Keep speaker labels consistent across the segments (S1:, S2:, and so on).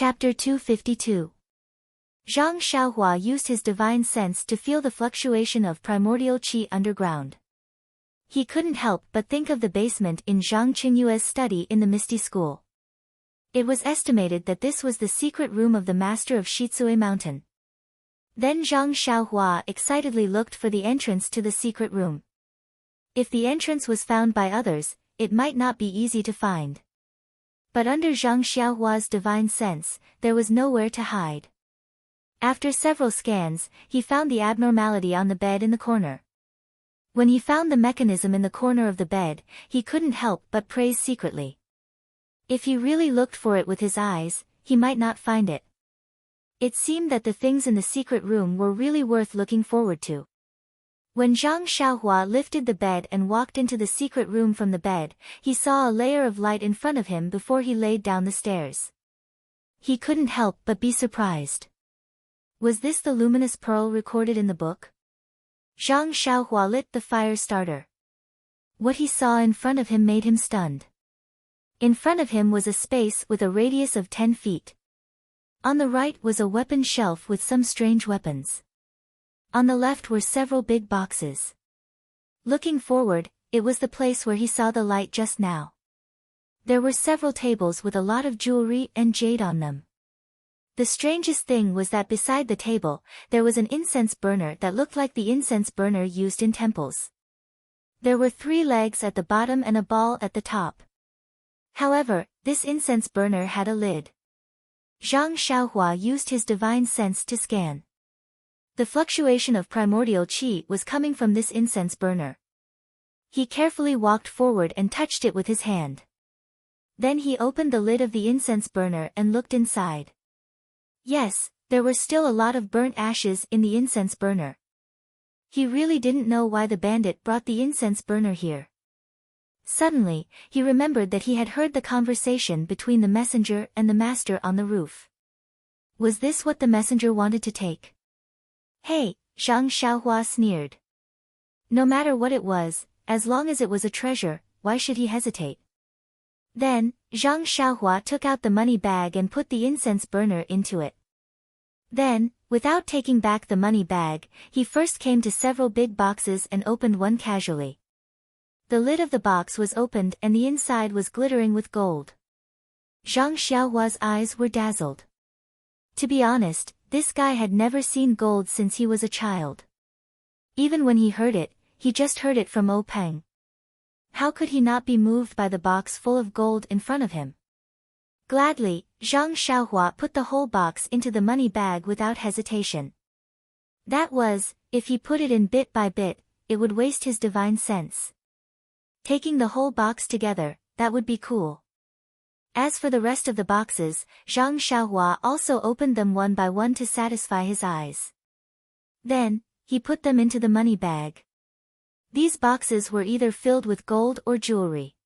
S1: Chapter 252. Zhang Xiaohua used his divine sense to feel the fluctuation of primordial qi underground. He couldn't help but think of the basement in Zhang Qingyue's study in the Misty School. It was estimated that this was the secret room of the master of Shitsue Mountain. Then Zhang Xiaohua excitedly looked for the entrance to the secret room. If the entrance was found by others, it might not be easy to find. But under Zhang Xiaohua's divine sense, there was nowhere to hide. After several scans, he found the abnormality on the bed in the corner. When he found the mechanism in the corner of the bed, he couldn't help but praise secretly. If he really looked for it with his eyes, he might not find it. It seemed that the things in the secret room were really worth looking forward to. When Zhang Xiaohua lifted the bed and walked into the secret room from the bed, he saw a layer of light in front of him before he laid down the stairs. He couldn't help but be surprised. Was this the luminous pearl recorded in the book? Zhang Xiaohua lit the fire starter. What he saw in front of him made him stunned. In front of him was a space with a radius of 10 feet. On the right was a weapon shelf with some strange weapons. On the left were several big boxes. Looking forward, it was the place where he saw the light just now. There were several tables with a lot of jewelry and jade on them. The strangest thing was that beside the table, there was an incense burner that looked like the incense burner used in temples. There were 3 legs at the bottom and a ball at the top. However, this incense burner had a lid. Zhang Xiaohua used his divine sense to scan. The fluctuation of primordial qi was coming from this incense burner. He carefully walked forward and touched it with his hand. Then he opened the lid of the incense burner and looked inside. Yes, there were still a lot of burnt ashes in the incense burner. He really didn't know why the bandit brought the incense burner here. Suddenly, he remembered that he had heard the conversation between the messenger and the master on the roof. Was this what the messenger wanted to take? Hey, Zhang Xiaohua sneered. No matter what it was, as long as it was a treasure, why should he hesitate? Then, Zhang Xiaohua took out the money bag and put the incense burner into it. Then, without taking back the money bag, he first came to several big boxes and opened one casually. The lid of the box was opened and the inside was glittering with gold. Zhang Xiaohua's eyes were dazzled. To be honest, this guy had never seen gold since he was a child. Even when he heard it, he just heard it from O Peng. How could he not be moved by the box full of gold in front of him? Gladly, Zhang Xiaohua put the whole box into the money bag without hesitation. That was, if he put it in bit by bit, it would waste his divine sense. Taking the whole box together, that would be cool. As for the rest of the boxes, Zhang Xiaohua also opened them one by one to satisfy his eyes. Then, he put them into the money bag. These boxes were either filled with gold or jewelry.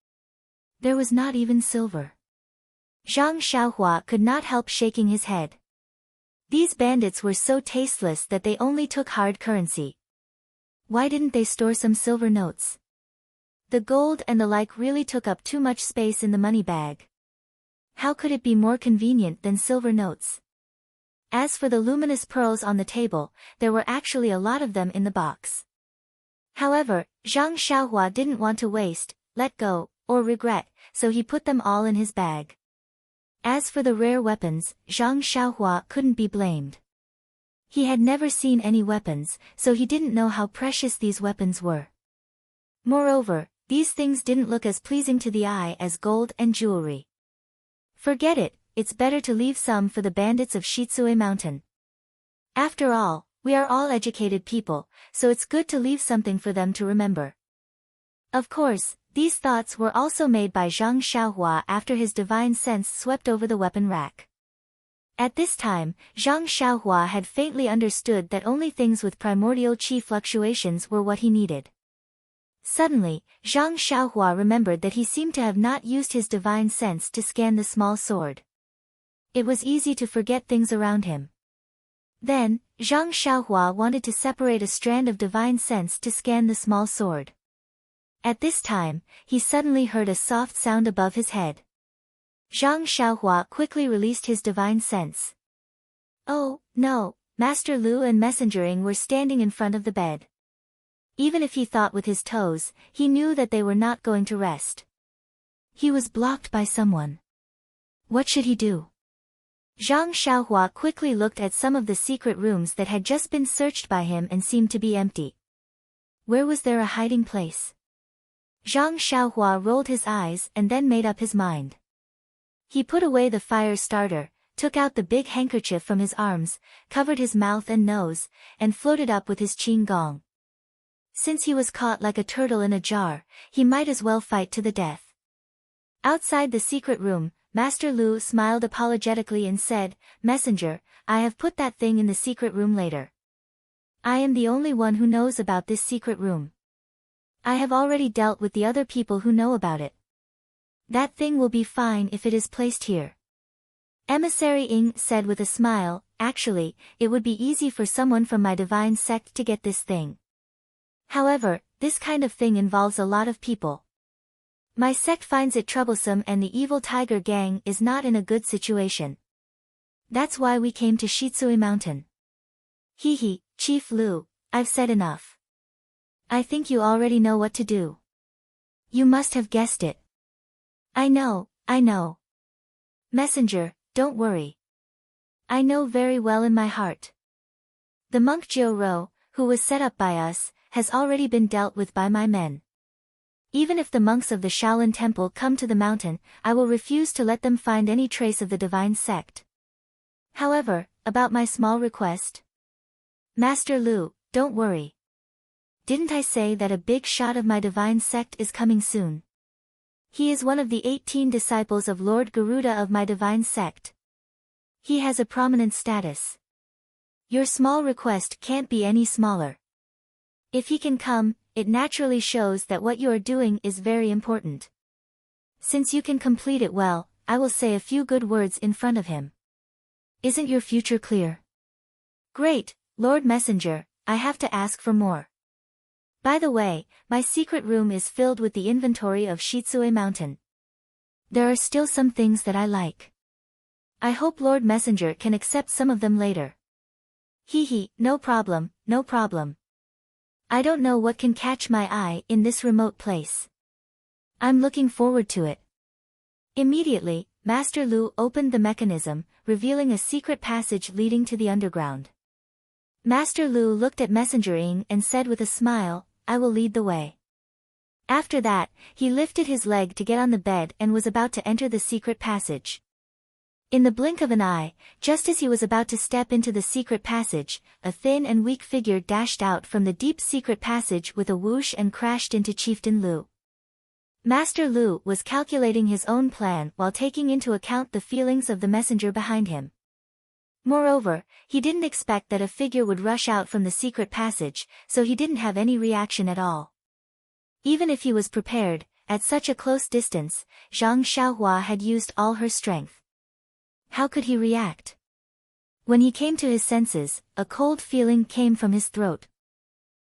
S1: There was not even silver. Zhang Xiaohua could not help shaking his head. These bandits were so tasteless that they only took hard currency. Why didn't they store some silver notes? The gold and the like really took up too much space in the money bag. How could it be more convenient than silver notes? As for the luminous pearls on the table, there were actually a lot of them in the box. However, Zhang Xiaohua didn't want to waste, let go, or regret, so he put them all in his bag. As for the rare weapons, Zhang Xiaohua couldn't be blamed. He had never seen any weapons, so he didn't know how precious these weapons were. Moreover, these things didn't look as pleasing to the eye as gold and jewelry. Forget it, it's better to leave some for the bandits of Shitsue Mountain. After all, we are all educated people, so it's good to leave something for them to remember. Of course, these thoughts were also made by Zhang Xiaohua after his divine sense swept over the weapon rack. At this time, Zhang Xiaohua had faintly understood that only things with primordial qi fluctuations were what he needed. Suddenly, Zhang Xiaohua remembered that he seemed to have not used his divine sense to scan the small sword. It was easy to forget things around him. Then, Zhang Xiaohua wanted to separate a strand of divine sense to scan the small sword. At this time, he suddenly heard a soft sound above his head. Zhang Xiaohua quickly released his divine sense. Oh, no, Master Lu and Messenger Ing were standing in front of the bed. Even if he thought with his toes, he knew that they were not going to rest. He was blocked by someone. What should he do? Zhang Xiaohua quickly looked at some of the secret rooms that had just been searched by him and seemed to be empty. Where was there a hiding place? Zhang Xiaohua rolled his eyes and then made up his mind. He put away the fire starter, took out the big handkerchief from his arms, covered his mouth and nose, and floated up with his qin gong. Since he was caught like a turtle in a jar, he might as well fight to the death. Outside the secret room, Master Lu smiled apologetically and said, "Messenger, I have put that thing in the secret room later. I am the only one who knows about this secret room. I have already dealt with the other people who know about it. That thing will be fine if it is placed here." Emissary Ing said with a smile, "Actually, it would be easy for someone from my divine sect to get this thing. However, this kind of thing involves a lot of people. My sect finds it troublesome and the evil tiger gang is not in a good situation. That's why we came to Shitsui Mountain." "Hee, Chief Lu, I've said enough. I think you already know what to do. You must have guessed it." I know. Messenger, don't worry. I know very well in my heart. The monk Jiu-Ro, who was set up by us, has already been dealt with by my men. Even if the monks of the Shaolin Temple come to the mountain, I will refuse to let them find any trace of the divine sect. However, about my small request? Master Lu, don't worry. Didn't I say that a big shot of my divine sect is coming soon? He is one of the 18 disciples of Lord Garuda of my divine sect. He has a prominent status. Your small request can't be any smaller. If he can come, it naturally shows that what you are doing is very important. Since you can complete it well, I will say a few good words in front of him. Isn't your future clear? Great, Lord Messenger, I have to ask for more. By the way, my secret room is filled with the inventory of Shitsue Mountain. There are still some things that I like. I hope Lord Messenger can accept some of them later. Hee, no problem. I don't know what can catch my eye in this remote place. I'm looking forward to it." Immediately, Master Lu opened the mechanism, revealing a secret passage leading to the underground. Master Lu looked at Messenger Ing and said with a smile, "I will lead the way." After that, he lifted his leg to get on the bed and was about to enter the secret passage. In the blink of an eye, just as he was about to step into the secret passage, a thin and weak figure dashed out from the deep secret passage with a whoosh and crashed into Chieftain Lu. Master Lu was calculating his own plan while taking into account the feelings of the messenger behind him. Moreover, he didn't expect that a figure would rush out from the secret passage, so he didn't have any reaction at all. Even if he was prepared, at such a close distance, Zhang Xiaohua had used all her strength. How could he react? When he came to his senses, a cold feeling came from his throat.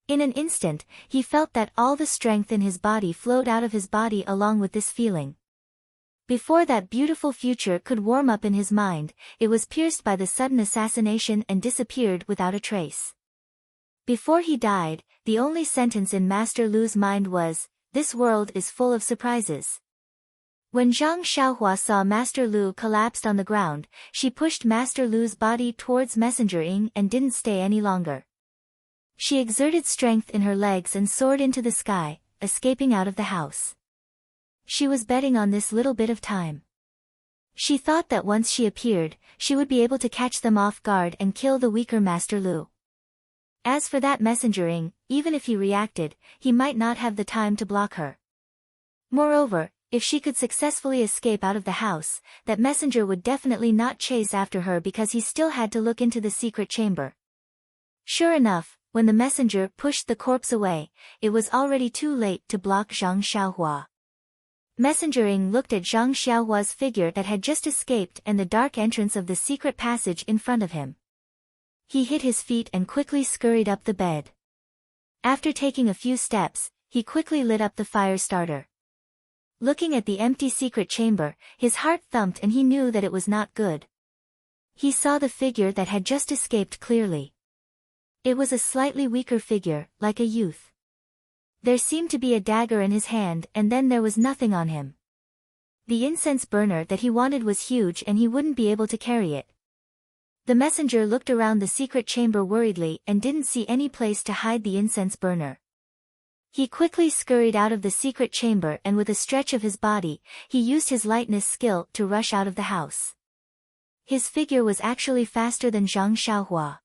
S1: In an instant, he felt that all the strength in his body flowed out of his body along with this feeling. Before that beautiful future could warm up in his mind, it was pierced by the sudden assassination and disappeared without a trace. Before he died, the only sentence in Master Lu's mind was, "This world is full of surprises." When Zhang Xiaohua saw Master Lu collapsed on the ground, she pushed Master Lu's body towards Messenger Ing and didn't stay any longer. She exerted strength in her legs and soared into the sky, escaping out of the house. She was betting on this little bit of time. She thought that once she appeared, she would be able to catch them off guard and kill the weaker Master Lu. As for that Messenger Ing, even if he reacted, he might not have the time to block her. Moreover, if she could successfully escape out of the house, that messenger would definitely not chase after her because he still had to look into the secret chamber. Sure enough, when the messenger pushed the corpse away, it was already too late to block Zhang Xiaohua. Messenger Ing looked at Zhang Xiaohua's figure that had just escaped and the dark entrance of the secret passage in front of him. He hit his feet and quickly scurried up the bed. After taking a few steps, he quickly lit up the fire starter. Looking at the empty secret chamber, his heart thumped and he knew that it was not good. He saw the figure that had just escaped clearly. It was a slightly weaker figure, like a youth. There seemed to be a dagger in his hand and then there was nothing on him. The incense burner that he wanted was huge and he wouldn't be able to carry it. The messenger looked around the secret chamber worriedly and didn't see any place to hide the incense burner. He quickly scurried out of the secret chamber and with a stretch of his body, he used his lightness skill to rush out of the house. His figure was actually faster than Zhang Xiaohua.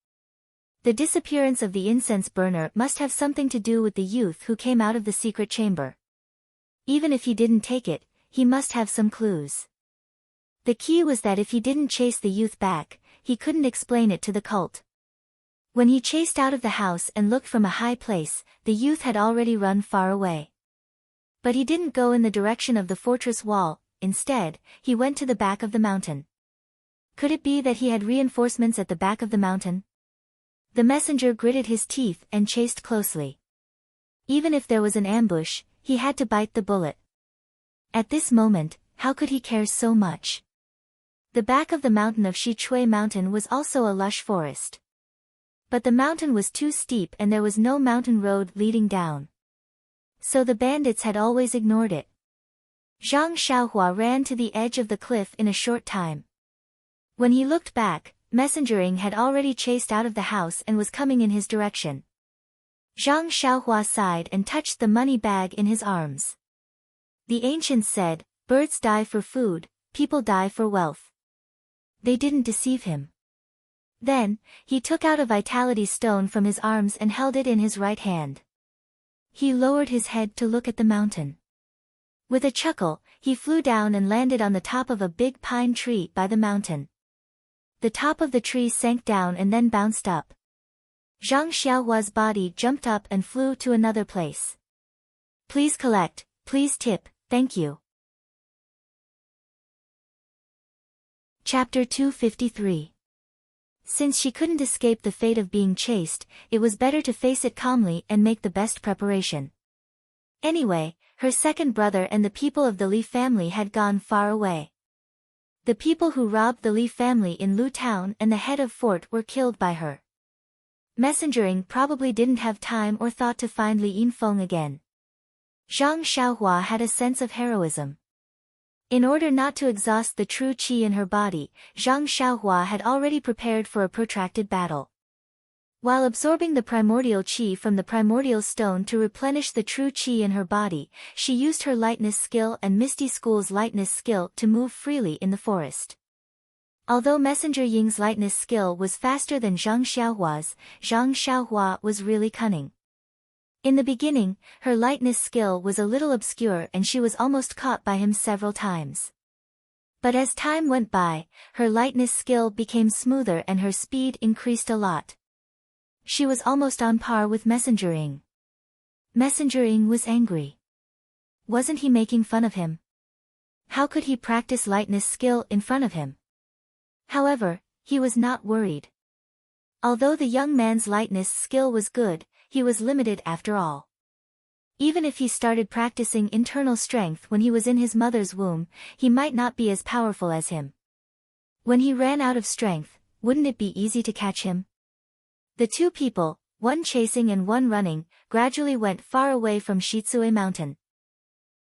S1: The disappearance of the incense burner must have something to do with the youth who came out of the secret chamber. Even if he didn't take it, he must have some clues. The key was that if he didn't chase the youth back, he couldn't explain it to the cult. When he chased out of the house and looked from a high place, the youth had already run far away. But he didn't go in the direction of the fortress wall, instead, he went to the back of the mountain. Could it be that he had reinforcements at the back of the mountain? The messenger gritted his teeth and chased closely. Even if there was an ambush, he had to bite the bullet. At this moment, how could he care so much? The back of the mountain of Shichui Mountain was also a lush forest. But the mountain was too steep and there was no mountain road leading down. So the bandits had always ignored it. Zhang Xiaohua ran to the edge of the cliff in a short time. When he looked back, Messengering had already chased out of the house and was coming in his direction. Zhang Xiaohua sighed and touched the money bag in his arms. The ancients said, "Birds die for food, people die for wealth." They didn't deceive him. Then, he took out a vitality stone from his arms and held it in his right hand. He lowered his head to look at the mountain. With a chuckle, he flew down and landed on the top of a big pine tree by the mountain. The top of the tree sank down and then bounced up. Zhang Xiaohua's body jumped up and flew to another place. "Please collect, please tip, thank you." Chapter 253. Since she couldn't escape the fate of being chased, it was better to face it calmly and make the best preparation. Anyway, her second brother and the people of the Li family had gone far away. The people who robbed the Li family in Lu town and the head of fort were killed by her. Messengering probably didn't have time or thought to find Li Yinfeng again. Zhang Xiaohua had a sense of heroism. In order not to exhaust the true qi in her body, Zhang Xiaohua had already prepared for a protracted battle. While absorbing the primordial qi from the primordial stone to replenish the true qi in her body, she used her lightness skill and Misty School's lightness skill to move freely in the forest. Although Messenger Ying's lightness skill was faster than Zhang Xiaohua's, Zhang Xiaohua was really cunning. In the beginning, her lightness skill was a little obscure and she was almost caught by him several times. But as time went by, her lightness skill became smoother and her speed increased a lot. She was almost on par with Messengering. Messengering was angry. Wasn't he making fun of him? How could he practice lightness skill in front of him? However, he was not worried. Although the young man's lightness skill was good, he was limited after all. Even if he started practicing internal strength when he was in his mother's womb, he might not be as powerful as him. When he ran out of strength, wouldn't it be easy to catch him? The two people, one chasing and one running, gradually went far away from Shichui Mountain.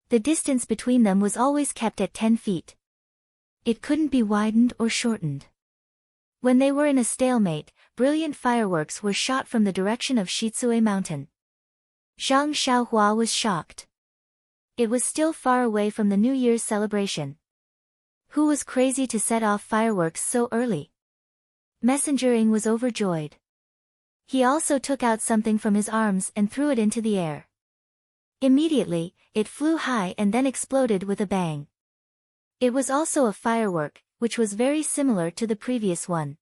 S1: The distance between them was always kept at 10 feet. It couldn't be widened or shortened. When they were in a stalemate, brilliant fireworks were shot from the direction of Shichui Mountain. Zhang Xiaohua was shocked. It was still far away from the New Year's celebration. Who was crazy to set off fireworks so early? Messengering was overjoyed. He also took out something from his arms and threw it into the air. Immediately, it flew high and then exploded with a bang. It was also a firework, which was very similar to the previous one.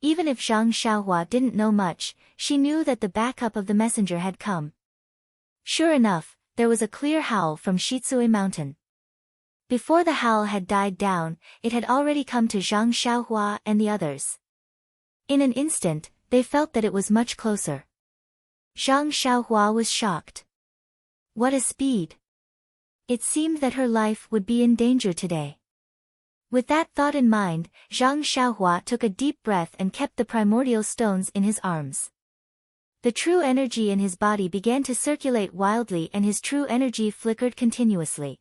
S1: Even if Zhang Xiaohua didn't know much, she knew that the backup of the messenger had come. Sure enough, there was a clear howl from Shichui Mountain. Before the howl had died down, it had already come to Zhang Xiaohua and the others. In an instant, they felt that it was much closer. Zhang Xiaohua was shocked. What a speed! It seemed that her life would be in danger today. With that thought in mind, Zhang Xiaohua took a deep breath and kept the primordial stones in his arms. The true energy in his body began to circulate wildly and his true energy flickered continuously.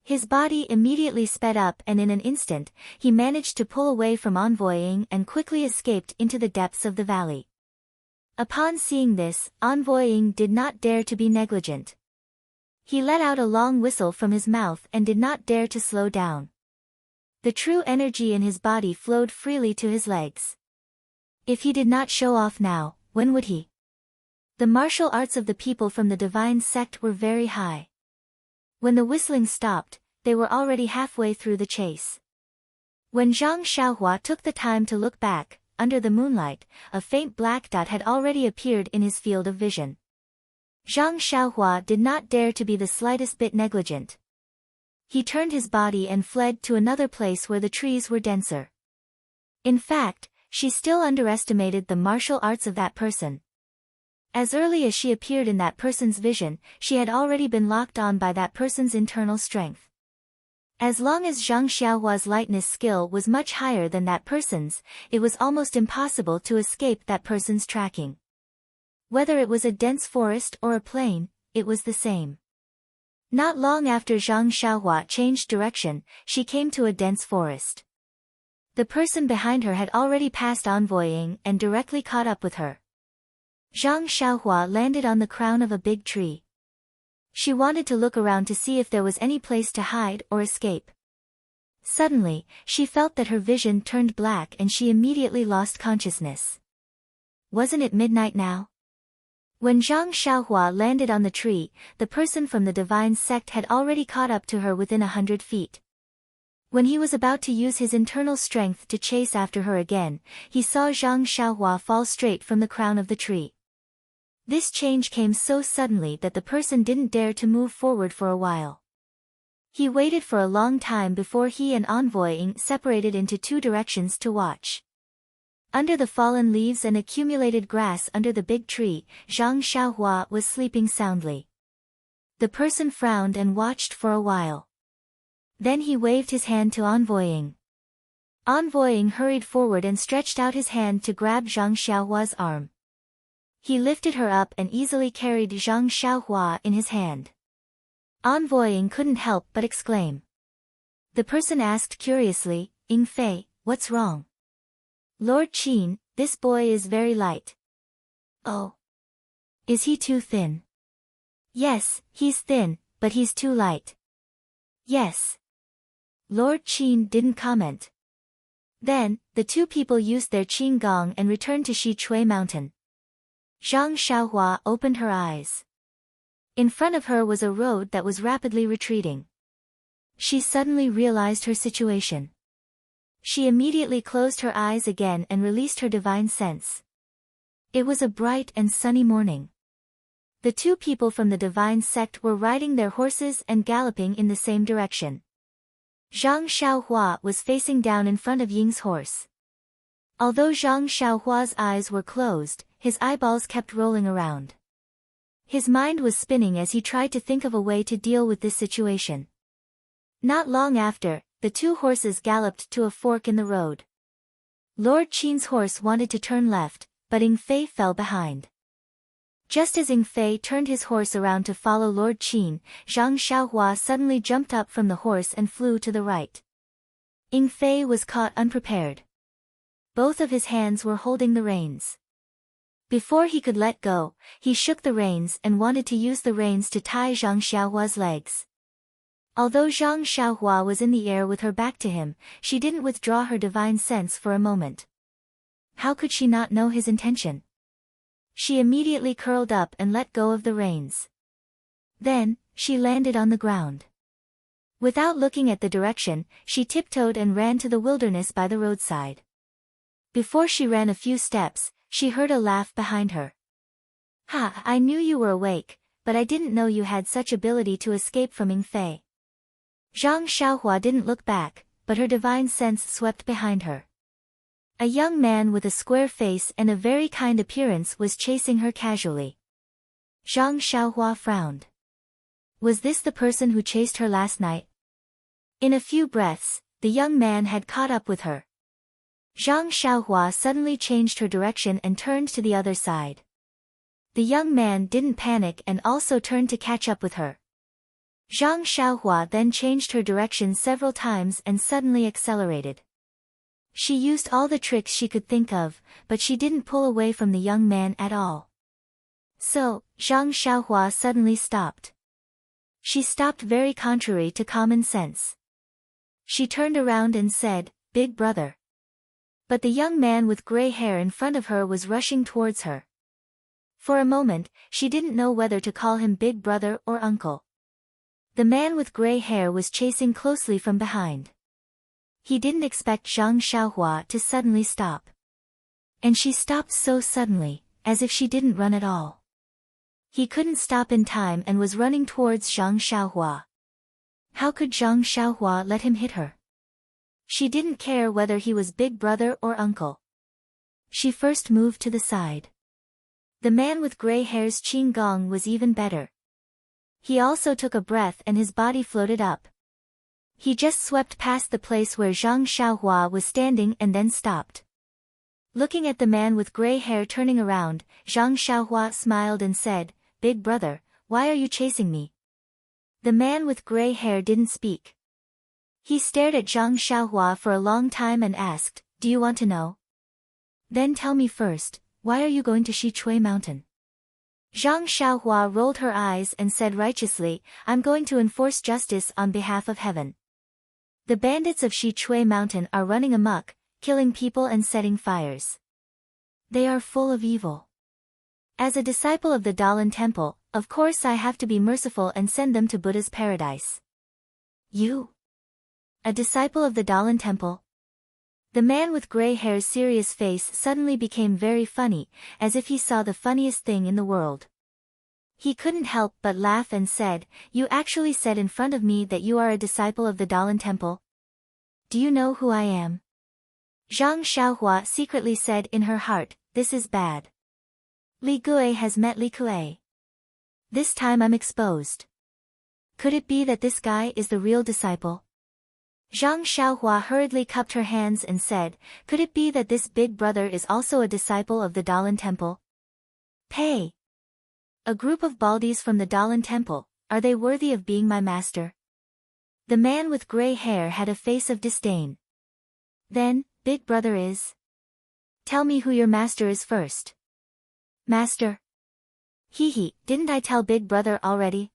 S1: His body immediately sped up and in an instant, he managed to pull away from Envoying and quickly escaped into the depths of the valley. Upon seeing this, Envoying did not dare to be negligent. He let out a long whistle from his mouth and did not dare to slow down. The true energy in his body flowed freely to his legs. If he did not show off now, when would he? The martial arts of the people from the divine sect were very high. When the whistling stopped, they were already halfway through the chase. When Zhang Xiaohua took the time to look back, under the moonlight, a faint black dot had already appeared in his field of vision. Zhang Xiaohua did not dare to be the slightest bit negligent. He turned his body and fled to another place where the trees were denser. In fact, she still underestimated the martial arts of that person. As early as she appeared in that person's vision, she had already been locked on by that person's internal strength. As long as Zhang Xiaohua's lightness skill was much higher than that person's, it was almost impossible to escape that person's tracking. Whether it was a dense forest or a plain, it was the same. Not long after Zhang Xiaohua changed direction, she came to a dense forest. The person behind her had already passed Envoying and directly caught up with her. Zhang Xiaohua landed on the crown of a big tree. She wanted to look around to see if there was any place to hide or escape. Suddenly, she felt that her vision turned black and she immediately lost consciousness. Wasn't it midnight now? When Zhang Xiaohua landed on the tree, the person from the divine sect had already caught up to her within 100 feet. When he was about to use his internal strength to chase after her again, he saw Zhang Xiaohua fall straight from the crown of the tree. This change came so suddenly that the person didn't dare to move forward for a while. He waited for a long time before he and Envoying separated into two directions to watch. Under the fallen leaves and accumulated grass under the big tree, Zhang Xiaohua was sleeping soundly. The person frowned and watched for a while. Then he waved his hand to Envoying. Envoying hurried forward and stretched out his hand to grab Zhang Xiaohua's arm. He lifted her up and easily carried Zhang Xiaohua in his hand. Envoying couldn't help but exclaim. The person asked curiously, "Ying Fei, what's wrong?" "Lord Qin, this boy is very light." "Oh. Is he too thin?" "Yes, he's thin, but he's too light." "Yes." Lord Qin didn't comment. Then, the two people used their qin gong and returned to Xichui Mountain. Zhang Xiaohua opened her eyes. In front of her was a road that was rapidly retreating. She suddenly realized her situation. She immediately closed her eyes again and released her divine sense. It was a bright and sunny morning. The two people from the divine sect were riding their horses and galloping in the same direction. Zhang Xiaohua was facing down in front of Ying's horse. Although Zhang Xiaohua's eyes were closed, his eyeballs kept rolling around. His mind was spinning as he tried to think of a way to deal with this situation. Not long after, the two horses galloped to a fork in the road. Lord Qin's horse wanted to turn left, but Ying Fei fell behind. Just as Ying Fei turned his horse around to follow Lord Qin, Zhang Xiaohua suddenly jumped up from the horse and flew to the right. Ying Fei was caught unprepared. Both of his hands were holding the reins. Before he could let go, he shook the reins and wanted to use the reins to tie Zhang Xiaohua's legs. Although Zhang Xiaohua was in the air with her back to him, she didn't withdraw her divine sense for a moment. How could she not know his intention? She immediately curled up and let go of the reins. Then, she landed on the ground. Without looking at the direction, she tiptoed and ran to the wilderness by the roadside. Before she ran a few steps, she heard a laugh behind her. "Ha, I knew you were awake, but I didn't know you had such ability to escape from Ying Fei." Zhang Xiaohua didn't look back, but her divine sense swept behind her. A young man with a square face and a very kind appearance was chasing her casually. Zhang Xiaohua frowned. Was this the person who chased her last night? In a few breaths, the young man had caught up with her. Zhang Xiaohua suddenly changed her direction and turned to the other side. The young man didn't panic and also turned to catch up with her. Zhang Xiaohua then changed her direction several times and suddenly accelerated. She used all the tricks she could think of, but she didn't pull away from the young man at all. So, Zhang Xiaohua suddenly stopped. She stopped very contrary to common sense. She turned around and said, "Big brother." But the young man with gray hair in front of her was rushing towards her. For a moment, she didn't know whether to call him big brother or uncle. The man with gray hair was chasing closely from behind. He didn't expect Zhang Xiaohua to suddenly stop. And she stopped so suddenly, as if she didn't run at all. He couldn't stop in time and was running towards Zhang Xiaohua. How could Zhang Xiaohua let him hit her? She didn't care whether he was big brother or uncle. She first moved to the side. The man with gray hair's qing gong was even better. He also took a breath and his body floated up. He just swept past the place where Zhang Xiaohua was standing and then stopped. Looking at the man with gray hair turning around, Zhang Xiaohua smiled and said, "Big brother, why are you chasing me?" The man with gray hair didn't speak. He stared at Zhang Xiaohua for a long time and asked, "Do you want to know? Then tell me first, why are you going to Xichui Mountain?" Zhang Xiaohua rolled her eyes and said righteously, "I'm going to enforce justice on behalf of heaven. The bandits of Xichui Mountain are running amok, killing people and setting fires. They are full of evil. As a disciple of the Dalan Temple, of course I have to be merciful and send them to Buddha's paradise." "You? A disciple of the Dalan Temple?" The man with gray hair's serious face suddenly became very funny, as if he saw the funniest thing in the world. He couldn't help but laugh and said, "You actually said in front of me that you are a disciple of the Dalan Temple? Do you know who I am?" Zhang Xiaohua secretly said in her heart, "This is bad. Li Gui has met Li Kuei. This time I'm exposed. Could it be that this guy is the real disciple?" Zhang Xiaohua hurriedly cupped her hands and said, "Could it be that this big brother is also a disciple of the Dalan Temple? Pei! A group of baldies from the Dalan Temple, are they worthy of being my master?" The man with gray hair had a face of disdain. "Then, big brother is? Tell me who your master is first." "Master? Hee, didn't I tell big brother already?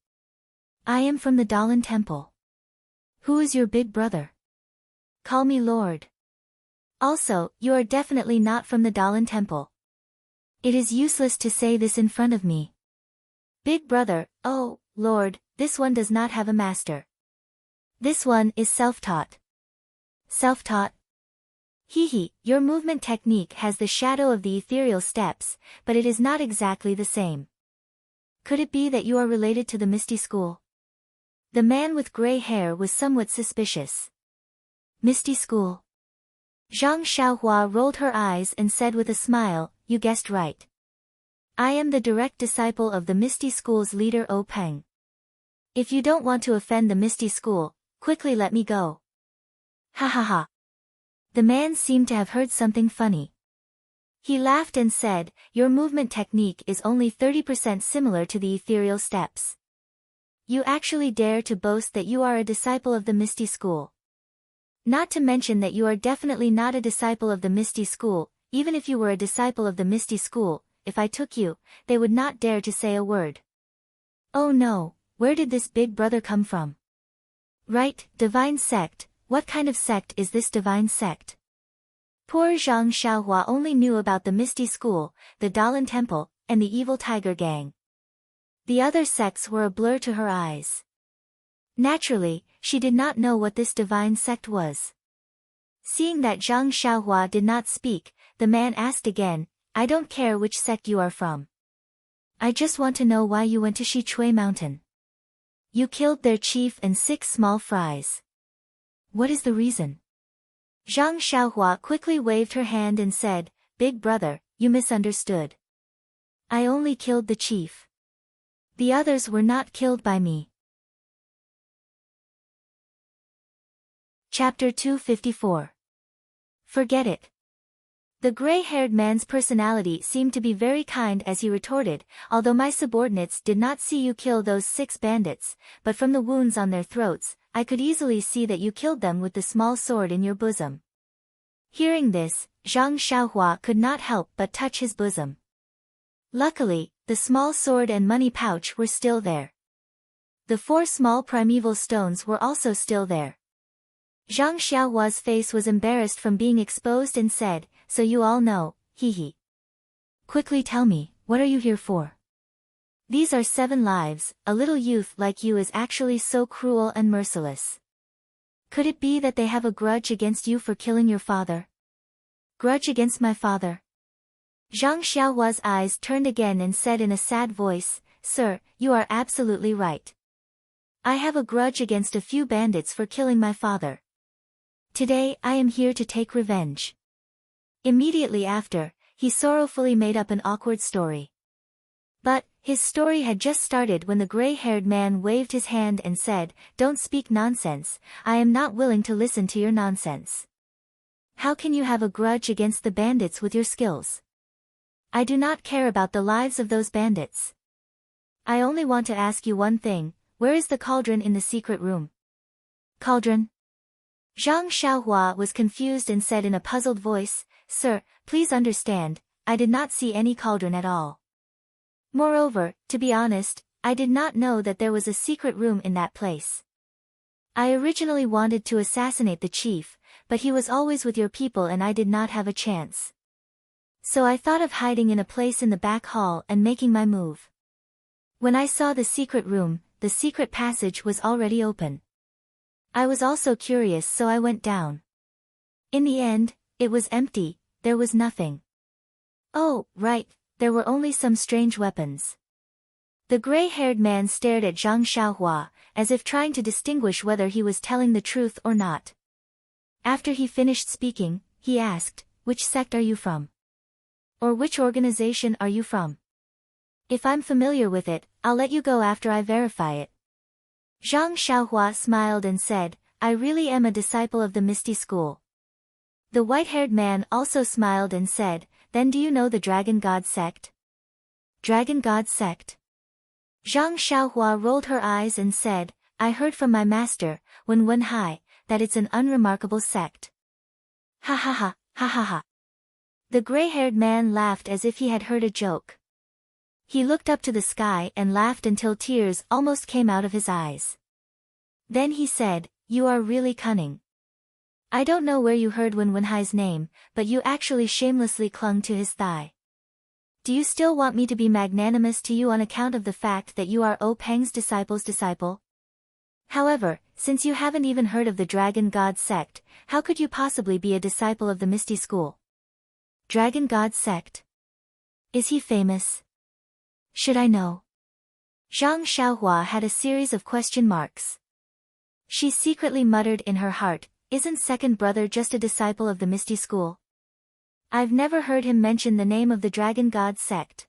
S1: I am from the Dalan Temple." "Who is your big brother?" "Call me Lord." "Also, you are definitely not from the Dalan Temple. It is useless to say this in front of me. Big brother, oh, Lord, this one does not have a master. This one is self-taught." "Self-taught? Hee, your movement technique has the shadow of the ethereal steps, but it is not exactly the same. Could it be that you are related to the Misty School?" The man with gray hair was somewhat suspicious. "Misty School?" Zhang Xiaohua rolled her eyes and said with a smile, "You guessed right. I am the direct disciple of the Misty School's leader O Peng. If you don't want to offend the Misty School, quickly let me go." "Ha ha ha." The man seemed to have heard something funny. He laughed and said, "Your movement technique is only 30% similar to the ethereal steps. You actually dare to boast that you are a disciple of the Misty School. Not to mention that you are definitely not a disciple of the Misty School. Even if you were a disciple of the Misty School, if I took you, they would not dare to say a word. Oh no, where did this big brother come from? Right, divine sect, what kind of sect is this divine sect?" Poor Zhang Xiaohua only knew about the Misty School, the Dalan Temple, and the evil tiger gang. The other sects were a blur to her eyes. Naturally, she did not know what this divine sect was. Seeing that Zhang Xiaohua did not speak, the man asked again, "I don't care which sect you are from. I just want to know why you went to Xichui Mountain. You killed their chief and 6 small fries. What is the reason?" Zhang Xiaohua quickly waved her hand and said, "Big brother, you misunderstood. I only killed the chief. The others were not killed by me. Chapter 254. Forget it. The gray-haired man's personality seemed to be very kind as he retorted, although my subordinates did not see you kill those 6 bandits, but from the wounds on their throats, I could easily see that you killed them with the small sword in your bosom. Hearing this, Zhang Xiaohua could not help but touch his bosom. Luckily, the small sword and money pouch were still there. The 4 small primeval stones were also still there. Zhang Xiaohua's face was embarrassed from being exposed and said, "So you all know, hee. Quickly tell me, what are you here for? These are 7 lives, a little youth like you is actually so cruel and merciless. Could it be that they have a grudge against you for killing your father?" "Grudge against my father?" Zhang Xiaohua's eyes turned again and said in a sad voice, "Sir, you are absolutely right. I have a grudge against a few bandits for killing my father. Today I am here to take revenge." Immediately after, he sorrowfully made up an awkward story. But, his story had just started when the gray-haired man waved his hand and said, "Don't speak nonsense, I am not willing to listen to your nonsense. How can you have a grudge against the bandits with your skills? I do not care about the lives of those bandits. I only want to ask you one thing, where is the cauldron in the secret room?" "Cauldron?" Zhang Xiaohua was confused and said in a puzzled voice, "Sir, please understand, I did not see any cauldron at all. Moreover, to be honest, I did not know that there was a secret room in that place. I originally wanted to assassinate the chief, but he was always with your people and I did not have a chance. So I thought of hiding in a place in the back hall and making my move. When I saw the secret room, the secret passage was already open. I was also curious so I went down. In the end, it was empty, there was nothing. Oh, right, there were only some strange weapons." The gray-haired man stared at Zhang Xiaohua, as if trying to distinguish whether he was telling the truth or not. After he finished speaking, he asked, "Which sect are you from? Or which organization are you from? If I'm familiar with it, I'll let you go after I verify it." Zhang Xiaohua smiled and said, "I really am a disciple of the Misty School." The white-haired man also smiled and said, "Then do you know the Dragon God sect?" "Dragon God sect?" Zhang Xiaohua rolled her eyes and said, "I heard from my master, Wenhai, that it's an unremarkable sect." Ha ha ha, ha ha ha. The gray-haired man laughed as if he had heard a joke. He looked up to the sky and laughed until tears almost came out of his eyes. Then he said, "You are really cunning. I don't know where you heard Wenhai's name, but you actually shamelessly clung to his thigh. Do you still want me to be magnanimous to you on account of the fact that you are O Peng's disciple's disciple? However, since you haven't even heard of the Dragon God sect, how could you possibly be a disciple of the Misty School?" "Dragon God sect? Is he famous? Should I know?" Zhang Xiaohua had a series of question marks. She secretly muttered in her heart, "Isn't second brother just a disciple of the Misty School? I've never heard him mention the name of the Dragon God sect."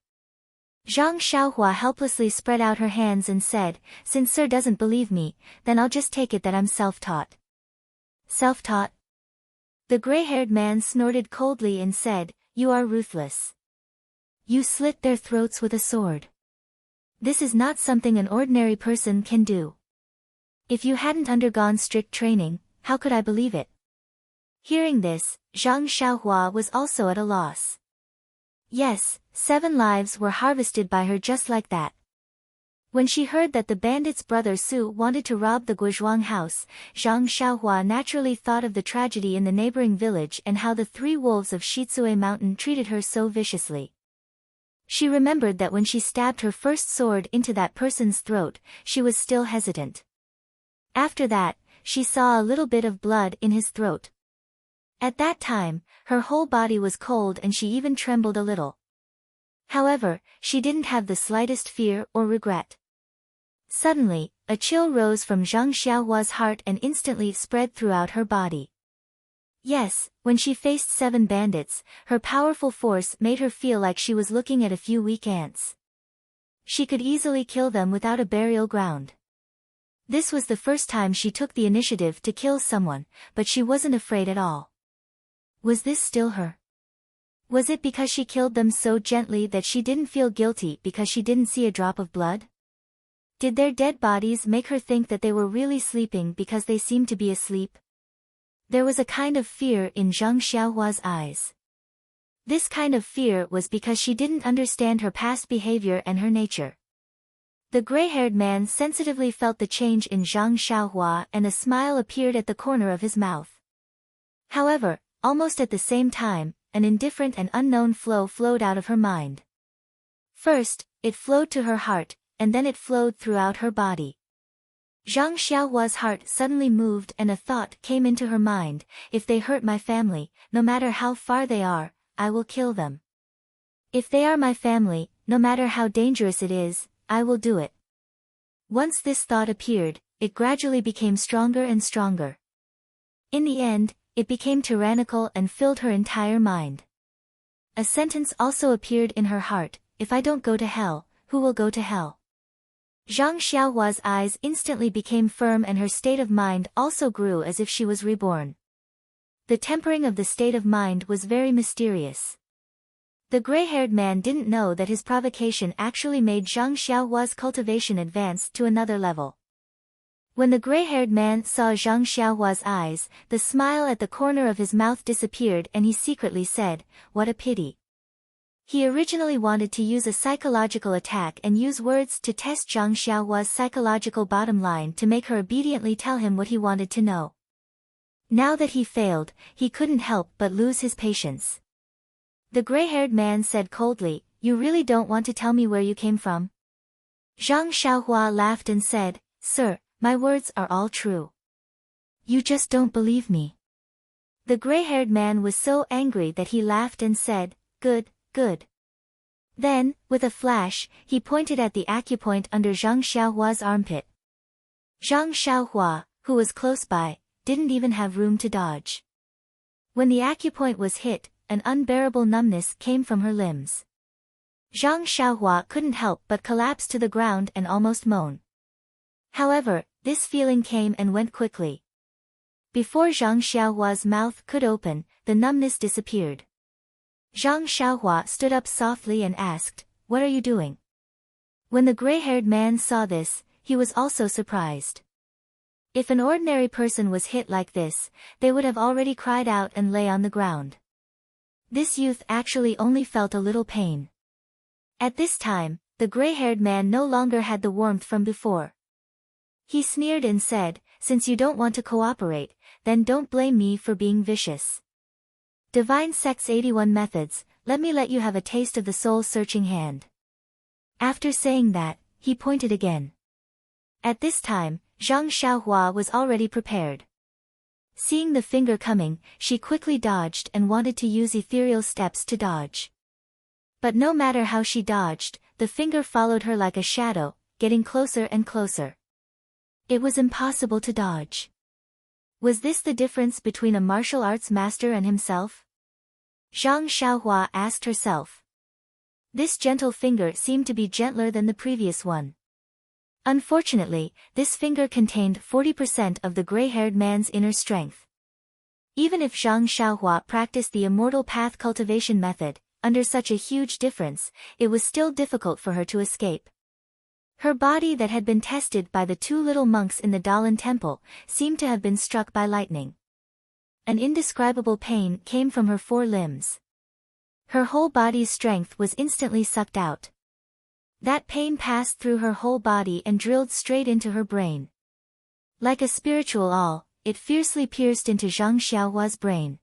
S1: Zhang Xiaohua helplessly spread out her hands and said, "Since sir doesn't believe me, then I'll just take it that I'm self-taught." "Self-taught?" The gray-haired man snorted coldly and said, "You are ruthless. You slit their throats with a sword. This is not something an ordinary person can do. If you hadn't undergone strict training, how could I believe it?" Hearing this, Zhang Xiaohua was also at a loss. Yes, 7 lives were harvested by her just like that. When she heard that the bandit's brother Su wanted to rob the Guozhuang house, Zhang Xiaohua naturally thought of the tragedy in the neighboring village and how the 3 wolves of Shizue Mountain treated her so viciously. She remembered that when she stabbed her first sword into that person's throat, she was still hesitant. After that, she saw a little bit of blood in his throat. At that time, her whole body was cold and she even trembled a little. However, she didn't have the slightest fear or regret. Suddenly, a chill rose from Zhang Xiaohua's heart and instantly spread throughout her body. Yes, when she faced 7 bandits, her powerful force made her feel like she was looking at a few weak ants. She could easily kill them without a burial ground. This was the first time she took the initiative to kill someone, but she wasn't afraid at all. Was this still her? Was it because she killed them so gently that she didn't feel guilty because she didn't see a drop of blood? Did their dead bodies make her think that they were really sleeping because they seemed to be asleep? There was a kind of fear in Zhang Xiaohua's eyes. This kind of fear was because she didn't understand her past behavior and her nature. The gray-haired man sensitively felt the change in Zhang Xiaohua and a smile appeared at the corner of his mouth. However, almost at the same time, an indifferent and unknown flow flowed out of her mind. First, it flowed to her heart, and then it flowed throughout her body. Zhang Xiaohua's heart suddenly moved and a thought came into her mind: if they hurt my family, no matter how far they are, I will kill them. If they are my family, no matter how dangerous it is, I will do it. Once this thought appeared, it gradually became stronger and stronger. In the end, it became tyrannical and filled her entire mind. A sentence also appeared in her heart: if I don't go to hell, who will go to hell? Zhang Xiaohua's eyes instantly became firm and her state of mind also grew as if she was reborn. The tempering of the state of mind was very mysterious. The gray-haired man didn't know that his provocation actually made Zhang Xiaohua's cultivation advance to another level. When the gray-haired man saw Zhang Xiaohua's eyes, the smile at the corner of his mouth disappeared and he secretly said, "What a pity." He originally wanted to use a psychological attack and use words to test Zhang Xiaohua's psychological bottom line to make her obediently tell him what he wanted to know. Now that he failed, he couldn't help but lose his patience. The gray-haired man said coldly, "You really don't want to tell me where you came from?" Zhang Xiaohua laughed and said, "Sir, my words are all true. You just don't believe me." The gray-haired man was so angry that he laughed and said, "Good, good." Then, with a flash, he pointed at the acupoint under Zhang Xiaohua's armpit. Zhang Xiaohua, who was close by, didn't even have room to dodge. When the acupoint was hit, an unbearable numbness came from her limbs. Zhang Xiaohua couldn't help but collapse to the ground and almost moan. However, this feeling came and went quickly. Before Zhang Xiaohua's mouth could open, the numbness disappeared. Zhang Xiaohua stood up softly and asked, "What are you doing?" When the gray-haired man saw this, he was also surprised. If an ordinary person was hit like this, they would have already cried out and lay on the ground. This youth actually only felt a little pain. At this time, the gray-haired man no longer had the warmth from before. He sneered and said, "Since you don't want to cooperate, then don't blame me for being vicious. Divine Sect's 81 methods, let me let you have a taste of the soul-searching hand." After saying that, he pointed again. At this time, Zhang Xiaohua was already prepared. Seeing the finger coming, she quickly dodged and wanted to use ethereal steps to dodge. But no matter how she dodged, the finger followed her like a shadow, getting closer and closer. It was impossible to dodge. Was this the difference between a martial arts master and himself? Zhang Xiaohua asked herself. This gentle finger seemed to be gentler than the previous one. Unfortunately, this finger contained 40% of the gray-haired man's inner strength. Even if Zhang Xiaohua practiced the immortal path cultivation method, under such a huge difference, it was still difficult for her to escape. Her body that had been tested by the two little monks in the Dalan temple, seemed to have been struck by lightning. An indescribable pain came from her four limbs. Her whole body's strength was instantly sucked out. That pain passed through her whole body and drilled straight into her brain. Like a spiritual awl, it fiercely pierced into Zhang Xiaohua's brain.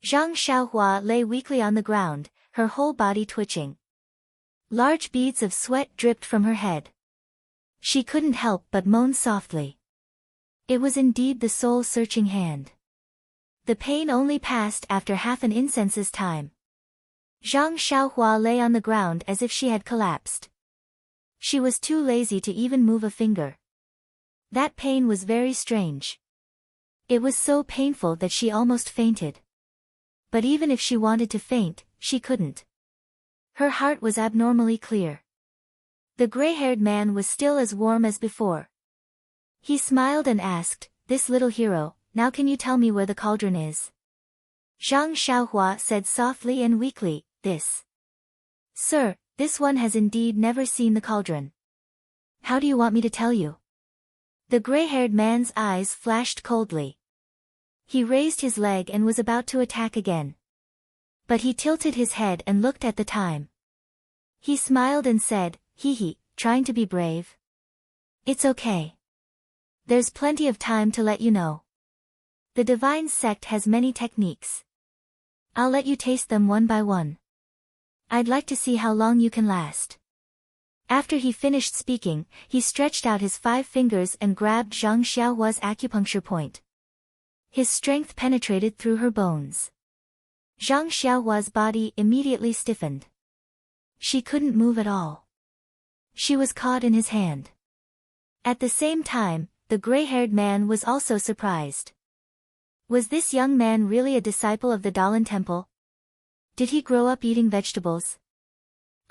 S1: Zhang Xiaohua lay weakly on the ground, her whole body twitching. Large beads of sweat dripped from her head. She couldn't help but moan softly. It was indeed the soul-searching hand. The pain only passed after half an incense's time. Zhang Xiaohua lay on the ground as if she had collapsed. She was too lazy to even move a finger. That pain was very strange. It was so painful that she almost fainted. But even if she wanted to faint, she couldn't. Her heart was abnormally clear. The gray-haired man was still as warm as before. He smiled and asked, "This little hero, now can you tell me where the cauldron is?" Zhang Xiaohua said softly and weakly, "This. Sir, this one has indeed never seen the cauldron. How do you want me to tell you?" The gray-haired man's eyes flashed coldly. He raised his leg and was about to attack again. But he tilted his head and looked at the time. He smiled and said, "Hee, trying to be brave? It's okay. There's plenty of time to let you know. The divine sect has many techniques. I'll let you taste them one by one. I'd like to see how long you can last." After he finished speaking, he stretched out his 5 fingers and grabbed Zhang Xiaohua's acupuncture point. His strength penetrated through her bones. Zhang Xiaohua's body immediately stiffened. She couldn't move at all. She was caught in his hand. At the same time, the gray-haired man was also surprised. Was this young man really a disciple of the Dalan temple? Did he grow up eating vegetables?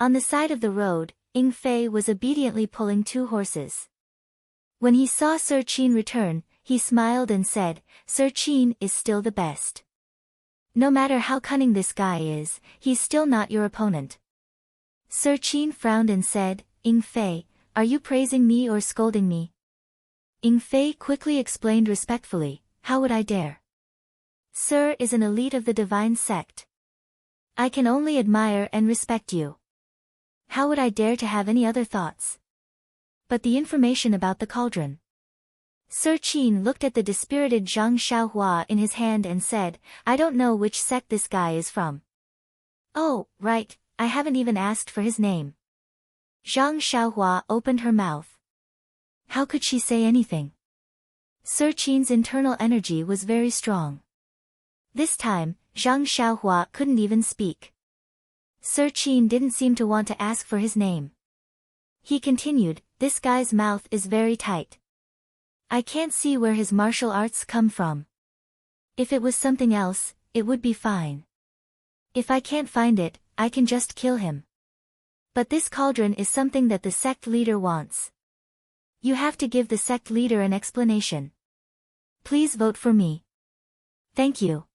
S1: On the side of the road, Ying Fei was obediently pulling 2 horses. When he saw Sir Qin return, he smiled and said, "Sir Qin is still the best. No matter how cunning this guy is, he's still not your opponent." Sir Qin frowned and said, "Ying Fei, are you praising me or scolding me?" Ying Fei quickly explained respectfully, "How would I dare? Sir is an elite of the divine sect. I can only admire and respect you. How would I dare to have any other thoughts? But the information about the cauldron." Sir Qin looked at the dispirited Zhang Xiaohua in his hand and said, "I don't know which sect this guy is from." "Oh, right, I haven't even asked for his name." Zhang Xiaohua opened her mouth. How could she say anything? Sir Qin's internal energy was very strong. This time, Zhang Xiaohua couldn't even speak. Sir Qin didn't seem to want to ask for his name. He continued, "This guy's mouth is very tight. I can't see where his martial arts come from. If it was something else, it would be fine. If I can't find it, I can just kill him. But this cauldron is something that the sect leader wants. You have to give the sect leader an explanation. Please vote for me. Thank you."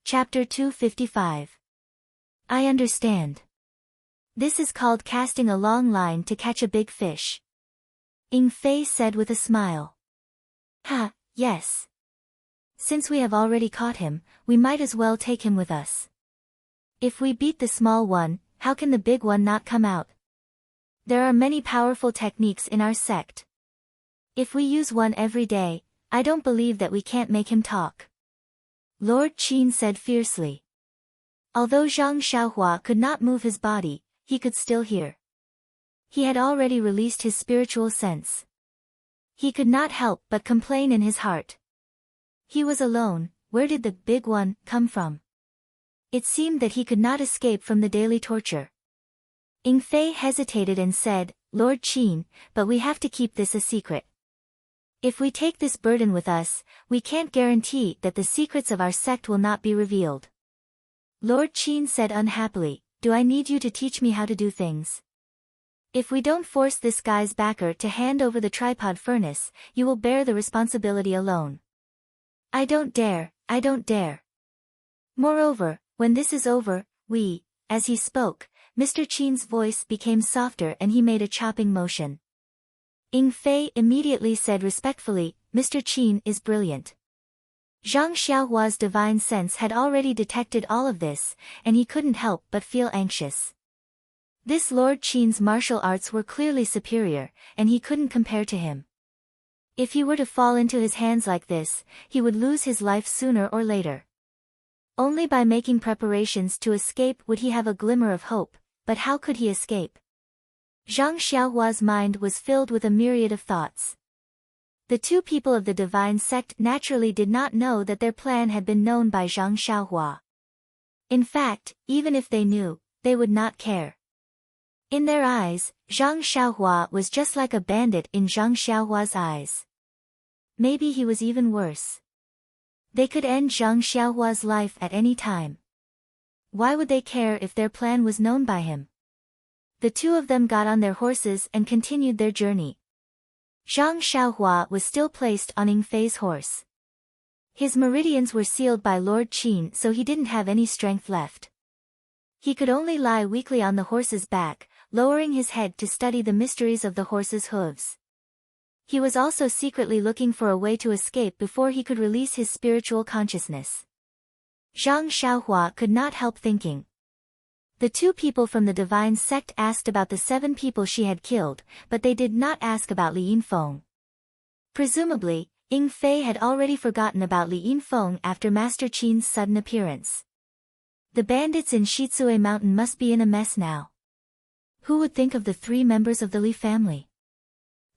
S1: Chapter 255. I understand. This is called casting a long line to catch a big fish. Ying Fei said with a smile. "Ha, yes. Since we have already caught him, we might as well take him with us. If we beat the small one, how can the big one not come out? There are many powerful techniques in our sect. If we use one every day, I don't believe that we can't make him talk." Lord Qin said fiercely. Although Zhang Xiaohua could not move his body, he could still hear. He had already released his spiritual sense. He could not help but complain in his heart. He was alone. Where did the big one come from? It seemed that he could not escape from the daily torture. Ying Fei hesitated and said, "Lord Qin, but we have to keep this a secret. If we take this burden with us, we can't guarantee that the secrets of our sect will not be revealed." Lord Qin said unhappily, "Do I need you to teach me how to do things? If we don't force this guy's backer to hand over the tripod furnace, you will bear the responsibility alone." I don't dare. Moreover, when this is over, as he spoke, Mr. Qin's voice became softer and he made a chopping motion. Ying Fei immediately said respectfully, "Mr. Qin is brilliant." Zhang Xiaohua's divine sense had already detected all of this, and he couldn't help but feel anxious. This Lord Qin's martial arts were clearly superior, and he couldn't compare to him. If he were to fall into his hands like this, he would lose his life sooner or later. Only by making preparations to escape would he have a glimmer of hope, but how could he escape? Zhang Xiaohua's mind was filled with a myriad of thoughts. The 2 people of the divine sect naturally did not know that their plan had been known by Zhang Xiaohua. In fact, even if they knew, they would not care. In their eyes, Zhang Xiaohua was just like a bandit in Zhang Xiaohua's eyes. Maybe he was even worse. They could end Zhang Xiaohua's life at any time. Why would they care if their plan was known by him? The two of them got on their horses and continued their journey. Zhang Xiaohua was still placed on Ying Fei's horse. His meridians were sealed by Lord Qin, so he didn't have any strength left. He could only lie weakly on the horse's back, lowering his head to study the mysteries of the horse's hooves. He was also secretly looking for a way to escape before he could release his spiritual consciousness. Zhang Xiaohua could not help thinking. The two people from the divine sect asked about the 7 people she had killed, but they did not ask about Li Yinfeng. Presumably, Ying Fei had already forgotten about Li Yinfeng after Master Qin's sudden appearance. The bandits in Shizue Mountain must be in a mess now. Who would think of the 3 members of the Li family?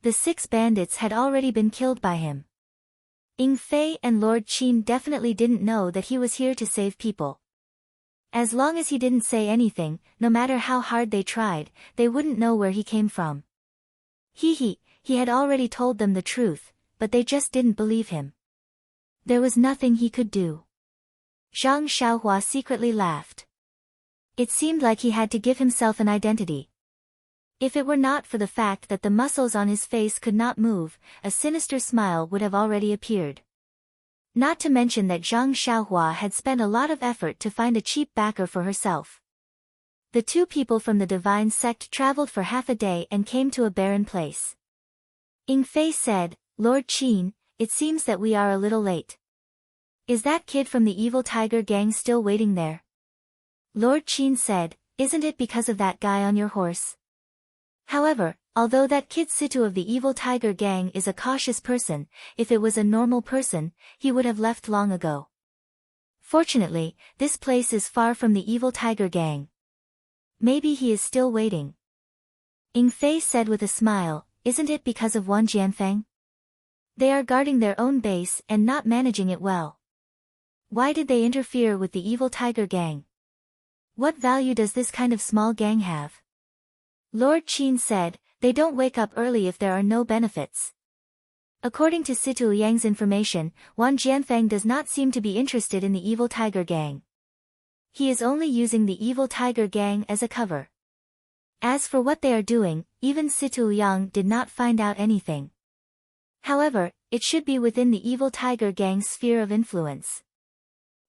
S1: The 6 bandits had already been killed by him. Ying Fei and Lord Qin definitely didn't know that he was here to save people. As long as he didn't say anything, no matter how hard they tried, they wouldn't know where he came from. He had already told them the truth, but they just didn't believe him. There was nothing he could do. Zhang Xiaohua secretly laughed. It seemed like he had to give himself an identity. If it were not for the fact that the muscles on his face could not move, a sinister smile would have already appeared. Not to mention that Zhang Xiaohua had spent a lot of effort to find a cheap backer for herself. The two people from the divine sect traveled for half a day and came to a barren place. Ying Fei said, "Lord Qin, it seems that we are a little late. Is that kid from the evil tiger gang still waiting there?" Lord Qin said, "Isn't it because of that guy on your horse?" However, although that kid Situ of the evil tiger gang is a cautious person, if it was a normal person, he would have left long ago. Fortunately, this place is far from the evil tiger gang. Maybe he is still waiting. Ying Fei said with a smile, "Isn't it because of Wang Jianfeng? They are guarding their own base and not managing it well. Why did they interfere with the evil tiger gang? What value does this kind of small gang have?" Lord Qin said, "They don't wake up early if there are no benefits." According to Situ Yang's information, Wang Jianfeng does not seem to be interested in the evil tiger gang. He is only using the evil tiger gang as a cover. As for what they are doing, even Situ Yang did not find out anything. However, it should be within the evil tiger gang's sphere of influence.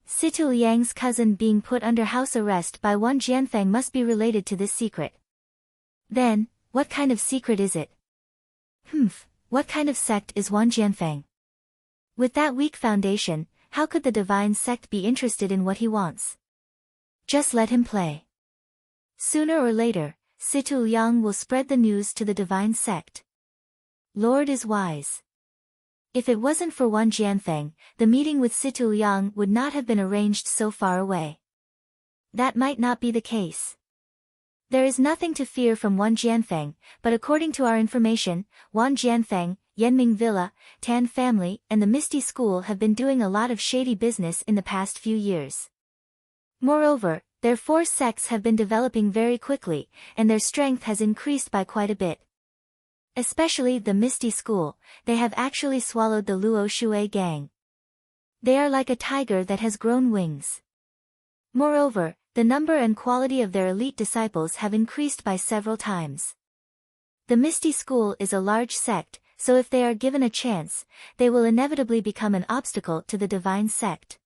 S1: Situ Yang's cousin being put under house arrest by Wang Jianfeng must be related to this secret. Then, what kind of secret is it? What kind of sect is Wang Jianfeng? With that weak foundation, how could the divine sect be interested in what he wants? Just let him play. Sooner or later, Situ Yang will spread the news to the divine sect. Lord is wise. If it wasn't for Wang Jianfeng, the meeting with Situ Yang would not have been arranged so far away. That might not be the case. There is nothing to fear from Wang Jianfeng, but according to our information, Wang Jianfeng, Yanming Villa, Tan family, and the Misty School have been doing a lot of shady business in the past few years. Moreover, their 4 sects have been developing very quickly, and their strength has increased by quite a bit. Especially the Misty School, they have actually swallowed the Luo Shui gang. They are like a tiger that has grown wings. Moreover, the number and quality of their elite disciples have increased by several times. The Misty School is a large sect, so if they are given a chance, they will inevitably become an obstacle to the divine sect.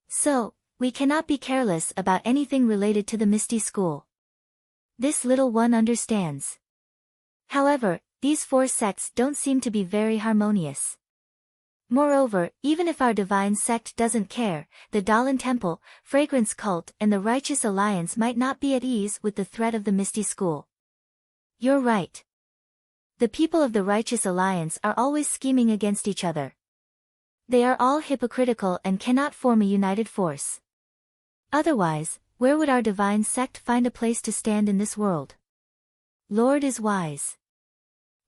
S1: So, we cannot be careless about anything related to the Misty School. This little one understands. However, these 4 sects don't seem to be very harmonious. Moreover, even if our divine sect doesn't care, the Dalan Temple, Fragrance Cult, and the Righteous Alliance might not be at ease with the threat of the Misty School. You're right. The people of the Righteous Alliance are always scheming against each other. They are all hypocritical and cannot form a united force. Otherwise, where would our divine sect find a place to stand in this world? Lord is wise.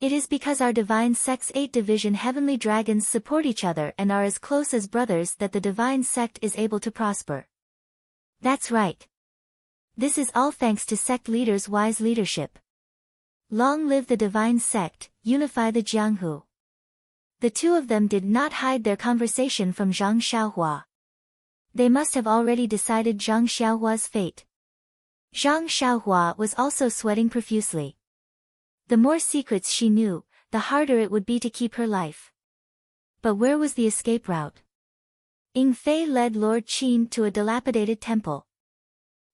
S1: It is because our divine sect's 8 division heavenly dragons support each other and are as close as brothers that the divine sect is able to prosper. That's right. This is all thanks to sect leaders' wise leadership. Long live the divine sect, unify the Jianghu. The two of them did not hide their conversation from Zhang Xiaohua. They must have already decided Zhang Xiaohua's fate. Zhang Xiaohua was also sweating profusely. The more secrets she knew, the harder it would be to keep her life. But where was the escape route? Ying Fei led Lord Qin to a dilapidated temple.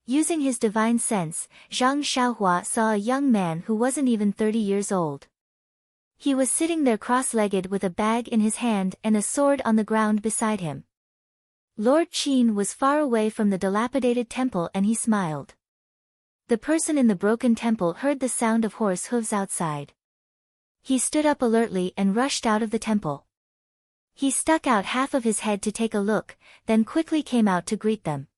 S1: Using his divine sense, Zhang Xiaohua saw a young man who wasn't even 30 years old. He was sitting there cross-legged with a bag in his hand and a sword on the ground beside him. Lord Qin was far away from the dilapidated temple and he smiled. The person in the broken temple heard the sound of horse hooves outside. He stood up alertly and rushed out of the temple. He stuck out half of his head to take a look, then quickly came out to greet them.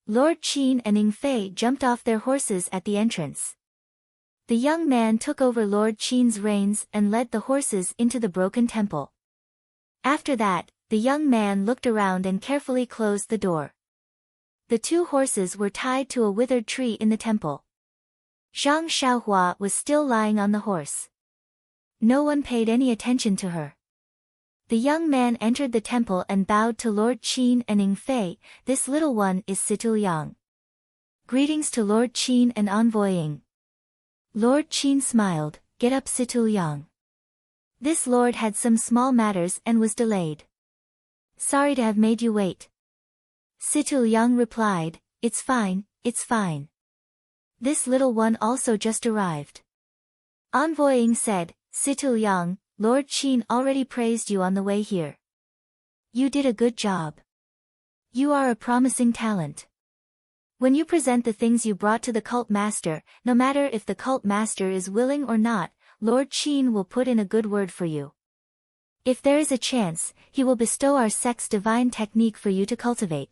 S1: Lord Qin and Ying Fei jumped off their horses at the entrance. The young man took over Lord Qin's reins and led the horses into the broken temple. After that, the young man looked around and carefully closed the door. The two horses were tied to a withered tree in the temple. Zhang Xiaohua was still lying on the horse. No one paid any attention to her. The young man entered the temple and bowed to Lord Qin and Ying Fei. "This little one is Situ Liang. Greetings to Lord Qin and Envoy Ying." Lord Qin smiled. "Get up, Situ Liang." This lord had some small matters and was delayed. "Sorry to have made you wait." Situ Liang replied, It's fine, it's fine. This little one also just arrived." Envoy Ying said, "Situ Liang, Lord Qin already praised you on the way here. You did a good job. You are a promising talent. When you present the things you brought to the cult master, no matter if the cult master is willing or not, Lord Qin will put in a good word for you. If there is a chance, he will bestow our sect's divine technique for you to cultivate."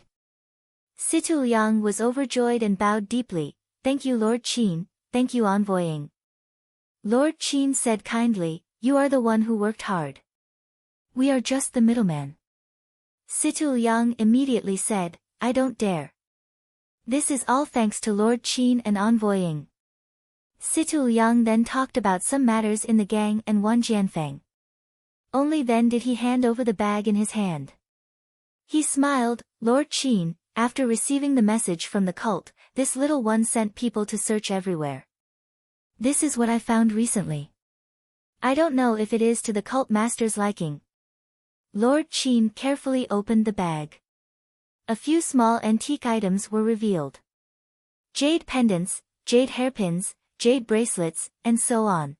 S1: Situ Liang was overjoyed and bowed deeply. "Thank you, Lord Qin, thank you, Envoy Ying." Lord Qin said kindly, "You are the one who worked hard. We are just the middleman." Situ Liang immediately said, "I don't dare." This is all thanks to Lord Qin and Envoy Ying. Situ Liang then talked about some matters in the gang and Wan Jianfeng. Only then did he hand over the bag in his hand. He smiled. "Lord Qin, after receiving the message from the cult, this little one sent people to search everywhere. This is what I found recently. I don't know if it is to the cult master's liking." Lord Qin carefully opened the bag. A few small antique items were revealed. Jade pendants, jade hairpins, jade bracelets, and so on.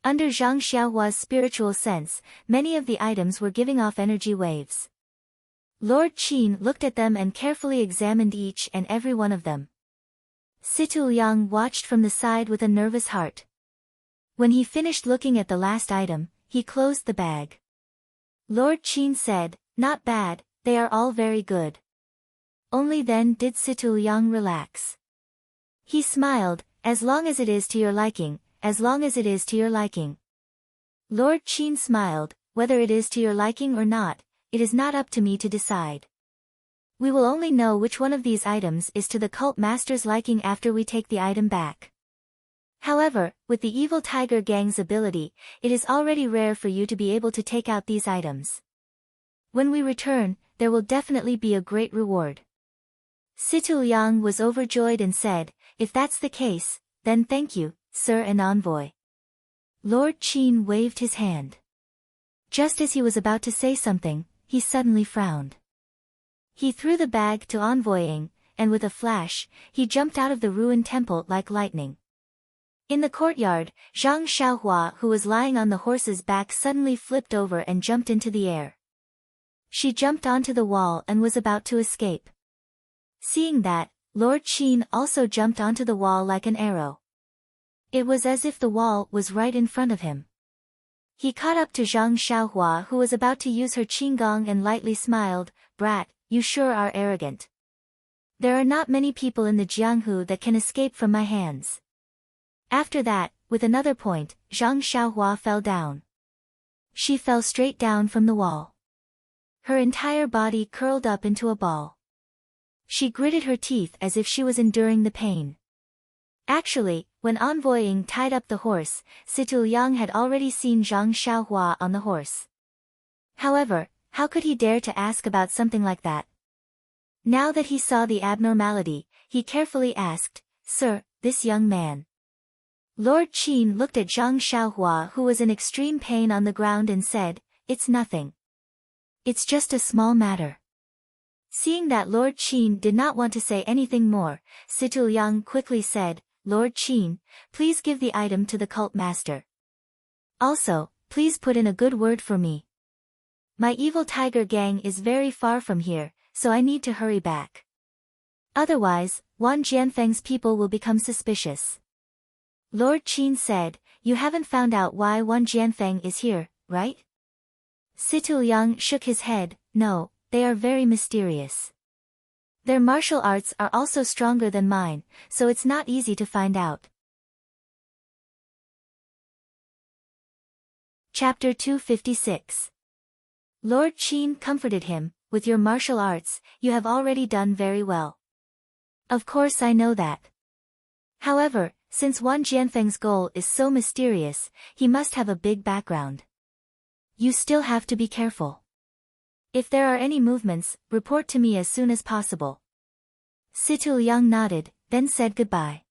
S1: Under Zhang Xiaohua's spiritual sense, many of the items were giving off energy waves. Lord Qin looked at them and carefully examined each and every one of them. Situ Liang watched from the side with a nervous heart. When he finished looking at the last item, he closed the bag. Lord Qin said, "Not bad, they are all very good." Only then did Situ Liang relax. He smiled, "As long as it is to your liking, as long as it is to your liking." Lord Qin smiled, "Whether it is to your liking or not, it is not up to me to decide. We will only know which one of these items is to the cult master's liking after we take the item back. However, with the evil tiger gang's ability, it is already rare for you to be able to take out these items. When we return, there will definitely be a great reward." Situ Liang was overjoyed and said, "If that's the case, then thank you, sir and envoy." Lord Qin waved his hand. Just as he was about to say something, he suddenly frowned. He threw the bag to Envoy Ying, and with a flash, he jumped out of the ruined temple like lightning. In the courtyard, Zhang Xiaohua, who was lying on the horse's back, suddenly flipped over and jumped into the air. She jumped onto the wall and was about to escape. Seeing that, Lord Qin also jumped onto the wall like an arrow. It was as if the wall was right in front of him. He caught up to Zhang Xiaohua, who was about to use her qinggong, and lightly smiled, "Brat, you sure are arrogant. There are not many people in the Jianghu that can escape from my hands." After that, with another point, Zhang Xiaohua fell down. She fell straight down from the wall. Her entire body curled up into a ball. She gritted her teeth as if she was enduring the pain. Actually, when Envoy Ying tied up the horse, Situ Liang had already seen Zhang Xiaohua on the horse. However, how could he dare to ask about something like that? Now that he saw the abnormality, he carefully asked, "Sir, this young man." Lord Qin looked at Zhang Xiaohua, who was in extreme pain on the ground, and said, "It's nothing. It's just a small matter." Seeing that Lord Qin did not want to say anything more, Situl Yang quickly said, "Lord Qin, please give the item to the cult master. Also, please put in a good word for me. My evil tiger gang is very far from here, so I need to hurry back. Otherwise, Wang Jianfeng's people will become suspicious." Lord Qin said, "You haven't found out why Wang Jianfeng is here, right?" Situl Yang shook his head, "No, they are very mysterious. Their martial arts are also stronger than mine, so it's not easy to find out." Chapter 256. Lord Qin comforted him, "With your martial arts, you have already done very well. Of course I know that. However, since Wang Jianfeng's goal is so mysterious, he must have a big background. You still have to be careful. If there are any movements, report to me as soon as possible." Situl Yang nodded, then said goodbye.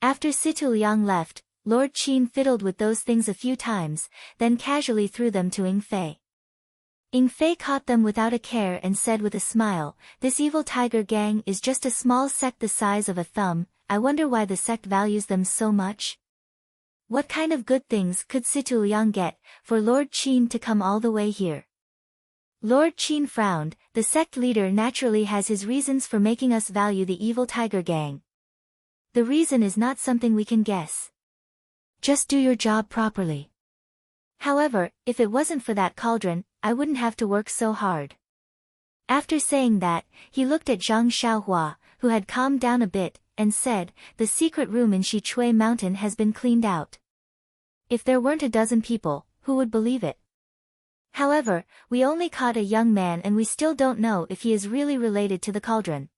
S1: After Situl Yang left, Lord Qin fiddled with those things a few times, then casually threw them to Ying Fei. Ying Fei caught them without a care and said with a smile, "This evil tiger gang is just a small sect the size of a thumb. I wonder why the sect values them so much. What kind of good things could Situl Yang get, for Lord Qin to come all the way here?" Lord Qin frowned. "The sect leader naturally has his reasons for making us value the evil tiger gang. The reason is not something we can guess. Just do your job properly. However, if it wasn't for that cauldron, I wouldn't have to work so hard." After saying that, he looked at Zhang Xiaohua, who had calmed down a bit, and said, "The secret room in Xichui Mountain has been cleaned out. If there weren't a dozen people, who would believe it? However, we only caught a young man and we still don't know if he is really related to the cauldron.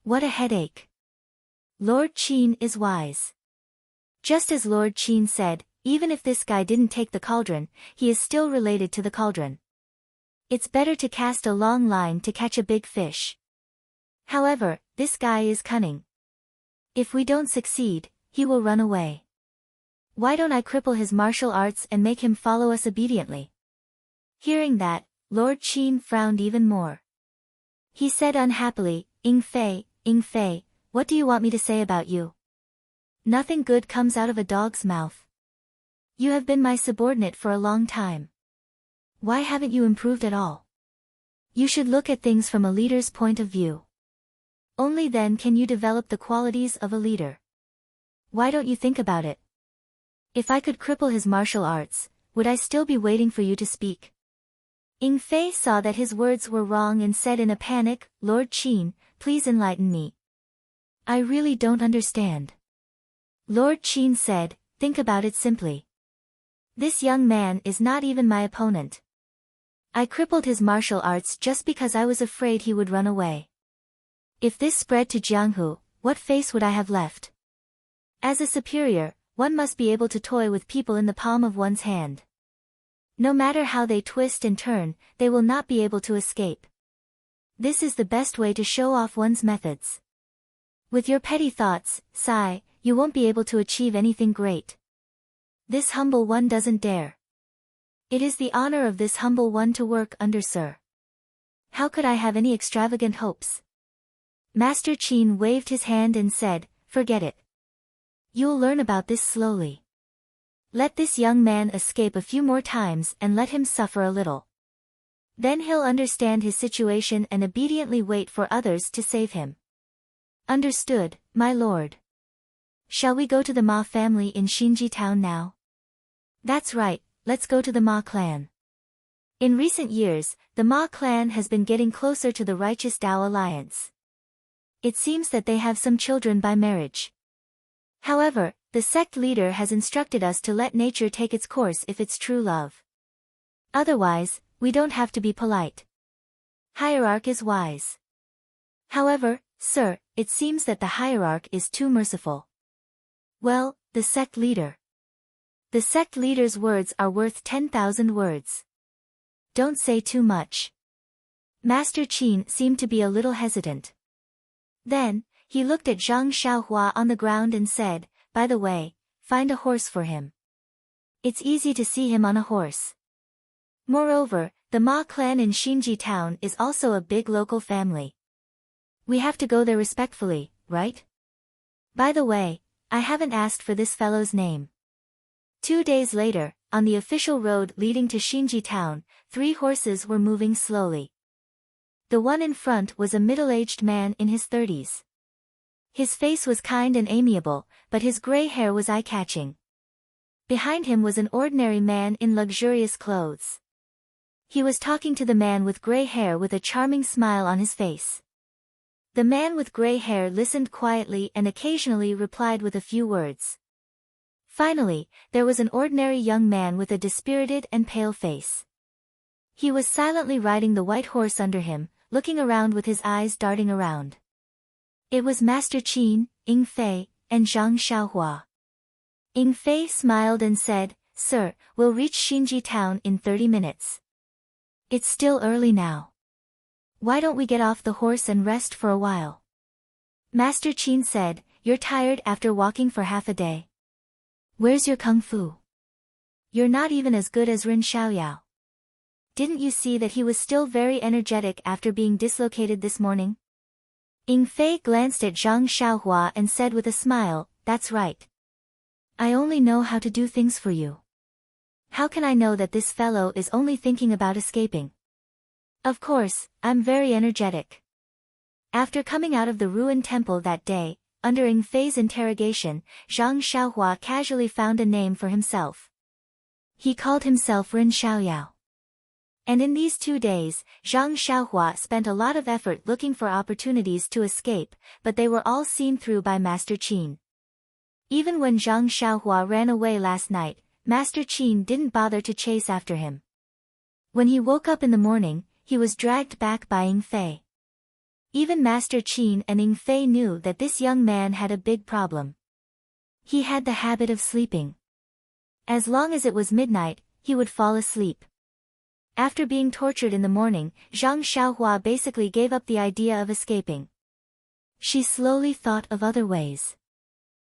S1: What a headache. Lord Qin is wise." Just as Lord Qin said, even if this guy didn't take the cauldron, he is still related to the cauldron. It's better to cast a long line to catch a big fish. However, this guy is cunning. If we don't succeed, he will run away. Why don't I cripple his martial arts and make him follow us obediently?" Hearing that, Lord Qin frowned even more. He said unhappily, Ying Fei, what do you want me to say about you? Nothing good comes out of a dog's mouth. You have been my subordinate for a long time. Why haven't you improved at all? You should look at things from a leader's point of view. Only then can you develop the qualities of a leader. Why don't you think about it? If I could cripple his martial arts, would I still be waiting for you to speak?" Ying Fei saw that his words were wrong and said in a panic, "Lord Qin, please enlighten me. I really don't understand." Lord Qin said, "Think about it simply. This young man is not even my opponent. I crippled his martial arts just because I was afraid he would run away. If this spread to Jianghu, what face would I have left? As a superior, one must be able to toy with people in the palm of one's hand. No matter how they twist and turn, they will not be able to escape. This is the best way to show off one's methods. With your petty thoughts, Sai, you won't be able to achieve anything great. This humble one doesn't dare. It is the honor of this humble one to work under Sir. How could I have any extravagant hopes?" Master Qin waved his hand and said, "Forget it. You'll learn about this slowly. Let this young man escape a few more times and let him suffer a little. Then he'll understand his situation and obediently wait for others to save him." "Understood, my lord. Shall we go to the Ma family in Xinji town now?" "That's right, let's go to the Ma clan." In recent years, the Ma clan has been getting closer to the righteous Tao alliance. It seems that they have some children by marriage. However, the sect leader has instructed us to let nature take its course if it's true love. Otherwise, we don't have to be polite. Hierarch is wise. However, sir, it seems that the hierarch is too merciful. Well, the sect leader. The sect leader's words are worth 10,000 words. Don't say too much. Master Qin seemed to be a little hesitant. Then, he looked at Zhang Xiaohua on the ground and said, "By the way, find a horse for him. It's easy to see him on a horse. Moreover, the Ma clan in Xinji town is also a big local family. We have to go there respectfully, right? By the way, I haven't asked for this fellow's name." 2 days later, on the official road leading to Xinji town, 3 horses were moving slowly. The one in front was a middle-aged man in his 30s. His face was kind and amiable, but his gray hair was eye-catching. Behind him was an ordinary man in luxurious clothes. He was talking to the man with gray hair with a charming smile on his face. The man with gray hair listened quietly and occasionally replied with a few words. Finally, there was an ordinary young man with a dispirited and pale face. He was silently riding the white horse under him, looking around with his eyes darting around. It was Master Qin, Ying Fei, and Zhang Xiaohua. Ying Fei smiled and said, "Sir, we'll reach Xinji town in 30 minutes. It's still early now. Why don't we get off the horse and rest for a while?" Master Qin said, "You're tired after walking for half a day. Where's your kung fu? You're not even as good as Ren Xiaoyao. Didn't you see that he was still very energetic after being dislocated this morning?" Ying Fei glanced at Zhang Xiaohua and said with a smile, "That's right. I only know how to do things for you. How can I know that this fellow is only thinking about escaping? Of course, I'm very energetic." After coming out of the ruined temple that day, under Ying Fei's interrogation, Zhang Xiaohua casually found a name for himself. He called himself Ren Xiaoyao. And in these 2 days, Zhang Xiaohua spent a lot of effort looking for opportunities to escape, but they were all seen through by Master Qin. Even when Zhang Xiaohua ran away last night, Master Qin didn't bother to chase after him. When he woke up in the morning, he was dragged back by Ying Fei. Even Master Qin and Ying Fei knew that this young man had a big problem. He had the habit of sleeping. As long as it was midnight, he would fall asleep. After being tortured in the morning, Zhang Xiaohua basically gave up the idea of escaping. She slowly thought of other ways.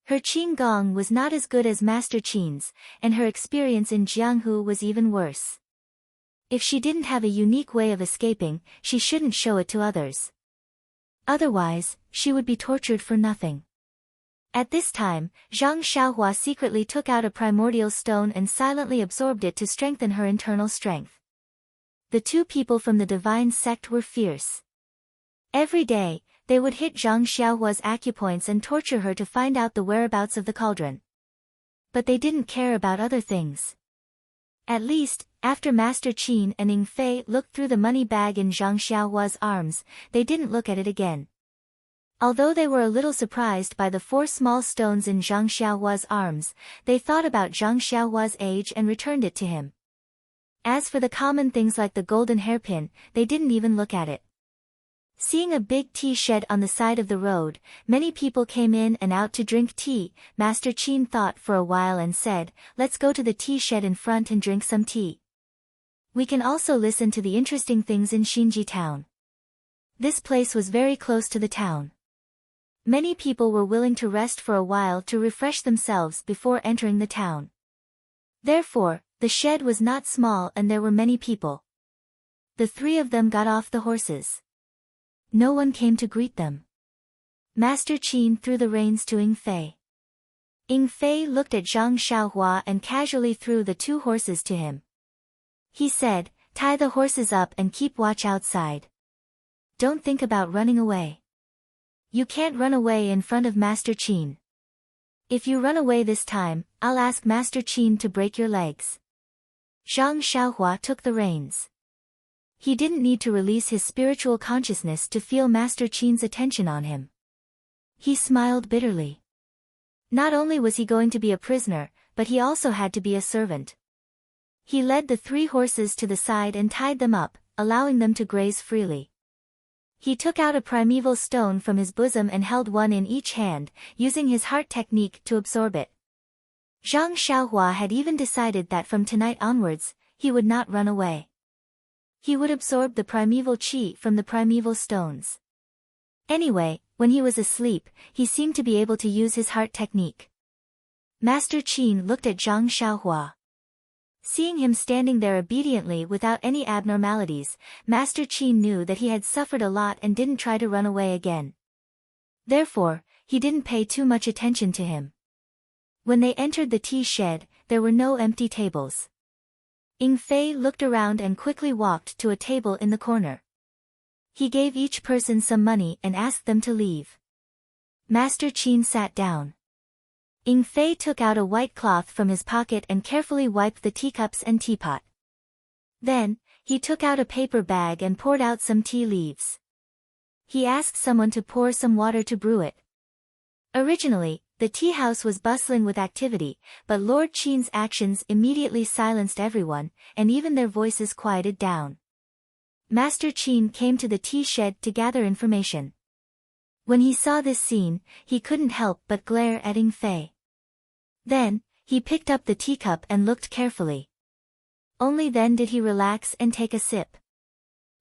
S1: Her Qin Gong was not as good as Master Qin's, and her experience in Jianghu was even worse. If she didn't have a unique way of escaping, she shouldn't show it to others. Otherwise, she would be tortured for nothing. At this time, Zhang Xiaohua secretly took out a primordial stone and silently absorbed it to strengthen her internal strength. The 2 people from the divine sect were fierce. Every day, they would hit Zhang Xiaohua's acupoints and torture her to find out the whereabouts of the cauldron. But they didn't care about other things. At least, after Master Qin and Ying Fei looked through the money bag in Zhang Xiaohua's arms, they didn't look at it again. Although they were a little surprised by the 4 small stones in Zhang Xiaohua's arms, they thought about Zhang Xiaohua's age and returned it to him. As for the common things like the golden hairpin, they didn't even look at it. Seeing a big tea shed on the side of the road, many people came in and out to drink tea. Master Qin thought for a while and said, "Let's go to the tea shed in front and drink some tea. We can also listen to the interesting things in Xinji town." This place was very close to the town. Many people were willing to rest for a while to refresh themselves before entering the town. Therefore, the shed was not small and there were many people. The 3 of them got off the horses. No one came to greet them. Master Qin threw the reins to Ying Fei. Ying Fei looked at Zhang Xiaohua and casually threw the 2 horses to him. He said, "Tie the horses up and keep watch outside. Don't think about running away. You can't run away in front of Master Qin. If you run away this time, I'll ask Master Qin to break your legs." Zhang Xiaohua took the reins. He didn't need to release his spiritual consciousness to feel Master Qin's attention on him. He smiled bitterly. Not only was he going to be a prisoner, but he also had to be a servant. He led the 3 horses to the side and tied them up, allowing them to graze freely. He took out a primeval stone from his bosom and held one in each hand, using his heart technique to absorb it. Zhang Xiaohua had even decided that from tonight onwards, he would not run away. He would absorb the primeval qi from the primeval stones. Anyway, when he was asleep, he seemed to be able to use his heart technique. Master Qin looked at Zhang Xiaohua. Seeing him standing there obediently without any abnormalities, Master Qin knew that he had suffered a lot and didn't try to run away again. Therefore, he didn't pay too much attention to him. When they entered the tea shed, there were no empty tables. Ying Fei looked around and quickly walked to a table in the corner. He gave each person some money and asked them to leave. Master Qin sat down. Ying Fei took out a white cloth from his pocket and carefully wiped the teacups and teapot. Then, he took out a paper bag and poured out some tea leaves. He asked someone to pour some water to brew it. Originally, the tea house was bustling with activity, but Lord Qin's actions immediately silenced everyone, and even their voices quieted down. Master Qin came to the tea shed to gather information. When he saw this scene, he couldn't help but glare at Ying Fei. Then, he picked up the teacup and looked carefully. Only then did he relax and take a sip.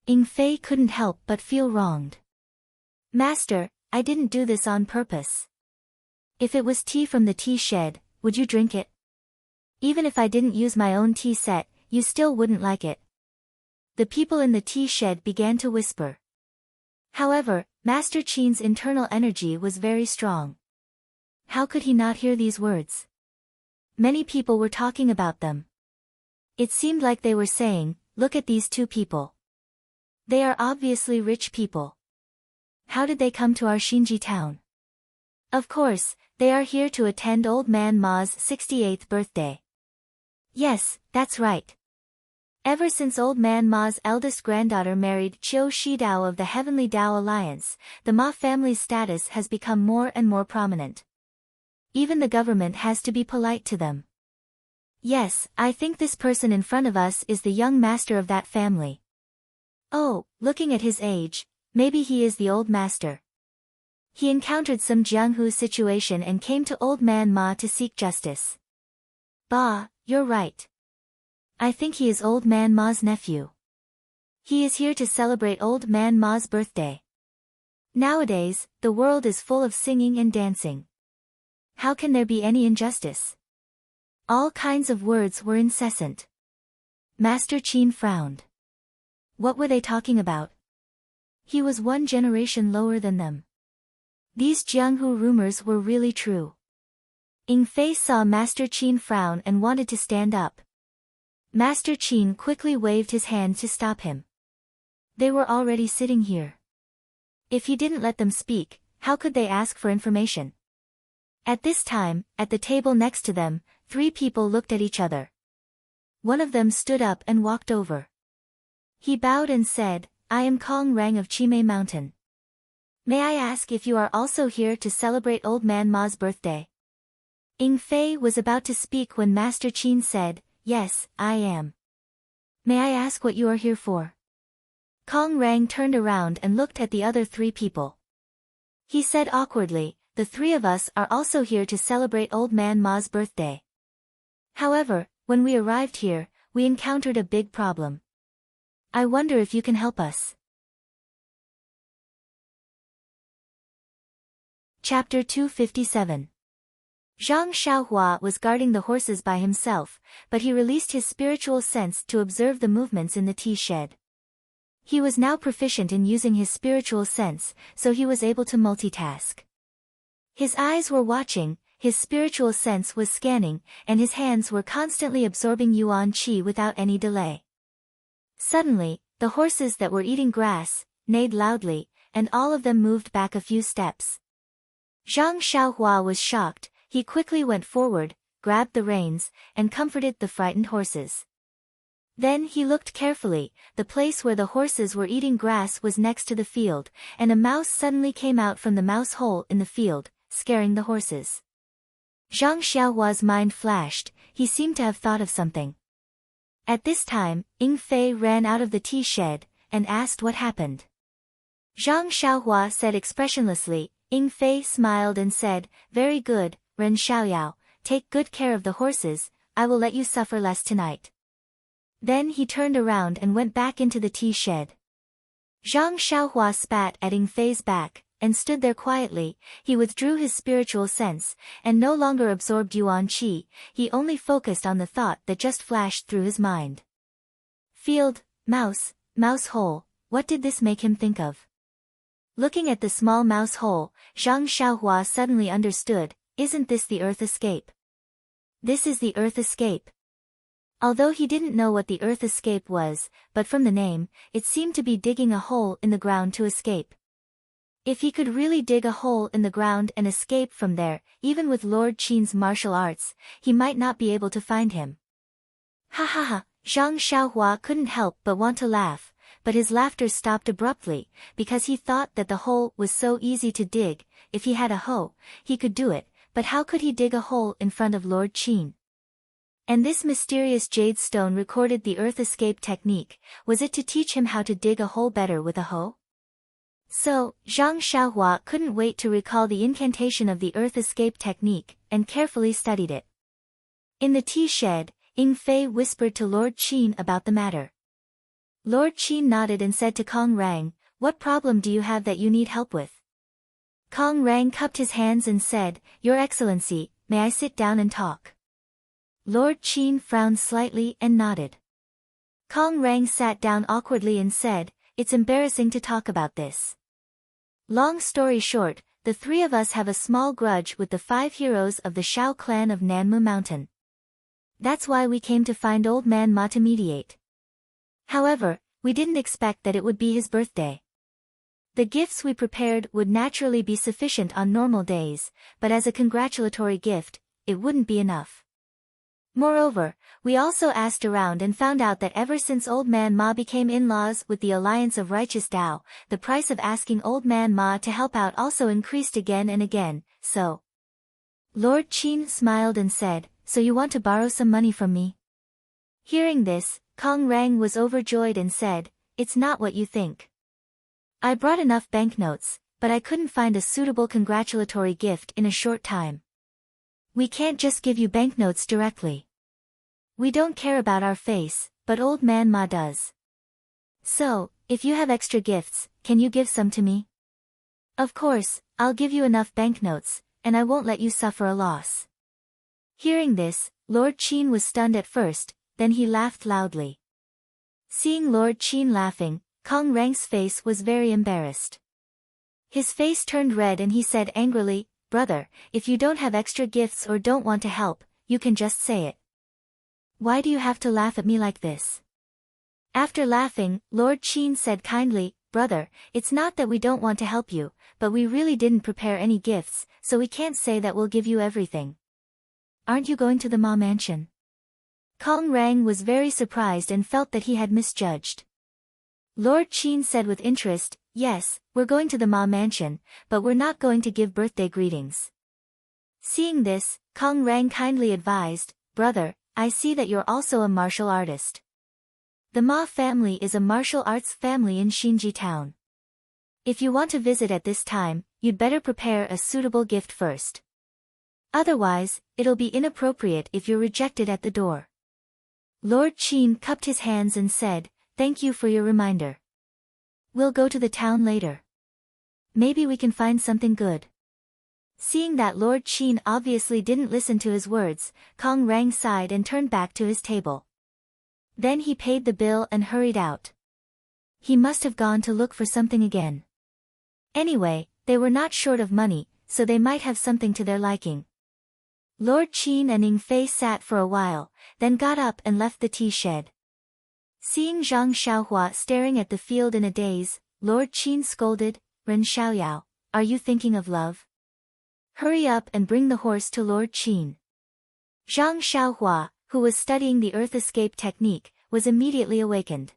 S1: Ying Fei couldn't help but feel wronged. "Master, I didn't do this on purpose. If it was tea from the tea shed, would you drink it? Even if I didn't use my own tea set, you still wouldn't like it." The people in the tea shed began to whisper. However, Master Qin's internal energy was very strong. How could he not hear these words? Many people were talking about them. It seemed like they were saying, "Look at these two people. They are obviously rich people. How did they come to our Xinji town? Of course, they are here to attend Old Man Ma's 68th birthday. Yes, that's right. Ever since Old Man Ma's eldest granddaughter married Qiu Shidao of the Heavenly Dao Alliance, the Ma family's status has become more and more prominent. Even the government has to be polite to them. Yes, I think this person in front of us is the young master of that family. Oh, looking at his age, maybe he is the old master. He encountered some Jianghu situation and came to Old Man Ma to seek justice. Bah, you're right. I think he is Old Man Ma's nephew. He is here to celebrate Old Man Ma's birthday. Nowadays, the world is full of singing and dancing. How can there be any injustice? All kinds of words were incessant. Master Qin frowned. What were they talking about? He was one generation lower than them. These Jianghu rumors were really true. Ying Fei saw Master Qin frown and wanted to stand up. Master Qin quickly waved his hand to stop him. They were already sitting here. If he didn't let them speak, how could they ask for information? At this time, at the table next to them, 3 people looked at each other. One of them stood up and walked over. He bowed and said, "I am Kong Rang of Chimei Mountain. May I ask if you are also here to celebrate Old Man Ma's birthday?" Ying Fei was about to speak when Master Qin said, "Yes, I am. May I ask what you are here for?" Kong Rang turned around and looked at the other 3 people. He said awkwardly, "The 3 of us are also here to celebrate Old Man Ma's birthday. However, when we arrived here, we encountered a big problem. I wonder if you can help us." Chapter 257. Zhang Xiaohua was guarding the horses by himself, but he released his spiritual sense to observe the movements in the tea shed. He was now proficient in using his spiritual sense, so he was able to multitask. His eyes were watching, his spiritual sense was scanning, and his hands were constantly absorbing yuan qi without any delay. Suddenly, the horses that were eating grass neighed loudly, and all of them moved back a few steps. Zhang Xiaohua was shocked. He quickly went forward, grabbed the reins, and comforted the frightened horses. Then he looked carefully. The place where the horses were eating grass was next to the field, and a mouse suddenly came out from the mouse hole in the field, scaring the horses. Zhang Xiaohua's mind flashed. He seemed to have thought of something. At this time, Ying Fei ran out of the tea shed, and asked what happened. Zhang Xiaohua said expressionlessly. Ying Fei smiled and said, "Very good, Ren Xiaoyao, take good care of the horses, I will let you suffer less tonight." Then he turned around and went back into the tea shed. Zhang Xiaohua spat at Ying Fei's back. and stood there quietly. He withdrew his spiritual sense, and no longer absorbed Yuan Qi, he only focused on the thought that just flashed through his mind. Field, mouse, mouse hole, what did this make him think of? Looking at the small mouse hole, Zhang Xiaohua suddenly understood, isn't this the Earth Escape? This is the Earth Escape. Although he didn't know what the Earth Escape was, but from the name, it seemed to be digging a hole in the ground to escape. If he could really dig a hole in the ground and escape from there, even with Lord Qin's martial arts, he might not be able to find him. Ha ha ha, Zhang Xiaohua couldn't help but want to laugh, but his laughter stopped abruptly, because he thought that the hole was so easy to dig. If he had a hoe, he could do it, but how could he dig a hole in front of Lord Qin? And this mysterious jade stone recorded the Earth Escape technique, was it to teach him how to dig a hole better with a hoe? So, Zhang Xiaohua couldn't wait to recall the incantation of the Earth Escape technique, and carefully studied it. In the tea shed, Ying Fei whispered to Lord Qin about the matter. Lord Qin nodded and said to Kong Rang, what problem do you have that you need help with? Kong Rang cupped his hands and said, Your Excellency, may I sit down and talk? Lord Qin frowned slightly and nodded. Kong Rang sat down awkwardly and said, It's embarrassing to talk about this. Long story short, the three of us have a small grudge with the 5 heroes of the Shao clan of Nanmu Mountain. That's why we came to find Old Man Ma to mediate. However, we didn't expect that it would be his birthday. The gifts we prepared would naturally be sufficient on normal days, but as a congratulatory gift, it wouldn't be enough. Moreover, we also asked around and found out that ever since Old Man Ma became in-laws with the Alliance of Righteous Tao, the price of asking Old Man Ma to help out also increased again and again, so. Lord Qin smiled and said, So you want to borrow some money from me? Hearing this, Kong Rang was overjoyed and said, It's not what you think. I brought enough banknotes, but I couldn't find a suitable congratulatory gift in a short time. We can't just give you banknotes directly. We don't care about our face, but Old Man Ma does. So, if you have extra gifts, can you give some to me? Of course, I'll give you enough banknotes, and I won't let you suffer a loss. Hearing this, Lord Qin was stunned at first, then he laughed loudly. Seeing Lord Qin laughing, Kong Rang's face was very embarrassed. His face turned red and he said angrily, Brother, if you don't have extra gifts or don't want to help, you can just say it. Why do you have to laugh at me like this? After laughing, Lord Qin said kindly, Brother, it's not that we don't want to help you, but we really didn't prepare any gifts, so we can't say that we'll give you everything. Aren't you going to the Ma mansion? Kong Rang was very surprised and felt that he had misjudged. Lord Qin said with interest, Yes, we're going to the Ma mansion, but we're not going to give birthday greetings. Seeing this, Kong Rang kindly advised, Brother, I see that you're also a martial artist. The Ma family is a martial arts family in Xinji town. If you want to visit at this time, you'd better prepare a suitable gift first. Otherwise, it'll be inappropriate if you're rejected at the door. Lord Qin cupped his hands and said, Thank you for your reminder. We'll go to the town later. Maybe we can find something good. Seeing that Lord Qin obviously didn't listen to his words, Kong Rang sighed and turned back to his table. Then he paid the bill and hurried out. He must have gone to look for something again. Anyway, they were not short of money, so they might have something to their liking. Lord Qin and Ying Fei sat for a while, then got up and left the tea shed. Seeing Zhang Xiaohua staring at the field in a daze, Lord Qin scolded, Ren Xiaoyao, are you thinking of love? Hurry up and bring the horse to Lord Qin. Zhang Xiaohua, who was studying the Earth Escape technique, was immediately awakened.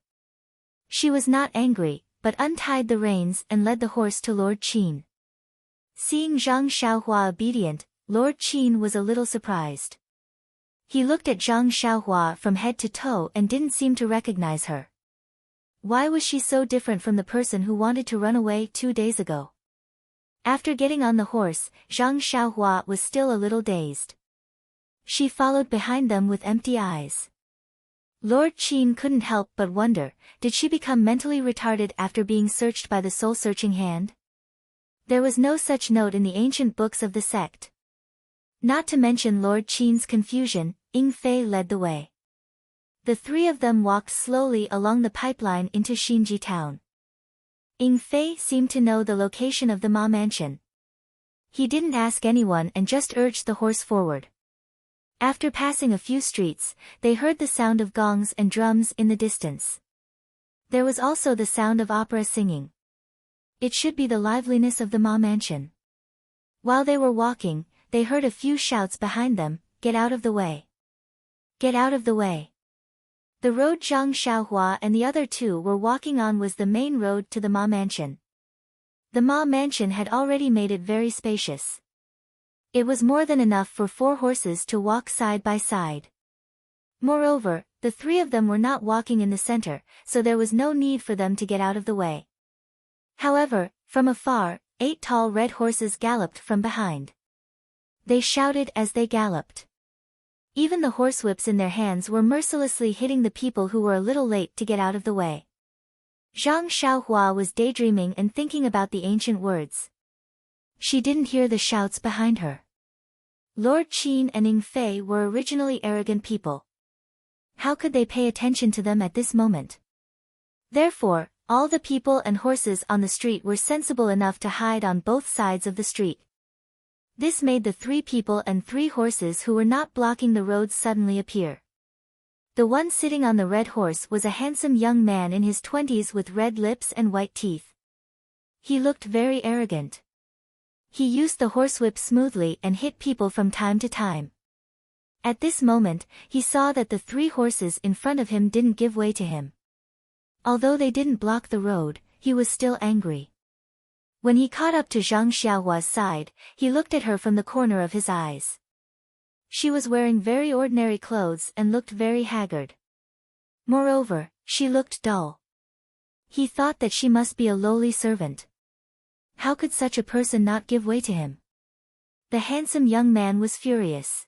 S1: She was not angry, but untied the reins and led the horse to Lord Qin. Seeing Zhang Xiaohua obedient, Lord Qin was a little surprised. He looked at Zhang Xiaohua from head to toe and didn't seem to recognize her. Why was she so different from the person who wanted to run away 2 days ago? After getting on the horse, Zhang Xiaohua was still a little dazed. She followed behind them with empty eyes. Lord Qin couldn't help but wonder, did she become mentally retarded after being searched by the soul-searching hand? There was no such note in the ancient books of the sect. Not to mention Lord Qin's confusion, Ying Fei led the way. The three of them walked slowly along the pipeline into Xinji town. Ying Fei seemed to know the location of the Ma mansion. He didn't ask anyone and just urged the horse forward. After passing a few streets, they heard the sound of gongs and drums in the distance. There was also the sound of opera singing. It should be the liveliness of the Ma mansion. While they were walking, they heard a few shouts behind them, "Get out of the way! Get out of the way!" The road Zhang Xiaohua and the other two were walking on was the main road to the Ma mansion. The Ma mansion had already made it very spacious. It was more than enough for 4 horses to walk side by side. Moreover, the three of them were not walking in the center, so there was no need for them to get out of the way. However, from afar, 8 tall red horses galloped from behind. They shouted as they galloped. Even the horsewhips in their hands were mercilessly hitting the people who were a little late to get out of the way. Zhang Xiaohua was daydreaming and thinking about the ancient words. She didn't hear the shouts behind her. Lord Qin and Ying Fei were originally arrogant people. How could they pay attention to them at this moment? Therefore, all the people and horses on the street were sensible enough to hide on both sides of the street. This made the 3 people and 3 horses who were not blocking the road suddenly appear. The one sitting on the red horse was a handsome young man in his 20s with red lips and white teeth. He looked very arrogant. He used the horsewhip smoothly and hit people from time to time. At this moment, he saw that the 3 horses in front of him didn't give way to him. Although they didn't block the road, he was still angry. When he caught up to Zhang Xiaohua's side, he looked at her from the corner of his eyes. She was wearing very ordinary clothes and looked very haggard. Moreover, she looked dull. He thought that she must be a lowly servant. How could such a person not give way to him? The handsome young man was furious.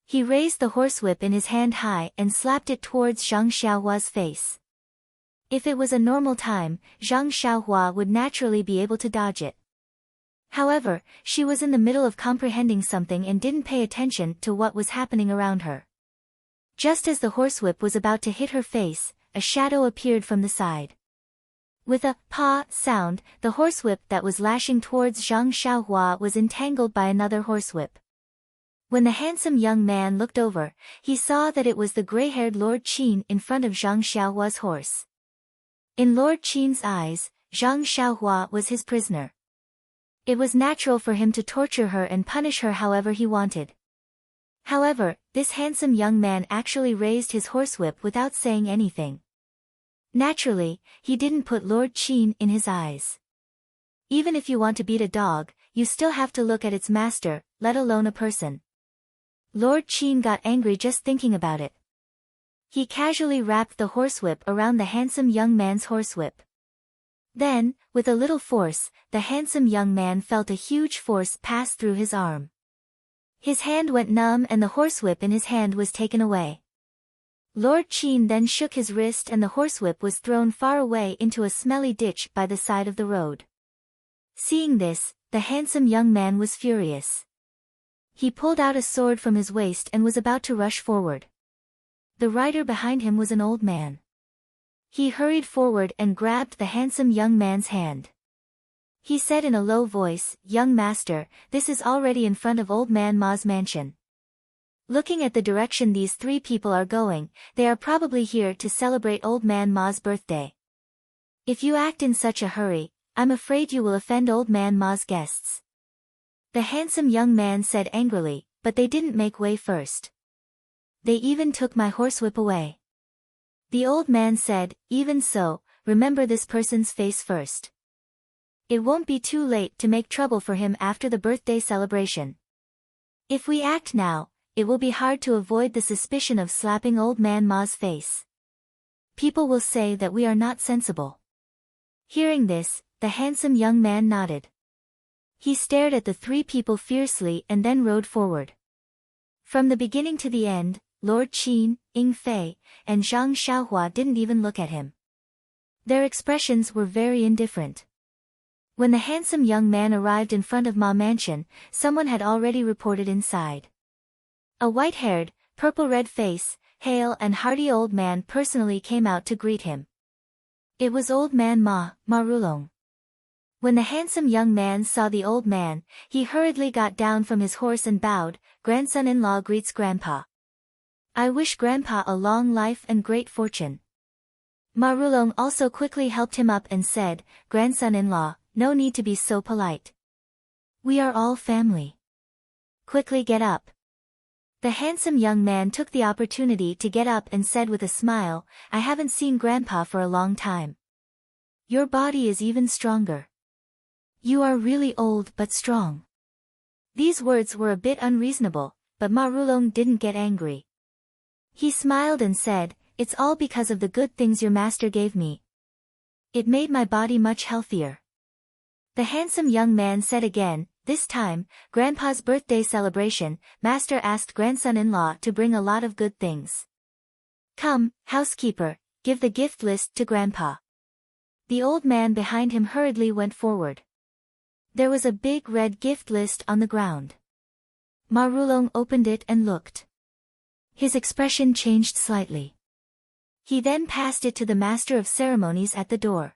S1: He raised the horsewhip in his hand high and slapped it towards Zhang Xiaohua's face. If it was a normal time, Zhang Xiaohua would naturally be able to dodge it. However, she was in the middle of comprehending something and didn't pay attention to what was happening around her. Just as the horsewhip was about to hit her face, a shadow appeared from the side. With a "pa" sound, the horsewhip that was lashing towards Zhang Xiaohua was entangled by another horsewhip. When the handsome young man looked over, he saw that it was the gray-haired Lord Qin in front of Zhang Xiaohua's horse. In Lord Qin's eyes, Zhang Xiaohua was his prisoner. It was natural for him to torture her and punish her however he wanted. However, this handsome young man actually raised his horsewhip without saying anything. Naturally, he didn't put Lord Qin in his eyes. Even if you want to beat a dog, you still have to look at its master, let alone a person. Lord Qin got angry just thinking about it. He casually wrapped the horsewhip around the handsome young man's horsewhip. Then, with a little force, the handsome young man felt a huge force pass through his arm. His hand went numb and the horsewhip in his hand was taken away. Lord Qin then shook his wrist and the horsewhip was thrown far away into a smelly ditch by the side of the road. Seeing this, the handsome young man was furious. He pulled out a sword from his waist and was about to rush forward. The rider behind him was an old man. He hurried forward and grabbed the handsome young man's hand. He said in a low voice, "Young master, this is already in front of Old Man Ma's mansion. Looking at the direction these 3 people are going, they are probably here to celebrate Old Man Ma's birthday. If you act in such a hurry, I'm afraid you will offend Old Man Ma's guests." The handsome young man said angrily, "But they didn't make way first. They even took my horsewhip away." The old man said, "Even so, remember this person's face first. It won't be too late to make trouble for him after the birthday celebration. If we act now, it will be hard to avoid the suspicion of slapping Old Man Ma's face. People will say that we are not sensible." Hearing this, the handsome young man nodded. He stared at the 3 people fiercely and then rode forward. From the beginning to the end, Lord Qin, Ying Fei, and Zhang Xiaohua didn't even look at him. Their expressions were very indifferent. When the handsome young man arrived in front of Ma Mansion, someone had already reported inside. A white-haired, purple-red face, hale and hearty old man personally came out to greet him. It was old man Marulong. When the handsome young man saw the old man, he hurriedly got down from his horse and bowed. Grandson-in-law greets Grandpa. I wish Grandpa a long life and great fortune. Marulong also quickly helped him up and said, Grandson-in-law, no need to be so polite. We are all family. Quickly get up. The handsome young man took the opportunity to get up and said with a smile, I haven't seen Grandpa for a long time. Your body is even stronger. You are really old but strong. These words were a bit unreasonable, but Marulong didn't get angry. He smiled and said, It's all because of the good things your master gave me. It made my body much healthier. The handsome young man said again, this time, Grandpa's birthday celebration, Master asked grandson-in-law to bring a lot of good things. Come, housekeeper, give the gift list to Grandpa. The old man behind him hurriedly went forward. There was a big red gift list on the ground. Marulong opened it and looked. His expression changed slightly. He then passed it to the master of ceremonies at the door.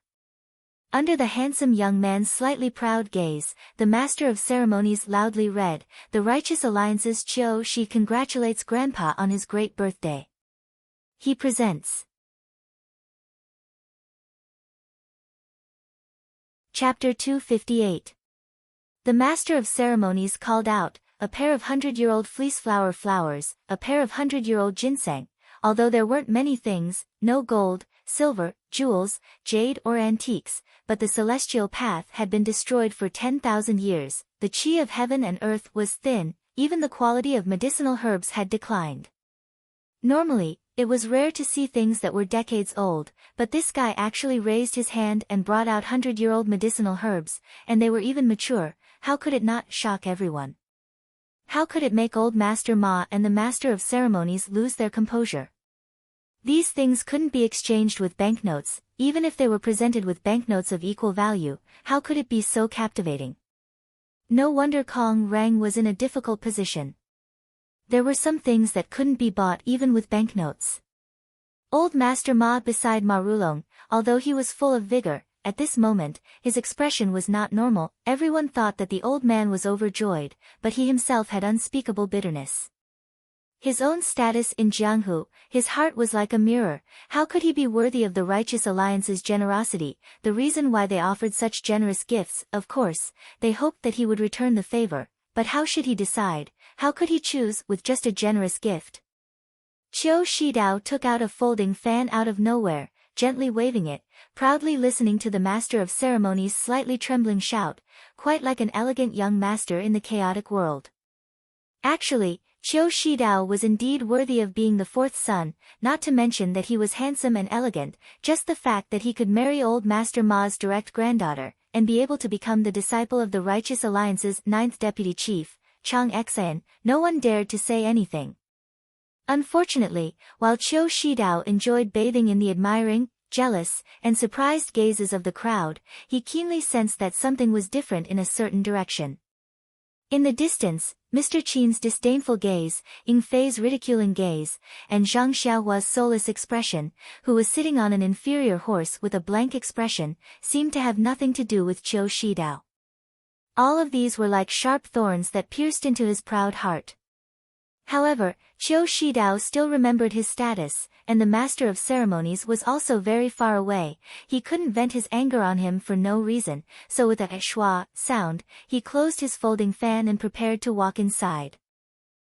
S1: Under the handsome young man's slightly proud gaze, the master of ceremonies loudly read, The Righteous Alliance's Chiu Shi congratulates Grandpa on his great birthday. He presents. Chapter 258. The master of ceremonies called out, a pair of 100-year-old fleeceflower flowers, a pair of 100-year-old ginseng. Although there weren't many things, no gold, silver, jewels, jade or antiques, but the celestial path had been destroyed for 10,000 years, the chi of heaven and earth was thin, even the quality of medicinal herbs had declined. Normally, it was rare to see things that were decades old, but this guy actually raised his hand and brought out 100-year-old medicinal herbs, and they were even mature. How could it not shock everyone? How could it make old Master Ma and the Master of Ceremonies lose their composure? These things couldn't be exchanged with banknotes, even if they were presented with banknotes of equal value. How could it be so captivating? No wonder Kong Rang was in a difficult position. There were some things that couldn't be bought even with banknotes. Old Master Ma beside Marulong, although he was full of vigor, at this moment, his expression was not normal. Everyone thought that the old man was overjoyed, but he himself had unspeakable bitterness. His own status in Jianghu, his heart was like a mirror. How could he be worthy of the Righteous Alliance's generosity? The reason why they offered such generous gifts, of course, they hoped that he would return the favor, but how should he decide? How could he choose with just a generous gift? Qiu Shidao took out a folding fan out of nowhere, gently waving it, proudly listening to the master of ceremonies' slightly trembling shout, quite like an elegant young master in the chaotic world. Actually, Qiu Shidao was indeed worthy of being the fourth son, not to mention that he was handsome and elegant. Just the fact that he could marry old Master Ma's direct granddaughter, and be able to become the disciple of the Righteous Alliance's 9th deputy chief, Chang Xan, no one dared to say anything. Unfortunately, while Qiu Shidao enjoyed bathing in the admiring, jealous, and surprised gazes of the crowd, he keenly sensed that something was different in a certain direction. In the distance, Mr. Qin's disdainful gaze, Ying Fei's ridiculing gaze, and Zhang Xiaohua's soulless expression, who was sitting on an inferior horse with a blank expression, seemed to have nothing to do with Qiu Shidao. All of these were like sharp thorns that pierced into his proud heart. However, Qiu Shidao still remembered his status, and the master of ceremonies was also very far away. He couldn't vent his anger on him for no reason, so with a schwa sound, he closed his folding fan and prepared to walk inside.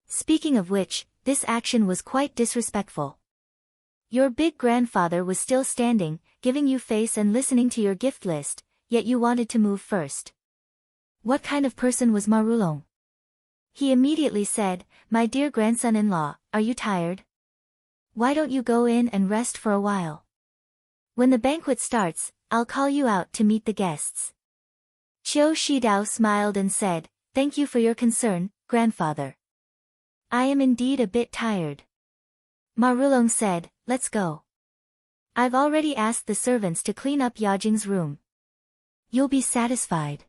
S1: Speaking of which, this action was quite disrespectful. Your big grandfather was still standing, giving you face and listening to your gift list, yet you wanted to move first. What kind of person was Marulong? He immediately said, My dear grandson-in-law, are you tired? Why don't you go in and rest for a while? When the banquet starts, I'll call you out to meet the guests. Qiu Shidao smiled and said, Thank you for your concern, grandfather. I am indeed a bit tired. Marulong said, Let's go. I've already asked the servants to clean up Yajing's room. you'll be satisfied."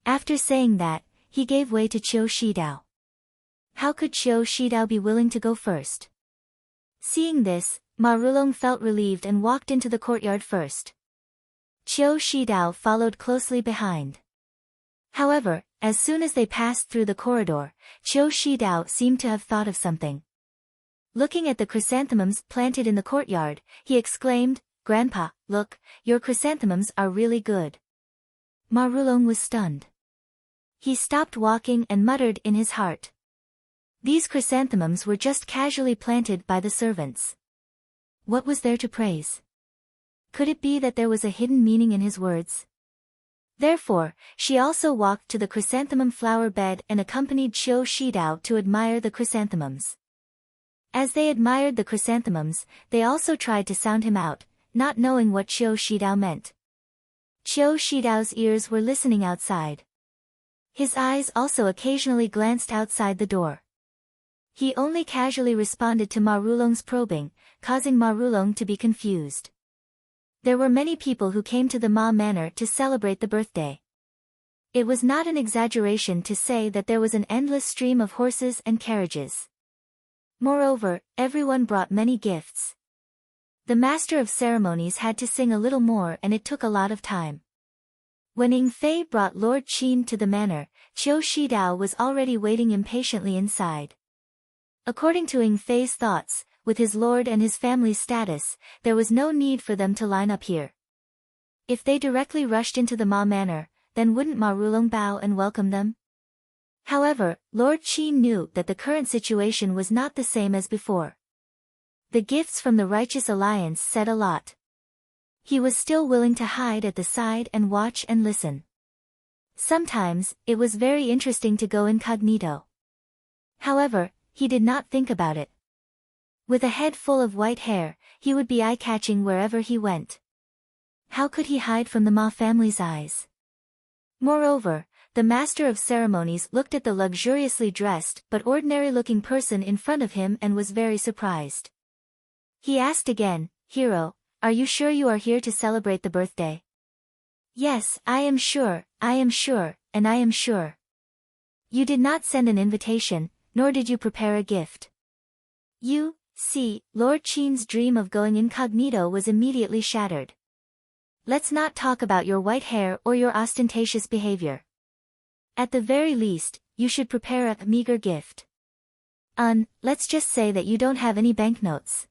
S1: After saying that, he gave way to Qiu Shidao. How could Qiu Shidao be willing to go first? Seeing this, Ma Rulong felt relieved and walked into the courtyard first. Qiu Shidao followed closely behind. However, as soon as they passed through the corridor, Qiu Shidao seemed to have thought of something. Looking at the chrysanthemums planted in the courtyard, he exclaimed, "Grandpa, look, your chrysanthemums are really good." Ma Rulong was stunned. He stopped walking and muttered in his heart. These chrysanthemums were just casually planted by the servants. What was there to praise? Could it be that there was a hidden meaning in his words? Therefore, she also walked to the chrysanthemum flower bed and accompanied Qiu Shidao to admire the chrysanthemums. As they admired the chrysanthemums, they also tried to sound him out, not knowing what Qiu Shidao meant. Qiu Shidao's ears were listening outside. His eyes also occasionally glanced outside the door. He only casually responded to Ma Rulong's probing, causing Ma Rulong to be confused. There were many people who came to the Ma Manor to celebrate the birthday. It was not an exaggeration to say that there was an endless stream of horses and carriages. Moreover, everyone brought many gifts. The master of ceremonies had to sing a little more and it took a lot of time. When Ying Fei brought Lord Qin to the manor, Qiu Shidao was already waiting impatiently inside. According to Ying Fei's thoughts, with his lord and his family's status, there was no need for them to line up here. If they directly rushed into the Ma Manor, then wouldn't Ma Rulong bow and welcome them? However, Lord Qin knew that the current situation was not the same as before. The gifts from the Righteous Alliance said a lot. He was still willing to hide at the side and watch and listen. Sometimes, it was very interesting to go incognito. However, he did not think about it. With a head full of white hair, he would be eye-catching wherever he went. How could he hide from the Ma family's eyes? Moreover, the master of ceremonies looked at the luxuriously dressed but ordinary-looking person in front of him and was very surprised. He asked again, "Hero, are you sure you are here to celebrate the birthday?" "Yes, I am sure, and I am sure." "You did not send an invitation, nor did you prepare a gift." You see, Lord Qin's dream of going incognito was immediately shattered. "Let's not talk about your white hair or your ostentatious behavior. At the very least, you should prepare a meager gift. Let's just say that you don't have any banknotes.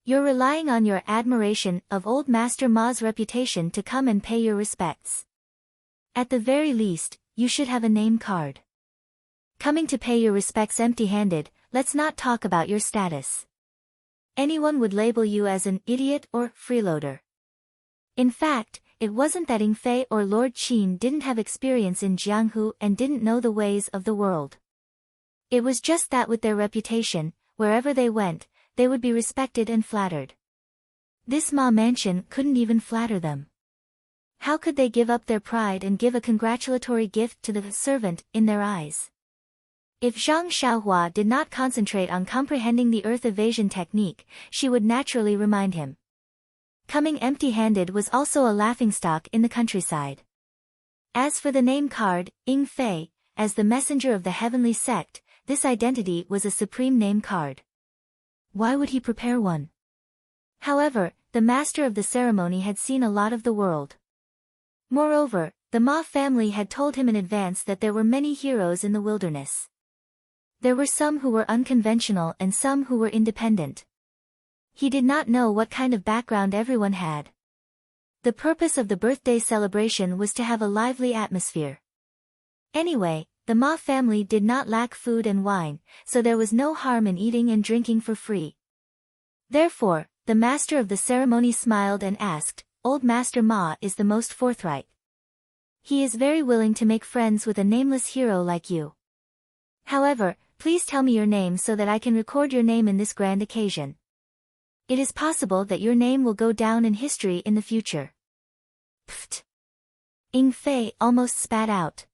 S1: You're relying on your admiration of old Master Ma's reputation to come and pay your respects. At the very least, you should have a name card. Coming to pay your respects empty-handed, let's not talk about your status. Anyone would label you as an idiot or freeloader." In fact, it wasn't that Ying Fei or Lord Qin didn't have experience in Jianghu and didn't know the ways of the world. It was just that with their reputation, wherever they went, they would be respected and flattered. This Ma mansion couldn't even flatter them. How could they give up their pride and give a congratulatory gift to the servant in their eyes? If Zhang Xiaohua did not concentrate on comprehending the earth evasion technique, she would naturally remind him. Coming empty-handed was also a laughingstock in the countryside. As for the name card, Ying Fei, as the messenger of the heavenly sect, this identity was a supreme name card. Why would he prepare one? However, the master of the ceremony had seen a lot of the world. Moreover, the Ma family had told him in advance that there were many heroes in the wilderness. There were some who were unconventional and some who were independent. He did not know what kind of background everyone had. The purpose of the birthday celebration was to have a lively atmosphere. Anyway, the Ma family did not lack food and wine, so there was no harm in eating and drinking for free. Therefore, the master of the ceremony smiled and asked, "Old Master Ma is the most forthright. He is very willing to make friends with a nameless hero like you. However, please tell me your name so that I can record your name in this grand occasion. It is possible that your name will go down in history in the future." Pfft! Ying Fei almost spat out.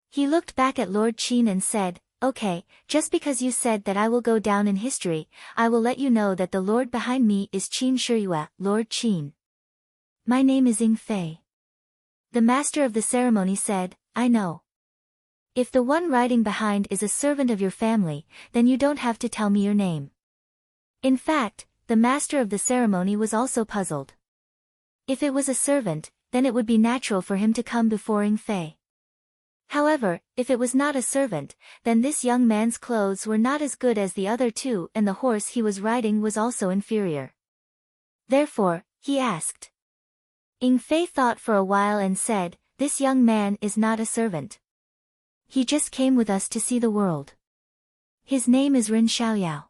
S1: He looked back at Lord Qin and said, "Okay, just because you said that I will go down in history, I will let you know that the lord behind me is Qin Shiyue, Lord Qin. My name is Ying Fei." The master of the ceremony said, I know. If the one riding behind is a servant of your family, then you don't have to tell me your name. In fact, the master of the ceremony was also puzzled. If it was a servant, then it would be natural for him to come before Ing Fei. However, if it was not a servant, then this young man's clothes were not as good as the other two and the horse he was riding was also inferior. Therefore, he asked. Ing Fei thought for a while and said, this young man is not a servant. He just came with us to see the world. His name is Ren Xiaoyao.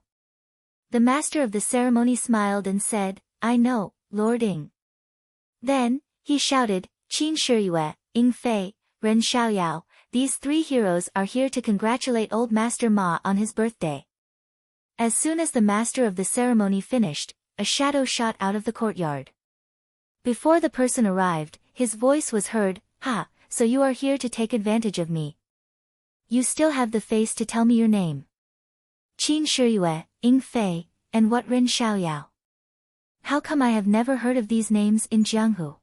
S1: The master of the ceremony smiled and said, I know, Lord Ing. Then, he shouted, Qin Shiyue, Ing Fei, Ren Xiaoyao, these three heroes are here to congratulate old Master Ma on his birthday. As soon as the master of the ceremony finished, a shadow shot out of the courtyard. Before the person arrived, his voice was heard, Ha, so you are here to take advantage of me. You still have the face to tell me your name. Qin Shiyue, Ing Fei, and what Ren Xiaoyao? How come I have never heard of these names in Jianghu?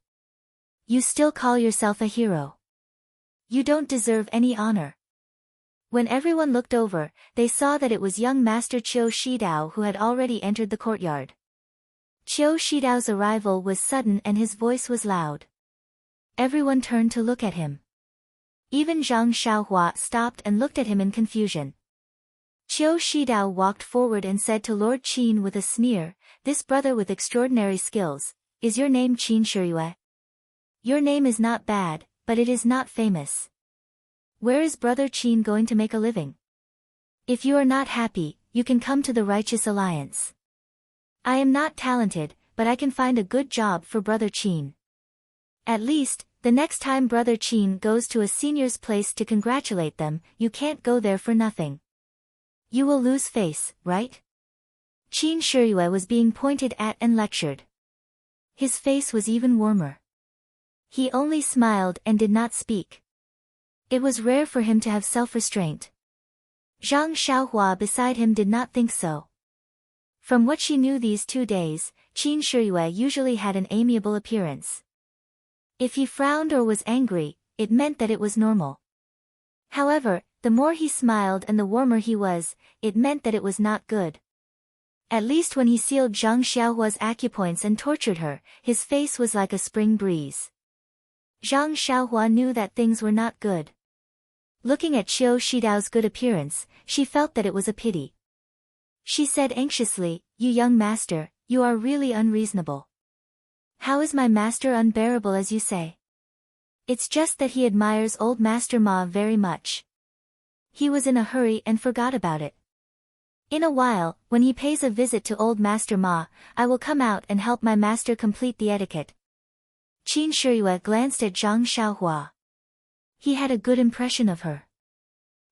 S1: You still call yourself a hero. You don't deserve any honor. When everyone looked over, they saw that it was young Master Qiu Shidao who had already entered the courtyard. Qiu Shidao's arrival was sudden and his voice was loud. Everyone turned to look at him. Even Zhang Xiaohua stopped and looked at him in confusion. Qiu Shidao walked forward and said to Lord Qin with a sneer, this brother with extraordinary skills, is your name Qin Shiyue? Your name is not bad, but it is not famous. Where is brother Qin going to make a living? If you are not happy, you can come to the Righteous Alliance. I am not talented, but I can find a good job for brother Qin. At least, the next time brother Qin goes to a senior's place to congratulate them, you can't go there for nothing. You will lose face, right? Qin Shiyue was being pointed at and lectured. His face was even warmer. He only smiled and did not speak. It was rare for him to have self-restraint. Zhang Xiaohua beside him did not think so. From what she knew these 2 days, Qin Shiyue usually had an amiable appearance. If he frowned or was angry, it meant that it was normal. However, the more he smiled and the warmer he was, it meant that it was not good. At least when he sealed Zhang Xiaohua's acupoints and tortured her, his face was like a spring breeze. Zhang Xiaohua knew that things were not good. Looking at Qiu Shidao's good appearance, she felt that it was a pity. She said anxiously, you young master, you are really unreasonable. How is my master unbearable as you say? It's just that he admires old Master Ma very much. He was in a hurry and forgot about it. In a while, when he pays a visit to old Master Ma, I will come out and help my master complete the etiquette. Qin Shiyue glanced at Zhang Xiaohua. He had a good impression of her.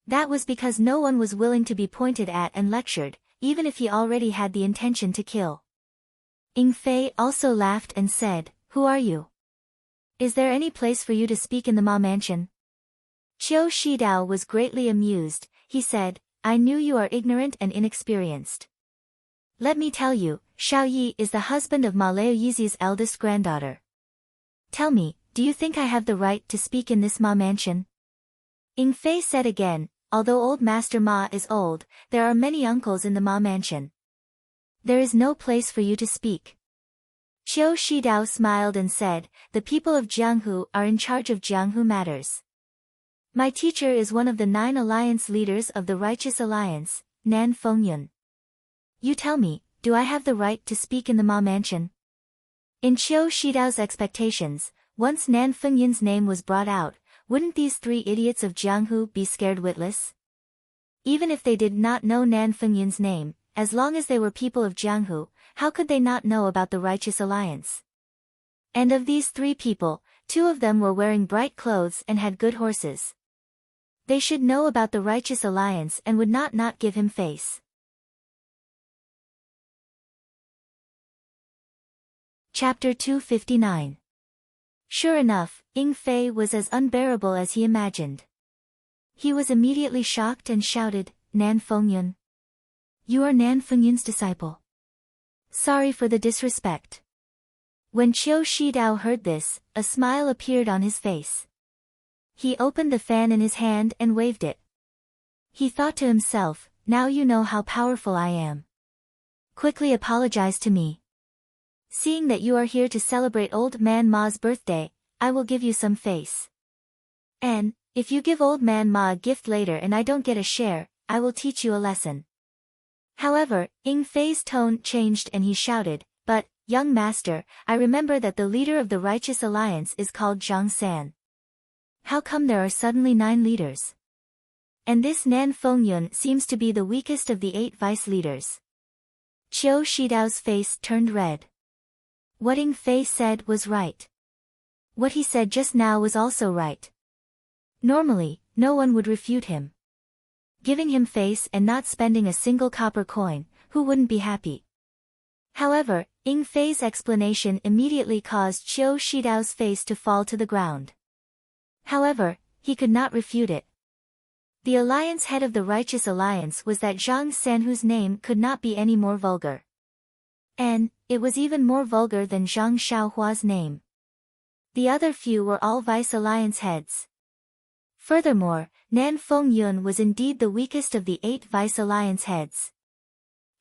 S1: That was because no one was willing to be pointed at and lectured, even if he already had the intention to kill. Ing Fei also laughed and said, who are you? Is there any place for you to speak in the Ma mansion? Qiu Shidao was greatly amused. He said, I knew you are ignorant and inexperienced. Let me tell you, Xiao Yi is the husband of Ma Laoyizi's eldest granddaughter. Tell me, do you think I have the right to speak in this Ma mansion? Ing Fei said again, although old Master Ma is old, there are many uncles in the Ma mansion. There is no place for you to speak. Qiu Shidao smiled and said, the people of Jianghu are in charge of Jianghu matters. My teacher is one of the 9 alliance leaders of the Righteous Alliance, Nan Fengyun. You tell me, do I have the right to speak in the Ma mansion? In Qiu Shidao's expectations, once Nan Fengyun's name was brought out, wouldn't these 3 idiots of Jianghu be scared witless? Even if they did not know Nan Fengyun's name, as long as they were people of Jianghu, how could they not know about the Righteous Alliance? And of these 3 people, 2 of them were wearing bright clothes and had good horses. They should know about the Righteous Alliance and would not give him face. Chapter 259. Sure enough, Ing Fei was as unbearable as he imagined. He was immediately shocked and shouted, Nan Fengyun. You are Nan Fengyun's disciple. Sorry for the disrespect. When Qiu Shidao heard this, a smile appeared on his face. He opened the fan in his hand and waved it. He thought to himself, now you know how powerful I am. Quickly apologize to me. Seeing that you are here to celebrate Old Man Ma's birthday, I will give you some face. And, if you give Old Man Ma a gift later and I don't get a share, I will teach you a lesson. However, Ying Fei's tone changed and he shouted, but, young master, I remember that the leader of the Righteous Alliance is called Zhang San. How come there are suddenly 9 leaders? And this Nan Fengyun seems to be the weakest of the 8 vice leaders. Qiu Shidao's face turned red. What Ying Fei said was right. What he said just now was also right. Normally, no one would refute him. Giving him face and not spending a single copper coin, who wouldn't be happy? However, Ying Fei's explanation immediately caused Qiu Shidao's face to fall to the ground. However, he could not refute it. The alliance head of the Righteous Alliance was that Zhang San, whose name could not be any more vulgar. And, it was even more vulgar than Zhang Xiaohua's name. The other few were all Vice Alliance heads. Furthermore, Nan Fengyun was indeed the weakest of the 8 Vice Alliance heads.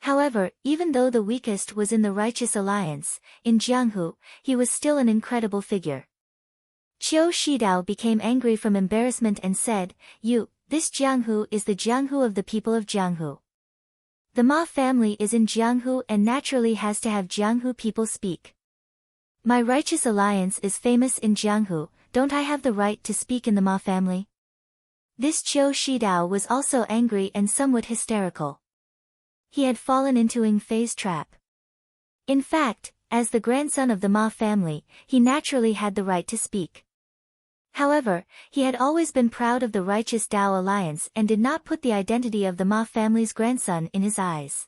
S1: However, even though the weakest was in the Righteous Alliance, in Jianghu, he was still an incredible figure. Qiu Shidao became angry from embarrassment and said, this Jianghu is the Jianghu of the people of Jianghu. The Ma family is in Jianghu and naturally has to have Jianghu people speak. My Righteous Alliance is famous in Jianghu, don't I have the right to speak in the Ma family? This Qiu Shidao was also angry and somewhat hysterical. He had fallen into Ying Fei's trap. In fact, as the grandson of the Ma family, he naturally had the right to speak. However, he had always been proud of the Righteous Dao Alliance and did not put the identity of the Ma family's grandson in his eyes.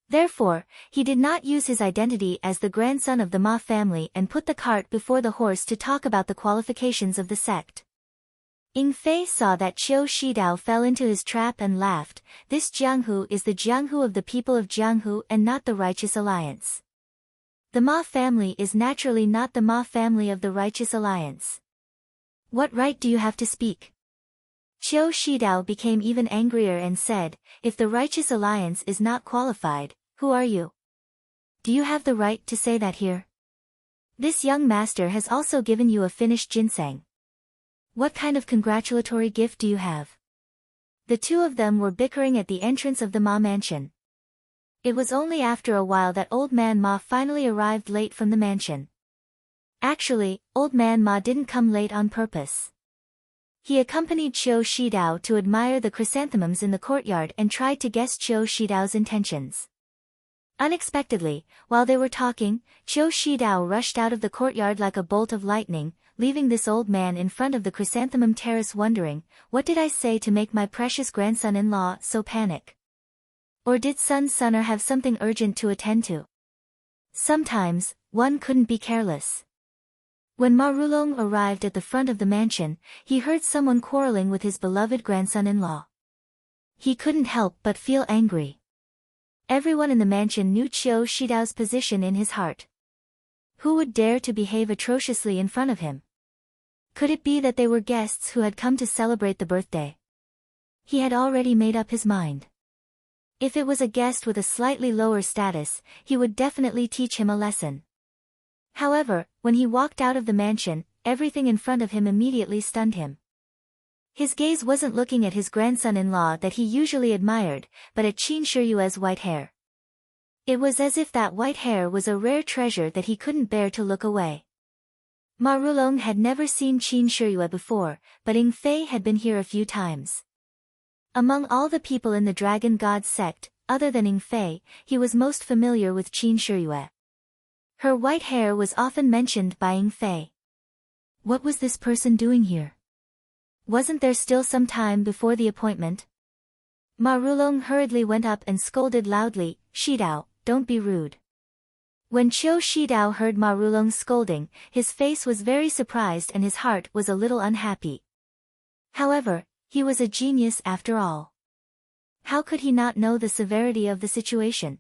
S1: Therefore, he did not use his identity as the grandson of the Ma family and put the cart before the horse to talk about the qualifications of the sect. Ying Fei saw that Qiu Shidao fell into his trap and laughed. This Jianghu is the Jianghu of the people of Jianghu and not the Righteous Alliance. The Ma family is naturally not the Ma family of the Righteous Alliance. What right do you have to speak? Qiu Shidao became even angrier and said, if the Righteous Alliance is not qualified, who are you? Do you have the right to say that here? This young master has also given you a finished ginseng. What kind of congratulatory gift do you have? The two of them were bickering at the entrance of the Ma mansion. It was only after a while that Old Man Ma finally arrived late from the mansion. Actually, Old Man Ma didn't come late on purpose. He accompanied Qiu Shidao to admire the chrysanthemums in the courtyard and tried to guess Qiu Shidao's intentions. Unexpectedly, while they were talking, Qiu Shidao rushed out of the courtyard like a bolt of lightning, leaving this old man in front of the chrysanthemum terrace wondering, what did I say to make my precious grandson-in-law so panic? Or did Sunner have something urgent to attend to? Sometimes, one couldn't be careless. When Ma Rulong arrived at the front of the mansion, he heard someone quarreling with his beloved grandson-in-law. He couldn't help but feel angry. Everyone in the mansion knew Qiu Shidao's position in his heart. Who would dare to behave atrociously in front of him? Could it be that they were guests who had come to celebrate the birthday? He had already made up his mind. If it was a guest with a slightly lower status, he would definitely teach him a lesson. However, when he walked out of the mansion, everything in front of him immediately stunned him. His gaze wasn't looking at his grandson-in-law that he usually admired, but at Qin Shiyue's white hair. It was as if that white hair was a rare treasure that he couldn't bear to look away. Ma Rulong had never seen Qin Shiyue before, but Ying Fei had been here a few times. Among all the people in the Dragon God sect, other than Ying Fei, he was most familiar with Qin Shiyue. Her white hair was often mentioned by Ying Fei. What was this person doing here? Wasn't there still some time before the appointment? Ma Rulong hurriedly went up and scolded loudly, Shidao, don't be rude. When Qiu Shidao heard Ma Rulong's scolding, his face was very surprised and his heart was a little unhappy. However, he was a genius after all. How could he not know the severity of the situation?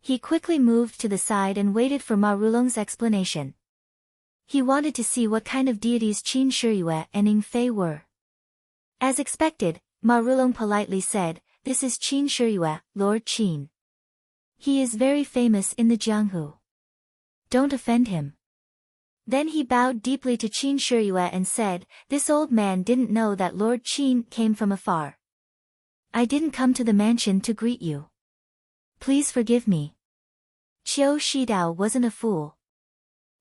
S1: He quickly moved to the side and waited for Ma Rulong's explanation. He wanted to see what kind of deities Qin Shiyue and Ning Fei were. As expected, Ma Rulong politely said, "This is Qin Shiyue, Lord Qin. He is very famous in the Jianghu. Don't offend him." Then he bowed deeply to Qin Shiyue and said, "This old man didn't know that Lord Qin came from afar. I didn't come to the mansion to greet you. Please forgive me." Qiu Shidao wasn't a fool.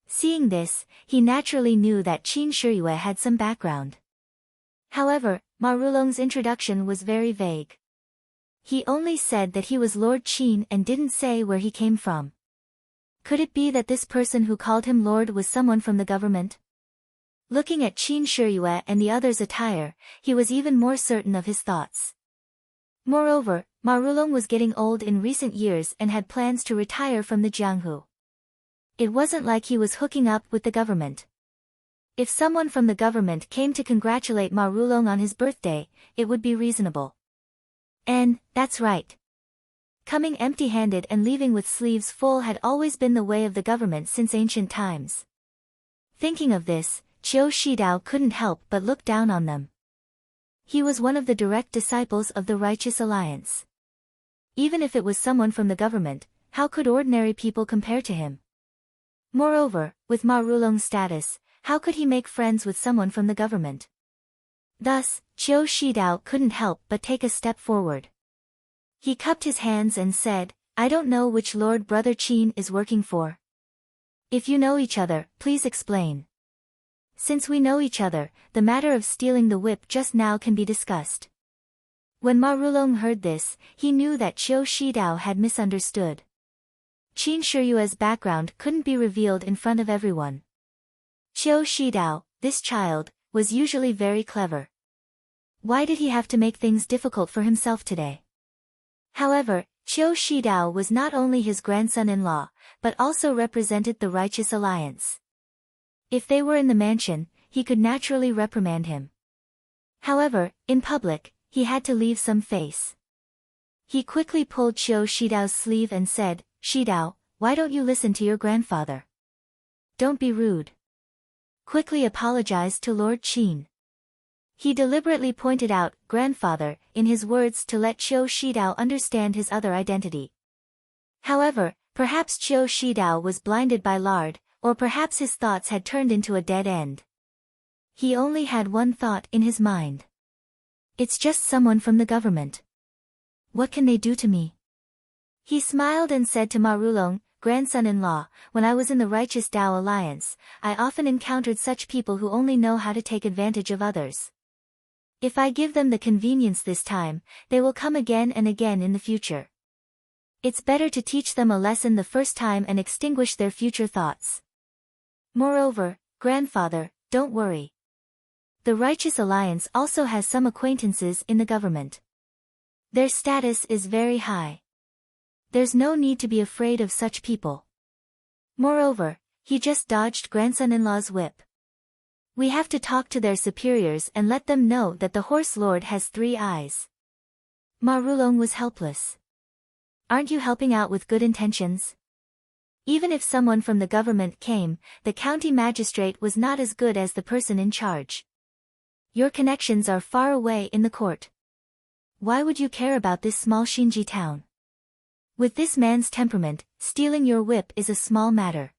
S1: Seeing this, he naturally knew that Qin Shiyue had some background. However, Ma Rulong's introduction was very vague. He only said that he was Lord Qin and didn't say where he came from. Could it be that this person who called him Lord was someone from the government? Looking at Qin Shiyue and the others' attire, he was even more certain of his thoughts. Moreover, Ma Rulong was getting old in recent years and had plans to retire from the Jianghu. It wasn't like he was hooking up with the government. If someone from the government came to congratulate Ma Rulong on his birthday, it would be reasonable. And, that's right. Coming empty-handed and leaving with sleeves full had always been the way of the government since ancient times. Thinking of this, Qiu Shidao couldn't help but look down on them. He was one of the direct disciples of the Righteous Alliance. Even if it was someone from the government, how could ordinary people compare to him? Moreover, with Ma Rulong's status, how could he make friends with someone from the government? Thus, Qiu Shidao couldn't help but take a step forward. He cupped his hands and said, "I don't know which Lord Brother Qin is working for. If you know each other, please explain. Since we know each other, the matter of stealing the whip just now can be discussed." When Ma Rulong heard this, he knew that Qiu Shidao had misunderstood. Qin Shiyue's background couldn't be revealed in front of everyone. Qiu Shidao, this child, was usually very clever. Why did he have to make things difficult for himself today? However, Qiu Shidao was not only his grandson-in-law, but also represented the Righteous Alliance. If they were in the mansion, he could naturally reprimand him. However, in public, he had to leave some face. He quickly pulled Qiu Shidao's sleeve and said, "Shidao, why don't you listen to your grandfather? Don't be rude. Quickly apologize to Lord Qin." He deliberately pointed out grandfather in his words to let Qiu Shidao understand his other identity. However, perhaps Qiu Shidao was blinded by lard, or perhaps his thoughts had turned into a dead end. He only had one thought in his mind. It's just someone from the government. What can they do to me? He smiled and said to Ma Rulong, "Grandson-in-law, when I was in the Righteous Tao Alliance, I often encountered such people who only know how to take advantage of others. If I give them the convenience this time, they will come again and again in the future. It's better to teach them a lesson the first time and extinguish their future thoughts. Moreover, grandfather, don't worry. The Righteous Alliance also has some acquaintances in the government. Their status is very high. There's no need to be afraid of such people." Moreover, he just dodged grandson-in-law's whip. "We have to talk to their superiors and let them know that the Horse Lord has 3 eyes." Ma Rulong was helpless. "Aren't you helping out with good intentions? Even if someone from the government came, the county magistrate was not as good as the person in charge. Your connections are far away in the court. Why would you care about this small Xinji town? With this man's temperament, stealing your whip is a small matter.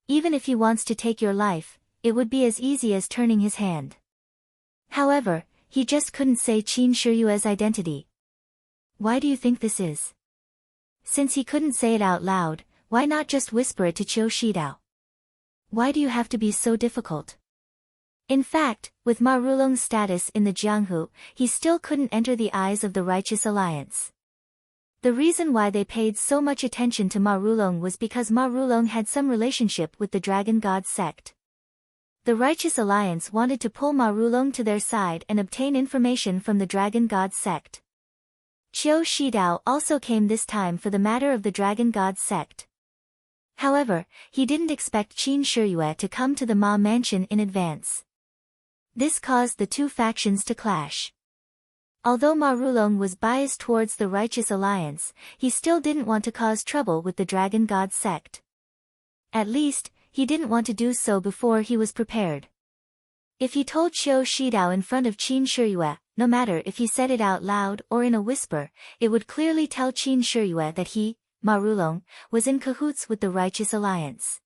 S1: Even if he wants to take your life, it would be as easy as turning his hand." However, he just couldn't say Qin Shiyue's identity. Why do you think this is? Since he couldn't say it out loud, why not just whisper it to Qiu Shidao? Why do you have to be so difficult? In fact, with Ma Rulong's status in the Jianghu, he still couldn't enter the eyes of the Righteous Alliance. The reason why they paid so much attention to Ma Rulong was because Ma Rulong had some relationship with the Dragon God sect. The Righteous Alliance wanted to pull Ma Rulong to their side and obtain information from the Dragon God sect. Qiu Shidao also came this time for the matter of the Dragon God sect. However, he didn't expect Qin Shiyue to come to the Ma mansion in advance. This caused the two factions to clash. Although Ma Rulong was biased towards the Righteous Alliance, he still didn't want to cause trouble with the Dragon God sect. At least, he didn't want to do so before he was prepared. If he told Qiu Shidao in front of Qin Shiyue, no matter if he said it out loud or in a whisper, it would clearly tell Qin Shiyue that he, Ma Rulong, was in cahoots with the Righteous Alliance.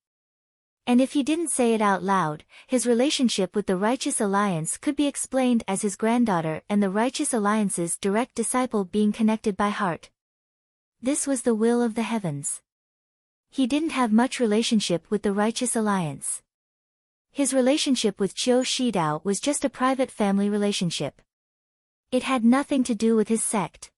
S1: And if he didn't say it out loud, his relationship with the Righteous Alliance could be explained as his granddaughter and the Righteous Alliance's direct disciple being connected by heart. This was the will of the heavens. He didn't have much relationship with the Righteous Alliance. His relationship with Qiu Shidao was just a private family relationship. It had nothing to do with his sect.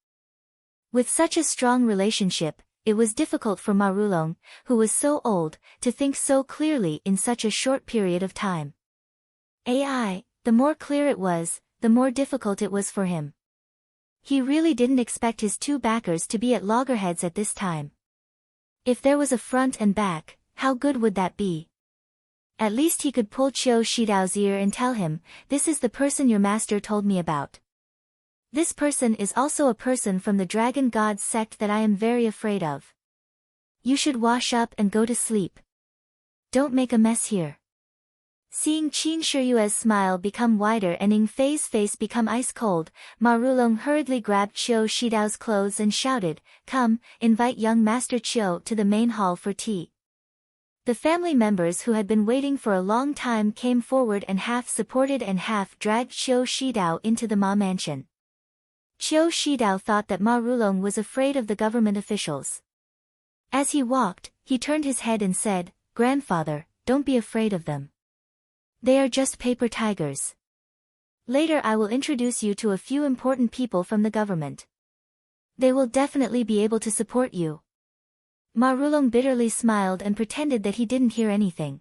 S1: With such a strong relationship, it was difficult for Ma Rulong, who was so old, to think so clearly in such a short period of time. The more clear it was, the more difficult it was for him. He really didn't expect his two backers to be at loggerheads at this time. If there was a front and back, how good would that be? At least he could pull Qiu Shidao's ear and tell him, "This is the person your master told me about. This person is also a person from the Dragon God sect that I am very afraid of. You should wash up and go to sleep. Don't make a mess here." Seeing Qin Shiyue's smile become wider and Ying Fei's face become ice cold, Ma Rulong hurriedly grabbed Qiu Shidao's clothes and shouted, "Come, invite young Master Qiu to the main hall for tea." The family members who had been waiting for a long time came forward and half supported and half dragged Qiu Shidao into the Ma mansion. Qiu Shidao thought that Ma Rulong was afraid of the government officials. As he walked, he turned his head and said, "Grandfather, don't be afraid of them. They are just paper tigers. Later I will introduce you to a few important people from the government. They will definitely be able to support you." Ma Rulong bitterly smiled and pretended that he didn't hear anything.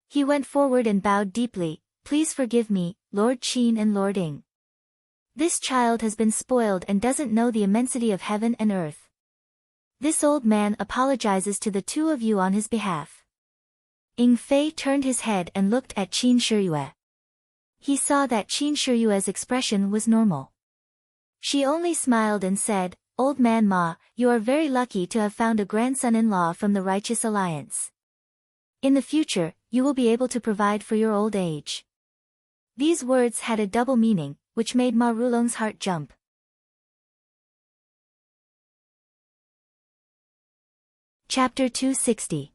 S1: He went forward and bowed deeply, "Please forgive me, Lord Qin and Lord Ying. This child has been spoiled and doesn't know the immensity of heaven and earth. This old man apologizes to the two of you on his behalf." Ying Fei turned his head and looked at Qin Shiyue. He saw that Qin Shiyue's expression was normal. She only smiled and said, "Old man Ma, you are very lucky to have found a grandson-in-law from the Righteous Alliance. In the future, you will be able to provide for your old age." These words had a double meaning, which made Ma Rulong's heart jump. Chapter 260.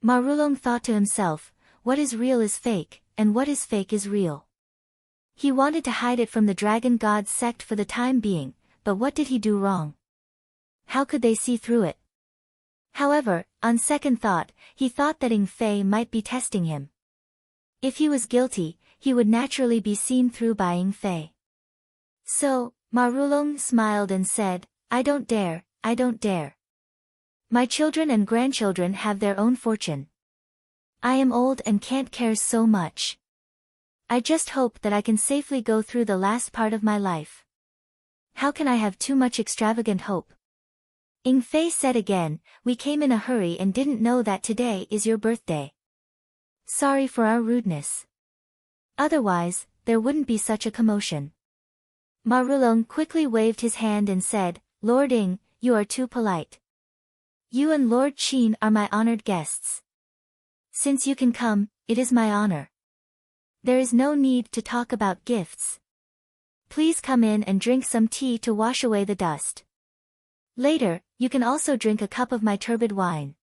S1: Ma Rulong thought to himself, what is real is fake, and what is fake is real. He wanted to hide it from the Dragon God sect for the time being, but what did he do wrong? How could they see through it? However, on second thought, he thought that Ying Fei might be testing him. If he was guilty, he would naturally be seen through by Ying Fei. So, Ma Rulong smiled and said, I don't dare. My children and grandchildren have their own fortune. I am old and can't care so much. I just hope that I can safely go through the last part of my life. How can I have too much extravagant hope?" Ying Fei said again, "We came in a hurry and didn't know that today is your birthday. Sorry for our rudeness. Otherwise, there wouldn't be such a commotion." Ma Rulong quickly waved his hand and said, "Lord Ying, you are too polite. You and Lord Qin are my honored guests. Since you can come, it is my honor. There is no need to talk about gifts. Please come in and drink some tea to wash away the dust. Later, you can also drink a cup of my turbid wine."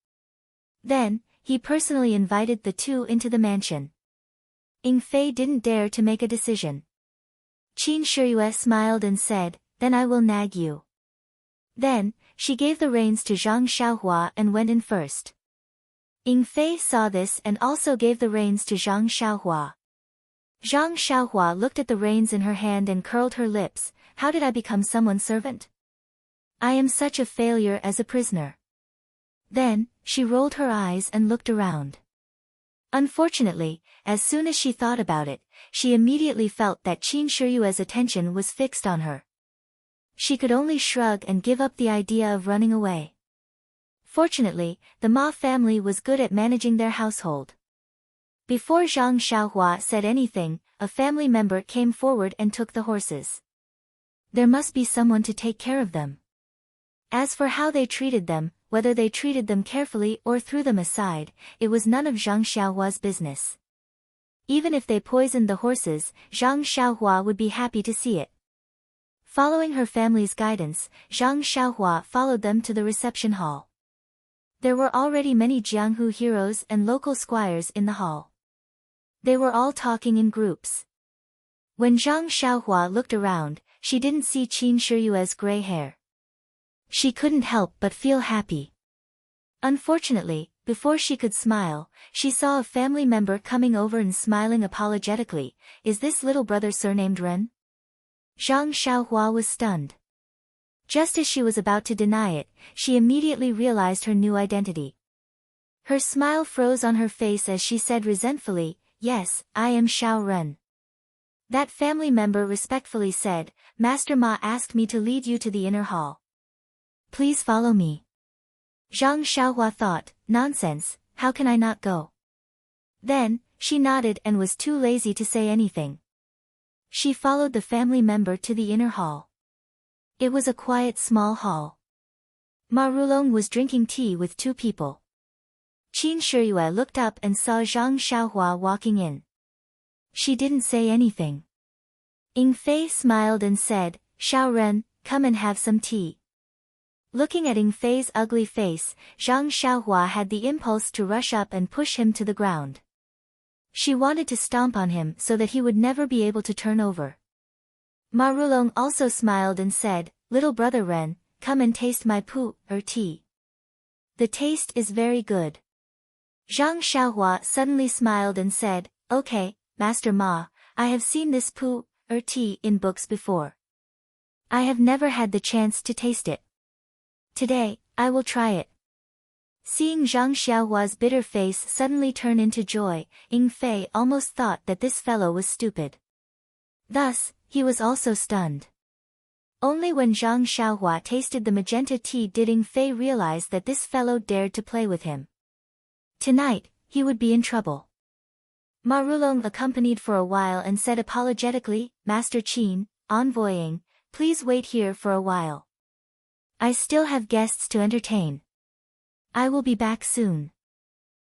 S1: Then, he personally invited the two into the mansion. Ying Fei didn't dare to make a decision. Qin Shiyue smiled and said, "Then I will nag you." Then, she gave the reins to Zhang Xiaohua and went in first. Ying Fei saw this and also gave the reins to Zhang Xiaohua. Zhang Xiaohua looked at the reins in her hand and curled her lips. How did I become someone's servant? I am such a failure as a prisoner. Then, she rolled her eyes and looked around. Unfortunately, as soon as she thought about it, she immediately felt that Qin Shiyue's attention was fixed on her. She could only shrug and give up the idea of running away. Fortunately, the Ma family was good at managing their household. Before Zhang Xiaohua said anything, a family member came forward and took the horses. There must be someone to take care of them. As for how they treated them, whether they treated them carefully or threw them aside, it was none of Zhang Xiaohua's business. Even if they poisoned the horses, Zhang Xiaohua would be happy to see it. Following her family's guidance, Zhang Xiaohua followed them to the reception hall. There were already many Jianghu heroes and local squires in the hall. They were all talking in groups. When Zhang Xiaohua looked around, she didn't see Qin Shiyue's gray hair. She couldn't help but feel happy. Unfortunately, before she could smile, she saw a family member coming over and smiling apologetically. Is this little brother surnamed Ren? Zhang Xiaohua was stunned. Just as she was about to deny it, she immediately realized her new identity. Her smile froze on her face as she said resentfully, "Yes, I am Xiao Ren." That family member respectfully said, "Master Ma asked me to lead you to the inner hall. Please follow me." Zhang Xiaohua thought, "Nonsense, how can I not go?" Then, she nodded and was too lazy to say anything. She followed the family member to the inner hall. It was a quiet small hall. Ma Rulong was drinking tea with two people. Qin Shiyue looked up and saw Zhang Xiaohua walking in. She didn't say anything. Ying Fei smiled and said, "Xiao Ren, come and have some tea." Looking at Ying Fei's ugly face, Zhang Xiaohua had the impulse to rush up and push him to the ground. She wanted to stomp on him so that he would never be able to turn over. Ma Rulong also smiled and said, "Little brother Ren, come and taste my tea. The taste is very good." Zhang Xiaohua suddenly smiled and said, "Okay, Master Ma, I have seen this tea in books before. I have never had the chance to taste it. Today, I will try it." Seeing Zhang Xiaohua's bitter face suddenly turn into joy, Ying Fei almost thought that this fellow was stupid. Thus, he was also stunned. Only when Zhang Xiaohua tasted the magenta tea did Ying Fei realize that this fellow dared to play with him. Tonight, he would be in trouble. Ma Rulong accompanied for a while and said apologetically, "Master Qin, envoying, please wait here for a while. I still have guests to entertain. I will be back soon."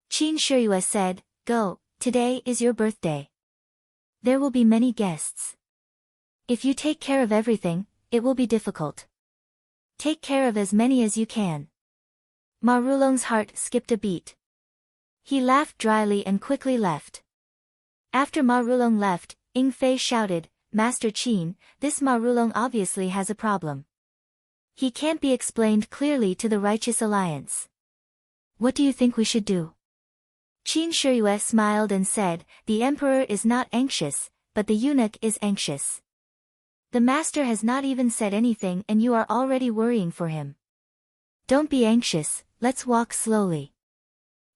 S1: Qin Shiyue said, "Go, today is your birthday. There will be many guests. If you take care of everything, it will be difficult. Take care of as many as you can." Ma Rulong's heart skipped a beat. He laughed dryly and quickly left. After Ma Rulong left, Ying Fei shouted, "Master Qin, this Ma Rulong obviously has a problem. He can't be explained clearly to the Righteous Alliance. What do you think we should do?" Qin Shiyue smiled and said, "The emperor is not anxious, but the eunuch is anxious. The master has not even said anything and you are already worrying for him. Don't be anxious, let's walk slowly.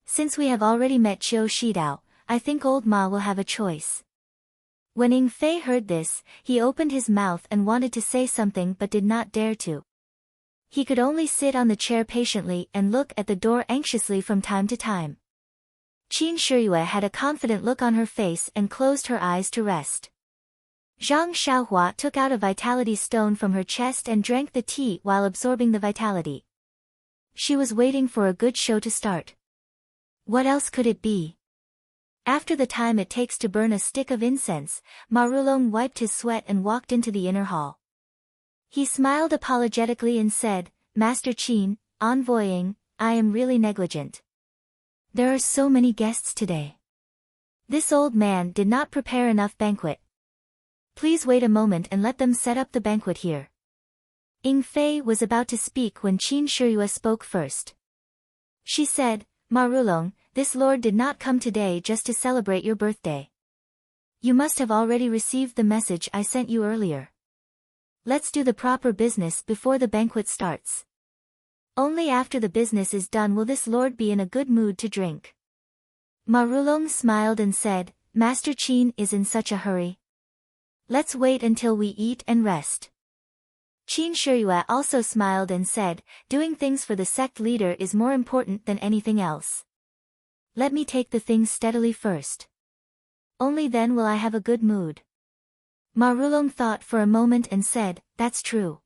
S1: Since we have already met Qiu Shidao, I think old Ma will have a choice." When Ying Fei heard this, he opened his mouth and wanted to say something but did not dare to. He could only sit on the chair patiently and look at the door anxiously from time to time. Qin Shiyue had a confident look on her face and closed her eyes to rest. Zhang Xiaohua took out a vitality stone from her chest and drank the tea while absorbing the vitality. She was waiting for a good show to start. What else could it be? After the time it takes to burn a stick of incense, Ma Rulong wiped his sweat and walked into the inner hall. He smiled apologetically and said, "Master Qin, envoying, I am really negligent. There are so many guests today. This old man did not prepare enough banquet. Please wait a moment and let them set up the banquet here." Ying Fei was about to speak when Qin Shiyue spoke first. She said, "Ma Rulong, this lord did not come today just to celebrate your birthday. You must have already received the message I sent you earlier. Let's do the proper business before the banquet starts. Only after the business is done will this lord be in a good mood to drink." Ma Rulong smiled and said, "Master Qin is in such a hurry. Let's wait until we eat and rest." Qin Shiyue also smiled and said, "Doing things for the sect leader is more important than anything else. Let me take the things steadily first. Only then will I have a good mood." Ma Rulong thought for a moment and said, "That's true.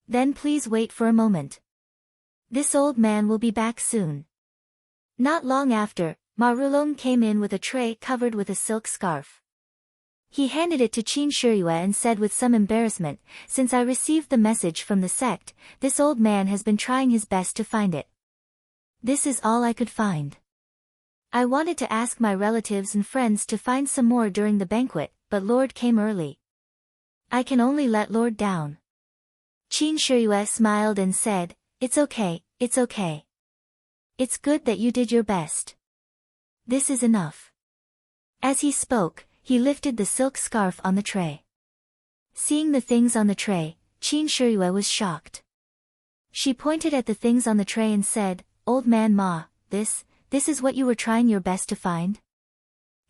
S1: Then please wait for a moment. This old man will be back soon." Not long after, Ma Rulong came in with a tray covered with a silk scarf. He handed it to Qin Shiyue and said with some embarrassment, "Since I received the message from the sect, this old man has been trying his best to find it. This is all I could find. I wanted to ask my relatives and friends to find some more during the banquet, but Lord came early. I can only let Lord down." Qin Shiyue smiled and said, "It's okay, it's okay. It's good that you did your best. This is enough." As he spoke, he lifted the silk scarf on the tray. Seeing the things on the tray, Qin Shiyue was shocked. She pointed at the things on the tray and said, "Old man Ma, this is what you were trying your best to find?"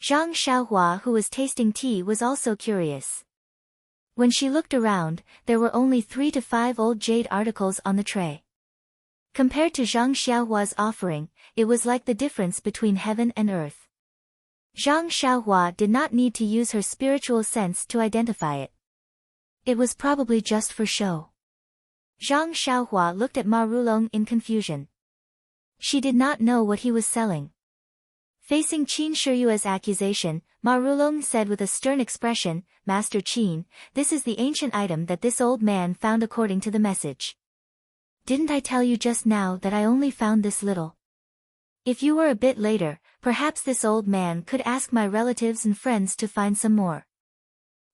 S1: Zhang Xiaohua, who was tasting tea, was also curious. When she looked around, there were only 3 to 5 old jade articles on the tray. Compared to Zhang Xiaohua's offering, it was like the difference between heaven and earth. Zhang Xiaohua did not need to use her spiritual sense to identify it. It was probably just for show. Zhang Xiaohua looked at Ma Rulong in confusion. She did not know what he was selling. Facing Qin Shiyue's accusation, Ma Rulong said with a stern expression, "Master Qin, this is the ancient item that this old man found according to the message. Didn't I tell you just now that I only found this little? If you were a bit later, perhaps this old man could ask my relatives and friends to find some more.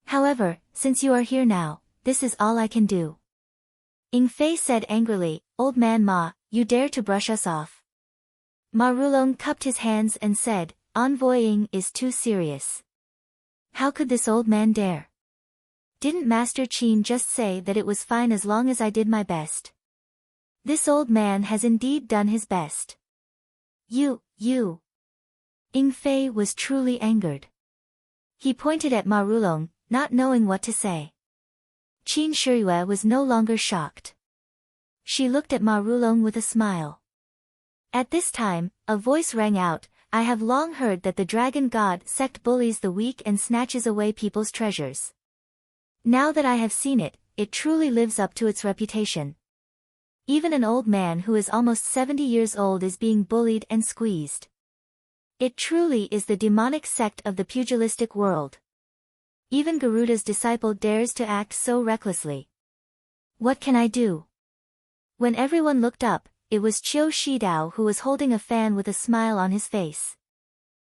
S1: However, since you are here now, this is all I can do." Ying Fei said angrily, "Old man Ma, you dare to brush us off." Ma Rulong cupped his hands and said, "Envoying is too serious. How could this old man dare? Didn't Master Qin just say that it was fine as long as I did my best? This old man has indeed done his best. You. Ying Fei was truly angered. He pointed at Ma Rulong, not knowing what to say. Qin Shiyue was no longer shocked. She looked at Ma Rulong with a smile. At this time, a voice rang out, "I have long heard that the Dragon God sect bullies the weak and snatches away people's treasures. Now that I have seen it, it truly lives up to its reputation. Even an old man who is almost 70 years old is being bullied and squeezed. It truly is the demonic sect of the pugilistic world. Even Garuda's disciple dares to act so recklessly. What can I do?" When everyone looked up, it was Qiu Shidao who was holding a fan with a smile on his face.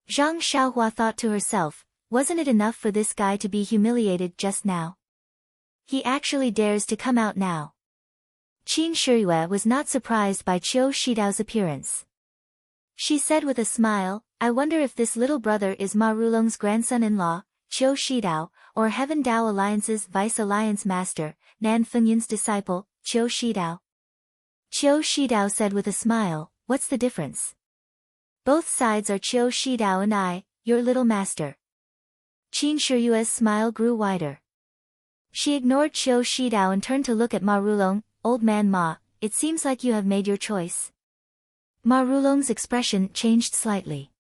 S1: Zhang Xiaohua thought to herself, wasn't it enough for this guy to be humiliated just now? He actually dares to come out now. Qin Shiyue was not surprised by Qiu Shidao's appearance. She said with a smile, "I wonder if this little brother is Ma Rulong's grandson-in-law, Qiu Shidao, or Heaven Dao Alliance's Vice Alliance Master, Nan Fengyin's disciple, Qiu Shidao." Qiu Shidao said with a smile, "What's the difference? Both sides are Qiu Shidao and I, your little master." Qin Shiyue's smile grew wider. She ignored Qiu Shidao and turned to look at Ma Rulong. "Old man Ma, it seems like you have made your choice." Ma Rulong's expression changed slightly.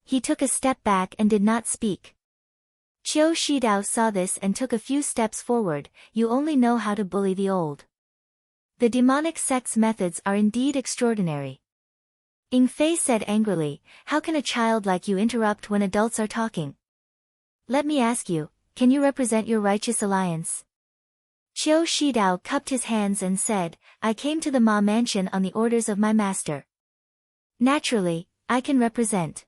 S1: He took a step back and did not speak. Qiu Shidao saw this and took a few steps forward. "You only know how to bully the old. The demonic sect's methods are indeed extraordinary." Ying Fei said angrily, "How can a child like you interrupt when adults are talking? Let me ask you, can you represent your righteous alliance?" Qiu Shidao cupped his hands and said, "I came to the Ma mansion on the orders of my master. Naturally, I can represent."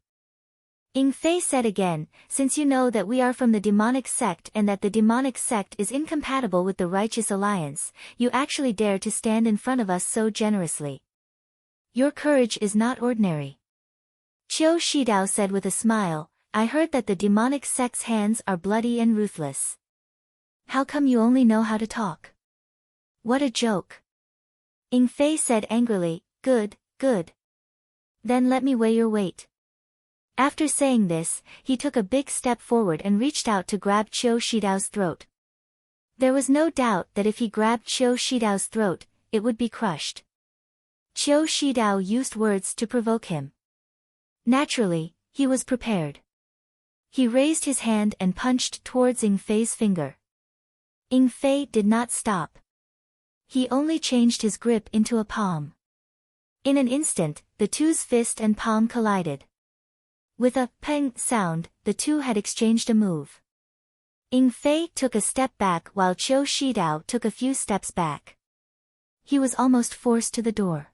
S1: Ying Fei said again, "Since you know that we are from the demonic sect and that the demonic sect is incompatible with the righteous alliance, you actually dare to stand in front of us so generously. Your courage is not ordinary." Qiu Shidao said with a smile, "I heard that the demonic sect's hands are bloody and ruthless. How come you only know how to talk? What a joke." Ying Fei said angrily, Good. Then let me weigh your weight." After saying this, he took a big step forward and reached out to grab Qiu Shidao's throat. There was no doubt that if he grabbed Qiu Shidao's throat, it would be crushed. Qiu Shidao used words to provoke him. Naturally, he was prepared. He raised his hand and punched towards Ying Fei's finger. Ying Fei did not stop. He only changed his grip into a palm. In an instant, the two's fist and palm collided. With a peng sound, the two had exchanged a move. Ying Fei took a step back while Qiu Shidao took a few steps back. He was almost forced to the door.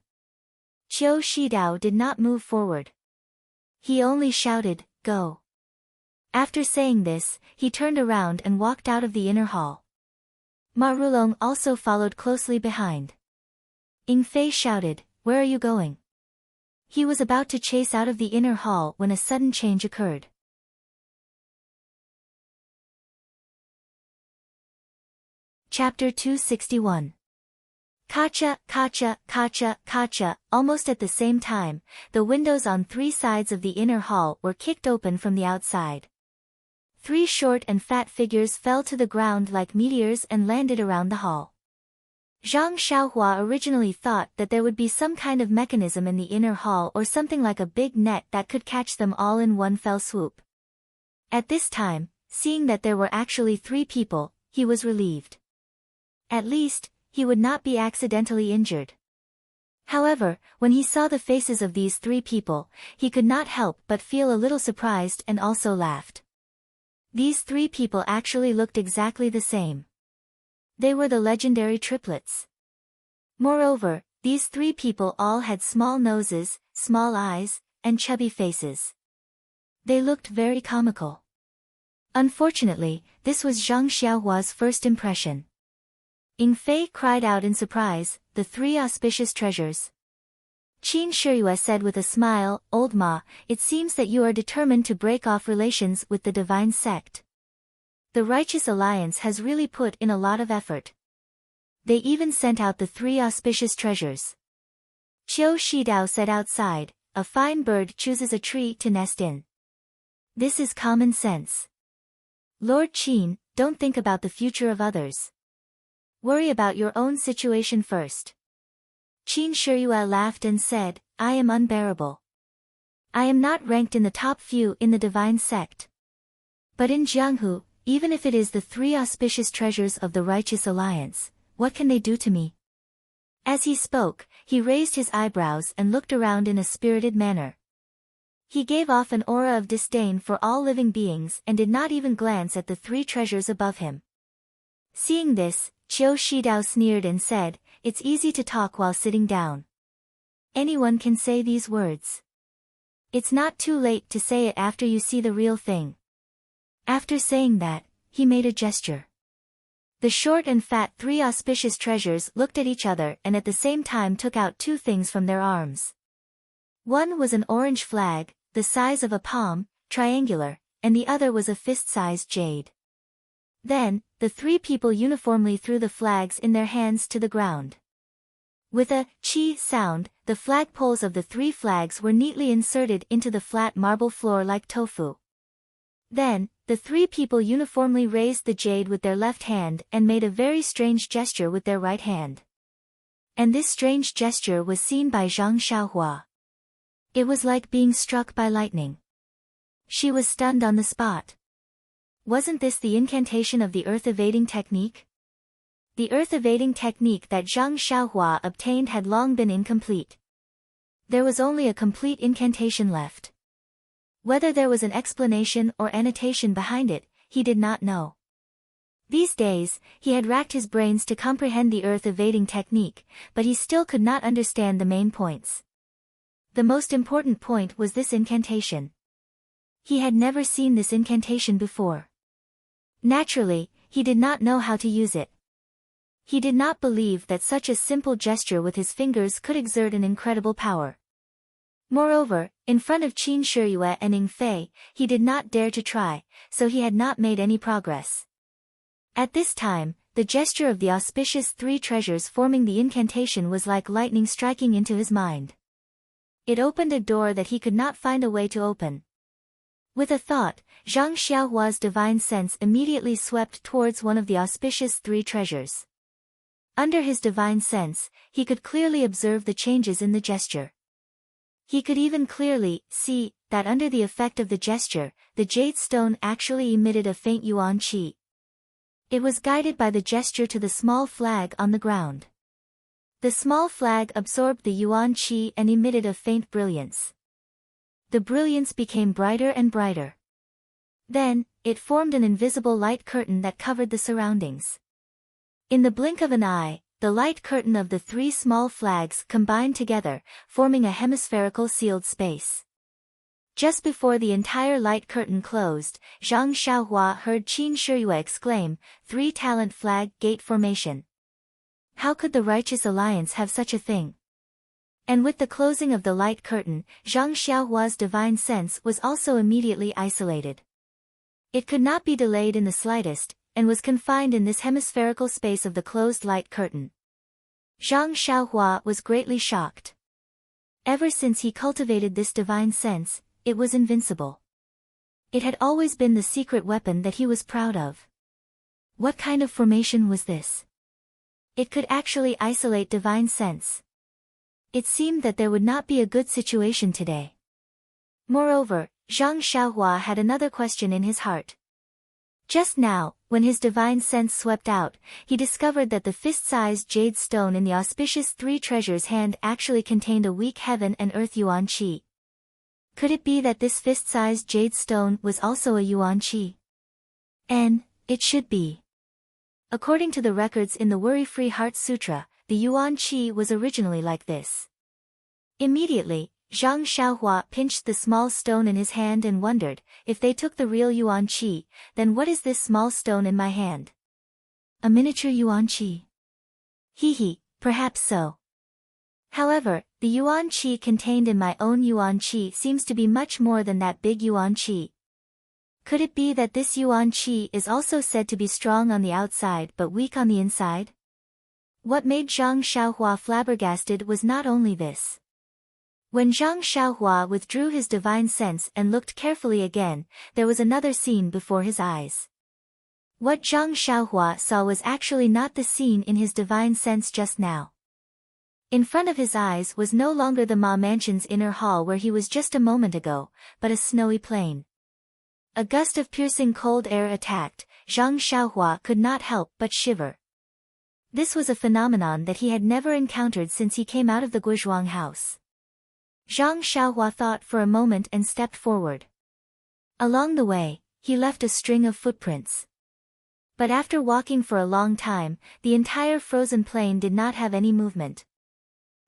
S1: Qiu Shidao did not move forward. He only shouted, "Go." After saying this, he turned around and walked out of the inner hall. Ma Rulong also followed closely behind. Ying Fei shouted, "Where are you going?" He was about to chase out of the inner hall when a sudden change occurred. Chapter 261. Kacha, kacha, kacha, kacha. Almost at the same time, the windows on 3 sides of the inner hall were kicked open from the outside. 3 short and fat figures fell to the ground like meteors and landed around the hall. Zhang Xiaohua originally thought that there would be some kind of mechanism in the inner hall or something like a big net that could catch them all in one fell swoop. At this time, seeing that there were actually 3 people, he was relieved. At least, he would not be accidentally injured. However, when he saw the faces of these 3 people, he could not help but feel a little surprised and also laughed. These 3 people actually looked exactly the same. They were the legendary triplets. Moreover, these 3 people all had small noses, small eyes, and chubby faces. They looked very comical. Unfortunately, this was Zhang Xiaohua's first impression. Ying Fei cried out in surprise, "The 3 auspicious treasures." Qin Shiyue said with a smile, "Old Ma, it seems that you are determined to break off relations with the divine sect. The Righteous Alliance has really put in a lot of effort. They even sent out the 3 auspicious treasures." Qiu Shidao said outside, "A fine bird chooses a tree to nest in. This is common sense. Lord Qin, don't think about the future of others. Worry about your own situation first." Qin Shiyue laughed and said, "I am unbearable. I am not ranked in the top few in the divine sect. But in Jianghu, even if it is the 3 auspicious treasures of the Righteous Alliance, what can they do to me?" As he spoke, he raised his eyebrows and looked around in a spirited manner. He gave off an aura of disdain for all living beings and did not even glance at the 3 treasures above him. Seeing this, Qiu Shidao sneered and said, "It's easy to talk while sitting down. Anyone can say these words. It's not too late to say it after you see the real thing." After saying that, he made a gesture. The short and fat 3 auspicious treasures looked at each other and at the same time took out 2 things from their arms. One was an orange flag, the size of a palm, triangular, and the other was a fist-sized jade. Then, the 3 people uniformly threw the flags in their hands to the ground. With a chi sound, the flagpoles of the 3 flags were neatly inserted into the flat marble floor like tofu. Then, the 3 people uniformly raised the jade with their left hand and made a very strange gesture with their right hand. And this strange gesture was seen by Zhang Xiaohua. It was like being struck by lightning. She was stunned on the spot. Wasn't this the incantation of the earth-evading technique? The earth-evading technique that Zhang Xiaohua obtained had long been incomplete. There was only a complete incantation left. Whether there was an explanation or annotation behind it, he did not know. These days, he had racked his brains to comprehend the earth-evading technique, but he still could not understand the main points. The most important point was this incantation. He had never seen this incantation before. Naturally, he did not know how to use it. He did not believe that such a simple gesture with his fingers could exert an incredible power. Moreover, in front of Qin Shiyue and Ying Fei, he did not dare to try, so he had not made any progress. At this time, the gesture of the auspicious 3 treasures forming the incantation was like lightning striking into his mind. It opened a door that he could not find a way to open. With a thought, Zhang Xiaohua's divine sense immediately swept towards one of the auspicious 3 treasures. Under his divine sense, he could clearly observe the changes in the gesture. He could even clearly see that under the effect of the gesture, the jade stone actually emitted a faint yuan qi. It was guided by the gesture to the small flag on the ground. The small flag absorbed the yuan qi and emitted a faint brilliance. The brilliance became brighter and brighter. Then, it formed an invisible light curtain that covered the surroundings. In the blink of an eye, the light curtain of the three small flags combined together, forming a hemispherical sealed space. Just before the entire light curtain closed, Zhang Xiaohua heard Qin Shiyue exclaim, "Three-talent flag gate formation. How could the Righteous Alliance have such a thing?" And with the closing of the light curtain, Zhang Xiaohua's divine sense was also immediately isolated. It could not be delayed in the slightest, and was confined in this hemispherical space of the closed light curtain. Zhang Xiaohua was greatly shocked. Ever since he cultivated this divine sense, it was invincible. It had always been the secret weapon that he was proud of. What kind of formation was this? It could actually isolate divine sense. It seemed that there would not be a good situation today. Moreover, Zhang Xiaohua had another question in his heart. Just now, when his divine sense swept out, he discovered that the fist-sized jade stone in the auspicious three treasures hand actually contained a weak heaven and earth yuan qi. Could it be that this fist-sized jade stone was also a yuan qi? And it should be. According to the records in the Worry-Free Heart Sutra, the yuan qi was originally like this. Immediately, Zhang Xiaohua pinched the small stone in his hand and wondered, if they took the real yuan qi, then what is this small stone in my hand? A miniature yuan qi? Perhaps so. However, the yuan qi contained in my own yuan qi seems to be much more than that big yuan qi. Could it be that this yuan qi is also said to be strong on the outside but weak on the inside? What made Zhang Xiaohua flabbergasted was not only this. When Zhang Xiaohua withdrew his divine sense and looked carefully again, there was another scene before his eyes. What Zhang Xiaohua saw was actually not the scene in his divine sense just now. In front of his eyes was no longer the Ma Mansion's inner hall where he was just a moment ago, but a snowy plain. A gust of piercing cold air attacked, Zhang Xiaohua could not help but shiver. This was a phenomenon that he had never encountered since he came out of the Guizhuang house. Zhang Xiaohua thought for a moment and stepped forward. Along the way, he left a string of footprints. But after walking for a long time, the entire frozen plain did not have any movement.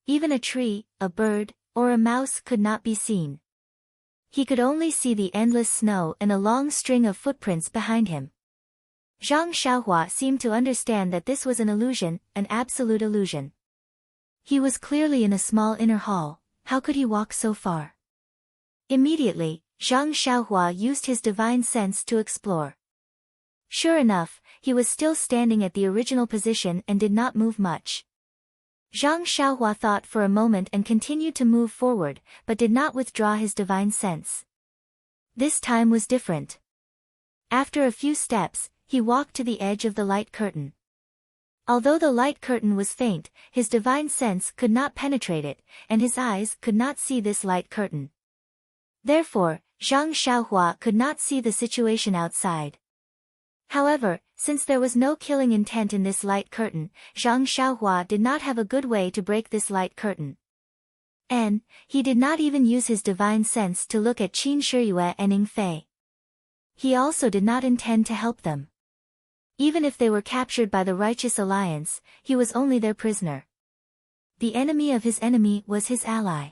S1: Even a tree, a bird, or a mouse could not be seen. He could only see the endless snow and a long string of footprints behind him. Zhang Xiaohua seemed to understand that this was an illusion, an absolute illusion. He was clearly in a small inner hall. How could he walk so far? Immediately, Zhang Xiaohua used his divine sense to explore. Sure enough, he was still standing at the original position and did not move much. Zhang Xiaohua thought for a moment and continued to move forward, but did not withdraw his divine sense. This time was different. After a few steps, he walked to the edge of the light curtain. Although the light curtain was faint, his divine sense could not penetrate it, and his eyes could not see this light curtain. Therefore, Zhang Xiaohua could not see the situation outside. However, since there was no killing intent in this light curtain, Zhang Xiaohua did not have a good way to break this light curtain. And he did not even use his divine sense to look at Qin Shiyue and Ning Fei. He also did not intend to help them. Even if they were captured by the Righteous Alliance, he was only their prisoner. The enemy of his enemy was his ally.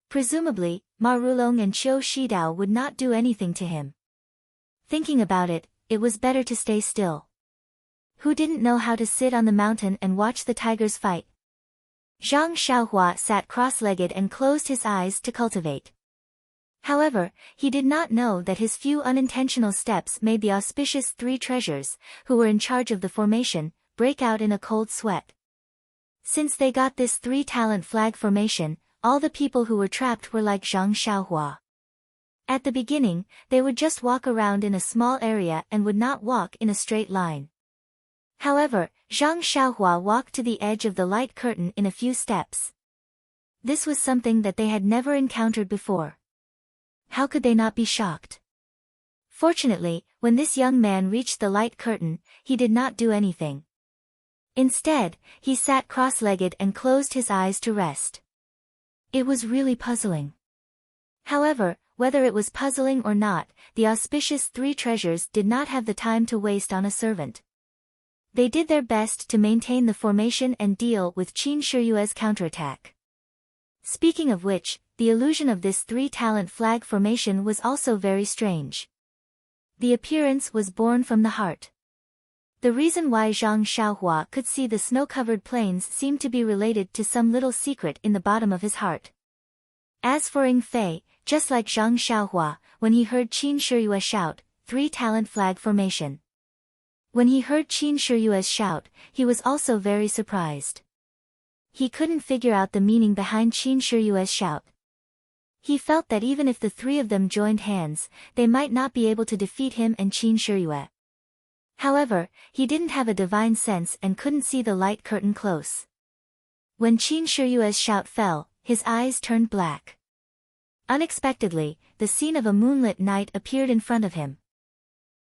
S1: Presumably, Ma Rulong and Qiu Shidao would not do anything to him. Thinking about it, it was better to stay still. Who didn't know how to sit on the mountain and watch the tigers fight? Zhang Xiaohua sat cross-legged and closed his eyes to cultivate. However, he did not know that his few unintentional steps made the auspicious three treasures, who were in charge of the formation, break out in a cold sweat. Since they got this three-talent flag formation, all the people who were trapped were like Zhang Xiaohua. At the beginning, they would just walk around in a small area and would not walk in a straight line. However, Zhang Xiaohua walked to the edge of the light curtain in a few steps. This was something that they had never encountered before. How could they not be shocked? Fortunately, when this young man reached the light curtain, he did not do anything. Instead, he sat cross-legged and closed his eyes to rest. It was really puzzling. However, whether it was puzzling or not, the auspicious three treasures did not have the time to waste on a servant. They did their best to maintain the formation and deal with Qin Shiyue's counterattack. Speaking of which, the illusion of this three-talent flag formation was also very strange. The appearance was born from the heart. The reason why Zhang Xiaohua could see the snow-covered plains seemed to be related to some little secret in the bottom of his heart. As for Ying Fei, just like Zhang Xiaohua, when he heard Qin Shiyue shout, three-talent flag formation. When he heard Qin Shiyue's shout, he was also very surprised. He couldn't figure out the meaning behind Qin Shiyue's shout. He felt that even if the three of them joined hands, they might not be able to defeat him and Qin Shiyue. However, he didn't have a divine sense and couldn't see the light curtain close. When Qin Shiyue's shout fell, his eyes turned black. Unexpectedly, the scene of a moonlit night appeared in front of him.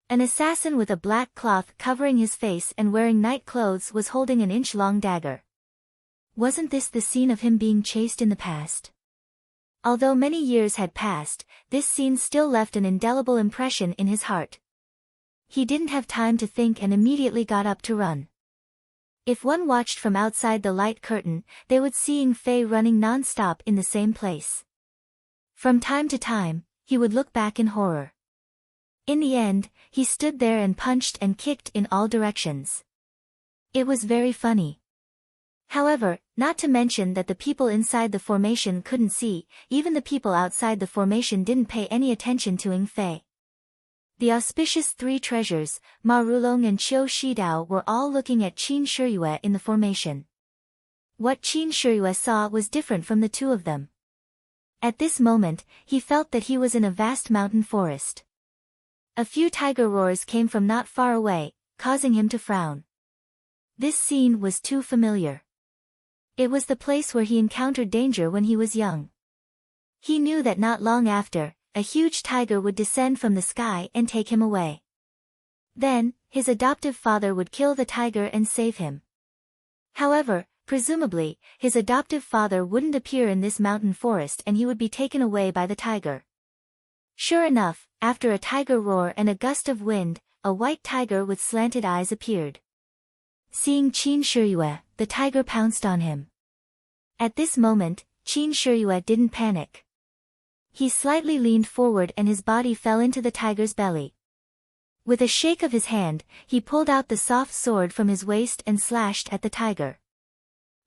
S1: An assassin with a black cloth covering his face and wearing night clothes was holding an inch-long dagger. Wasn't this the scene of him being chased in the past? Although many years had passed, this scene still left an indelible impression in his heart. He didn't have time to think and immediately got up to run. If one watched from outside the light curtain, they would see Ying Fei running non-stop in the same place. From time to time, he would look back in horror. In the end, he stood there and punched and kicked in all directions. It was very funny. However, not to mention that the people inside the formation couldn't see, even the people outside the formation didn't pay any attention to Ying Fei. The auspicious three treasures, Ma Rulong and Qiu Shidao, were all looking at Qin Shiyue in the formation. What Qin Shiyue saw was different from the two of them. At this moment, he felt that he was in a vast mountain forest. A few tiger roars came from not far away, causing him to frown. This scene was too familiar. It was the place where he encountered danger when he was young. He knew that not long after, a huge tiger would descend from the sky and take him away. Then, his adoptive father would kill the tiger and save him. However, presumably, his adoptive father wouldn't appear in this mountain forest and he would be taken away by the tiger. Sure enough, after a tiger roar and a gust of wind, a white tiger with slanted eyes appeared. Seeing Qin Shiyue, the tiger pounced on him. At this moment, Qin Shiyue didn't panic. He slightly leaned forward and his body fell into the tiger's belly. With a shake of his hand, he pulled out the soft sword from his waist and slashed at the tiger.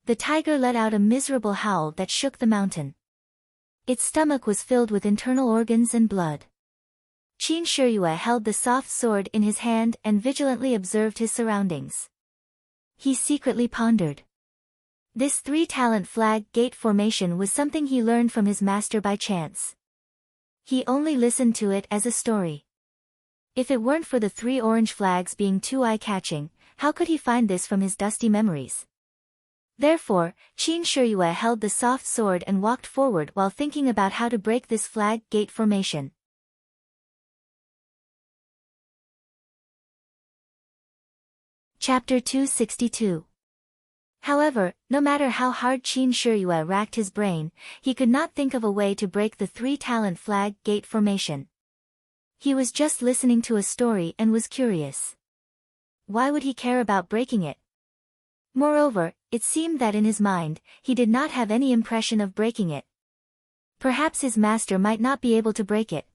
S1: The tiger let out a miserable howl that shook the mountain. Its stomach was filled with internal organs and blood. Qin Shiyue held the soft sword in his hand and vigilantly observed his surroundings. He secretly pondered. This three-talent flag gate formation was something he learned from his master by chance. He only listened to it as a story. If it weren't for the three orange flags being too eye-catching, how could he find this from his dusty memories? Therefore, Qin Shiyue held the soft sword and walked forward while thinking about how to break this flag gate formation. Chapter 262. However, no matter how hard Qin Shiyue racked his brain, he could not think of a way to break the three-talent flag gate formation. He was just listening to a story and was curious. Why would he care about breaking it? Moreover, it seemed that in his mind, he did not have any impression of breaking it. Perhaps his master might not be able to break it.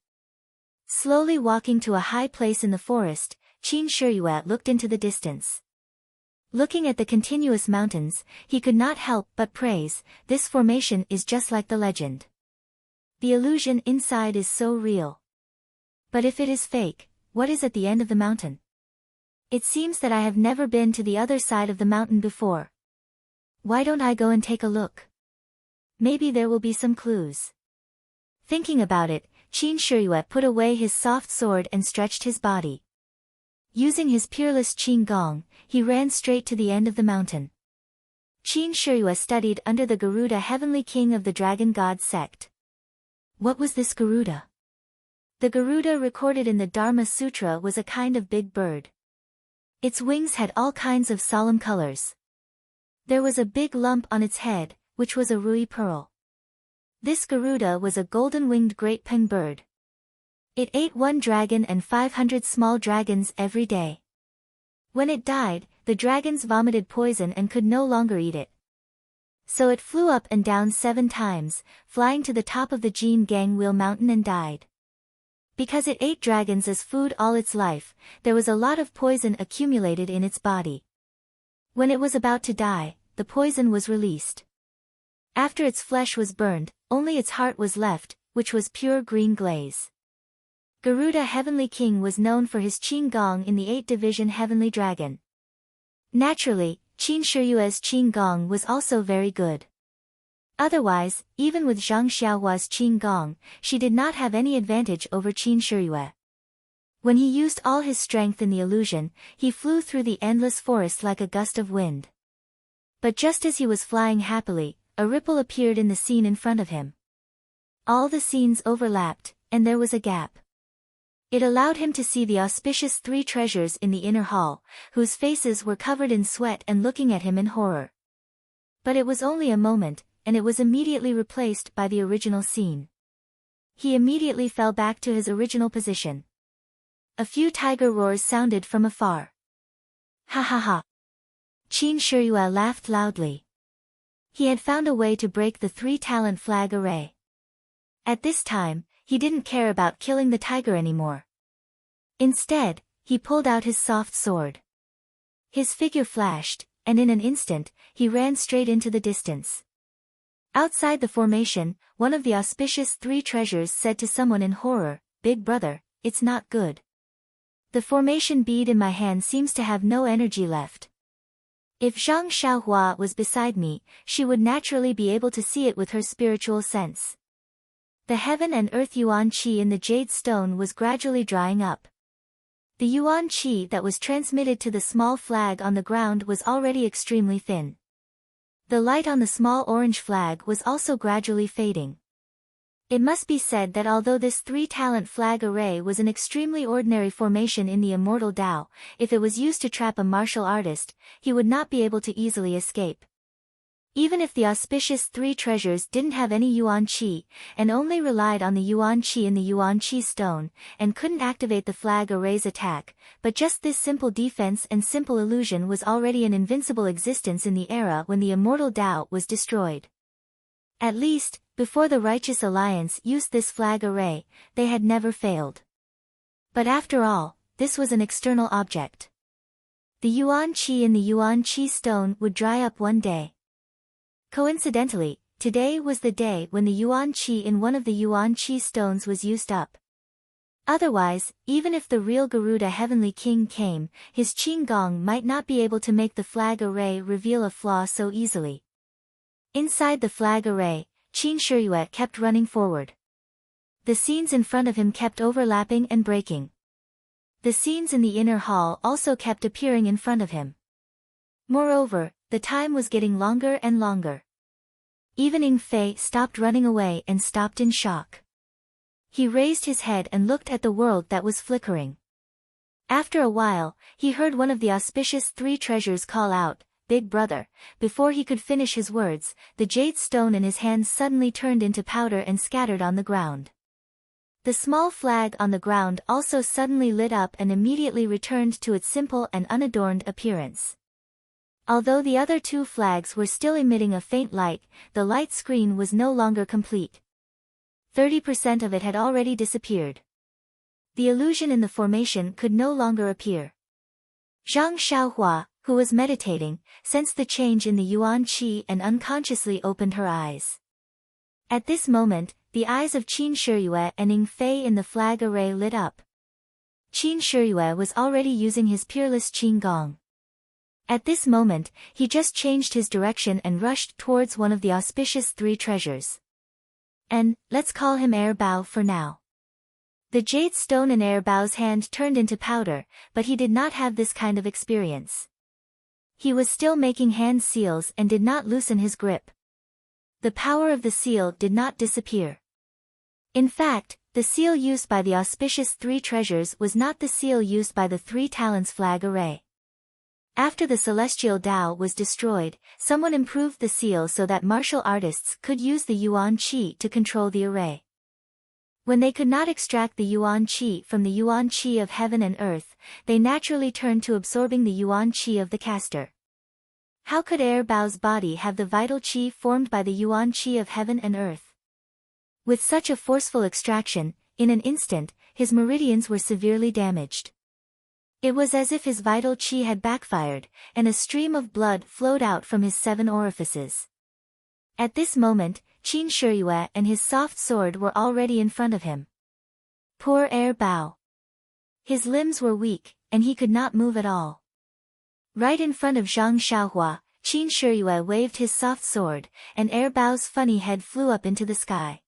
S1: Slowly walking to a high place in the forest, Qin Shiyue looked into the distance. Looking at the continuous mountains, he could not help but praise, this formation is just like the legend. The illusion inside is so real. But if it is fake, what is at the end of the mountain? It seems that I have never been to the other side of the mountain before. Why don't I go and take a look? Maybe there will be some clues. Thinking about it, Qin Shiyue put away his soft sword and stretched his body. Using his peerless Qin Gong, he ran straight to the end of the mountain. Qin Shiyue studied under the Garuda, heavenly king of the dragon god sect. What was this Garuda? The Garuda recorded in the Dharma Sutra was a kind of big bird. Its wings had all kinds of solemn colors. There was a big lump on its head, which was a ruby pearl. This Garuda was a golden-winged great peng bird. It ate one dragon and 500 small dragons every day. When it died, the dragons vomited poison and could no longer eat it. So it flew up and down 7 times, flying to the top of the Jin Gang Wheel Mountain and died. Because it ate dragons as food all its life, there was a lot of poison accumulated in its body. When it was about to die, the poison was released. After its flesh was burned, only its heart was left, which was pure green glaze. Garuda Heavenly King was known for his Qin Gong in the 8th-division Heavenly Dragon. Naturally, Qin Shiyue's Qin Gong was also very good. Otherwise, even with Zhang Xiaohua's Qin Gong, she did not have any advantage over Qin Shiyue. When he used all his strength in the illusion, he flew through the endless forest like a gust of wind. But just as he was flying happily, a ripple appeared in the scene in front of him. All the scenes overlapped, and there was a gap. It allowed him to see the auspicious 3 treasures in the inner hall, whose faces were covered in sweat and looking at him in horror. But it was only a moment, and it was immediately replaced by the original scene. He immediately fell back to his original position. A few tiger roars sounded from afar. Ha ha ha! Qin Shiyue laughed loudly. He had found a way to break the 3-talent flag array. At this time, he didn't care about killing the tiger anymore. Instead, he pulled out his soft sword. His figure flashed, and in an instant, he ran straight into the distance. Outside the formation, one of the auspicious 3 treasures said to someone in horror, "Big brother, it's not good. The formation bead in my hand seems to have no energy left." If Zhang Xiaohua was beside me, she would naturally be able to see it with her spiritual sense. The heaven and earth yuan qi in the jade stone was gradually drying up. The yuan qi that was transmitted to the small flag on the ground was already extremely thin. The light on the small orange flag was also gradually fading. It must be said that although this 3-talent flag array was an extremely ordinary formation in the immortal Tao, if it was used to trap a martial artist, he would not be able to easily escape. Even if the auspicious 3 treasures didn't have any yuan qi, and only relied on the yuan qi in the yuan qi stone, and couldn't activate the flag array's attack, but just this simple defense and simple illusion was already an invincible existence in the era when the immortal Tao was destroyed. At least, before the Righteous Alliance used this flag array, they had never failed. But after all, this was an external object. The yuan qi in the yuan qi stone would dry up one day. Coincidentally, today was the day when the yuan qi in one of the yuan qi stones was used up. Otherwise, even if the real Garuda Heavenly King came, his Qin Gong might not be able to make the flag array reveal a flaw so easily. Inside the flag array, Qin Shiyue kept running forward. The scenes in front of him kept overlapping and breaking. The scenes in the inner hall also kept appearing in front of him. Moreover, the time was getting longer and longer. Even Ying Fei stopped running away and stopped in shock. He raised his head and looked at the world that was flickering. After a while, he heard one of the auspicious 3 treasures call out, "Big brother." Before he could finish his words, the jade stone in his hands suddenly turned into powder and scattered on the ground. The small flag on the ground also suddenly lit up and immediately returned to its simple and unadorned appearance. Although the other 2 flags were still emitting a faint light, the light screen was no longer complete. 30% of it had already disappeared. The illusion in the formation could no longer appear. Zhang Xiaohua, who was meditating, sensed the change in the yuan qi and unconsciously opened her eyes. At this moment, the eyes of Qin Shiyue and Ying Fei in the flag array lit up. Qin Shiyue was already using his peerless Qin Gong. At this moment, he just changed his direction and rushed towards one of the auspicious 3 treasures. And, let's call him Air Bao for now. The jade stone in Air Bao's hand turned into powder, but he did not have this kind of experience. He was still making hand seals and did not loosen his grip. The power of the seal did not disappear. In fact, The seal used by the auspicious three treasures was not the seal used by the three talents flag array. After the celestial Tao was destroyed, someone improved the seal so that martial artists could use the Yuan Qi to control the array. When they could not extract the Yuan Qi from the Yuan Qi of heaven and earth, they naturally turned to absorbing the Yuan Qi of the caster. How could Air Bao's body have the vital Qi formed by the Yuan Qi of heaven and earth? With such a forceful extraction, in an instant, his meridians were severely damaged. It was as if his vital Qi had backfired, and a stream of blood flowed out from his 7 orifices. At this moment, Qin Shiyue and his soft sword were already in front of him. Poor Air Bao. His limbs were weak, and he could not move at all. Right in front of Zhang Xiaohua, Qin Shiyue waved his soft sword, and Air Bao's funny head flew up into the sky.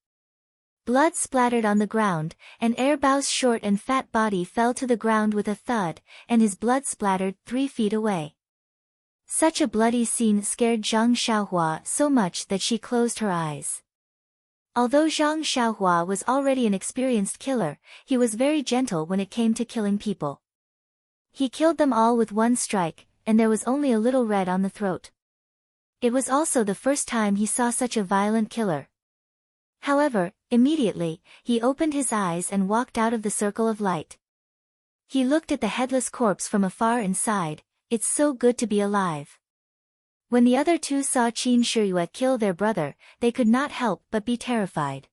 S1: Blood splattered on the ground, and Air Bao's short and fat body fell to the ground with a thud, and his blood splattered 3 feet away. Such a bloody scene scared Zhang Xiaohua so much that she closed her eyes. Although Zhang Xiaohua was already an experienced killer, he was very gentle when it came to killing people. He killed them all with one strike, and there was only a little red on the throat. It was also the first time he saw such a violent killer. However, immediately, he opened his eyes and walked out of the circle of light. He looked at the headless corpse from afar and sighed, "It's so good to be alive." When the other two saw Qin Shiyue kill their brother, they could not help but be terrified.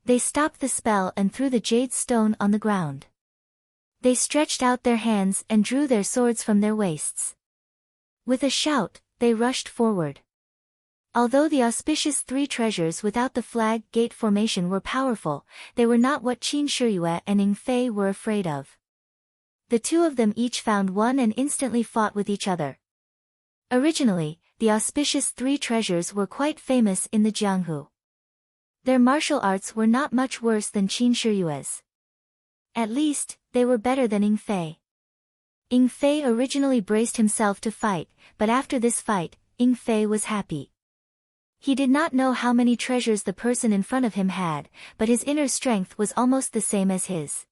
S1: They stopped the spell and threw the jade stone on the ground. They stretched out their hands and drew their swords from their waists. With a shout, they rushed forward. Although the auspicious 3 treasures without the flag gate formation were powerful, they were not what Qin Shiyue and Ing Fei were afraid of. The two of them each found one and instantly fought with each other. Originally, the auspicious 3 treasures were quite famous in the Jianghu. Their martial arts were not much worse than Qin Shiyue's. At least, they were better than Ing Fei. Ing Fei originally braced himself to fight, but after this fight, Ing Fei was happy. He did not know how many treasures the person in front of him had, but his inner strength was almost the same as his.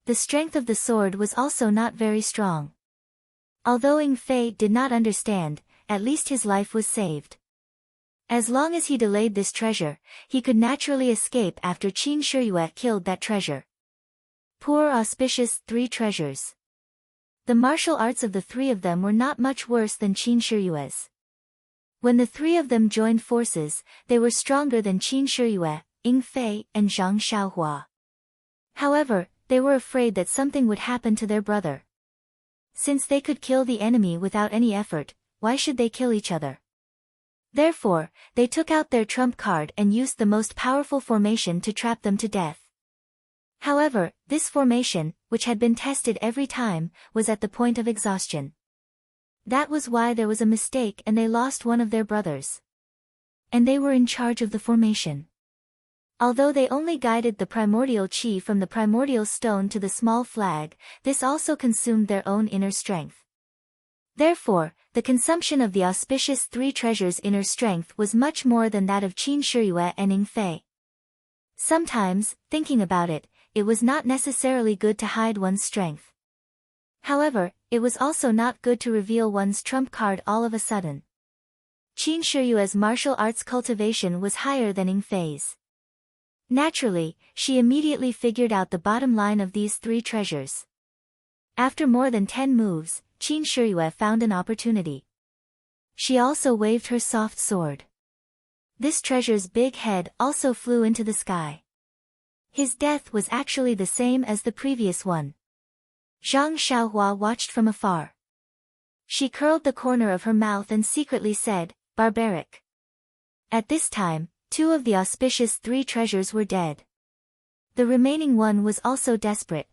S1: The strength of the sword was also not very strong. Although Ing Fei did not understand, at least his life was saved. As long as he delayed this treasure, he could naturally escape after Qin Shiyue killed that treasure. Poor auspicious 3 treasures. The martial arts of the 3 of them were not much worse than Qin Shiyue's. When the 3 of them joined forces, they were stronger than Qin Shiyue, Ing Fei, and Zhang Xiaohua. However, they were afraid that something would happen to their brother. Since they could kill the enemy without any effort, why should they kill each other? Therefore, they took out their trump card and used the most powerful formation to trap them to death. However, this formation, which had been tested every time, was at the point of exhaustion. That was why there was a mistake and they lost one of their brothers. And they were in charge of the formation. Although they only guided the primordial qi from the primordial stone to the small flag, this also consumed their own inner strength. Therefore, the consumption of the auspicious 3 treasures' inner strength was much more than that of Qin Shiyue and Ing Fei. Sometimes, thinking about it, it was not necessarily good to hide one's strength. However, it was also not good to reveal one's trump card all of a sudden. Qin Shiyue's martial arts cultivation was higher than Ing Fei's. Naturally, she immediately figured out the bottom line of these 3 treasures. After more than 10 moves, Qin Shiyue found an opportunity. She also waved her soft sword. This treasure's big head also flew into the sky. His death was actually the same as the previous one. Zhang Xiaohua watched from afar. She curled the corner of her mouth and secretly said, "Barbaric." At this time, 2 of the auspicious 3 treasures were dead. The remaining one was also desperate.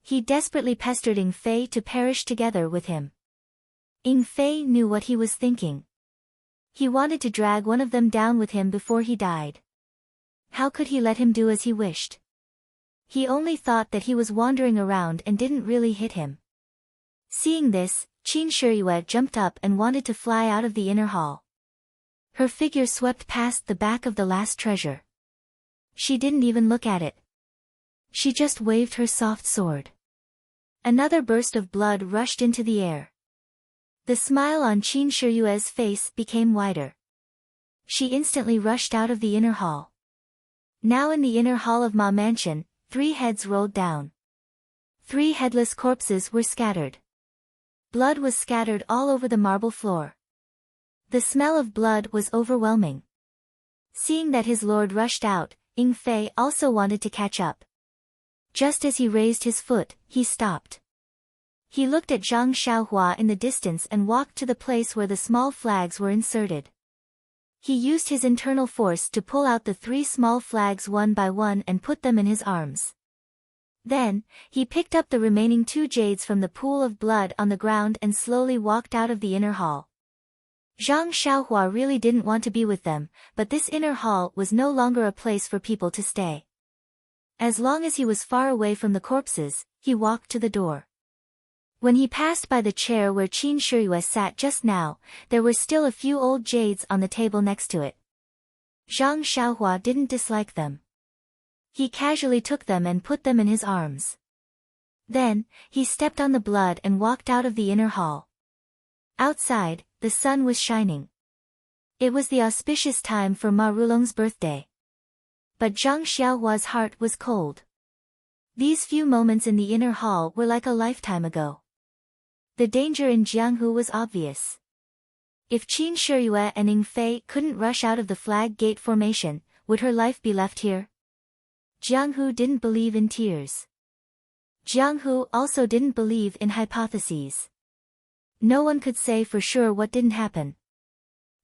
S1: He desperately pestered Ing Fei to perish together with him. Ing Fei knew what he was thinking. He wanted to drag one of them down with him before he died. How could he let him do as he wished? He only thought that he was wandering around and didn't really hit him. Seeing this, Qin Shiyue jumped up and wanted to fly out of the inner hall. Her figure swept past the back of the last treasure. She didn't even look at it. She just waved her soft sword. Another burst of blood rushed into the air. The smile on Qin Shiyue's face became wider. She instantly rushed out of the inner hall. Now in the inner hall of Ma Mansion, 3 heads rolled down. 3 headless corpses were scattered. Blood was scattered all over the marble floor. The smell of blood was overwhelming. Seeing that his lord rushed out, Ying Fei also wanted to catch up. Just as he raised his foot, he stopped. He looked at Zhang Xiaohua in the distance and walked to the place where the small flags were inserted. He used his internal force to pull out the 3 small flags one by one and put them in his arms. Then, he picked up the remaining 2 jades from the pool of blood on the ground and slowly walked out of the inner hall. Zhang Xiaohua really didn't want to be with them, but this inner hall was no longer a place for people to stay. As long as he was far away from the corpses, he walked to the door. When he passed by the chair where Qin Shiyue sat just now, there were still a few old jades on the table next to it. Zhang Xiaohua didn't dislike them. He casually took them and put them in his arms. Then, he stepped on the blood and walked out of the inner hall. Outside, the sun was shining. It was the auspicious time for Ma Rulong's birthday. But Zhang Xiaohua's heart was cold. These few moments in the inner hall were like a lifetime ago. The danger in Jianghu was obvious. If Qin Shiyue and Ying Fei couldn't rush out of the flag gate formation, would her life be left here? Jianghu didn't believe in tears. Jianghu also didn't believe in hypotheses. No one could say for sure what didn't happen.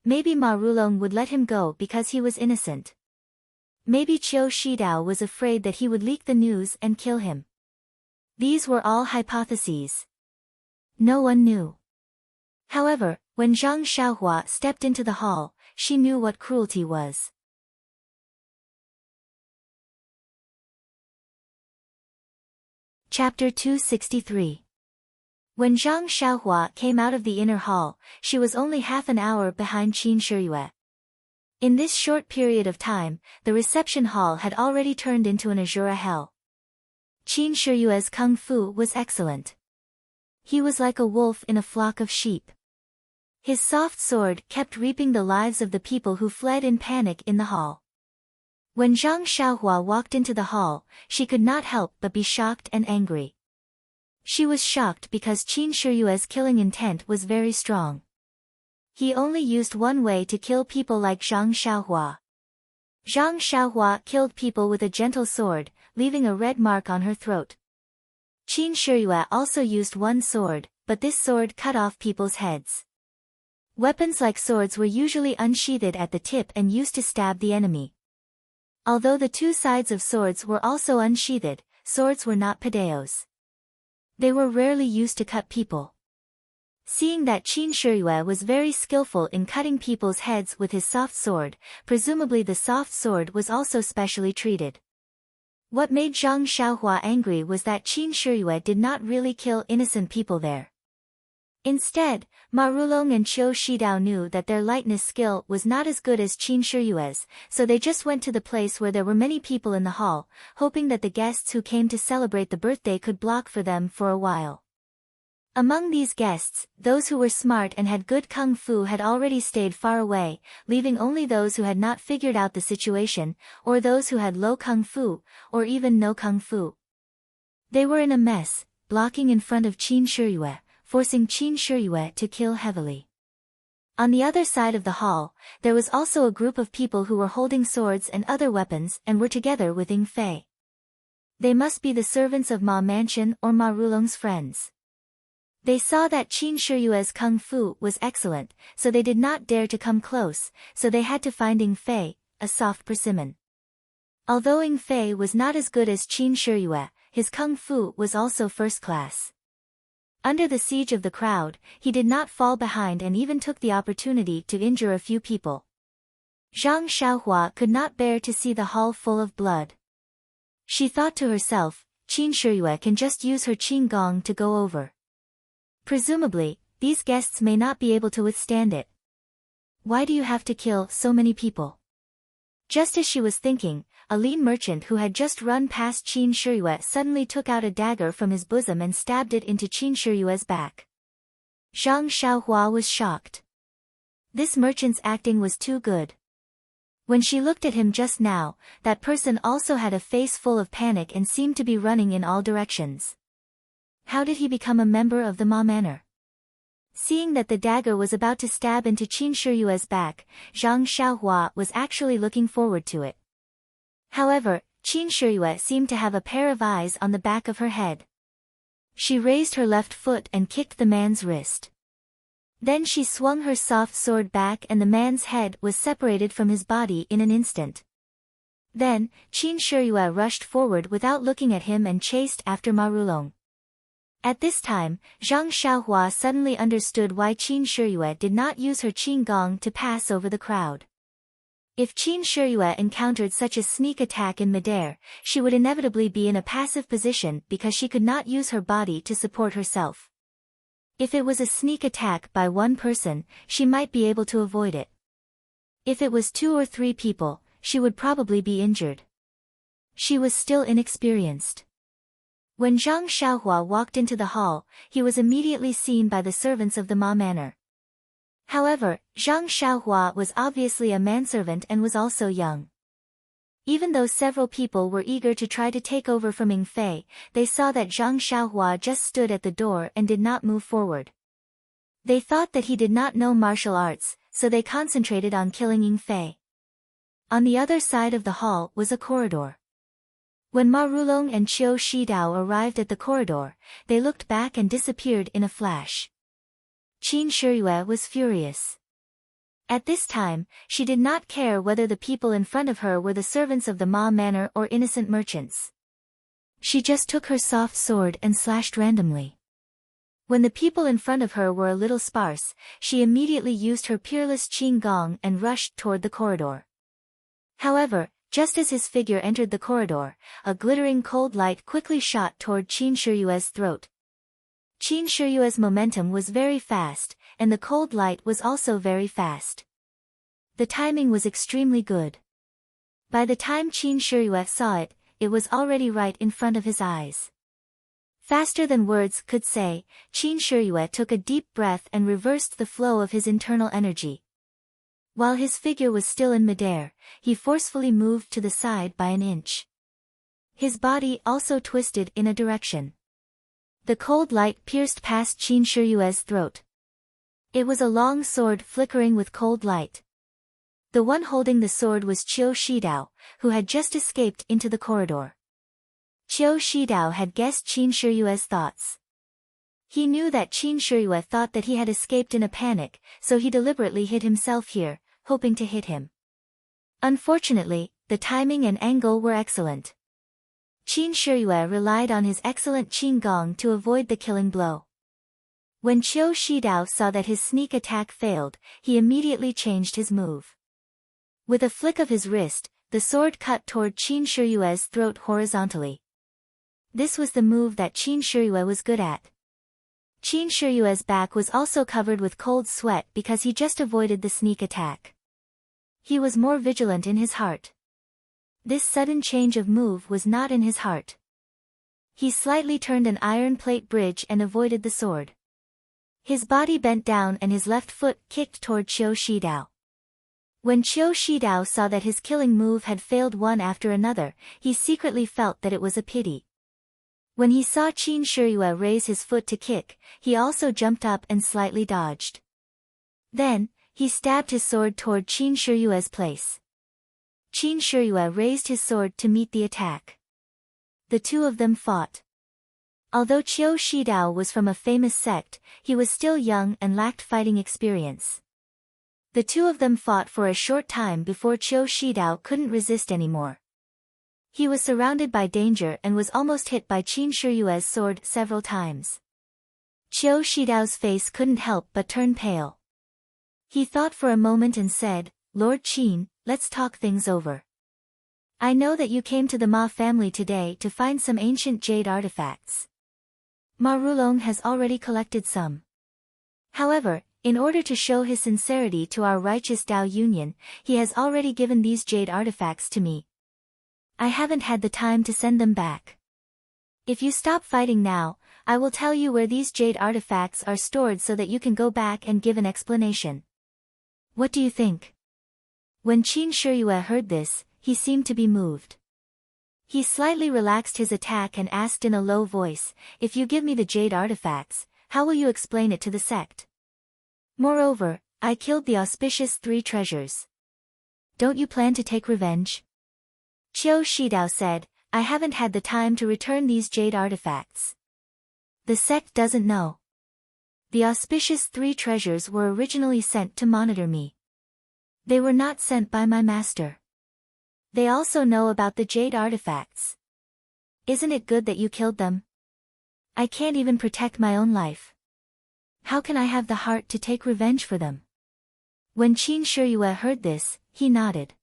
S1: Maybe Ma Rulong would let him go because he was innocent. Maybe Qiu Shidao was afraid that he would leak the news and kill him. These were all hypotheses. No one knew. However, when Zhang Xiaohua stepped into the hall, she knew what cruelty was. Chapter 263. When Zhang Xiaohua came out of the inner hall, she was only half an hour behind Qin Shiyue. In this short period of time, the reception hall had already turned into an Azura hell. Qin Shiyue's kung fu was excellent. He was like a wolf in a flock of sheep. His soft sword kept reaping the lives of the people who fled in panic in the hall. When Zhang Xiaohua walked into the hall, she could not help but be shocked and angry. She was shocked because Qin Shiyue's killing intent was very strong. He only used one way to kill people like Zhang Xiaohua. Zhang Xiaohua killed people with a gentle sword, leaving a red mark on her throat. Qin Shiyue also used one sword, but this sword cut off people's heads. Weapons like swords were usually unsheathed at the tip and used to stab the enemy. Although the 2 sides of swords were also unsheathed, swords were not padeos. They were rarely used to cut people. Seeing that Qin Shiyue was very skillful in cutting people's heads with his soft sword, presumably the soft sword was also specially treated. What made Zhang Xiaohua angry was that Qin Shiyue did not really kill innocent people there. Instead, Ma Rulong and Qiu Shidao knew that their lightness skill was not as good as Qin Shiyue's, so they just went to the place where there were many people in the hall, hoping that the guests who came to celebrate the birthday could block for them for a while. Among these guests, those who were smart and had good kung fu had already stayed far away, leaving only those who had not figured out the situation, or those who had low kung fu, or even no kung fu. They were in a mess, blocking in front of Qin Shiyue, forcing Qin Shiyue to kill heavily. On the other side of the hall, there was also a group of people who were holding swords and other weapons and were together with Ying Fei. They must be the servants of Ma Mansion or Ma Rulong's friends. They saw that Qin Shiyue's kung fu was excellent, so they did not dare to come close, so they had to find Ying Fei, a soft persimmon. Although Ying Fei was not as good as Qin Shiyue, his kung fu was also first class. Under the siege of the crowd, he did not fall behind and even took the opportunity to injure a few people. Zhang Xiaohua could not bear to see the hall full of blood. She thought to herself, Qin Shiyue can just use her qin gong to go over. Presumably, these guests may not be able to withstand it. Why do you have to kill so many people? Just as she was thinking, a lean merchant who had just run past Qin Shiyue suddenly took out a dagger from his bosom and stabbed it into Qin Shiyue's back. Zhang Xiaohua was shocked. This merchant's acting was too good. When she looked at him just now, that person also had a face full of panic and seemed to be running in all directions. How did he become a member of the Ma Manor? Seeing that the dagger was about to stab into Qin Shiyue's back, Zhang Xiaohua was actually looking forward to it. However, Qin Shiyue seemed to have a pair of eyes on the back of her head. She raised her left foot and kicked the man's wrist. Then she swung her soft sword back and the man's head was separated from his body in an instant. Then, Qin Shiyue rushed forward without looking at him and chased after Ma Rulong. At this time, Zhang Xiaohua suddenly understood why Qin Shiyue did not use her qin gong to pass over the crowd. If Qin Shiyue encountered such a sneak attack in midair, she would inevitably be in a passive position because she could not use her body to support herself. If it was a sneak attack by one person, she might be able to avoid it. If it was 2 or 3 people, she would probably be injured. She was still inexperienced. When Zhang Xiaohua walked into the hall, he was immediately seen by the servants of the Ma Manor. However, Zhang Xiaohua was obviously a manservant and was also young. Even though several people were eager to try to take over from Ying Fei, they saw that Zhang Xiaohua just stood at the door and did not move forward. They thought that he did not know martial arts, so they concentrated on killing Ying Fei. On the other side of the hall was a corridor. When Ma Rulong and Qiu Shidao arrived at the corridor, they looked back and disappeared in a flash. Qin Shiyue was furious. At this time, she did not care whether the people in front of her were the servants of the Ma Manor or innocent merchants. She just took her soft sword and slashed randomly. When the people in front of her were a little sparse, she immediately used her peerless qin gong and rushed toward the corridor. However, just as his figure entered the corridor, a glittering cold light quickly shot toward Qin Shiyue's throat. Qin Shiyue's momentum was very fast, and the cold light was also very fast. The timing was extremely good. By the time Qin Shiyue saw it, it was already right in front of his eyes. Faster than words could say, Qin Shiyue took a deep breath and reversed the flow of his internal energy. While his figure was still in midair, he forcefully moved to the side by an inch. His body also twisted in a direction. The cold light pierced past Qin Shiyue's throat. It was a long sword flickering with cold light. The one holding the sword was Qiu Shidao, who had just escaped into the corridor. Qiu Shidao had guessed Qin Shiyue's thoughts. He knew that Qin Shiyue thought that he had escaped in a panic, so he deliberately hid himself here, hoping to hit him. Unfortunately, the timing and angle were excellent. Qin Shiyue relied on his excellent qin gong to avoid the killing blow. When Qiu Shidao saw that his sneak attack failed, he immediately changed his move. With a flick of his wrist, the sword cut toward Qin Shiyue's throat horizontally. This was the move that Qin Shiyue was good at. Qin Shiyue's back was also covered with cold sweat because he just avoided the sneak attack. He was more vigilant in his heart. This sudden change of move was not in his heart. He slightly turned an iron plate bridge and avoided the sword. His body bent down and his left foot kicked toward Qiu Shidao. When Qiu Shidao saw that his killing move had failed one after another, he secretly felt that it was a pity. When he saw Qin Shiyue raise his foot to kick, he also jumped up and slightly dodged. Then, he stabbed his sword toward Qin Shiyue's place. Qin Shiyue raised his sword to meet the attack. The two of them fought. Although Qiu Shidao was from a famous sect, he was still young and lacked fighting experience. The two of them fought for a short time before Qiu Shidao couldn't resist anymore. He was surrounded by danger and was almost hit by Qin Shiyue's sword several times. Qiu Shidao's face couldn't help but turn pale. He thought for a moment and said, "Lord Qin, let's talk things over. I know that you came to the Ma family today to find some ancient jade artifacts. Ma Rulong has already collected some. However, in order to show his sincerity to our righteous Dao Union, he has already given these jade artifacts to me. I haven't had the time to send them back. If you stop fighting now, I will tell you where these jade artifacts are stored so that you can go back and give an explanation. What do you think? When Qin Shiyue heard this, he seemed to be moved. He slightly relaxed his attack and asked in a low voice, if you give me the jade artifacts, how will you explain it to the sect? Moreover, I killed the auspicious 3 treasures. Don't you plan to take revenge? Qiu Shidao said, I haven't had the time to return these jade artifacts. The sect doesn't know. The auspicious 3 treasures were originally sent to monitor me. They were not sent by my master. They also know about the jade artifacts. Isn't it good that you killed them? I can't even protect my own life. How can I have the heart to take revenge for them? When Qin Shiyue heard this, he nodded.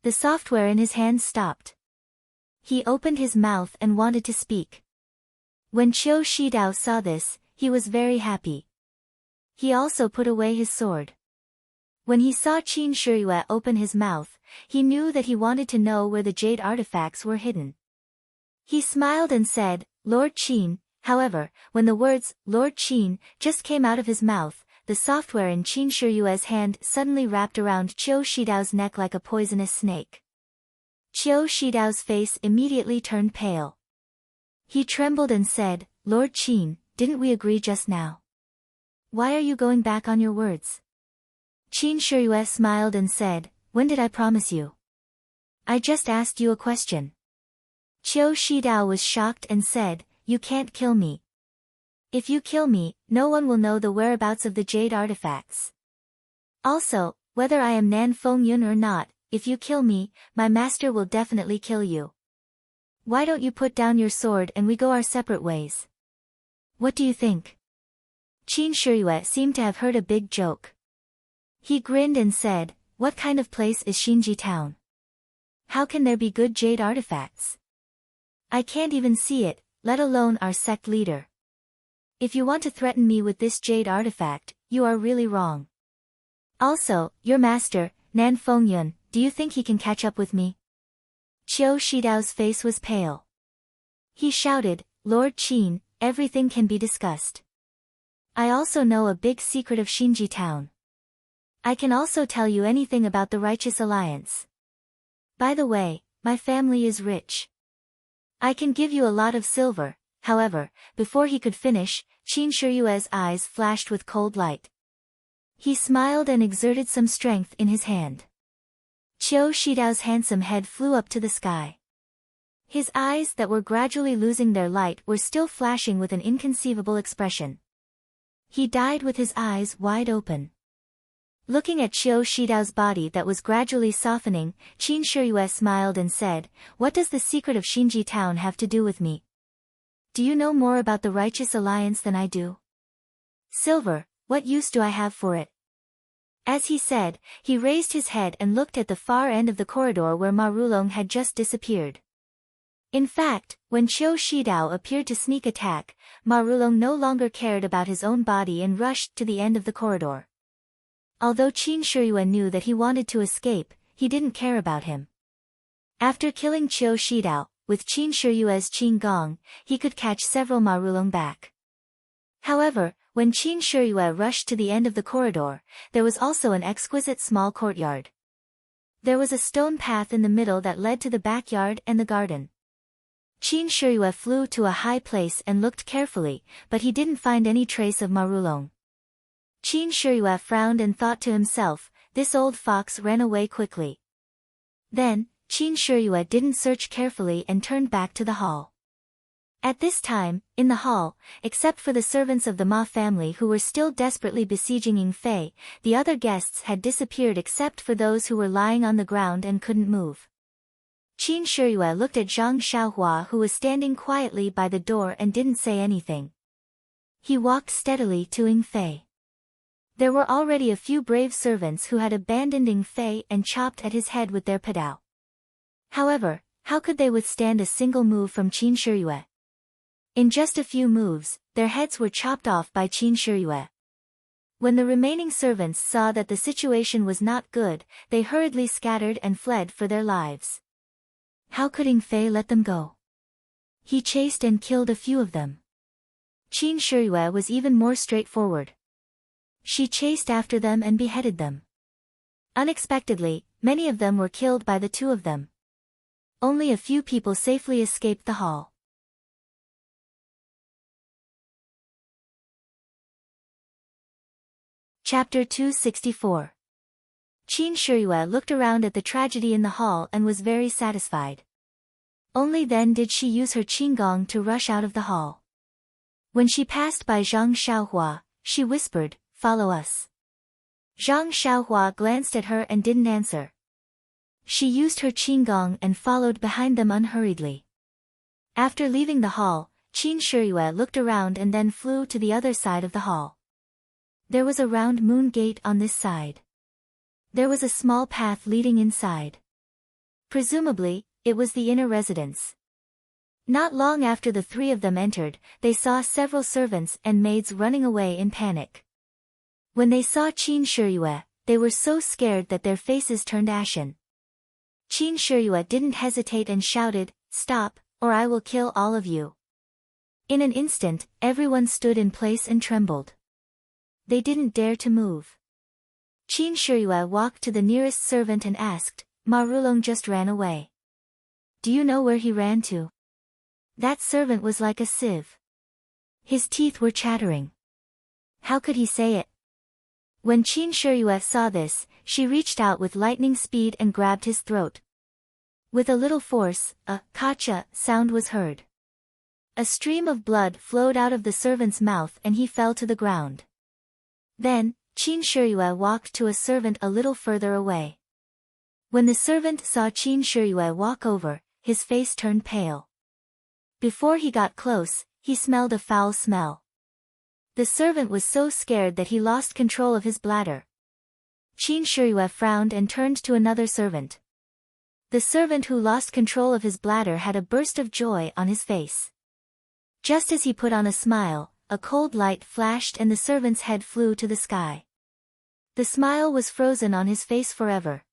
S1: The software in his hand stopped. He opened his mouth and wanted to speak. When Qiu Shidao saw this, he was very happy. He also put away his sword. When he saw Qin Shiyue open his mouth, he knew that he wanted to know where the jade artifacts were hidden. He smiled and said, Lord Qin. However, when the words, Lord Qin, just came out of his mouth, the software in Qin Shiyue's hand suddenly wrapped around Qiu Shidao's neck like a poisonous snake. Qiu Shidao's face immediately turned pale. He trembled and said, Lord Qin, didn't we agree just now? Why are you going back on your words? Qin Shiyue smiled and said, when did I promise you? I just asked you a question. Qiu Shidao was shocked and said, you can't kill me. If you kill me, no one will know the whereabouts of the jade artifacts. Also, whether I am Nan Fengyun or not, if you kill me, my master will definitely kill you. Why don't you put down your sword and we go our separate ways? What do you think? Qin Shiyue seemed to have heard a big joke. He grinned and said, what kind of place is Xinji town? How can there be good jade artifacts? I can't even see it, let alone our sect leader. If you want to threaten me with this jade artifact, you are really wrong. Also, your master, Nan Fengyun, do you think he can catch up with me? Qiu Shidao's face was pale. He shouted, Lord Qin, everything can be discussed. I also know a big secret of Xinji town. I can also tell you anything about the Righteous Alliance. By the way, my family is rich. I can give you a lot of silver. However, before he could finish, Qin Shiyue's eyes flashed with cold light. He smiled and exerted some strength in his hand. Qiu Shidao's handsome head flew up to the sky. His eyes that were gradually losing their light were still flashing with an inconceivable expression. He died with his eyes wide open. Looking at Qiu Shidao's body that was gradually softening, Qin Shiyue smiled and said, what does the secret of Xinji town have to do with me? Do you know more about the Righteous Alliance than I do? Silver, what use do I have for it? As he said, he raised his head and looked at the far end of the corridor where Ma Rulong had just disappeared. In fact, when Qiu Shidao appeared to sneak attack, Ma Rulong no longer cared about his own body and rushed to the end of the corridor. Although Qin Shiyue knew that he wanted to escape, he didn't care about him. After killing Qiu Shidao, with Qin Shiyue's Qin Gong, he could catch several Ma Rulong back. However, when Qin Shiyue rushed to the end of the corridor, there was also an exquisite small courtyard. There was a stone path in the middle that led to the backyard and the garden. Qin Shiyue flew to a high place and looked carefully, but he didn't find any trace of Ma Rulong. Qin Shiyue frowned and thought to himself, this old fox ran away quickly. Then, Qin Shiyue didn't search carefully and turned back to the hall. At this time, in the hall, except for the servants of the Ma family who were still desperately besieging Yingfei, the other guests had disappeared except for those who were lying on the ground and couldn't move. Qin Shiyue looked at Zhang Xiaohua who was standing quietly by the door and didn't say anything. He walked steadily to Yingfei. There were already a few brave servants who had abandoned Yingfei and chopped at his head with their padao. However, how could they withstand a single move from Qin Shiyue? In just a few moves, their heads were chopped off by Qin Shiyue. When the remaining servants saw that the situation was not good, they hurriedly scattered and fled for their lives. How could Ing Fei let them go? He chased and killed a few of them. Qin Shiyue was even more straightforward. She chased after them and beheaded them. Unexpectedly, many of them were killed by the two of them. Only a few people safely escaped the hall. Chapter 264. Qin Shiyue looked around at the tragedy in the hall and was very satisfied. Only then did she use her qinggong to rush out of the hall. When she passed by Zhang Xiaohua, she whispered, "Follow us." Zhang Xiaohua glanced at her and didn't answer. She used her qinggong and followed behind them unhurriedly. After leaving the hall, Qin Shiyue looked around and then flew to the other side of the hall. There was a round moon gate on this side. There was a small path leading inside. Presumably, it was the inner residence. Not long after the three of them entered, they saw several servants and maids running away in panic. When they saw Qin Shiyue, they were so scared that their faces turned ashen. Qin Shiyue didn't hesitate and shouted, "Stop, or I will kill all of you." In an instant, everyone stood in place and trembled. They didn't dare to move. Qin Shiyue walked to the nearest servant and asked, "Ma Rulong just ran away. Do you know where he ran to?" That servant was like a sieve. His teeth were chattering. How could he say it? When Qin Shiyue saw this, she reached out with lightning speed and grabbed his throat. With a little force, a "kacha" sound was heard. A stream of blood flowed out of the servant's mouth and he fell to the ground. Then, Qin Shiyue walked to a servant a little further away. When the servant saw Qin Shiyue walk over, his face turned pale. Before he got close, he smelled a foul smell. The servant was so scared that he lost control of his bladder. Qin Shiyue frowned and turned to another servant. The servant who lost control of his bladder had a burst of joy on his face. Just as he put on a smile, a cold light flashed and the servant's head flew to the sky. The smile was frozen on his face forever.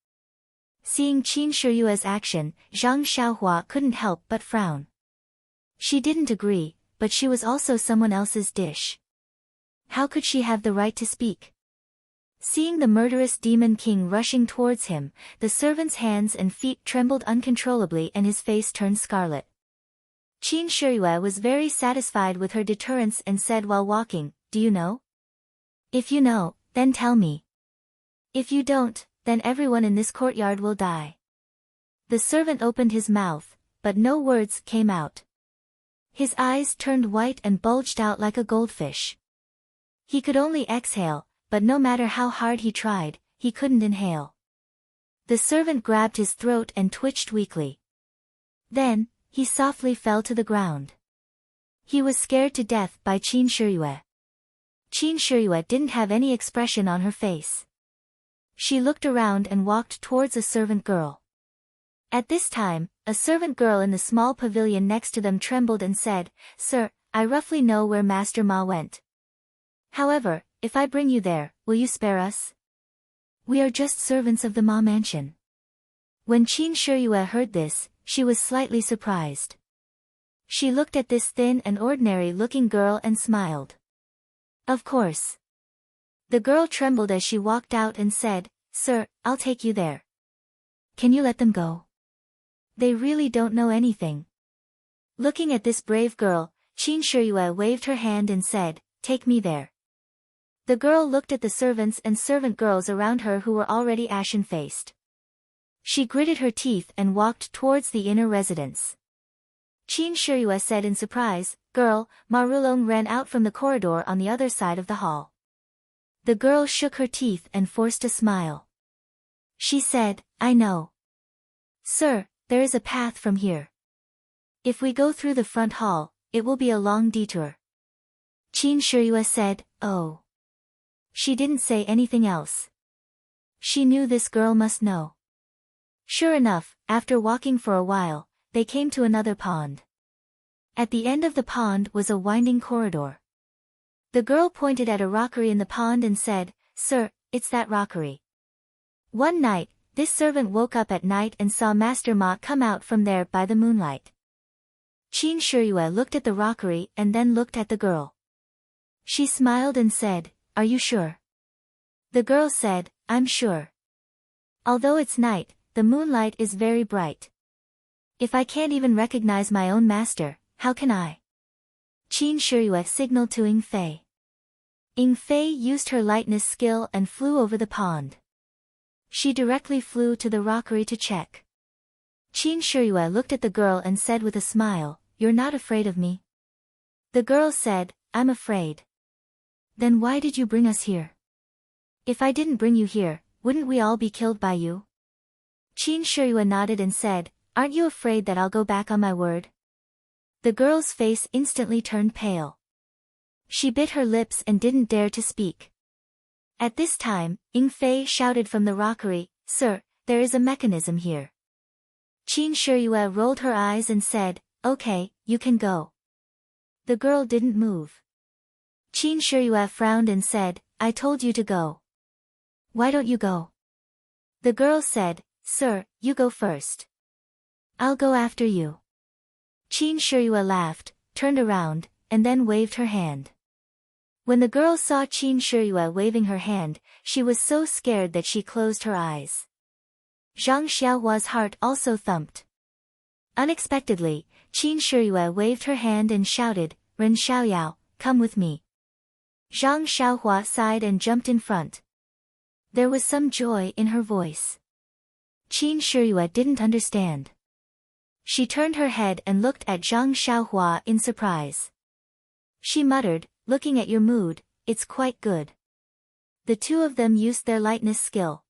S1: Seeing Qin Shiyue's action, Zhang Xiaohua couldn't help but frown. She didn't agree, but she was also someone else's dish. How could she have the right to speak? Seeing the murderous demon king rushing towards him, the servant's hands and feet trembled uncontrollably and his face turned scarlet. Qin Shiyue was very satisfied with her deterrence and said while walking, "Do you know? If you know, then tell me. If you don't, then everyone in this courtyard will die." The servant opened his mouth, but no words came out. His eyes turned white and bulged out like a goldfish. He could only exhale, but no matter how hard he tried, he couldn't inhale. The servant grabbed his throat and twitched weakly. Then, he softly fell to the ground. He was scared to death by Qin Shiyue. Qin Shiyue didn't have any expression on her face. She looked around and walked towards a servant girl. At this time, a servant girl in the small pavilion next to them trembled and said, "Sir, I roughly know where Master Ma went. However, if I bring you there, will you spare us? We are just servants of the Ma mansion." When Qin Shiyue heard this, she was slightly surprised. She looked at this thin and ordinary-looking girl and smiled. "Of course." The girl trembled as she walked out and said, "Sir, I'll take you there. Can you let them go? They really don't know anything." Looking at this brave girl, Qin Shiyue waved her hand and said, "Take me there." The girl looked at the servants and servant girls around her who were already ashen-faced. She gritted her teeth and walked towards the inner residence. Qin Shiyue said in surprise, "Girl, Ma Rulong ran out from the corridor on the other side of the hall." The girl shook her teeth and forced a smile. She said, "I know. Sir, there is a path from here. If we go through the front hall, it will be a long detour." Qin Shiyue said, "Oh." She didn't say anything else. She knew this girl must know. Sure enough, after walking for a while, they came to another pond. At the end of the pond was a winding corridor. The girl pointed at a rockery in the pond and said, "Sir, it's that rockery." One night, This servant woke up at night and saw Master Ma come out from there by the moonlight. Qin Shiyue looked at the rockery and then looked at the girl. She smiled and said, "Are you sure?" The girl said, "I'm sure. Although it's night, the moonlight is very bright. If I can't even recognize my own master, how can I?" Qin Shiyue signaled to Ying Fei. Ying Fei used her lightness skill and flew over the pond. She directly flew to the rockery to check. Qin Shiyue looked at the girl and said with a smile, "You're not afraid of me?" The girl said, "I'm afraid." "Then why did you bring us here?" "If I didn't bring you here, wouldn't we all be killed by you?" Qin Shiyue nodded and said, "Aren't you afraid that I'll go back on my word?" The girl's face instantly turned pale. She bit her lips and didn't dare to speak. At this time, Ying Fei shouted from the rockery, "Sir, there is a mechanism here." Qin Shiyue rolled her eyes and said, "Okay, you can go." The girl didn't move. Qin Shiyue frowned and said, "I told you to go. Why don't you go?" The girl said, "Sir, you go first. I'll go after you." Qin Shiyue laughed, turned around, and then waved her hand. When the girl saw Qin Shiyue waving her hand, she was so scared that she closed her eyes. Zhang Xiaohua's heart also thumped. Unexpectedly, Qin Shiyue waved her hand and shouted, "Ren Xiaoyao, come with me." Zhang Xiaohua sighed and jumped in front. There was some joy in her voice. Qin Shiyue didn't understand. She turned her head and looked at Zhang Xiaohua in surprise. She muttered, "Looking at your mood, it's quite good." The two of them used their lightness skill.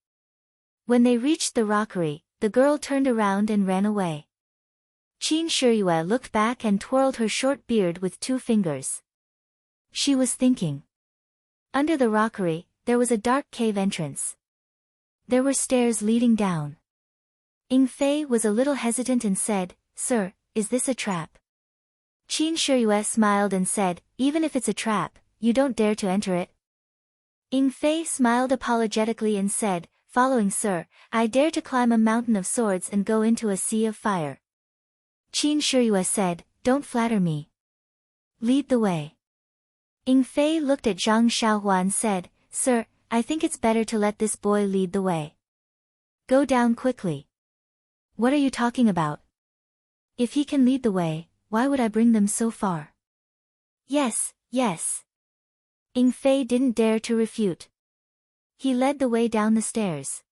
S1: When they reached the rockery, the girl turned around and ran away. Qin Shiyue looked back and twirled her short beard with 2 fingers. She was thinking. Under the rockery, there was a dark cave entrance. There were stairs leading down. Ying Fei was a little hesitant and said, "Sir, is this a trap?" Qin Shiyue smiled and said, "Even if it's a trap, you don't dare to enter it." Ying Fei smiled apologetically and said, "Following sir, I dare to climb a mountain of swords and go into a sea of fire." Qin Shiyue said, "Don't flatter me. Lead the way." Ying Fei looked at Zhang Xiaohua and said, "Sir, I think it's better to let this boy lead the way. Go down quickly." "What are you talking about? If he can lead the way, why would I bring them so far?" "Yes, yes." Ying Fei didn't dare to refute. He led the way down the stairs.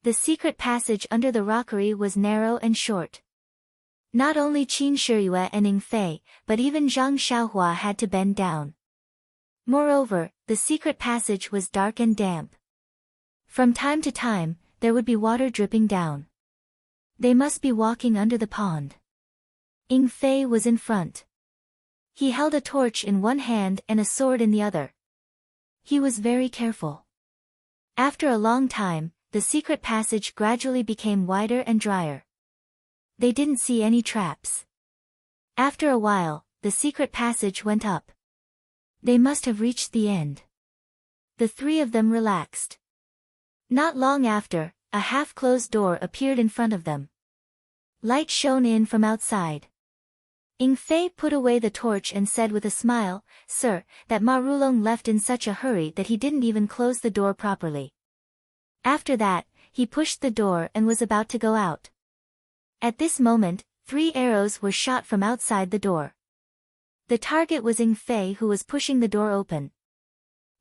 S1: The secret passage under the rockery was narrow and short. Not only Qin Shiyue and Ying Fei, but even Zhang Xiaohua had to bend down. Moreover, the secret passage was dark and damp. From time to time, there would be water dripping down. They must be walking under the pond. Ying Fei was in front. He held a torch in one hand and a sword in the other. He was very careful. After a long time, the secret passage gradually became wider and drier. They didn't see any traps. After a while, the secret passage went up. They must have reached the end. The 3 of them relaxed. Not long after, a half-closed door appeared in front of them. Light shone in from outside. Ying Fei put away the torch and said with a smile, "Sir, that Ma Rulong left in such a hurry that he didn't even close the door properly." After that, he pushed the door and was about to go out. At this moment, 3 arrows were shot from outside the door. The target was Ying Fei, who was pushing the door open.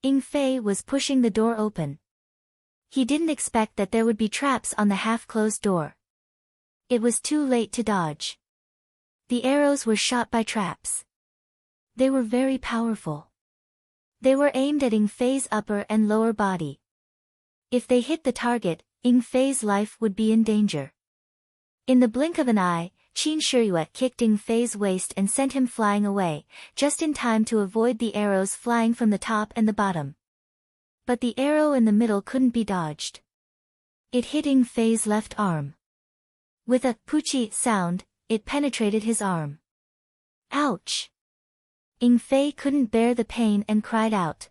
S1: Ying Fei was pushing the door open. He didn't expect that there would be traps on the half-closed door. It was too late to dodge. The arrows were shot by traps. They were very powerful. They were aimed at Ying Fei's upper and lower body. If they hit the target, Ying Fei's life would be in danger. In the blink of an eye, Qin Shiyue kicked Ying Fei's waist and sent him flying away, just in time to avoid the arrows flying from the top and the bottom. But the arrow in the middle couldn't be dodged. It hit Ying Fei's left arm. With a poochie sound, it penetrated his arm. Ouch! Ying Fei couldn't bear the pain and cried out.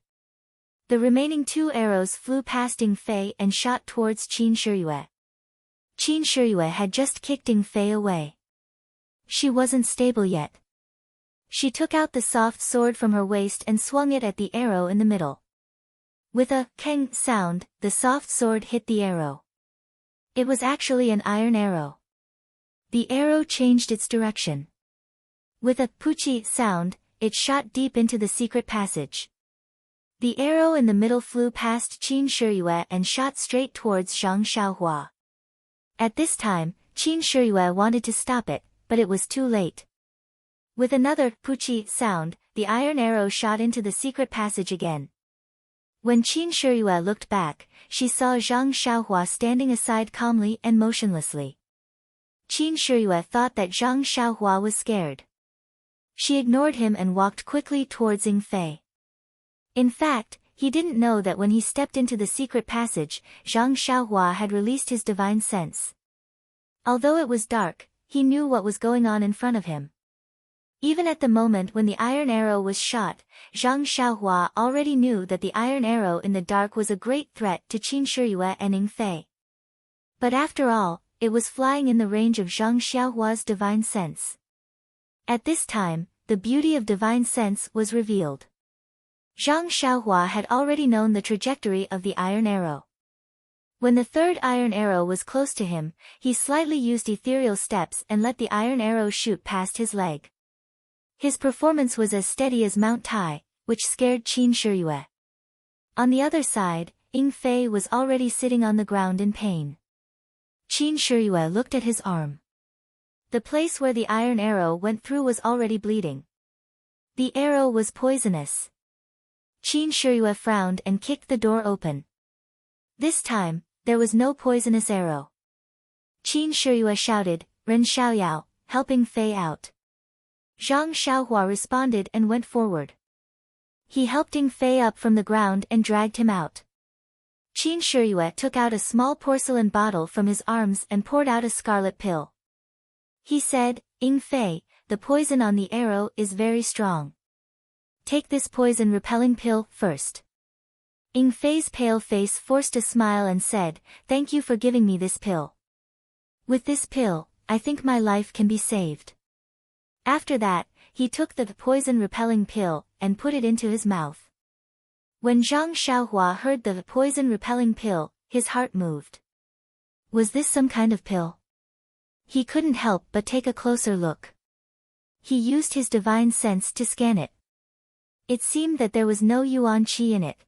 S1: The remaining 2 arrows flew past Ying Fei and shot towards Qin Shiyue. Qin Shiyue had just kicked Ying Fei away. She wasn't stable yet. She took out the soft sword from her waist and swung it at the arrow in the middle. With a keng sound, the soft sword hit the arrow. It was actually an iron arrow. The arrow changed its direction. With a puchi sound, it shot deep into the secret passage. The arrow in the middle flew past Qin Shiyue and shot straight towards Zhang Xiaohua. At this time, Qin Shiyue wanted to stop it, but it was too late. With another puchi sound, the iron arrow shot into the secret passage again. When Qin Shiyue looked back, she saw Zhang Xiaohua standing aside calmly and motionlessly. Qin Shiyue thought that Zhang Xiaohua was scared. She ignored him and walked quickly towards Ying Fei. In fact, he didn't know that when he stepped into the secret passage, Zhang Xiaohua had released his divine sense. Although it was dark, he knew what was going on in front of him. Even at the moment when the iron arrow was shot, Zhang Xiaohua already knew that the iron arrow in the dark was a great threat to Qin Shiyue and Ying Fei. But after all, it was flying in the range of Zhang Xiaohua's divine sense. At this time, the beauty of divine sense was revealed. Zhang Xiaohua had already known the trajectory of the iron arrow. When the third iron arrow was close to him, he slightly used ethereal steps and let the iron arrow shoot past his leg. His performance was as steady as Mount Tai, which scared Qin Shiyue. On the other side, Ying Fei was already sitting on the ground in pain. Qin Shiyue looked at his arm. The place where the iron arrow went through was already bleeding. The arrow was poisonous. Qin Shiyue frowned and kicked the door open. This time, there was no poisonous arrow. Qin Shiyue shouted, "Ren Xiaoyao, helping Fei out." Zhang Xiaohua responded and went forward. He helped Ying Fei up from the ground and dragged him out. Qin Shiyue took out a small porcelain bottle from his arms and poured out a scarlet pill. He said, "Ying Fei, the poison on the arrow is very strong. Take this poison-repelling pill first." Ying Fei's pale face forced a smile and said, "Thank you for giving me this pill. With this pill, I think my life can be saved." After that, he took the poison-repelling pill and put it into his mouth. When Zhang Xiaohua heard the poison-repelling pill, his heart moved. Was this some kind of pill? He couldn't help but take a closer look. He used his divine sense to scan it. It seemed that there was no yuan qi in it.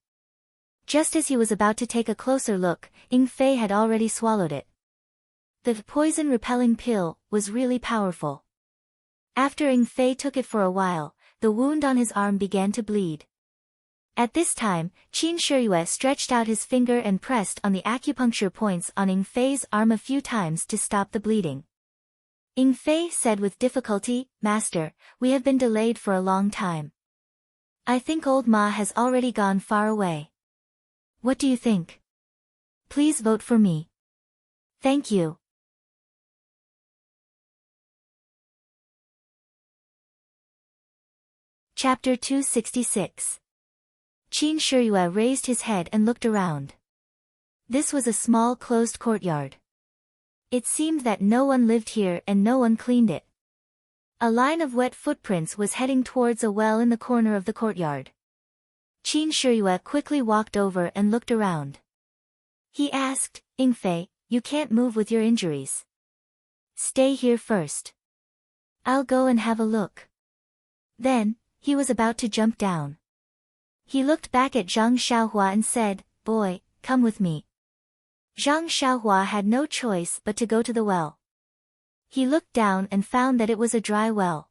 S1: Just as he was about to take a closer look, Ying Fei had already swallowed it. The poison-repelling pill was really powerful. After Ying Fei took it for a while, the wound on his arm began to bleed. At this time, Qin Shiyue stretched out his finger and pressed on the acupuncture points on Ying Fei's arm a few times to stop the bleeding. Ying Fei said with difficulty, "Master, we have been delayed for a long time. I think old Ma has already gone far away. What do you think? Please vote for me. Thank you." Chapter 266. Qin Shiyue raised his head and looked around. This was a small closed courtyard. It seemed that no one lived here and no one cleaned it. A line of wet footprints was heading towards a well in the corner of the courtyard. Qin Shiyue quickly walked over and looked around. He asked, "Ying Fei, you can't move with your injuries. Stay here first. I'll go and have a look." Then, he was about to jump down. He looked back at Zhang Xiaohua and said, "Boy, come with me." Zhang Xiaohua had no choice but to go to the well. He looked down and found that it was a dry well.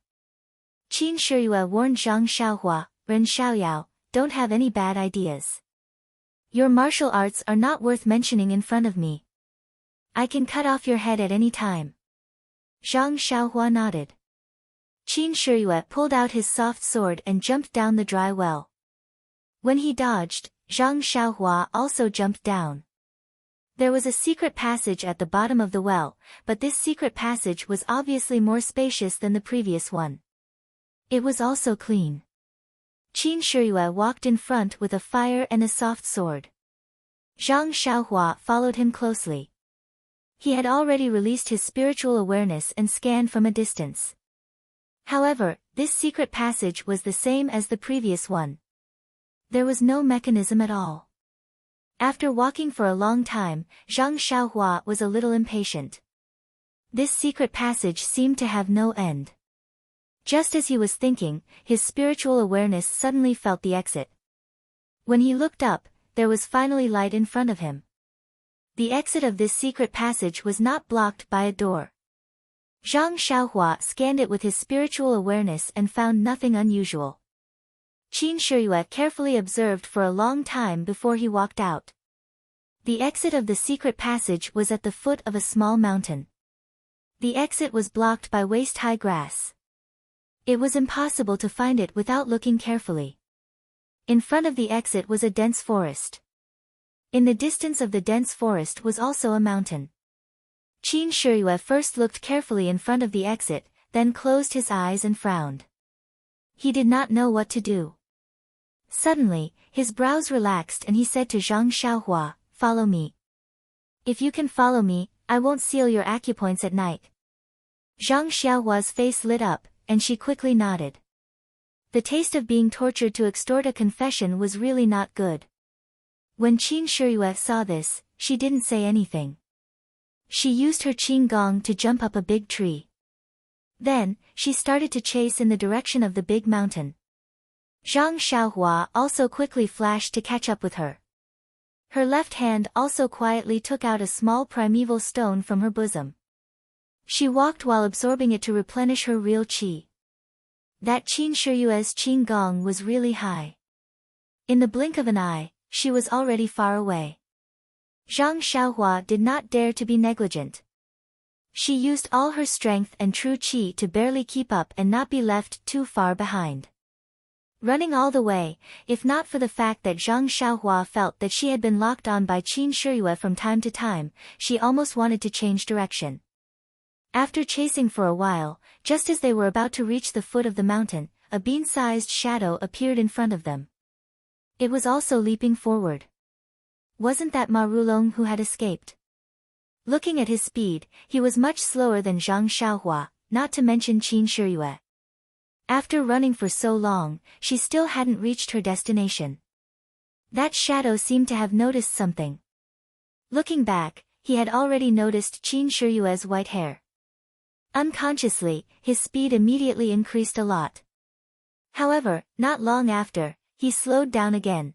S1: Qin Shiyue warned Zhang Xiaohua, "Ren Xiaoyao, don't have any bad ideas. Your martial arts are not worth mentioning in front of me. I can cut off your head at any time." Zhang Xiaohua nodded. Qin Shiyue pulled out his soft sword and jumped down the dry well. When he dodged, Zhang Xiaohua also jumped down. There was a secret passage at the bottom of the well, but this secret passage was obviously more spacious than the previous one. It was also clean. Qin Shiyue walked in front with a fire and a soft sword. Zhang Xiaohua followed him closely. He had already released his spiritual awareness and scanned from a distance. However, this secret passage was the same as the previous one. There was no mechanism at all. After walking for a long time, Zhang Xiaohua was a little impatient. This secret passage seemed to have no end. Just as he was thinking, his spiritual awareness suddenly felt the exit. When he looked up, there was finally light in front of him. The exit of this secret passage was not blocked by a door. Zhang Xiaohua scanned it with his spiritual awareness and found nothing unusual. Qin Shiyue carefully observed for a long time before he walked out. The exit of the secret passage was at the foot of a small mountain. The exit was blocked by waist-high grass. It was impossible to find it without looking carefully. In front of the exit was a dense forest. In the distance of the dense forest was also a mountain. Qin Shiyue first looked carefully in front of the exit, then closed his eyes and frowned. He did not know what to do. Suddenly, his brows relaxed and he said to Zhang Xiaohua, "Follow me. If you can follow me, I won't seal your acupoints at night." Zhang Xiaohua's face lit up, and she quickly nodded. The taste of being tortured to extort a confession was really not good. When Qin Shiyue saw this, she didn't say anything. She used her qing gong to jump up a big tree. Then, she started to chase in the direction of the big mountain. Zhang Xiaohua also quickly flashed to catch up with her. Her left hand also quietly took out a small primeval stone from her bosom. She walked while absorbing it to replenish her real qi. That Qin Shiyue's qing gong was really high. In the blink of an eye, she was already far away. Zhang Xiaohua did not dare to be negligent. She used all her strength and true qi to barely keep up and not be left too far behind. Running all the way, if not for the fact that Zhang Xiaohua felt that she had been locked on by Qin Shiyue from time to time, she almost wanted to change direction. After chasing for a while, just as they were about to reach the foot of the mountain, a bean-sized shadow appeared in front of them. It was also leaping forward. Wasn't that Ma Rulong who had escaped? Looking at his speed, he was much slower than Zhang Xiaohua, not to mention Qin Shiyue. After running for so long, she still hadn't reached her destination. That shadow seemed to have noticed something. Looking back, he had already noticed Qin Shiyue's white hair. Unconsciously, his speed immediately increased a lot. However, not long after, he slowed down again.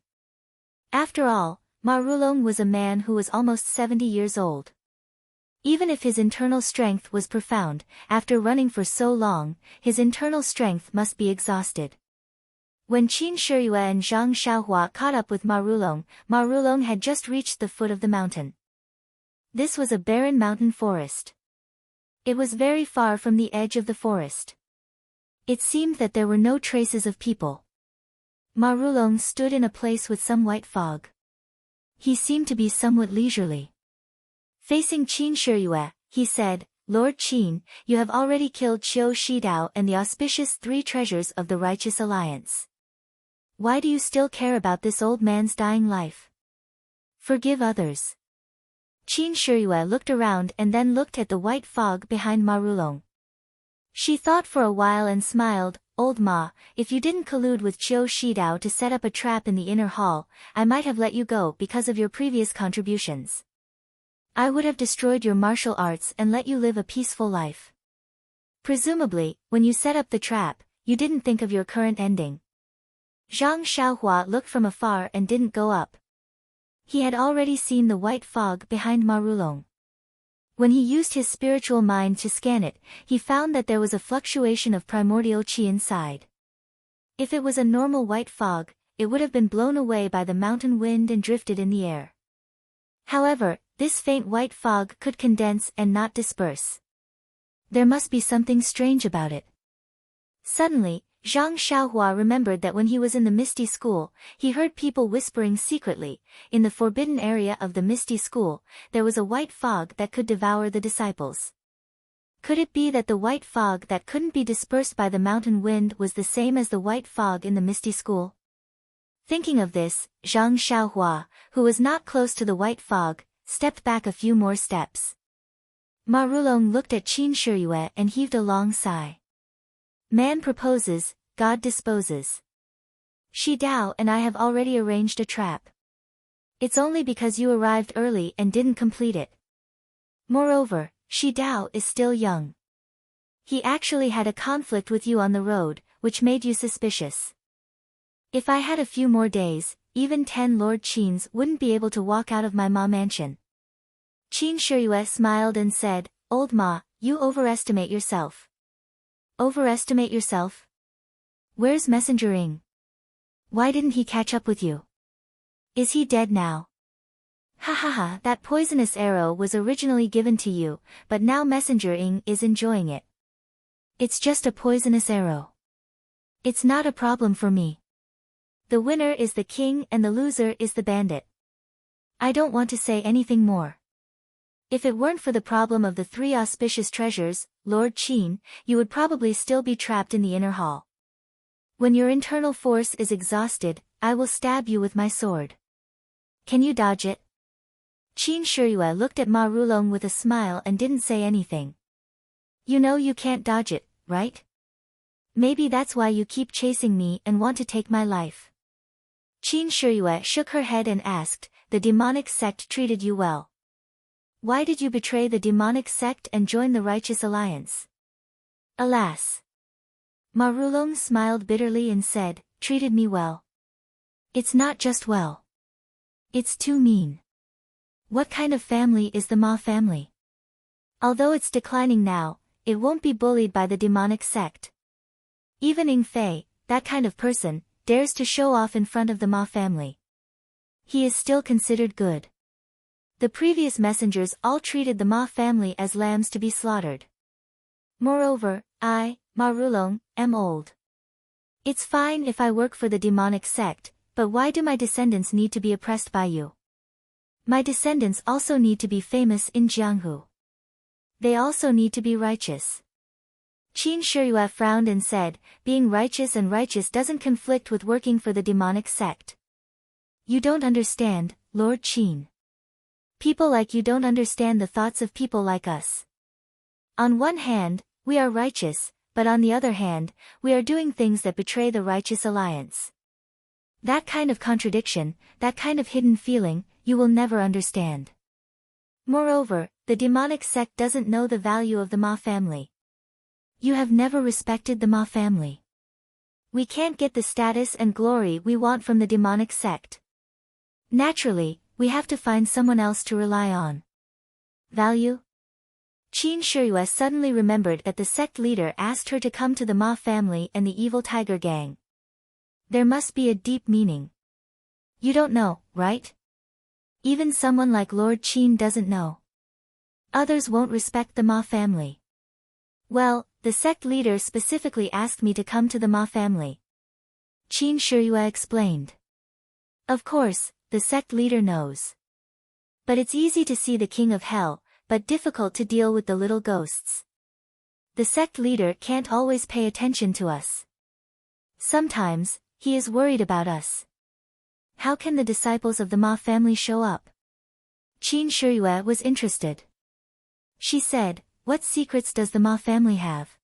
S1: After all, Ma Rulong was a man who was almost 70 years old. Even if his internal strength was profound, after running for so long, his internal strength must be exhausted. When Qin Shiyue and Zhang Xiaohua caught up with Ma Rulong had just reached the foot of the mountain. This was a barren mountain forest. It was very far from the edge of the forest. It seemed that there were no traces of people. Ma Rulong stood in a place with some white fog. He seemed to be somewhat leisurely. Facing Qin Shiyue, he said, "Lord Qin, you have already killed Qiu Shidao and the auspicious 3 treasures of the Righteous Alliance. Why do you still care about this old man's dying life? Forgive others." Qin Shiyue looked around and then looked at the white fog behind Ma Rulong. She thought for a while and smiled, "Old Ma, if you didn't collude with Qiu Shidao to set up a trap in the inner hall, I might have let you go because of your previous contributions. I would have destroyed your martial arts and let you live a peaceful life. Presumably, when you set up the trap, you didn't think of your current ending." Zhang Xiaohua looked from afar and didn't go up. He had already seen the white fog behind Ma Rulong. When he used his spiritual mind to scan it, he found that there was a fluctuation of primordial qi inside. If it was a normal white fog, it would have been blown away by the mountain wind and drifted in the air. However, this faint white fog could condense and not disperse. There must be something strange about it. Suddenly, Zhang Xiaohua remembered that when he was in the Misty School, he heard people whispering secretly. In the forbidden area of the Misty School, there was a white fog that could devour the disciples. Could it be that the white fog that couldn't be dispersed by the mountain wind was the same as the white fog in the misty school? Thinking of this, Zhang Xiaohua, who was not close to the white fog, stepped back a few more steps. Ma Rulong looked at Qin Shiyue and heaved a long sigh. Man proposes, God disposes. Shi Dao and I have already arranged a trap. It's only because you arrived early and didn't complete it. Moreover, Shi Dao is still young. He actually had a conflict with you on the road, which made you suspicious. If I had a few more days, even 10 Lord Qins wouldn't be able to walk out of my Ma mansion. Qin Shiyue smiled and said, Old Ma, you overestimate yourself. Overestimate yourself? Where's Messenger Ing? Why didn't he catch up with you? Is he dead now? Ha ha ha, that poisonous arrow was originally given to you, but now Messenger Ing is enjoying it. It's just a poisonous arrow. It's not a problem for me. The winner is the king and the loser is the bandit. I don't want to say anything more. If it weren't for the problem of the 3 auspicious treasures, Lord Qin, you would probably still be trapped in the inner hall. When your internal force is exhausted, I will stab you with my sword. Can you dodge it? Qin Shiyue looked at Ma Rulong with a smile and didn't say anything. You know you can't dodge it, right? Maybe that's why you keep chasing me and want to take my life. Qin Shiyue shook her head and asked, the demonic sect treated you well. Why did you betray the demonic sect and join the righteous alliance? Alas! Ma Rulong smiled bitterly and said, treated me well. It's not just well. It's too mean. What kind of family is the Ma family? Although it's declining now, it won't be bullied by the demonic sect. Even Ing Fei, that kind of person, dares to show off in front of the Ma family. He is still considered good. The previous messengers all treated the Ma family as lambs to be slaughtered. Moreover, I, Ma Rulong, am old. It's fine if I work for the demonic sect, but why do my descendants need to be oppressed by you? My descendants also need to be famous in Jianghu. They also need to be righteous. Qin Shiyue frowned and said, being righteous and righteous doesn't conflict with working for the demonic sect. You don't understand, Lord Qin. People like you don't understand the thoughts of people like us. On one hand, we are righteous, but on the other hand, we are doing things that betray the righteous alliance. That kind of contradiction, that kind of hidden feeling, you will never understand. Moreover, the demonic sect doesn't know the value of the Ma family. You have never respected the Ma family. We can't get the status and glory we want from the demonic sect. Naturally, we have to find someone else to rely on. Value? Qin Shiyue suddenly remembered that the sect leader asked her to come to the Ma family and the evil tiger gang. There must be a deep meaning. You don't know, right? Even someone like Lord Qin doesn't know. Others won't respect the Ma family. Well, the sect leader specifically asked me to come to the Ma family. Qin Shiyue explained. Of course, the sect leader knows. But it's easy to see the king of hell, but difficult to deal with the little ghosts. The sect leader can't always pay attention to us. Sometimes, he is worried about us. How can the disciples of the Ma family show up? Qin Shiyue was interested. She said, what secrets does the Ma family have?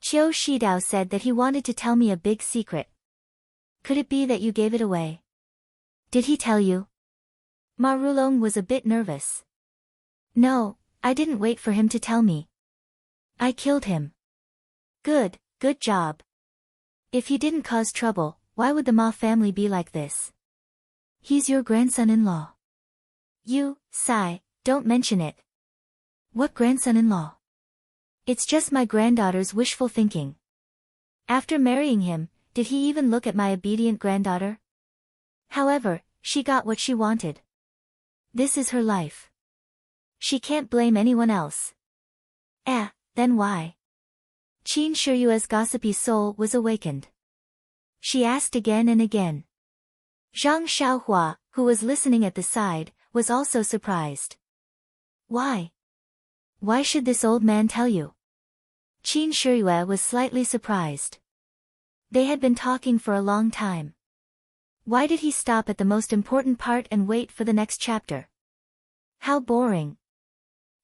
S1: Qiu Shidao said that he wanted to tell me a big secret. Could it be that you gave it away? Did he tell you? Ma Rulong was a bit nervous. No, I didn't wait for him to tell me. I killed him. Good job. If he didn't cause trouble, why would the Ma family be like this? He's your grandson-in-law. You, Sai, don't mention it. What grandson-in-law? It's just my granddaughter's wishful thinking. After marrying him, did he even look at my obedient granddaughter? However, she got what she wanted. This is her life. She can't blame anyone else. Then why? Qin Shiyue's gossipy soul was awakened. She asked again and again. Zhang Xiaohua, who was listening at the side, was also surprised. Why? Why should this old man tell you? Qin Shiyue was slightly surprised. They had been talking for a long time. Why did he stop at the most important part and wait for the next chapter? How boring.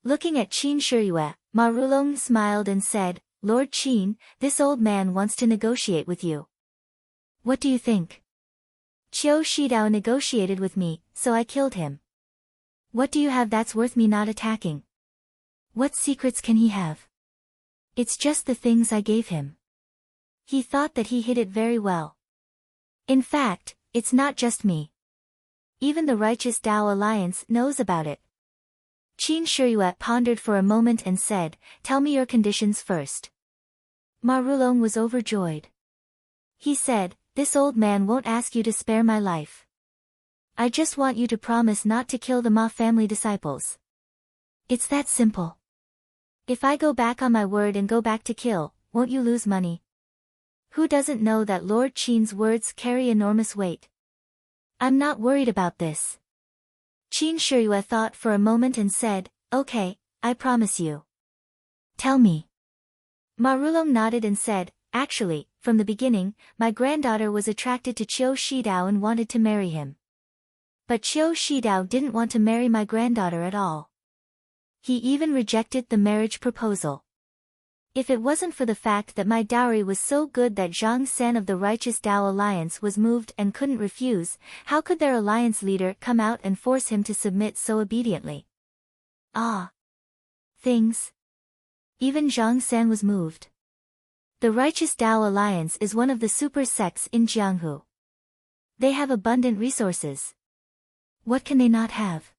S1: Looking at Qin Shiyue, Ma Rulong smiled and said, Lord Qin, this old man wants to negotiate with you. What do you think? Qiu Shidao negotiated with me, so I killed him. What do you have that's worth me not attacking? What secrets can he have? It's just the things I gave him. He thought that he hid it very well. In fact, it's not just me. Even the righteous Tao Alliance knows about it. Qin Shiyue pondered for a moment and said, Tell me your conditions first. Ma Rulong was overjoyed. He said, This old man won't ask you to spare my life. I just want you to promise not to kill the Ma family disciples. It's that simple. If I go back on my word and go back to kill, won't you lose money? Who doesn't know that Lord Qin's words carry enormous weight? I'm not worried about this. Qin Shiyue thought for a moment and said, Okay, I promise you. Tell me. Ma Rulong nodded and said, Actually, from the beginning, my granddaughter was attracted to Qiu Shidao and wanted to marry him. But Qiu Shidao didn't want to marry my granddaughter at all. He even rejected the marriage proposal. If it wasn't for the fact that my dowry was so good that Zhang San of the Righteous Tao Alliance was moved and couldn't refuse, how could their alliance leader come out and force him to submit so obediently? Ah! Things. Even Zhang San was moved. The Righteous Tao Alliance is one of the super sects in Jianghu. They have abundant resources. What can they not have?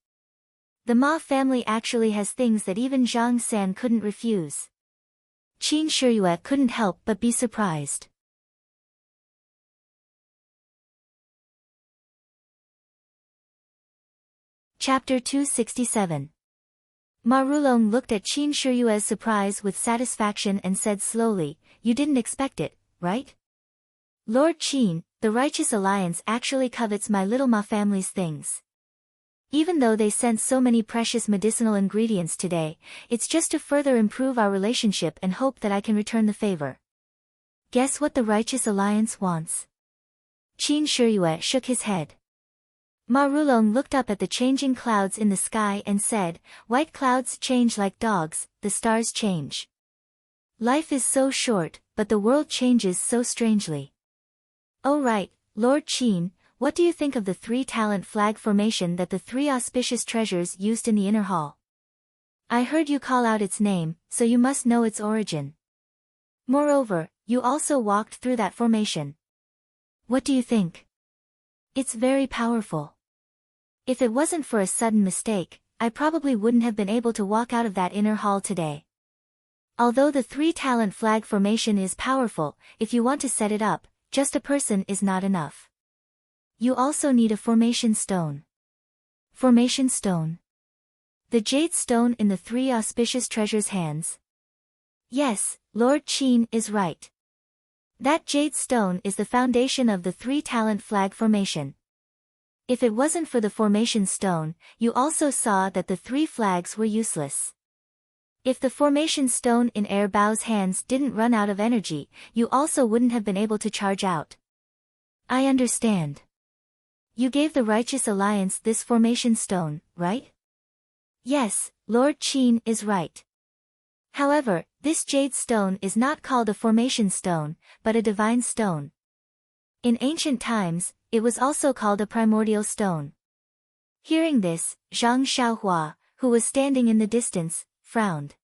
S1: The Ma family actually has things that even Zhang San couldn't refuse. Qin Shiyue couldn't help but be surprised. Chapter 267. Ma Rulong looked at Qin Shiyue's surprise with satisfaction and said slowly, You didn't expect it, right? Lord Qin, the Righteous Alliance actually covets my little Ma family's things. Even though they sent so many precious medicinal ingredients today, it's just to further improve our relationship and hope that I can return the favor. Guess what the Righteous Alliance wants? Qin Shiyue shook his head. Ma Rulong looked up at the changing clouds in the sky and said, White clouds change like dogs, the stars change. Life is so short, but the world changes so strangely. Oh right, Lord Qin, what do you think of the 3-talent flag formation that the 3 auspicious treasures used in the inner hall? I heard you call out its name, so you must know its origin. Moreover, you also walked through that formation. What do you think? It's very powerful. If it wasn't for a sudden mistake, I probably wouldn't have been able to walk out of that inner hall today. Although the 3-talent flag formation is powerful, if you want to set it up, just a person is not enough. You also need a formation stone. Formation stone. The jade stone in the 3 auspicious treasures' hands. Yes, Lord Qin is right. That jade stone is the foundation of the 3-talent flag formation. If it wasn't for the formation stone, you also saw that the 3 flags were useless. If the formation stone in Air Bao's hands didn't run out of energy, you also wouldn't have been able to charge out. I understand. You gave the Righteous Alliance this formation stone, right? Yes, Lord Qin is right. However, this jade stone is not called a formation stone, but a divine stone. In ancient times, it was also called a primordial stone. Hearing this, Zhang Xiaohua, who was standing in the distance, frowned.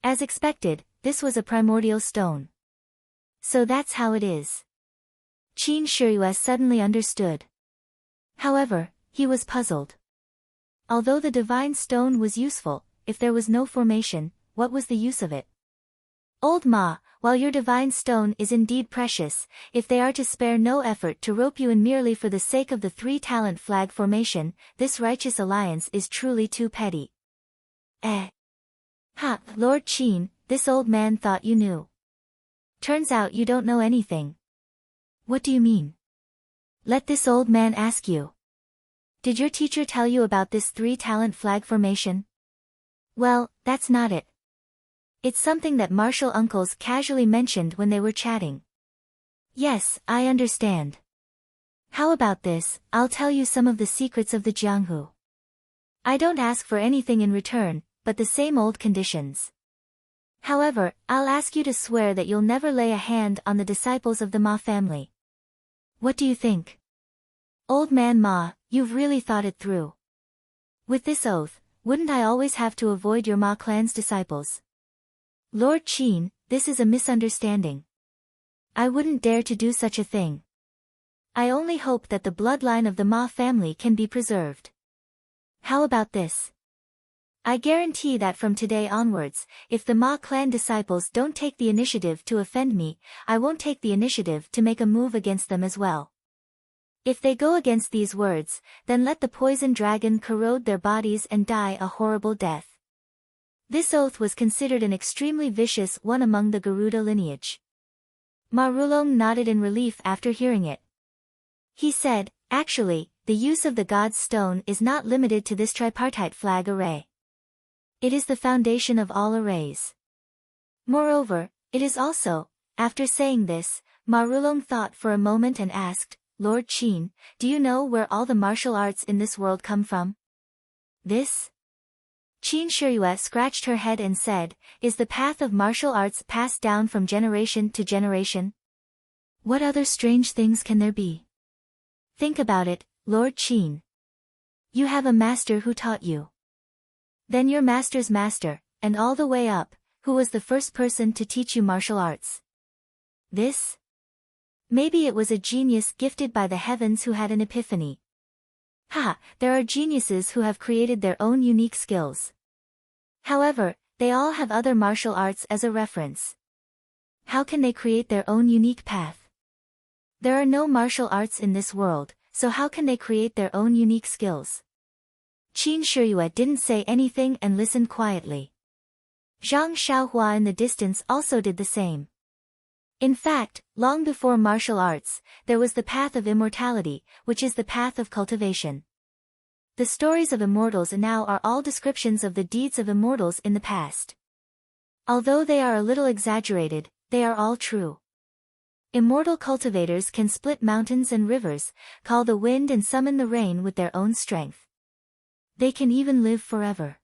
S1: As expected, this was a primordial stone. So that's how it is. Qin Shiyue suddenly understood. However, he was puzzled. Although the divine stone was useful, if there was no formation, what was the use of it? Old Ma, while your divine stone is indeed precious, if they are to spare no effort to rope you in merely for the sake of the 3-talent flag formation, this Righteous Alliance is truly too petty. Ha, Lord Qin, this old man thought you knew. Turns out you don't know anything. What do you mean? Let this old man ask you. Did your teacher tell you about this 3-talent flag formation? Well, that's not it. It's something that martial uncles casually mentioned when they were chatting. Yes, I understand. How about this, I'll tell you some of the secrets of the Jianghu. I don't ask for anything in return, but the same old conditions. However, I'll ask you to swear that you'll never lay a hand on the disciples of the Ma family. What do you think? Old man Ma, you've really thought it through. With this oath, wouldn't I always have to avoid your Ma clan's disciples? Lord Qin, this is a misunderstanding. I wouldn't dare to do such a thing. I only hope that the bloodline of the Ma family can be preserved. How about this? I guarantee that from today onwards, if the Ma clan disciples don't take the initiative to offend me, I won't take the initiative to make a move against them as well. If they go against these words, then let the poison dragon corrode their bodies and die a horrible death. This oath was considered an extremely vicious one among the Garuda lineage. Ma Rulong nodded in relief after hearing it. He said, actually, the use of the God's Stone is not limited to this tripartite flag array. It is the foundation of all arrays. Moreover, it is also, after saying this, Ma Rulong thought for a moment and asked, Lord Qin, do you know where all the martial arts in this world come from? This? Qin Shiyue scratched her head and said, is the path of martial arts passed down from generation to generation? What other strange things can there be? Think about it, Lord Qin. You have a master who taught you. Then your master's master, and all the way up, who was the first person to teach you martial arts? This? Maybe it was a genius gifted by the heavens who had an epiphany. Ha, there are geniuses who have created their own unique skills. However, they all have other martial arts as a reference. How can they create their own unique path? There are no martial arts in this world, so how can they create their own unique skills? Qin Shiyue didn't say anything and listened quietly. Zhang Xiaohua in the distance also did the same. In fact, long before martial arts, there was the path of immortality, which is the path of cultivation. The stories of immortals now are all descriptions of the deeds of immortals in the past. Although they are a little exaggerated, they are all true. Immortal cultivators can split mountains and rivers, call the wind and summon the rain with their own strength. They can even live forever.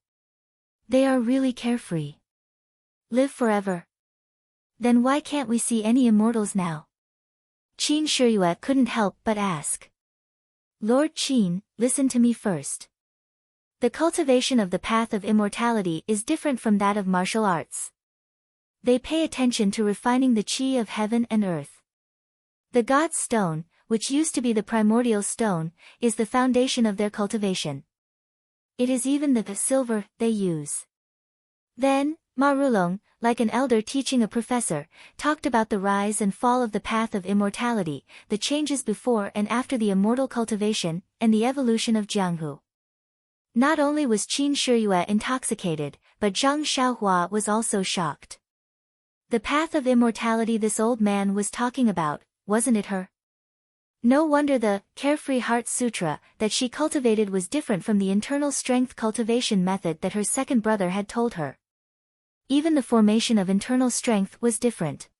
S1: They are really carefree. Live forever? Then why can't we see any immortals now? Qin Shiyue couldn't help but ask. Lord Qin, listen to me first. The cultivation of the path of immortality is different from that of martial arts. They pay attention to refining the qi of heaven and earth. The God's Stone, which used to be the primordial stone, is the foundation of their cultivation. It is even the silver they use. Then, Ma Rulong, like an elder teaching a professor, talked about the rise and fall of the path of immortality, the changes before and after the immortal cultivation, and the evolution of Jianghu. Not only was Qin Shiyue intoxicated, but Zhang Xiaohua was also shocked. The path of immortality this old man was talking about, wasn't it her? No wonder the Carefree Heart Sutra that she cultivated was different from the internal strength cultivation method that her second brother had told her. Even the formation of internal strength was different.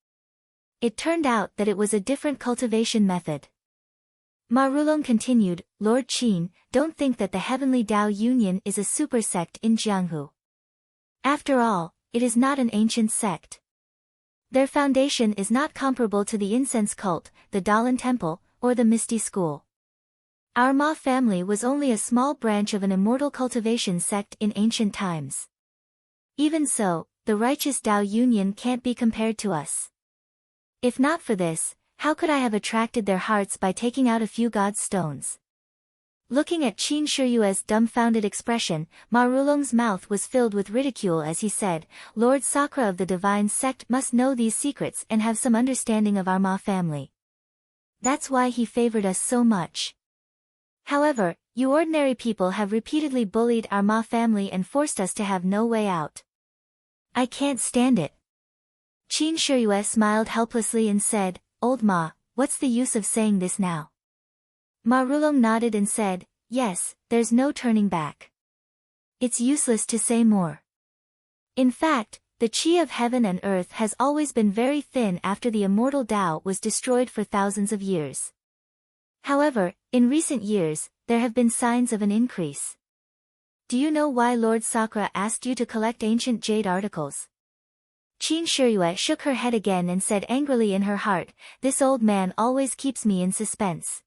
S1: It turned out that it was a different cultivation method. Ma Rulong continued, Lord Qin, don't think that the Heavenly Tao Union is a super sect in Jianghu. After all, it is not an ancient sect. Their foundation is not comparable to the incense cult, the Dalan Temple, or the Misty School. Our Ma family was only a small branch of an immortal cultivation sect in ancient times. Even so, the righteous Tao Union can't be compared to us. If not for this, how could I have attracted their hearts by taking out a few God's stones? Looking at Qin Shiyue's dumbfounded expression, Ma Rulong's mouth was filled with ridicule as he said, Lord Sakra of the divine sect must know these secrets and have some understanding of our Ma family. That's why he favored us so much. However, you ordinary people have repeatedly bullied our Ma family and forced us to have no way out. I can't stand it. Qin Shiyue smiled helplessly and said, Old Ma, what's the use of saying this now? Ma Rulong nodded and said, Yes, there's no turning back. It's useless to say more. In fact, the qi of heaven and earth has always been very thin after the immortal Tao was destroyed for thousands of years. However, in recent years, there have been signs of an increase. Do you know why Lord Sakura asked you to collect ancient jade articles? Qin Shiyue shook her head again and said angrily in her heart, this old man always keeps me in suspense.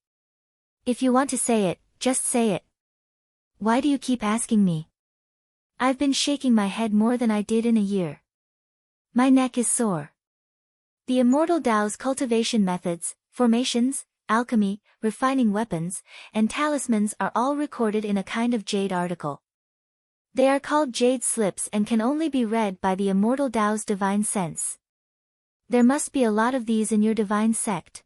S1: If you want to say it, just say it. Why do you keep asking me? I've been shaking my head more than I did in a year. My neck is sore. The immortal Tao's cultivation methods, formations, alchemy, refining weapons, and talismans are all recorded in a kind of jade article. They are called jade slips and can only be read by the immortal Tao's divine sense. There must be a lot of these in your divine sect.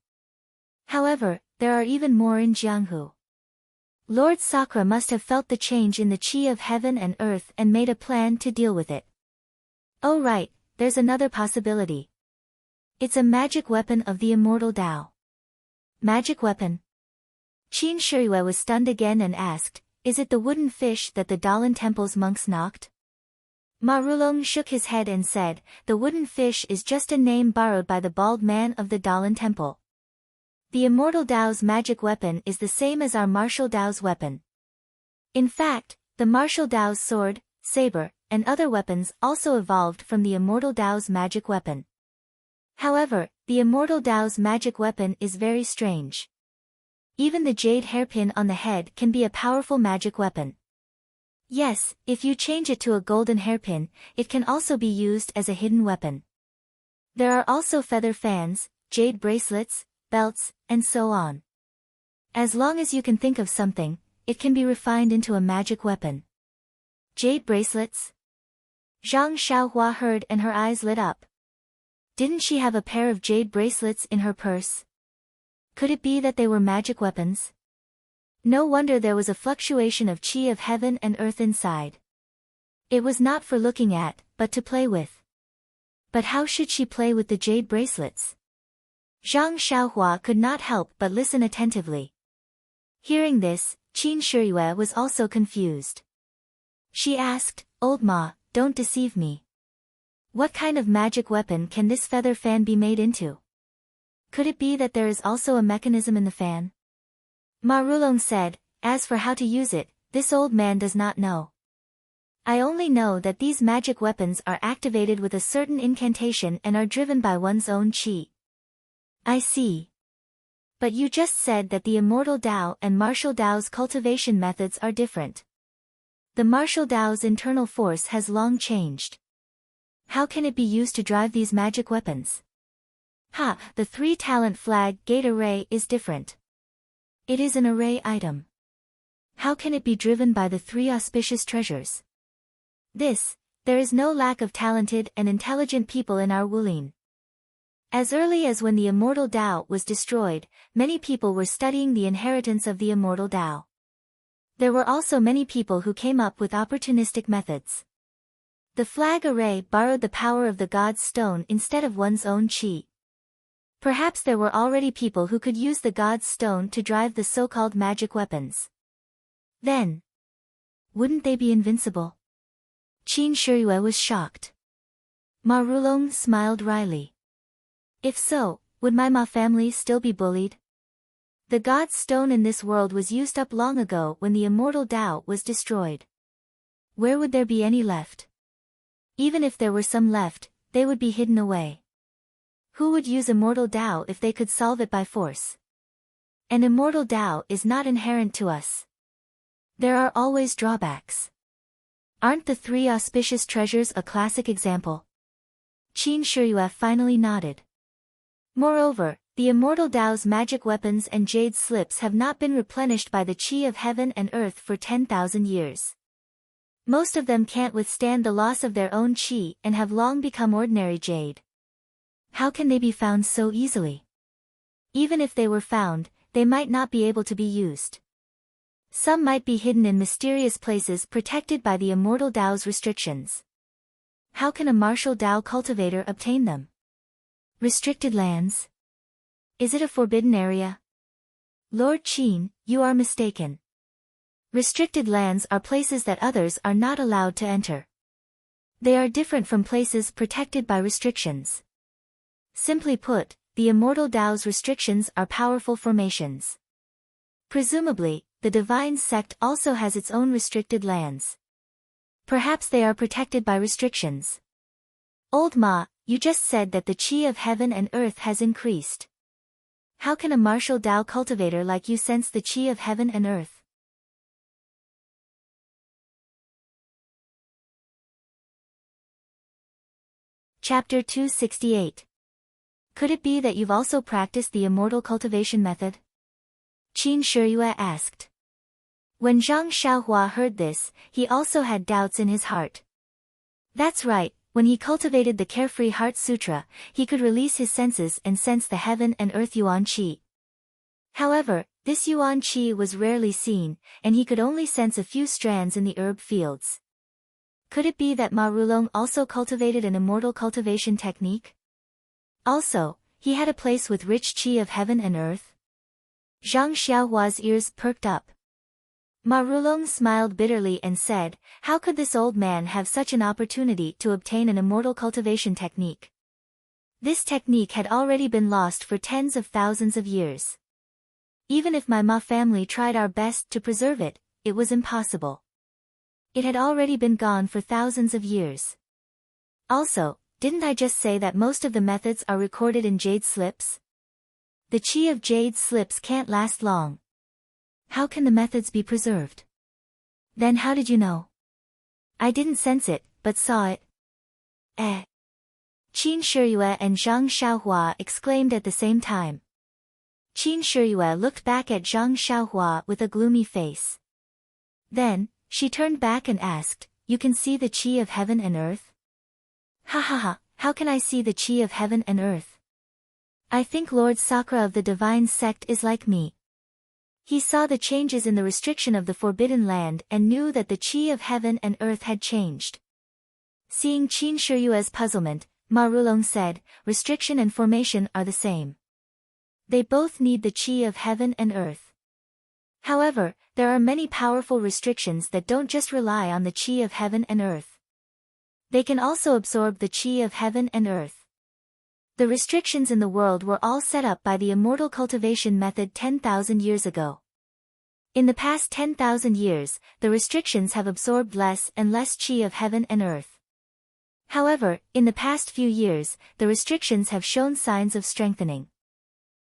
S1: However, there are even more in Jianghu. Lord Sakura must have felt the change in the qi of heaven and earth and made a plan to deal with it. Oh right, there's another possibility. It's a magic weapon of the immortal Tao. Magic weapon? Qin Shiyue was stunned again and asked, is it the wooden fish that the Dalan Temple's monks knocked? Ma Rulong shook his head and said, the wooden fish is just a name borrowed by the bald man of the Dalan Temple. The immortal Tao's magic weapon is the same as our martial Tao's weapon. In fact, the martial Tao's sword, saber, and other weapons also evolved from the immortal Tao's magic weapon. However, the immortal Tao's magic weapon is very strange. Even the jade hairpin on the head can be a powerful magic weapon. Yes, if you change it to a golden hairpin, it can also be used as a hidden weapon. There are also feather fans, jade bracelets, belts, and so on. As long as you can think of something, it can be refined into a magic weapon. Jade bracelets? Zhang Xiaohua heard and her eyes lit up. Didn't she have a pair of jade bracelets in her purse? Could it be that they were magic weapons? No wonder there was a fluctuation of qi of heaven and earth inside. It was not for looking at, but to play with. But how should she play with the jade bracelets? Zhang Xiaohua could not help but listen attentively. Hearing this, Qin Shiyue was also confused. She asked, Old Ma, don't deceive me. What kind of magic weapon can this feather fan be made into? Could it be that there is also a mechanism in the fan? Ma Rulong said, as for how to use it, this old man does not know. I only know that these magic weapons are activated with a certain incantation and are driven by one's own qi. I see. But you just said that the immortal Tao and martial Tao's cultivation methods are different. The martial Tao's internal force has long changed. How can it be used to drive these magic weapons? The 3-talent flag gate array is different. It is an array item. How can it be driven by the 3 auspicious treasures? There is no lack of talented and intelligent people in our Wulin. As early as when the immortal Tao was destroyed, many people were studying the inheritance of the immortal Tao. There were also many people who came up with opportunistic methods. The flag array borrowed the power of the god's stone instead of one's own qi. Perhaps there were already people who could use the god's stone to drive the so-called magic weapons. Then, wouldn't they be invincible? Qin Shiyue was shocked. Ma Rulong smiled wryly. If so, would my Ma family still be bullied? The god's stone in this world was used up long ago when the immortal Tao was destroyed. Where would there be any left? Even if there were some left, they would be hidden away. Who would use immortal Tao if they could solve it by force? An immortal Tao is not inherent to us. There are always drawbacks. Aren't the 3 auspicious treasures a classic example? Qin Shiyue finally nodded. Moreover, the immortal Tao's magic weapons and jade slips have not been replenished by the qi of heaven and earth for 10,000 years. Most of them can't withstand the loss of their own qi and have long become ordinary jade. How can they be found so easily? Even if they were found, they might not be able to be used. Some might be hidden in mysterious places protected by the immortal Tao's restrictions. How can a martial Tao cultivator obtain them? Restricted lands? Is it a forbidden area? Lord Qin, you are mistaken. Restricted lands are places that others are not allowed to enter. They are different from places protected by restrictions. Simply put, the immortal Tao's restrictions are powerful formations. Presumably, the divine sect also has its own restricted lands. Perhaps they are protected by restrictions. Old Ma, you just said that the qi of heaven and earth has increased. How can a martial Tao cultivator like you sense the qi of heaven and earth? Chapter 268. Could it be that you've also practiced the immortal cultivation method? Qin Shiyue asked. When Zhang Xiaohua heard this, he also had doubts in his heart. That's right, when he cultivated the Carefree Heart Sutra, he could release his senses and sense the heaven and earth yuan qi. However, this yuan qi was rarely seen, and he could only sense a few strands in the herb fields. Could it be that Ma Rulong also cultivated an immortal cultivation technique? Also, he had a place with rich qi of heaven and earth? Zhang Xiaohua's ears perked up. Ma Rulong smiled bitterly and said, how could this old man have such an opportunity to obtain an immortal cultivation technique? This technique had already been lost for tens of thousands of years. Even if my Ma family tried our best to preserve it, it was impossible. It had already been gone for thousands of years. Also, didn't I just say that most of the methods are recorded in jade slips? The qi of jade slips can't last long. How can the methods be preserved? Then how did you know? I didn't sense it, but saw it. Qin Shiyue and Zhang Xiaohua exclaimed at the same time. Qin Shiyue looked back at Zhang Xiaohua with a gloomy face. Then, she turned back and asked, you can see the qi of heaven and earth? Ha ha ha, how can I see the qi of heaven and earth? I think Lord Sakura of the divine sect is like me. He saw the changes in the restriction of the Forbidden Land and knew that the qi of heaven and earth had changed. Seeing Qin Shiyue's puzzlement, Ma Rulong said, restriction and formation are the same. They both need the qi of heaven and earth. However, there are many powerful restrictions that don't just rely on the qi of heaven and earth. They can also absorb the qi of heaven and earth. The restrictions in the world were all set up by the immortal cultivation method 10,000 years ago. In the past 10,000 years, the restrictions have absorbed less and less qi of heaven and earth. However, in the past few years, the restrictions have shown signs of strengthening.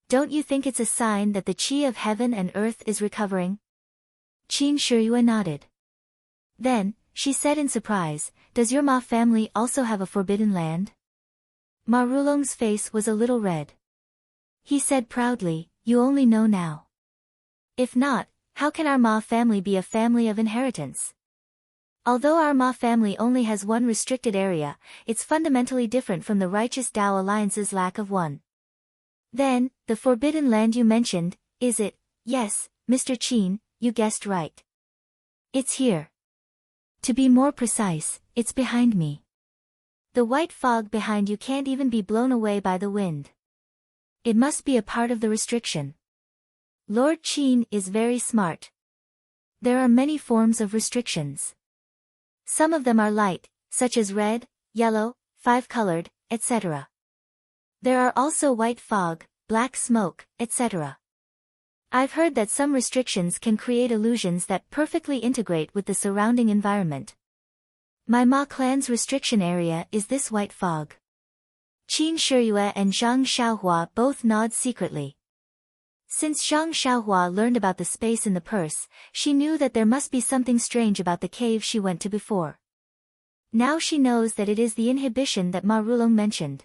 S1: Don't you think it's a sign that the qi of heaven and earth is recovering? Qin Shiyue nodded. Then, she said in surprise, does your Ma family also have a forbidden land? Ma Rulong's face was a little red. He said proudly, you only know now. If not, how can our Ma family be a family of inheritance? Although our Ma family only has one restricted area, it's fundamentally different from the Righteous Tao Alliance's lack of one. Then, the forbidden land you mentioned, is it? Yes, Mr. Qin, you guessed right. It's here. To be more precise, it's behind me. The white fog behind you can't even be blown away by the wind. It must be a part of the restriction. Lord Qin is very smart. There are many forms of restrictions. Some of them are light, such as red, yellow, five-colored, etc. There are also white fog, black smoke, etc. I've heard that some restrictions can create illusions that perfectly integrate with the surrounding environment. My Ma clan's restriction area is this white fog. Qin Shiyue and Zhang Xiaohua both nod secretly. Since Zhang Xiaohua learned about the space in the purse, she knew that there must be something strange about the cave she went to before. Now she knows that it is the inhibition that Ma Rulong mentioned.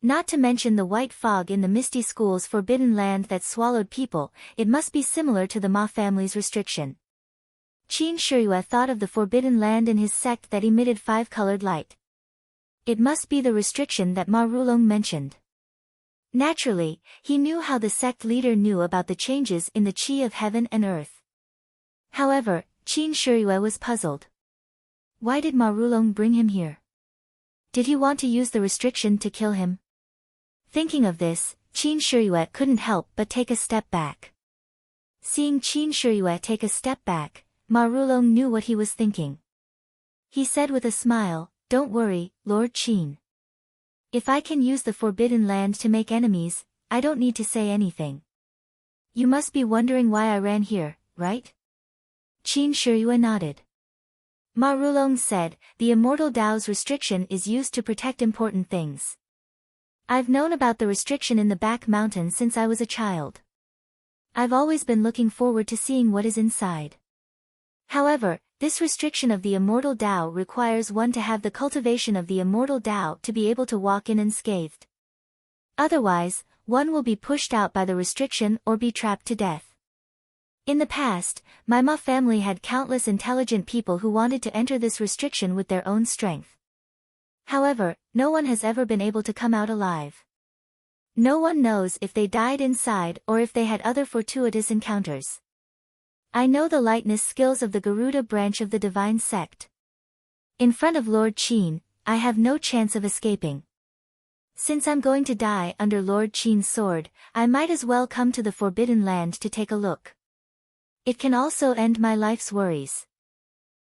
S1: Not to mention the white fog in the Misty School's forbidden land that swallowed people, it must be similar to the Ma family's restriction. Qin Shiyue thought of the forbidden land in his sect that emitted five-colored light. It must be the restriction that Ma Rulong mentioned. Naturally, he knew how the sect leader knew about the changes in the qi of heaven and earth. However, Qin Shiyue was puzzled. Why did Ma Rulong bring him here? Did he want to use the restriction to kill him? Thinking of this, Qin Shiyue couldn't help but take a step back. Seeing Qin Shiyue take a step back, Ma Rulong knew what he was thinking. He said with a smile, Don't worry, Lord Qin. If I can use the Forbidden Land to make enemies, I don't need to say anything. You must be wondering why I ran here, right? Qin Shiyue nodded. Ma Rulong said, the Immortal Tao's restriction is used to protect important things. I've known about the restriction in the back mountain since I was a child. I've always been looking forward to seeing what is inside. However, this restriction of the Immortal Tao requires one to have the cultivation of the Immortal Tao to be able to walk in unscathed. Otherwise, one will be pushed out by the restriction or be trapped to death. In the past, my Ma family had countless intelligent people who wanted to enter this restriction with their own strength. However, no one has ever been able to come out alive. No one knows if they died inside or if they had other fortuitous encounters. I know the lightness skills of the Garuda branch of the divine sect. In front of Lord Qin, I have no chance of escaping. Since I'm going to die under Lord Qin's sword, I might as well come to the Forbidden Land to take a look. It can also end my life's worries.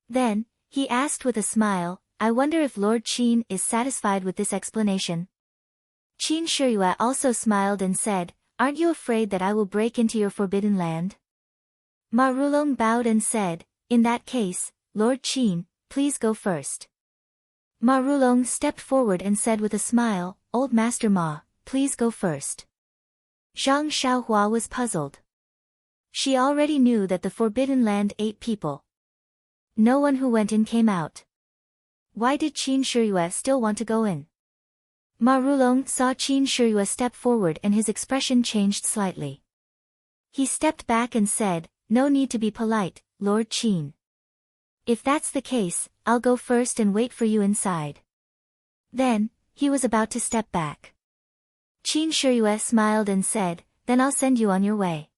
S1: Then, he asked with a smile, I wonder if Lord Qin is satisfied with this explanation. Qin Shiyue also smiled and said, aren't you afraid that I will break into your Forbidden Land? Ma Rulong bowed and said, in that case, Lord Qin, please go first. Ma Rulong stepped forward and said with a smile, Old Master Ma, please go first. Zhang Xiaohua was puzzled. She already knew that the Forbidden Land ate people. No one who went in came out. Why did Qin Shiyue still want to go in? Ma Rulong saw Qin Shiyue step forward and his expression changed slightly. He stepped back and said, no need to be polite, Lord Qin. If that's the case, I'll go first and wait for you inside. Then, he was about to step back. Qin Shiyue smiled and said, then I'll send you on your way.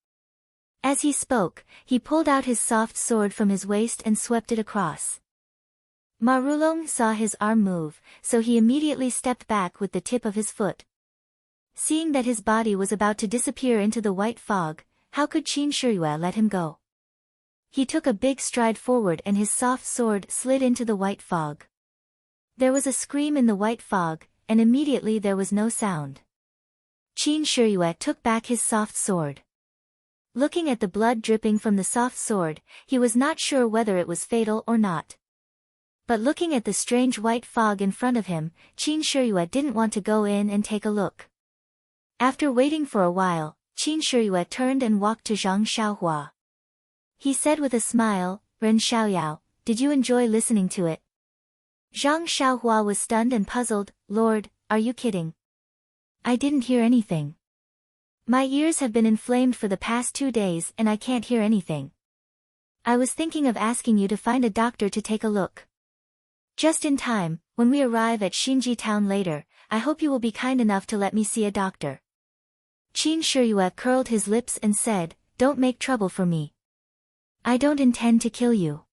S1: As he spoke, he pulled out his soft sword from his waist and swept it across. Ma Rulong saw his arm move, so he immediately stepped back with the tip of his foot. Seeing that his body was about to disappear into the white fog, how could Qin Shiyue let him go? He took a big stride forward and his soft sword slid into the white fog. There was a scream in the white fog, and immediately there was no sound. Qin Shiyue took back his soft sword. Looking at the blood dripping from the soft sword, he was not sure whether it was fatal or not. But looking at the strange white fog in front of him, Qin Shiyue didn't want to go in and take a look. After waiting for a while, Qin Shiyue turned and walked to Zhang Xiaohua. He said with a smile, Ren Xiaoyao, did you enjoy listening to it? Zhang Xiaohua was stunned and puzzled, Lord, are you kidding? I didn't hear anything. My ears have been inflamed for the past 2 days and I can't hear anything. I was thinking of asking you to find a doctor to take a look. Just in time, when we arrive at Xinji town later, I hope you will be kind enough to let me see a doctor. Qin Shiyue curled his lips and said, don't make trouble for me. I don't intend to kill you.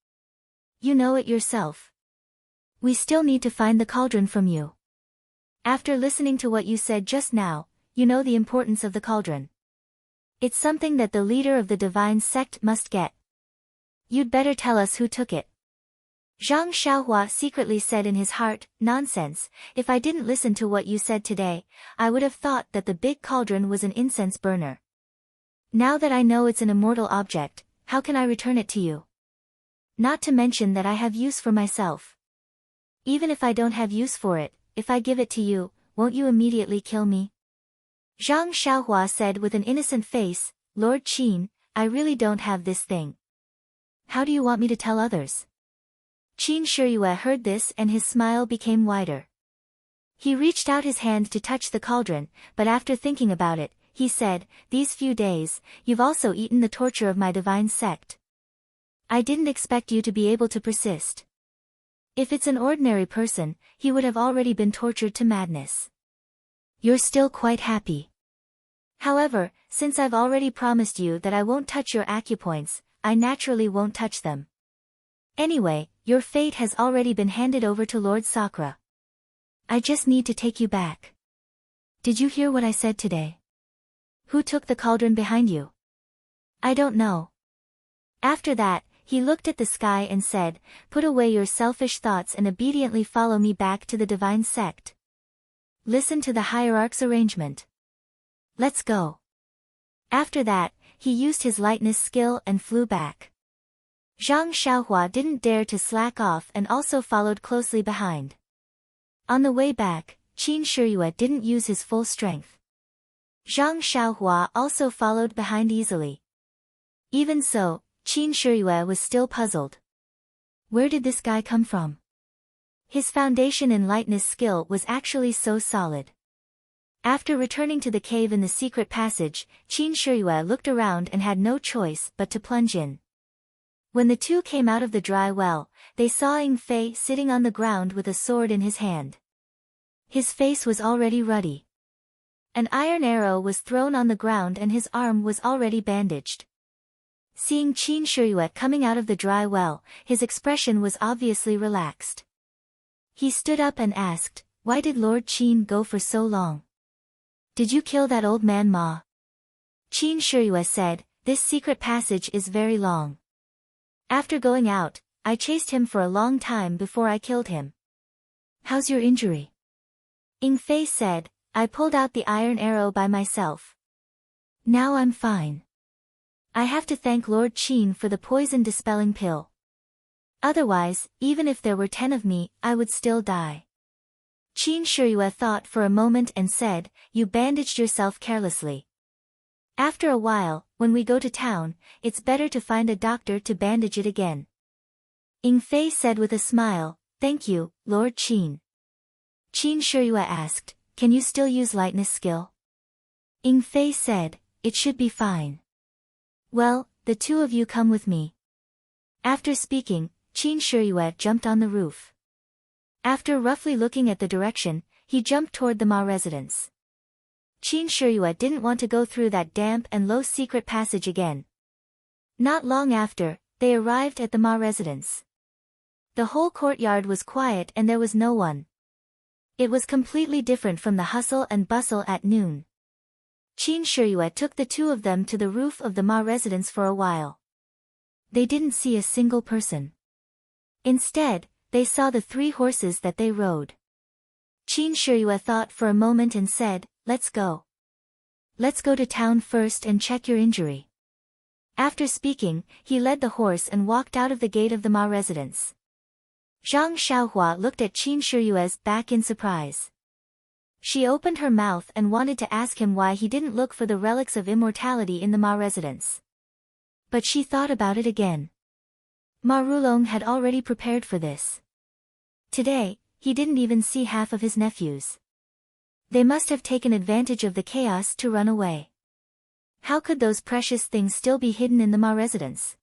S1: You know it yourself. We still need to find the cauldron from you. After listening to what you said just now, you know the importance of the cauldron. It's something that the leader of the divine sect must get. You'd better tell us who took it. Zhang Xiaohua secretly said in his heart, nonsense, if I didn't listen to what you said today, I would have thought that the big cauldron was an incense burner. Now that I know it's an immortal object, how can I return it to you? Not to mention that I have use for myself. Even if I don't have use for it, if I give it to you, won't you immediately kill me? Zhang Xiaohua said with an innocent face, Lord Qin, I really don't have this thing. How do you want me to tell others? Qin Shiyue heard this and his smile became wider. He reached out his hand to touch the cauldron, but after thinking about it, he said, these few days, you've also eaten the torture of my divine sect. I didn't expect you to be able to persist. If it's an ordinary person, he would have already been tortured to madness. You're still quite happy. However, since I've already promised you that I won't touch your acupoints, I naturally won't touch them. Anyway, your fate has already been handed over to Lord Sakura. I just need to take you back. Did you hear what I said today? Who took the cauldron behind you? I don't know. After that, he looked at the sky and said, "Put away your selfish thoughts and obediently follow me back to the divine sect. Listen to the hierarch's arrangement. Let's go." After that, he used his lightness skill and flew back. Zhang Xiaohua didn't dare to slack off and also followed closely behind. On the way back, Qin Shiyue didn't use his full strength. Zhang Xiaohua also followed behind easily. Even so, Qin Shiyue was still puzzled. Where did this guy come from? His foundation in lightness skill was actually so solid. After returning to the cave in the secret passage, Qin Shiyue looked around and had no choice but to plunge in. When the two came out of the dry well, they saw Ying Fei sitting on the ground with a sword in his hand. His face was already ruddy. An iron arrow was thrown on the ground and his arm was already bandaged. Seeing Qin Shiyue coming out of the dry well, his expression was obviously relaxed. He stood up and asked, "Why did Lord Qin go for so long? Did you kill that old man Ma?" Qin Shiyue said, "This secret passage is very long. After going out, I chased him for a long time before I killed him." "How's your injury?" Ying Fei said, "I pulled out the iron arrow by myself. Now I'm fine. I have to thank Lord Qin for the poison-dispelling pill. Otherwise, even if there were 10 of me, I would still die." Qin Shiyue thought for a moment and said, "You bandaged yourself carelessly. After a while, when we go to town, it's better to find a doctor to bandage it again." Ying Fei said with a smile, "Thank you, Lord Qin." Qin Shiyue asked, "Can you still use lightness skill?" Ying Fei said, "It should be fine." "Well, the two of you come with me." After speaking, Qin Shiyue jumped on the roof. After roughly looking at the direction, he jumped toward the Ma residence. Qin Shiyue didn't want to go through that damp and low secret passage again. Not long after, they arrived at the Ma residence. The whole courtyard was quiet and there was no one. It was completely different from the hustle and bustle at noon. Qin Shiyue took the two of them to the roof of the Ma residence for a while. They didn't see a single person. Instead, they saw the 3 horses that they rode. Qin Shiyue thought for a moment and said, "Let's go. Let's go to town first and check your injury." After speaking, he led the horse and walked out of the gate of the Ma residence. Zhang Xiaohua looked at Qin Shiyue's back in surprise. She opened her mouth and wanted to ask him why he didn't look for the relics of immortality in the Ma residence. But she thought about it again. Ma Rulong had already prepared for this. Today, he didn't even see half of his nephews. They must have taken advantage of the chaos to run away. How could those precious things still be hidden in the Ma residence?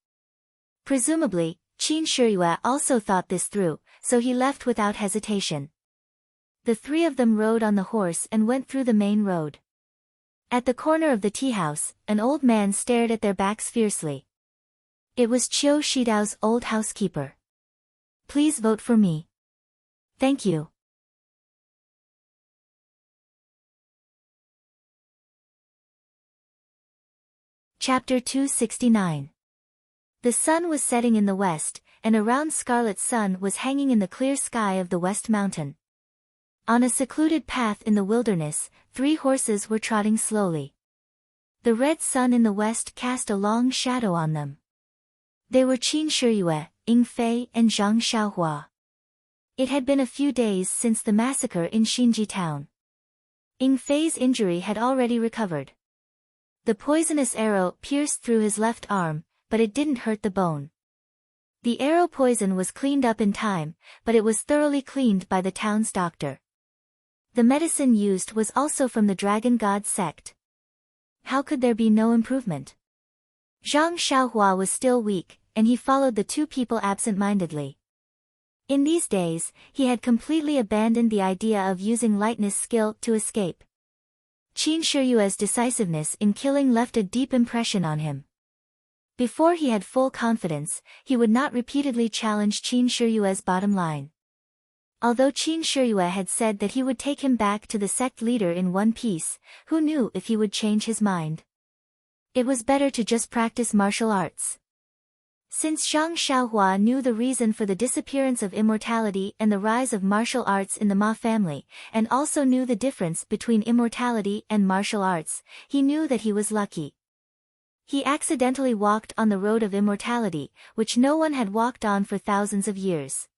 S1: Presumably, Qin Shiyue also thought this through, so he left without hesitation. The 3 of them rode on the horse and went through the main road. At the corner of the tea house, an old man stared at their backs fiercely. It was Qiu Shidao's old housekeeper. "Please vote for me. Thank you." Chapter 269. The sun was setting in the west, and a round scarlet sun was hanging in the clear sky of the West Mountain. On a secluded path in the wilderness, 3 horses were trotting slowly. The red sun in the west cast a long shadow on them. They were Qin Shiyue, Ying Fei and Zhang Xiaohua. It had been a few days since the massacre in Xinji town. Ying Fei's injury had already recovered. The poisonous arrow pierced through his left arm, but it didn't hurt the bone. The arrow poison was cleaned up in time, but it was thoroughly cleaned by the town's doctor. The medicine used was also from the Dragon God sect. How could there be no improvement? Zhang Xiaohua was still weak, and he followed the 2 people absent-mindedly. In these days, he had completely abandoned the idea of using lightness skill to escape. Qin Shiyue's decisiveness in killing left a deep impression on him. Before he had full confidence, he would not repeatedly challenge Qin Shiyue's bottom line. Although Qin Shiyue had said that he would take him back to the sect leader in one piece, who knew if he would change his mind? It was better to just practice martial arts. Since Zhang Xiaohua knew the reason for the disappearance of immortality and the rise of martial arts in the Ma family, and also knew the difference between immortality and martial arts, he knew that he was lucky. He accidentally walked on the road of immortality, which no one had walked on for thousands of years.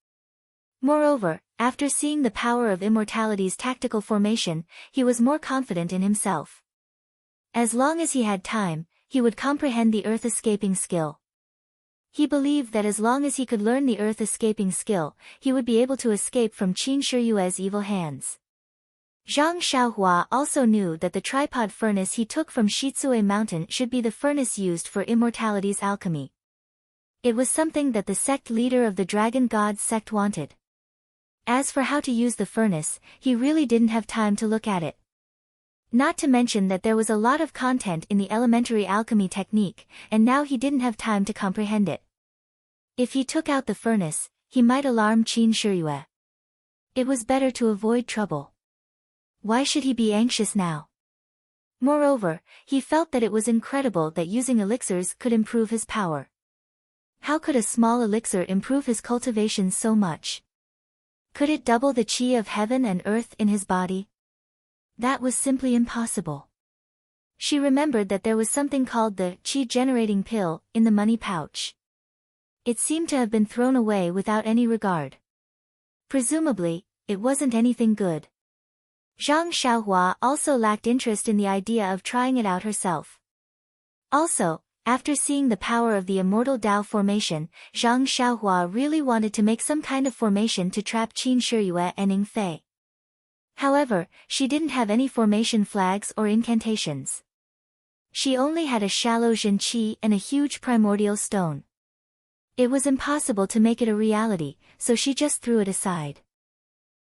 S1: Moreover, after seeing the power of immortality's tactical formation, he was more confident in himself. As long as he had time, he would comprehend the earth-escaping skill. He believed that as long as he could learn the earth-escaping skill, he would be able to escape from Qin Shiyue's evil hands. Zhang Xiaohua also knew that the tripod furnace he took from Shizue Mountain should be the furnace used for immortality's alchemy. It was something that the sect leader of the Dragon God sect wanted. As for how to use the furnace, he really didn't have time to look at it. Not to mention that there was a lot of content in the elementary alchemy technique, and now he didn't have time to comprehend it. If he took out the furnace, he might alarm Qin Shiyue. It was better to avoid trouble. Why should he be anxious now? Moreover, he felt that it was incredible that using elixirs could improve his power. How could a small elixir improve his cultivation so much? Could it double the qi of heaven and earth in his body? That was simply impossible. She remembered that there was something called the qi-generating pill in the money pouch. It seemed to have been thrown away without any regard. Presumably, it wasn't anything good. Zhang Xiaohua also lacked interest in the idea of trying it out herself. Also, after seeing the power of the immortal Tao formation, Zhang Xiaohua really wanted to make some kind of formation to trap Qin Shiyue and Ning Fei. However, she didn't have any formation flags or incantations. She only had a shallow Zhen Qi and a huge primordial stone. It was impossible to make it a reality, so she just threw it aside.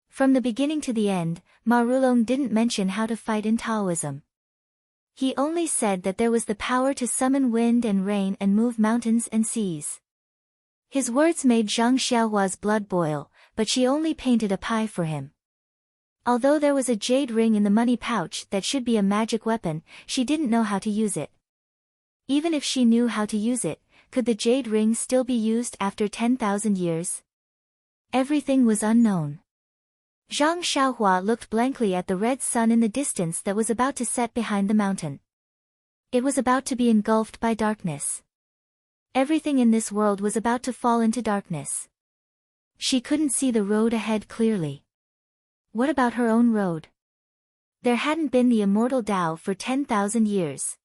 S1: From the beginning to the end, Ma Rulong didn't mention how to fight in Taoism. He only said that there was the power to summon wind and rain and move mountains and seas. His words made Zhang Xiaohua's blood boil, but she only painted a pie for him. Although there was a jade ring in the money pouch that should be a magic weapon, she didn't know how to use it. Even if she knew how to use it, could the jade ring still be used after 10,000 years? Everything was unknown. Zhang Xiaohua looked blankly at the red sun in the distance that was about to set behind the mountain. It was about to be engulfed by darkness. Everything in this world was about to fall into darkness. She couldn't see the road ahead clearly. What about her own road? There hadn't been the immortal Tao for 10,000 years.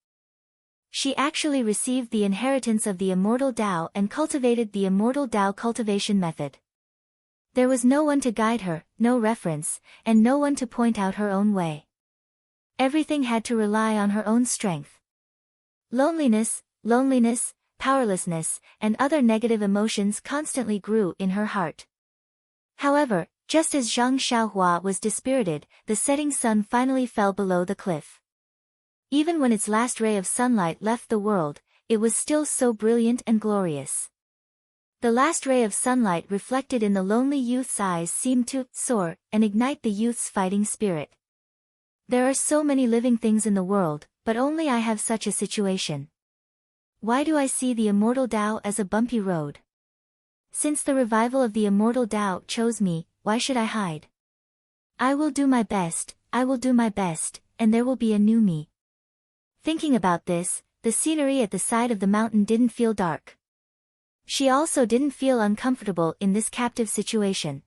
S1: She actually received the inheritance of the immortal Tao and cultivated the immortal Tao cultivation method. There was no one to guide her, no reference, and no one to point out her own way. Everything had to rely on her own strength. Loneliness, powerlessness, and other negative emotions constantly grew in her heart. However, just as Zhang Xiaohua was dispirited, the setting sun finally fell below the cliff. Even when its last ray of sunlight left the world, it was still so brilliant and glorious. The last ray of sunlight reflected in the lonely youth's eyes seemed to soar and ignite the youth's fighting spirit. There are so many living things in the world, but only I have such a situation. Why do I see the immortal Tao as a bumpy road? Since the revival of the immortal Tao chose me, why should I hide? I will do my best, and there will be a new me. Thinking about this, the scenery at the side of the mountain didn't feel dark. She also didn't feel uncomfortable in this captive situation.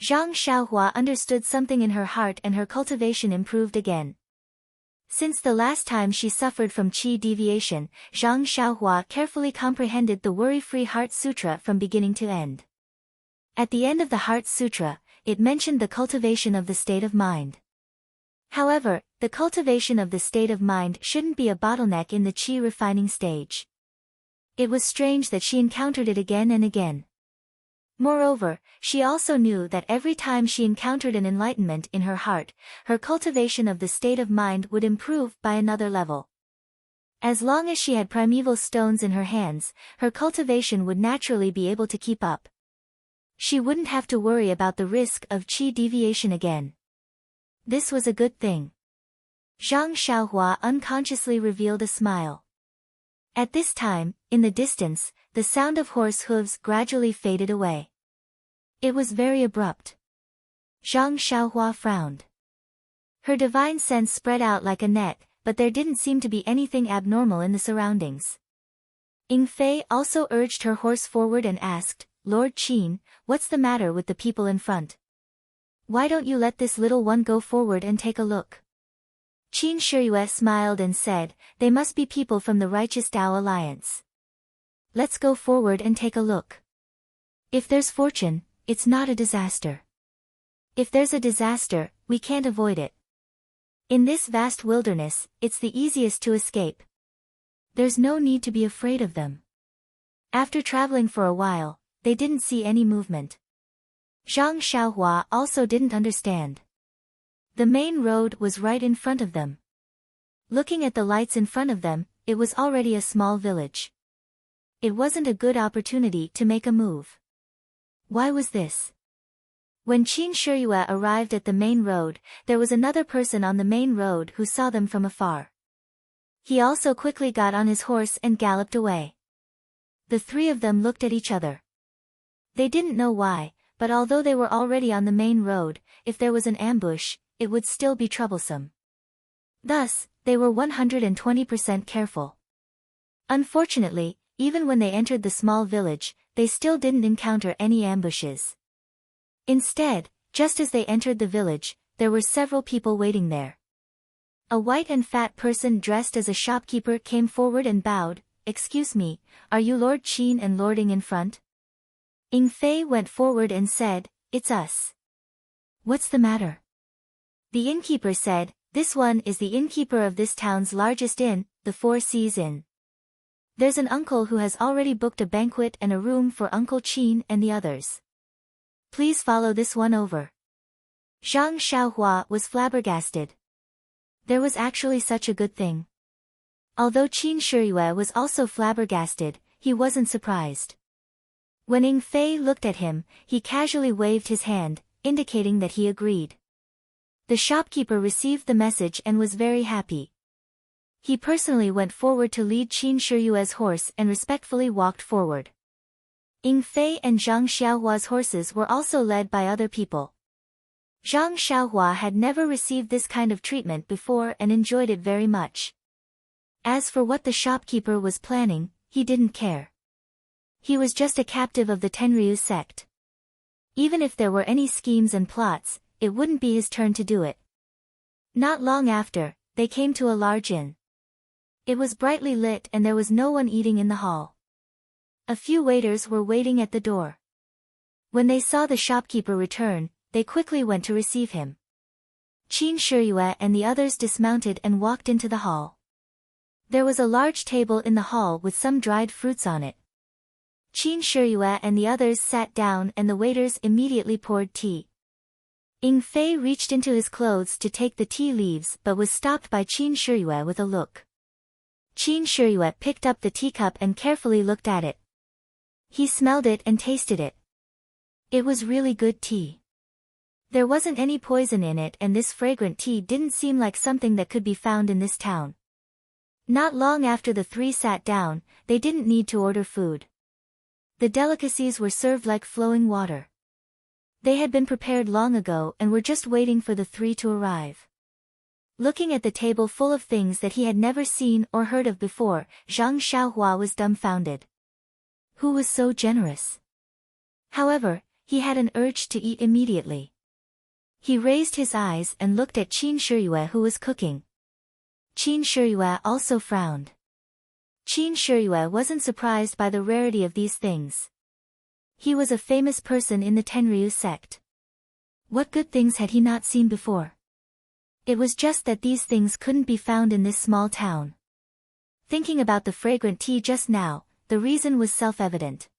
S1: Zhang Xiaohua understood something in her heart and her cultivation improved again. Since the last time she suffered from qi deviation, Zhang Xiaohua carefully comprehended the Worry-Free Heart Sutra from beginning to end. At the end of the Heart Sutra, it mentioned the cultivation of the state of mind. However, the cultivation of the state of mind shouldn't be a bottleneck in the qi refining stage. It was strange that she encountered it again and again. Moreover, she also knew that every time she encountered an enlightenment in her heart, her cultivation of the state of mind would improve by another level. As long as she had primeval stones in her hands, her cultivation would naturally be able to keep up. She wouldn't have to worry about the risk of qi deviation again. This was a good thing. Zhang Xiaohua unconsciously revealed a smile. At this time, in the distance, the sound of horse hooves gradually faded away. It was very abrupt. Zhang Xiaohua frowned. Her divine sense spread out like a net, but there didn't seem to be anything abnormal in the surroundings. Ying Fei also urged her horse forward and asked, "Lord Qin, what's the matter with the people in front? Why don't you let this little one go forward and take a look?" Qin Shiyue smiled and said, "They must be people from the Righteous Tao Alliance. Let's go forward and take a look. If there's fortune, it's not a disaster. If there's a disaster, we can't avoid it. In this vast wilderness, it's the easiest to escape. There's no need to be afraid of them." After traveling for a while, they didn't see any movement. Zhang Xiaohua also didn't understand. The main road was right in front of them. Looking at the lights in front of them, it was already a small village. It wasn't a good opportunity to make a move. Why was this? When Qin Shiyue arrived at the main road, there was another person on the main road who saw them from afar. He also quickly got on his horse and galloped away. The three of them looked at each other. They didn't know why, but although they were already on the main road, if there was an ambush, it would still be troublesome. Thus, they were 120% careful. Unfortunately, even when they entered the small village, they still didn't encounter any ambushes. Instead, just as they entered the village, there were several people waiting there. A white and fat person dressed as a shopkeeper came forward and bowed. "Excuse me, are you Lord Qin and Lord Ying in front?" Ying Fei went forward and said, "It's us." "What's the matter?" The innkeeper said, "This one is the innkeeper of this town's largest inn, the Four Seas Inn. There's an uncle who has already booked a banquet and a room for Uncle Qin and the others. Please follow this one over." Zhang Xiaohua was flabbergasted. There was actually such a good thing. Although Qin Shiyue was also flabbergasted, he wasn't surprised. When Ying Fei looked at him, he casually waved his hand, indicating that he agreed. The shopkeeper received the message and was very happy. He personally went forward to lead Qin Shiyue's horse and respectfully walked forward. Ying Fei and Zhang Xiaohua's horses were also led by other people. Zhang Xiaohua had never received this kind of treatment before and enjoyed it very much. As for what the shopkeeper was planning, he didn't care. He was just a captive of the Tenryu sect. Even if there were any schemes and plots, it wouldn't be his turn to do it. Not long after, they came to a large inn. It was brightly lit and there was no one eating in the hall. A few waiters were waiting at the door. When they saw the shopkeeper return, they quickly went to receive him. Qin Shiyue and the others dismounted and walked into the hall. There was a large table in the hall with some dried fruits on it. Qin Shiyue and the others sat down and the waiters immediately poured tea. Ying Fei reached into his clothes to take the tea leaves but was stopped by Qin Shiyue with a look. Qin Shiyue picked up the teacup and carefully looked at it. He smelled it and tasted it. It was really good tea. There wasn't any poison in it and this fragrant tea didn't seem like something that could be found in this town. Not long after the three sat down, they didn't need to order food. The delicacies were served like flowing water. They had been prepared long ago and were just waiting for the three to arrive. Looking at the table full of things that he had never seen or heard of before, Zhang Xiaohua was dumbfounded. Who was so generous? However, he had an urge to eat immediately. He raised his eyes and looked at Qin Shiyue who was cooking. Qin Shiyue also frowned. Qin Shiyue wasn't surprised by the rarity of these things. He was a famous person in the Tenryu sect. What good things had he not seen before? It was just that these things couldn't be found in this small town. Thinking about the fragrant tea just now, the reason was self-evident.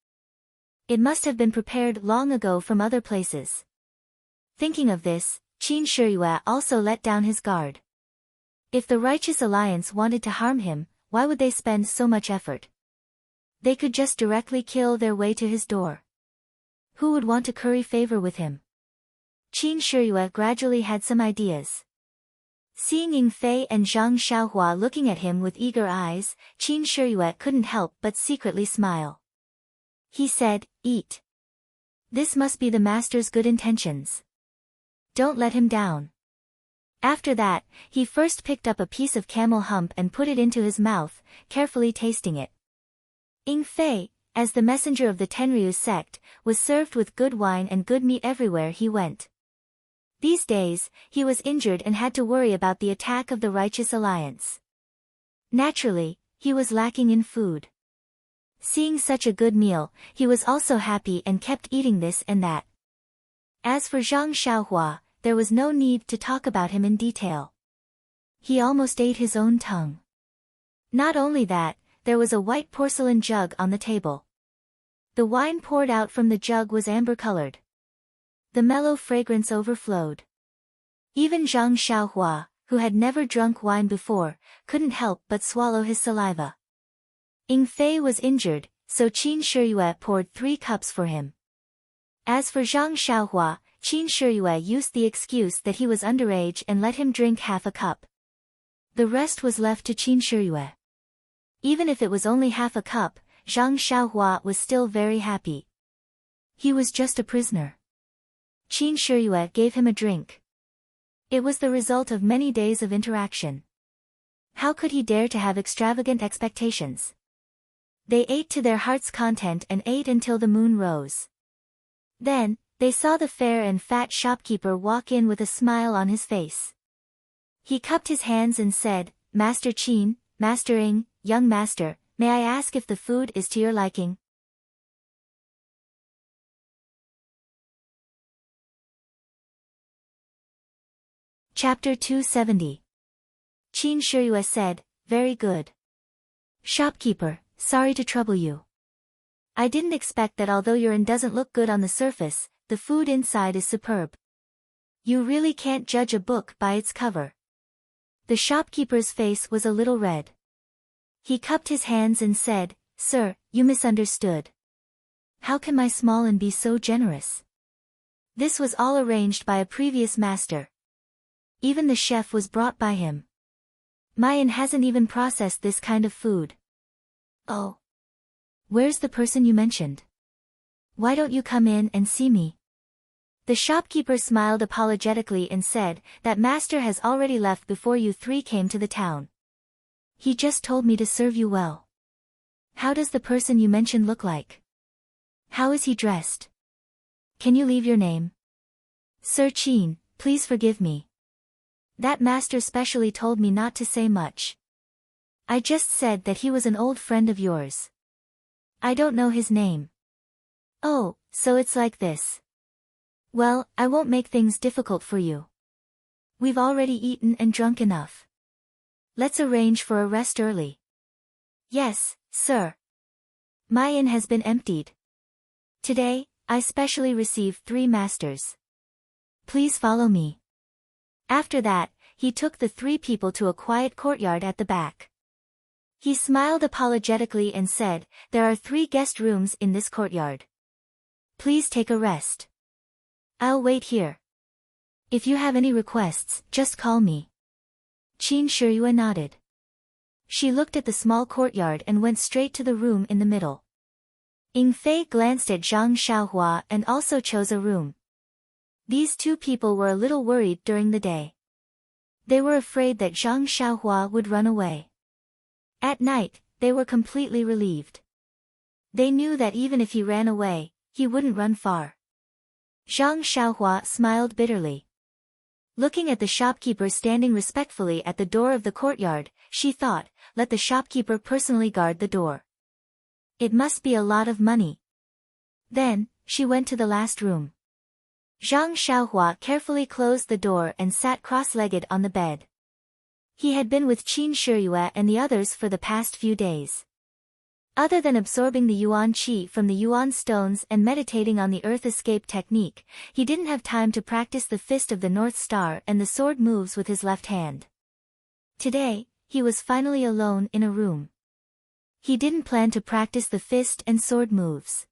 S1: It must have been prepared long ago from other places. Thinking of this, Qin Shiyue also let down his guard. If the Righteous Alliance wanted to harm him, why would they spend so much effort? They could just directly kill their way to his door. Who would want to curry favor with him? Qin Shiyue gradually had some ideas. Seeing Ying Fei and Zhang Xiaohua looking at him with eager eyes, Qin Shiyue couldn't help but secretly smile. He said, "Eat. This must be the master's good intentions. Don't let him down." After that, he first picked up a piece of camel hump and put it into his mouth, carefully tasting it. Ying Fei, as the messenger of the Tenryu sect, was served with good wine and good meat everywhere he went. These days, he was injured and had to worry about the attack of the Righteous Alliance. Naturally, he was lacking in food. Seeing such a good meal, he was also happy and kept eating this and that. As for Zhang Xiaohua, there was no need to talk about him in detail. He almost ate his own tongue. Not only that, there was a white porcelain jug on the table. The wine poured out from the jug was amber-colored. The mellow fragrance overflowed. Even Zhang Xiaohua, who had never drunk wine before, couldn't help but swallow his saliva. Ying Fei was injured, so Qin Shiyue poured 3 cups for him. As for Zhang Xiaohua, Qin Shiyue used the excuse that he was underage and let him drink half a cup. The rest was left to Qin Shiyue. Even if it was only half a cup, Zhang Xiaohua was still very happy. He was just a prisoner. Qin Shiyue gave him a drink. It was the result of many days of interaction. How could he dare to have extravagant expectations? They ate to their heart's content and ate until the moon rose. Then, they saw the fair and fat shopkeeper walk in with a smile on his face. He cupped his hands and said, "Master Qin, Master Ying, young master, may I ask if the food is to your liking?" Chapter 270. Qin Shiyue said, "Very good. Shopkeeper, sorry to trouble you. I didn't expect that although your inn doesn't look good on the surface, the food inside is superb. You really can't judge a book by its cover." The shopkeeper's face was a little red. He cupped his hands and said, "Sir, you misunderstood. How can my small inn be so generous? This was all arranged by a previous master. Even the chef was brought by him. My inn hasn't even processed this kind of food." "Oh. Where's the person you mentioned? Why don't you come in and see me?" The shopkeeper smiled apologetically and said, "That master has already left before you 3 came to the town. He just told me to serve you well." "How does the person you mentioned look like? How is he dressed? Can you leave your name?" "Sir Qin, please forgive me. That master specially told me not to say much. I just said that he was an old friend of yours. I don't know his name." "Oh, so it's like this. Well, I won't make things difficult for you. We've already eaten and drunk enough. Let's arrange for a rest early." "Yes, sir. My inn has been emptied. Today, I specially received 3 masters. Please follow me." After that, he took the 3 people to a quiet courtyard at the back. He smiled apologetically and said, "There are 3 guest rooms in this courtyard. Please take a rest. I'll wait here. If you have any requests, just call me." Qin Shiyue nodded. She looked at the small courtyard and went straight to the room in the middle. Ying Fei glanced at Zhang Xiaohua and also chose a room. These 2 people were a little worried during the day. They were afraid that Zhang Xiaohua would run away. At night, they were completely relieved. They knew that even if he ran away, he wouldn't run far. Zhang Xiaohua smiled bitterly. Looking at the shopkeeper standing respectfully at the door of the courtyard, she thought, let the shopkeeper personally guard the door. It must be a lot of money. Then, she went to the last room. Zhang Xiaohua carefully closed the door and sat cross-legged on the bed. He had been with Qin Shiyue and the others for the past few days. Other than absorbing the yuan qi from the yuan stones and meditating on the earth escape technique, he didn't have time to practice the fist of the North Star and the sword moves with his left hand. Today, he was finally alone in a room. He didn't plan to practice the fist and sword moves.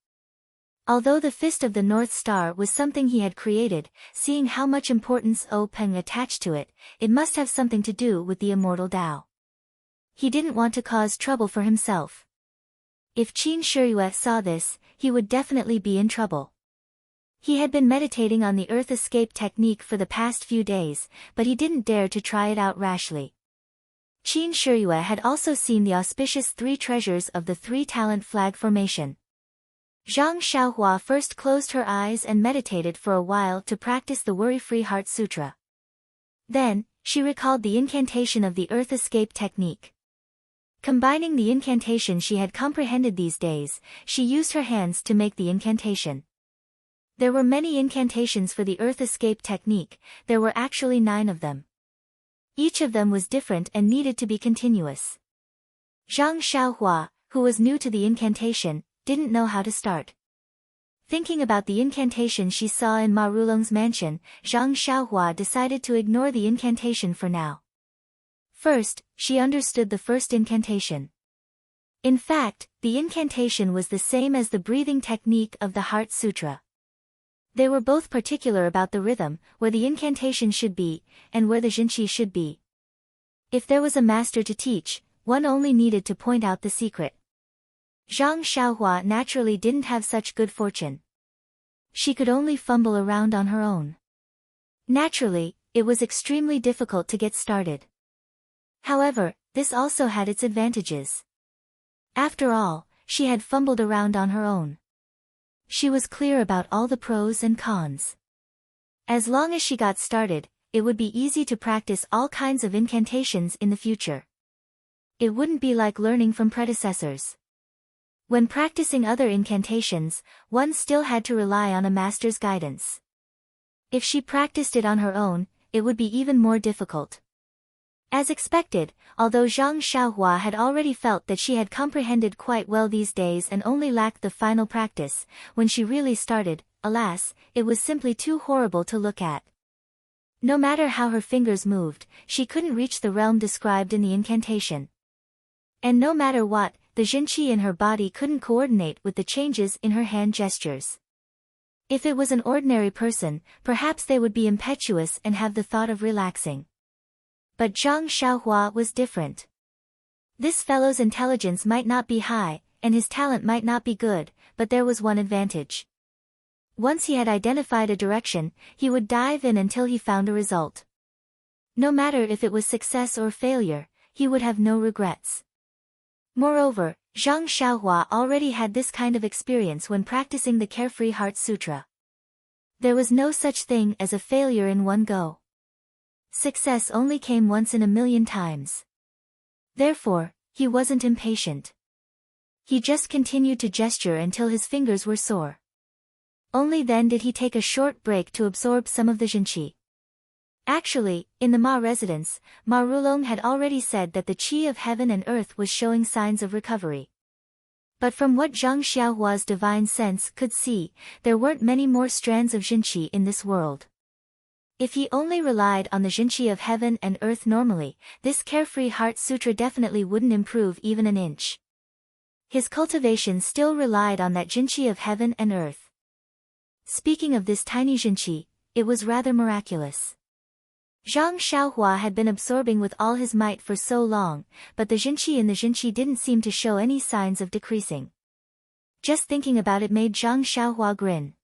S1: Although the Fist of the North Star was something he had created, seeing how much importance Peng attached to it, it must have something to do with the immortal Tao. He didn't want to cause trouble for himself. If Qin Shiyue saw this, he would definitely be in trouble. He had been meditating on the earth escape technique for the past few days, but he didn't dare to try it out rashly. Qin Shiyue had also seen the auspicious 3 treasures of the 3-talent flag formation. Zhang Xiaohua first closed her eyes and meditated for a while to practice the Worry-Free Heart Sutra. Then, she recalled the incantation of the earth escape technique. Combining the incantation she had comprehended these days, she used her hands to make the incantation. There were many incantations for the earth escape technique, there were actually 9 of them. Each of them was different and needed to be continuous. Zhang Xiaohua, who was new to the incantation, didn't know how to start. Thinking about the incantation she saw in Ma Rulong's mansion, Zhang Xiaohua decided to ignore the incantation for now. First, she understood the first incantation. In fact, the incantation was the same as the breathing technique of the Heart Sutra. They were both particular about the rhythm, where the incantation should be, and where the jinqi should be. If there was a master to teach, one only needed to point out the secret. Zhang Xiaohua naturally didn't have such good fortune. She could only fumble around on her own. Naturally, it was extremely difficult to get started. However, this also had its advantages. After all, she had fumbled around on her own. She was clear about all the pros and cons. As long as she got started, it would be easy to practice all kinds of incantations in the future. It wouldn't be like learning from predecessors. When practicing other incantations, one still had to rely on a master's guidance. If she practiced it on her own, it would be even more difficult. As expected, although Zhang Xiaohua had already felt that she had comprehended quite well these days and only lacked the final practice, when she really started, alas, it was simply too horrible to look at. No matter how her fingers moved, she couldn't reach the realm described in the incantation. And no matter what, the jinqi in her body couldn't coordinate with the changes in her hand gestures. If it was an ordinary person, perhaps they would be impetuous and have the thought of relaxing. But Zhang Xiaohua was different. This fellow's intelligence might not be high, and his talent might not be good, but there was one advantage. Once he had identified a direction, he would dive in until he found a result. No matter if it was success or failure, he would have no regrets. Moreover, Zhang Xiaohua already had this kind of experience when practicing the Carefree Heart Sutra. There was no such thing as a failure in one go. Success only came once in a million times. Therefore, he wasn't impatient. He just continued to gesture until his fingers were sore. Only then did he take a short break to absorb some of the jinqi. Actually, in the Ma residence, Ma Rulong had already said that the qi of heaven and earth was showing signs of recovery. But from what Zhang Xiaohua's divine sense could see, there weren't many more strands of jinqi in this world. If he only relied on the jinqi of heaven and earth normally, this Carefree Heart Sutra definitely wouldn't improve even an inch. His cultivation still relied on that jinqi of heaven and earth. Speaking of this tiny jinqi, it was rather miraculous. Zhang Xiaohua had been absorbing with all his might for so long, but the jinqi in the jinqi didn't seem to show any signs of decreasing. Just thinking about it made Zhang Xiaohua grin.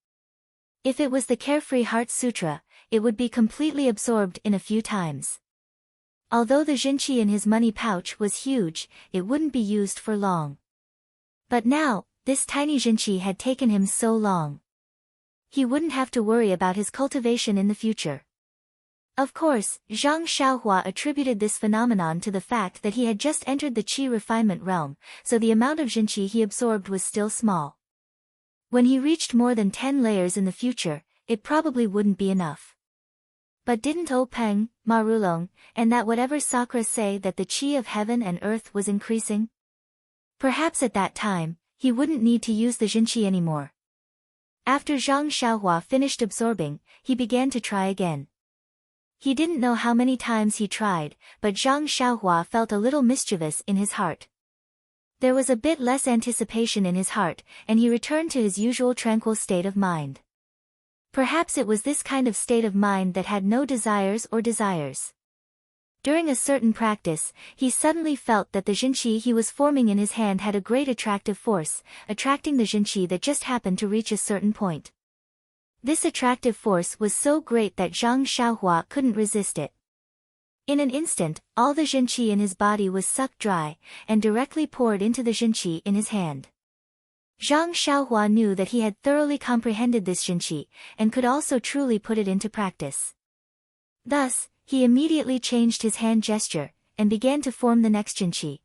S1: If it was the Carefree Heart Sutra, it would be completely absorbed in a few times. Although the jinqi in his money pouch was huge, it wouldn't be used for long. But now, this tiny jinqi had taken him so long. He wouldn't have to worry about his cultivation in the future. Of course, Zhang Xiaohua attributed this phenomenon to the fact that he had just entered the qi refinement realm, so the amount of jinqi he absorbed was still small. When he reached more than 10 layers in the future, it probably wouldn't be enough. But didn't O Peng, Ma Rulong, and that whatever Sakura say that the qi of heaven and earth was increasing? Perhaps at that time, he wouldn't need to use the jinqi anymore. After Zhang Xiaohua finished absorbing, he began to try again. He didn't know how many times he tried, but Zhang Xiaohua felt a little mischievous in his heart. There was a bit less anticipation in his heart, and he returned to his usual tranquil state of mind. Perhaps it was this kind of state of mind that had no desires or desires. During a certain practice, he suddenly felt that the jinqi he was forming in his hand had a great attractive force, attracting the jinqi that just happened to reach a certain point. This attractive force was so great that Zhang Xiaohua couldn't resist it. In an instant, all the jinqi in his body was sucked dry, and directly poured into the jinqi in his hand. Zhang Xiaohua knew that he had thoroughly comprehended this jinqi, and could also truly put it into practice. Thus, he immediately changed his hand gesture, and began to form the next jinqi.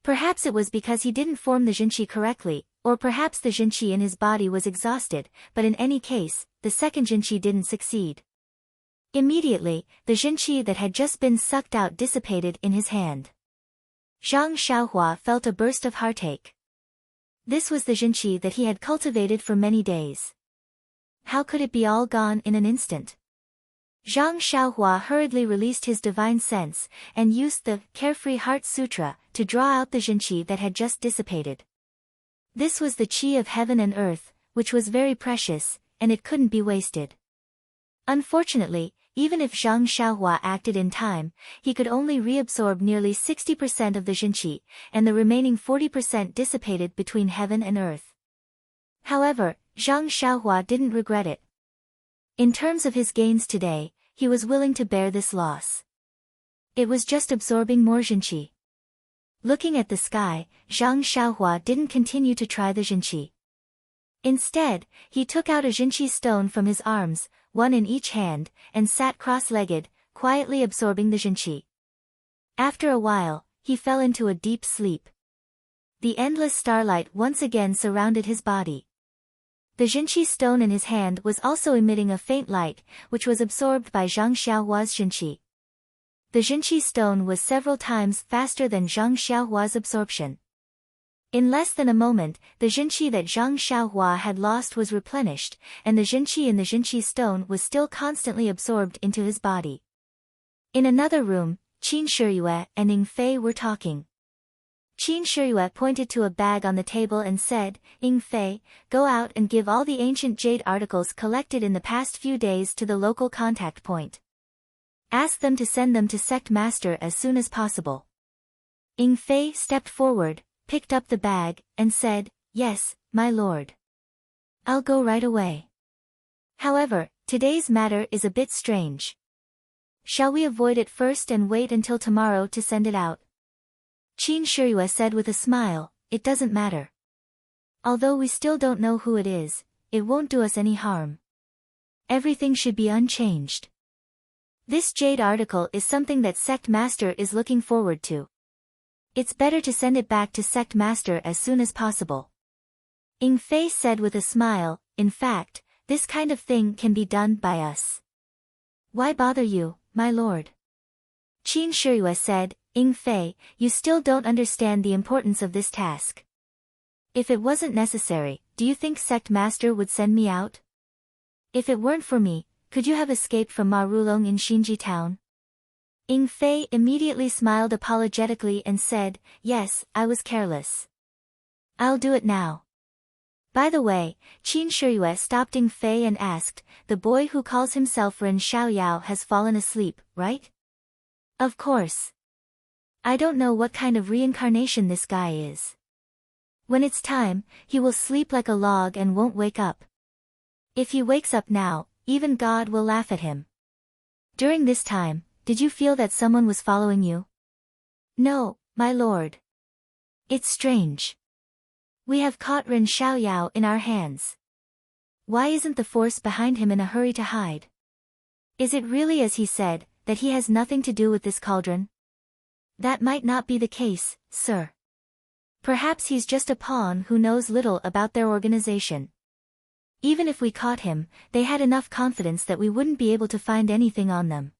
S1: Perhaps it was because he didn't form the jinqi correctly, or perhaps the jinqi in his body was exhausted, but in any case, the second jinqi didn't succeed. Immediately, the jinqi that had just been sucked out dissipated in his hand. Zhang Xiaohua felt a burst of heartache. This was the jinqi that he had cultivated for many days. How could it be all gone in an instant? Zhang Xiaohua hurriedly released his divine sense, and used the Carefree Heart Sutra to draw out the jinqi that had just dissipated. This was the qi of heaven and earth, which was very precious, and it couldn't be wasted. Unfortunately, even if Zhang Xiaohua acted in time, he could only reabsorb nearly 60% of the jinqi, and the remaining 40% dissipated between heaven and earth. However, Zhang Xiaohua didn't regret it. In terms of his gains today, he was willing to bear this loss. It was just absorbing more jinqi. Looking at the sky, Zhang Xiaohua didn't continue to try the jinqi. Instead, he took out a jinqi stone from his arms, one in each hand, and sat cross-legged, quietly absorbing the jinqi. After a while, he fell into a deep sleep. The endless starlight once again surrounded his body. The jinqi stone in his hand was also emitting a faint light, which was absorbed by Zhang Xiaohua's jinqi. The jinqi stone was several times faster than Zhang Xiaohua's absorption. In less than a moment, the jinqi that Zhang Xiaohua had lost was replenished, and the jinqi in the jinqi stone was still constantly absorbed into his body. In another room, Qin Shiyue and Ying Fei were talking. Qin Shiyue pointed to a bag on the table and said, "Ying Fei, go out and give all the ancient jade articles collected in the past few days to the local contact point. Ask them to send them to Sect Master as soon as possible." Ying Fei stepped forward, picked up the bag, and said, "Yes, my lord. I'll go right away. However, today's matter is a bit strange. Shall we avoid it first and wait until tomorrow to send it out?" Qin Shiyue said with a smile, "It doesn't matter. Although we still don't know who it is, it won't do us any harm. Everything should be unchanged. This jade article is something that Sect Master is looking forward to. It's better to send it back to Sect Master as soon as possible." Ying Fei said with a smile, "In fact, this kind of thing can be done by us. Why bother you, my lord?" Qin Shiyue said, "Ying Fei, you still don't understand the importance of this task. If it wasn't necessary, do you think Sect Master would send me out? If it weren't for me, could you have escaped from Marulong in Xinji town?" Ying Fei immediately smiled apologetically and said, "Yes, I was careless. I'll do it now." By the way, Qin Shiyue stopped Ying Fei and asked, "The boy who calls himself Ren Xiaoyao has fallen asleep, right?" "Of course. I don't know what kind of reincarnation this guy is. When it's time, he will sleep like a log and won't wake up. If he wakes up now, even God will laugh at him. During this time, did you feel that someone was following you?" "No, my lord. It's strange. We have caught Ren Xiaoyao in our hands. Why isn't the force behind him in a hurry to hide? Is it really as he said, that he has nothing to do with this cauldron?" "That might not be the case, sir. Perhaps he's just a pawn who knows little about their organization. Even if we caught him, they had enough confidence that we wouldn't be able to find anything on them.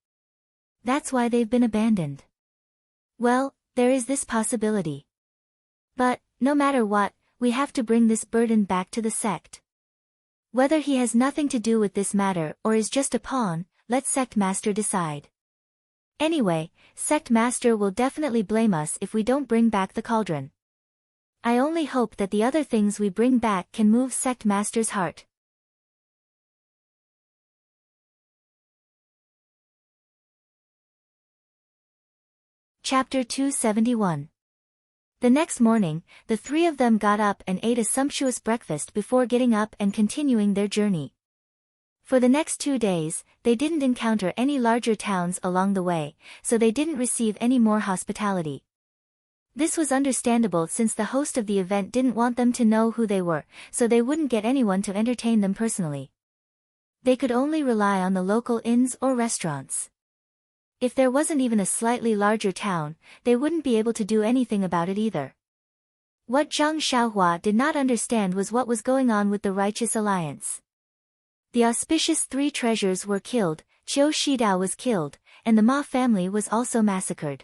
S1: That's why they've been abandoned." "Well, there is this possibility. But, no matter what, we have to bring this burden back to the sect. Whether he has nothing to do with this matter or is just a pawn, let Sect Master decide. Anyway, Sect Master will definitely blame us if we don't bring back the cauldron. I only hope that the other things we bring back can move Sect Master's heart." Chapter 271. The next morning, the three of them got up and ate a sumptuous breakfast before getting up and continuing their journey. For the next 2 days, they didn't encounter any larger towns along the way, so they didn't receive any more hospitality. This was understandable since the host of the event didn't want them to know who they were, so they wouldn't get anyone to entertain them personally. They could only rely on the local inns or restaurants. If there wasn't even a slightly larger town, they wouldn't be able to do anything about it either. What Zhang Xiaohua did not understand was what was going on with the Righteous Alliance. The auspicious three treasures were killed, Qiu Shidao was killed, and the Ma family was also massacred.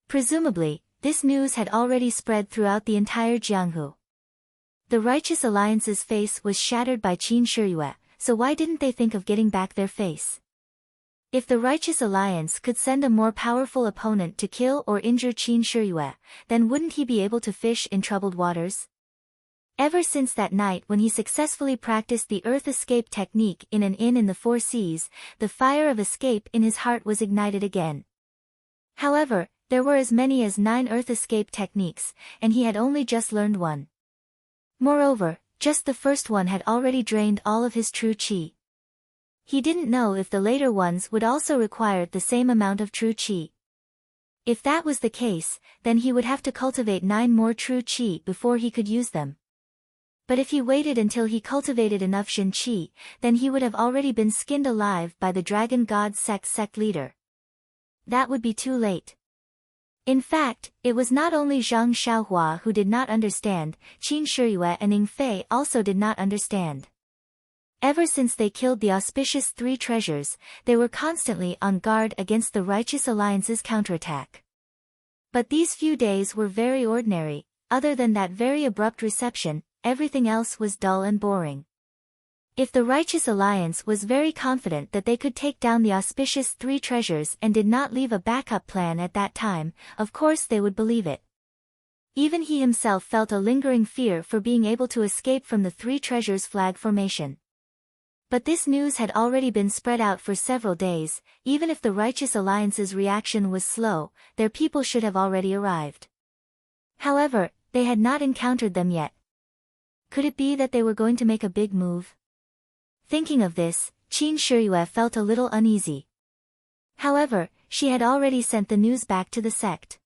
S1: Presumably, this news had already spread throughout the entire Jianghu. The Righteous Alliance's face was shattered by Qin Shiyue, so why didn't they think of getting back their face? If the Righteous Alliance could send a more powerful opponent to kill or injure Qin Shiyue, then wouldn't he be able to fish in troubled waters? Ever since that night when he successfully practiced the earth escape technique in an inn in the Four Seas, the fire of escape in his heart was ignited again. However, there were as many as 9 earth escape techniques, and he had only just learned one. Moreover, just the first one had already drained all of his true qi. He didn't know if the later ones would also require the same amount of true qi. If that was the case, then he would have to cultivate 9 more true qi before he could use them. But if he waited until he cultivated enough Shen qi, then he would have already been skinned alive by the Dragon God sect leader. That would be too late. In fact, it was not only Zhang Xiaohua who did not understand, Qin Shiyue and Ning Fei also did not understand. Ever since they killed the auspicious 3 treasures, they were constantly on guard against the Righteous Alliance's counterattack. But these few days were very ordinary. Other than that very abrupt reception, everything else was dull and boring. If the Righteous Alliance was very confident that they could take down the auspicious 3 treasures and did not leave a backup plan at that time, of course they would believe it. Even he himself felt a lingering fear for being able to escape from the 3 treasures flag formation. But this news had already been spread out for several days. Even if the Righteous Alliance's reaction was slow, their people should have already arrived. However, they had not encountered them yet. Could it be that they were going to make a big move? Thinking of this, Qin Shiyue felt a little uneasy. However, she had already sent the news back to the sect.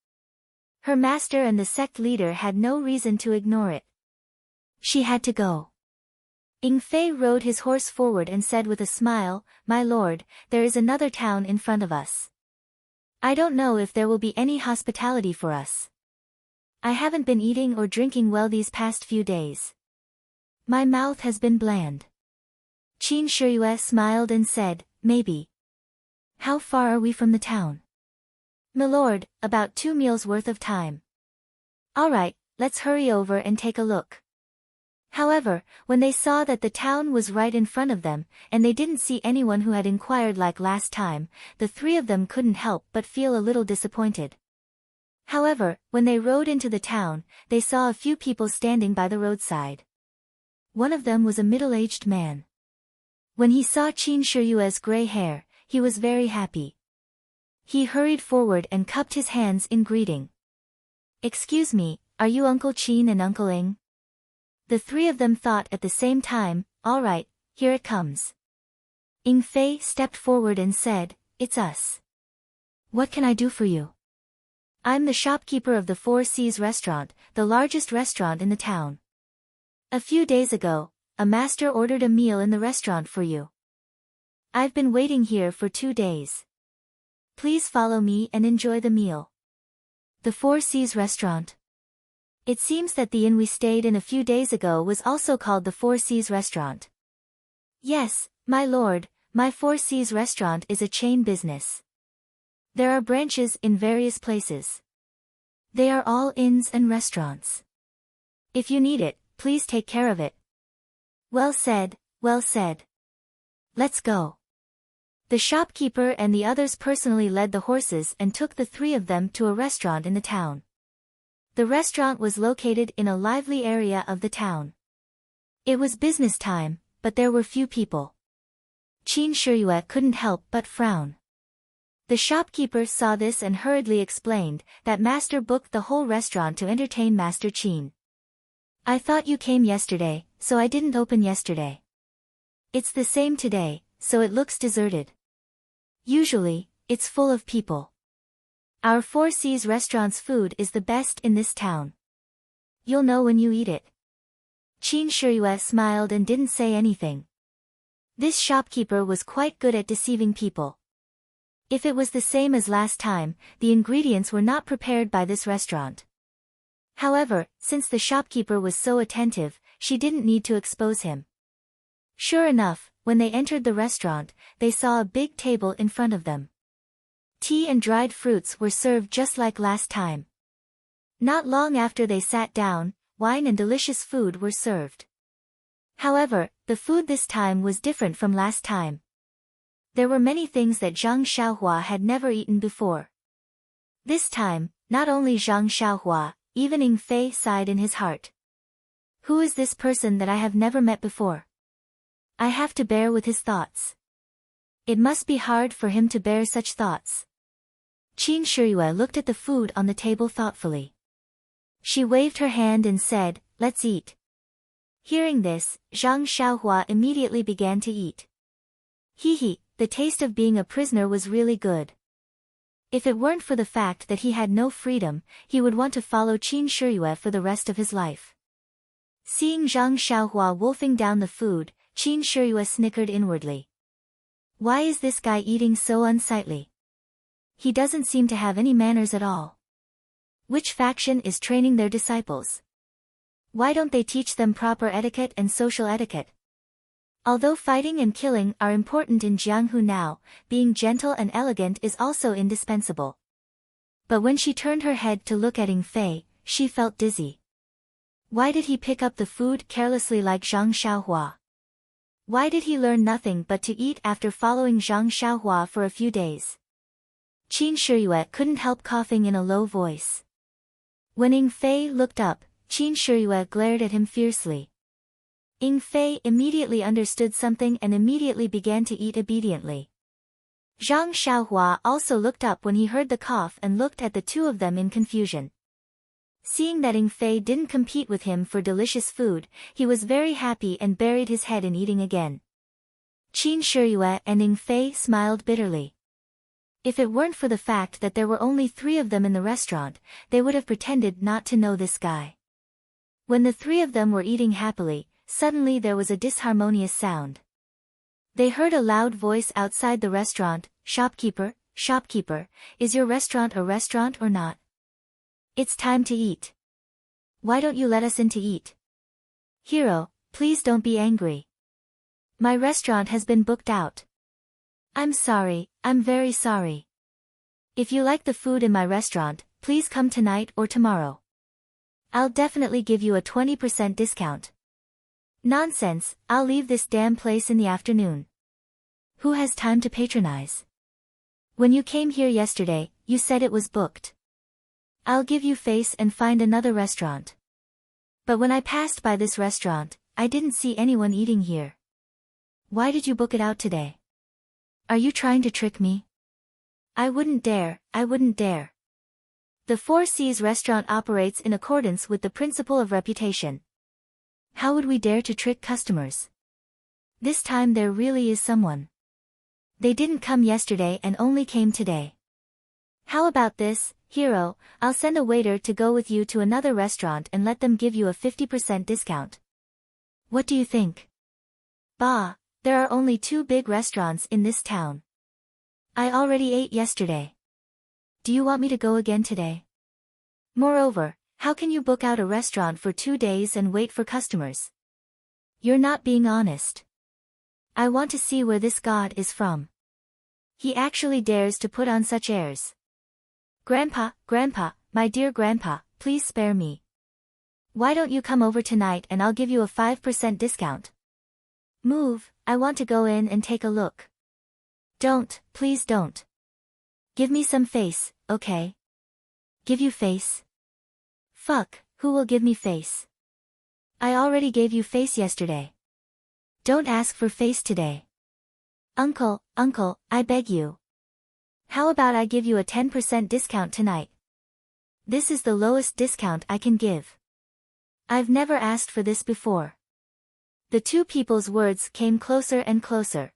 S1: Her master and the sect leader had no reason to ignore it. She had to go. Ning Fei rode his horse forward and said with a smile, "My lord, there is another town in front of us. I don't know if there will be any hospitality for us. I haven't been eating or drinking well these past few days. My mouth has been bland." Qin Shiyue smiled and said, "Maybe. How far are we from the town?" "Milord, about 2 meals worth of time." "All right, let's hurry over and take a look." However, when they saw that the town was right in front of them, and they didn't see anyone who had inquired like last time, the 3 of them couldn't help but feel a little disappointed. However, when they rode into the town, they saw a few people standing by the roadside. One of them was a middle-aged man. When he saw Qin Shiyue's gray hair, he was very happy. He hurried forward and cupped his hands in greeting. "Excuse me, are you Uncle Qin and Uncle Ing?" The 3 of them thought at the same time, "All right, here it comes." Ning Fei stepped forward and said, "It's us. What can I do for you?" "I'm the shopkeeper of the Four Seas restaurant, the largest restaurant in the town. A few days ago, a master ordered a meal in the restaurant for you. I've been waiting here for 2 days. Please follow me and enjoy the meal." The Four Seas restaurant. It seems that the inn we stayed in a few days ago was also called the Four Seas restaurant. "Yes, my lord, my Four Seas restaurant is a chain business. There are branches in various places. They are all inns and restaurants. If you need it, please take care of it." "Well said, well said. Let's go." The shopkeeper and the others personally led the horses and took the 3 of them to a restaurant in the town. The restaurant was located in a lively area of the town. It was business time, but there were few people. Qin Shiyue couldn't help but frown. The shopkeeper saw this and hurriedly explained that Master booked the whole restaurant to entertain Master Qin. I thought you came yesterday, so I didn't open yesterday. It's the same today, so it looks deserted. Usually, it's full of people. Our Four Seas restaurant's food is the best in this town. You'll know when you eat it. Qin Shiyue smiled and didn't say anything. This shopkeeper was quite good at deceiving people. If it was the same as last time, the ingredients were not prepared by this restaurant. However, since the shopkeeper was so attentive, she didn't need to expose him. Sure enough, when they entered the restaurant, they saw a big table in front of them. Tea and dried fruits were served just like last time. Not long after they sat down, wine and delicious food were served. However, the food this time was different from last time. There were many things that Zhang Xiaohua had never eaten before. This time, not only Zhang Xiaohua, even Ying Fei sighed in his heart. Who is this person that I have never met before? I have to bear with his thoughts. It must be hard for him to bear such thoughts. Qin Shiyue looked at the food on the table thoughtfully. She waved her hand and said, "Let's eat." Hearing this, Zhang Xiaohua immediately began to eat. He, the taste of being a prisoner was really good. If it weren't for the fact that he had no freedom, he would want to follow Qin Shiyue for the rest of his life. Seeing Zhang Xiaohua wolfing down the food, Qin Shiyue snickered inwardly. Why is this guy eating so unsightly? He doesn't seem to have any manners at all. Which faction is training their disciples? Why don't they teach them proper etiquette and social etiquette? Although fighting and killing are important in Jianghu now, being gentle and elegant is also indispensable. But when she turned her head to look at Ying Fei, she felt dizzy. Why did he pick up the food carelessly like Zhang Xiaohua? Why did he learn nothing but to eat after following Zhang Xiaohua for a few days? Qin Shiyue couldn't help coughing in a low voice. When Ying Fei looked up, Qin Shiyue glared at him fiercely. Ying Fei immediately understood something and immediately began to eat obediently. Zhang Xiaohua also looked up when he heard the cough and looked at the two of them in confusion. Seeing that Ying Fei didn't compete with him for delicious food, he was very happy and buried his head in eating again. Qin Shiyue and Ying Fei smiled bitterly. If it weren't for the fact that there were only 3 of them in the restaurant, they would have pretended not to know this guy. When the 3 of them were eating happily, suddenly there was a disharmonious sound. They heard a loud voice outside the restaurant, "Shopkeeper, shopkeeper, is your restaurant a restaurant or not? It's time to eat. Why don't you let us in to eat? Hero, please don't be angry. My restaurant has been booked out. I'm sorry, I'm very sorry. If you like the food in my restaurant, please come tonight or tomorrow. I'll definitely give you a 20% discount. Nonsense, I'll leave this damn place in the afternoon. Who has time to patronize? When you came here yesterday, you said it was booked. I'll give you face and find another restaurant. But when I passed by this restaurant, I didn't see anyone eating here. Why did you book it out today? Are you trying to trick me? I wouldn't dare, I wouldn't dare. The Four Seas restaurant operates in accordance with the principle of reputation. How would we dare to trick customers? This time there really is someone. They didn't come yesterday and only came today. How about this, hero, I'll send a waiter to go with you to another restaurant and let them give you a 50% discount. What do you think? Bah, there are only 2 big restaurants in this town. I already ate yesterday. Do you want me to go again today? Moreover, how can you book out a restaurant for 2 days and wait for customers? You're not being honest. I want to see where this god is from. He actually dares to put on such airs. Grandpa, my dear grandpa, please spare me. Why don't you come over tonight and I'll give you a 5% discount? Move, I want to go in and take a look. Don't, please don't. Give me some face, okay? Give you face? Fuck, who will give me face? I already gave you face yesterday. Don't ask for face today. Uncle, I beg you. How about I give you a 10% discount tonight? This is the lowest discount I can give. I've never asked for this before. The two people's words came closer and closer.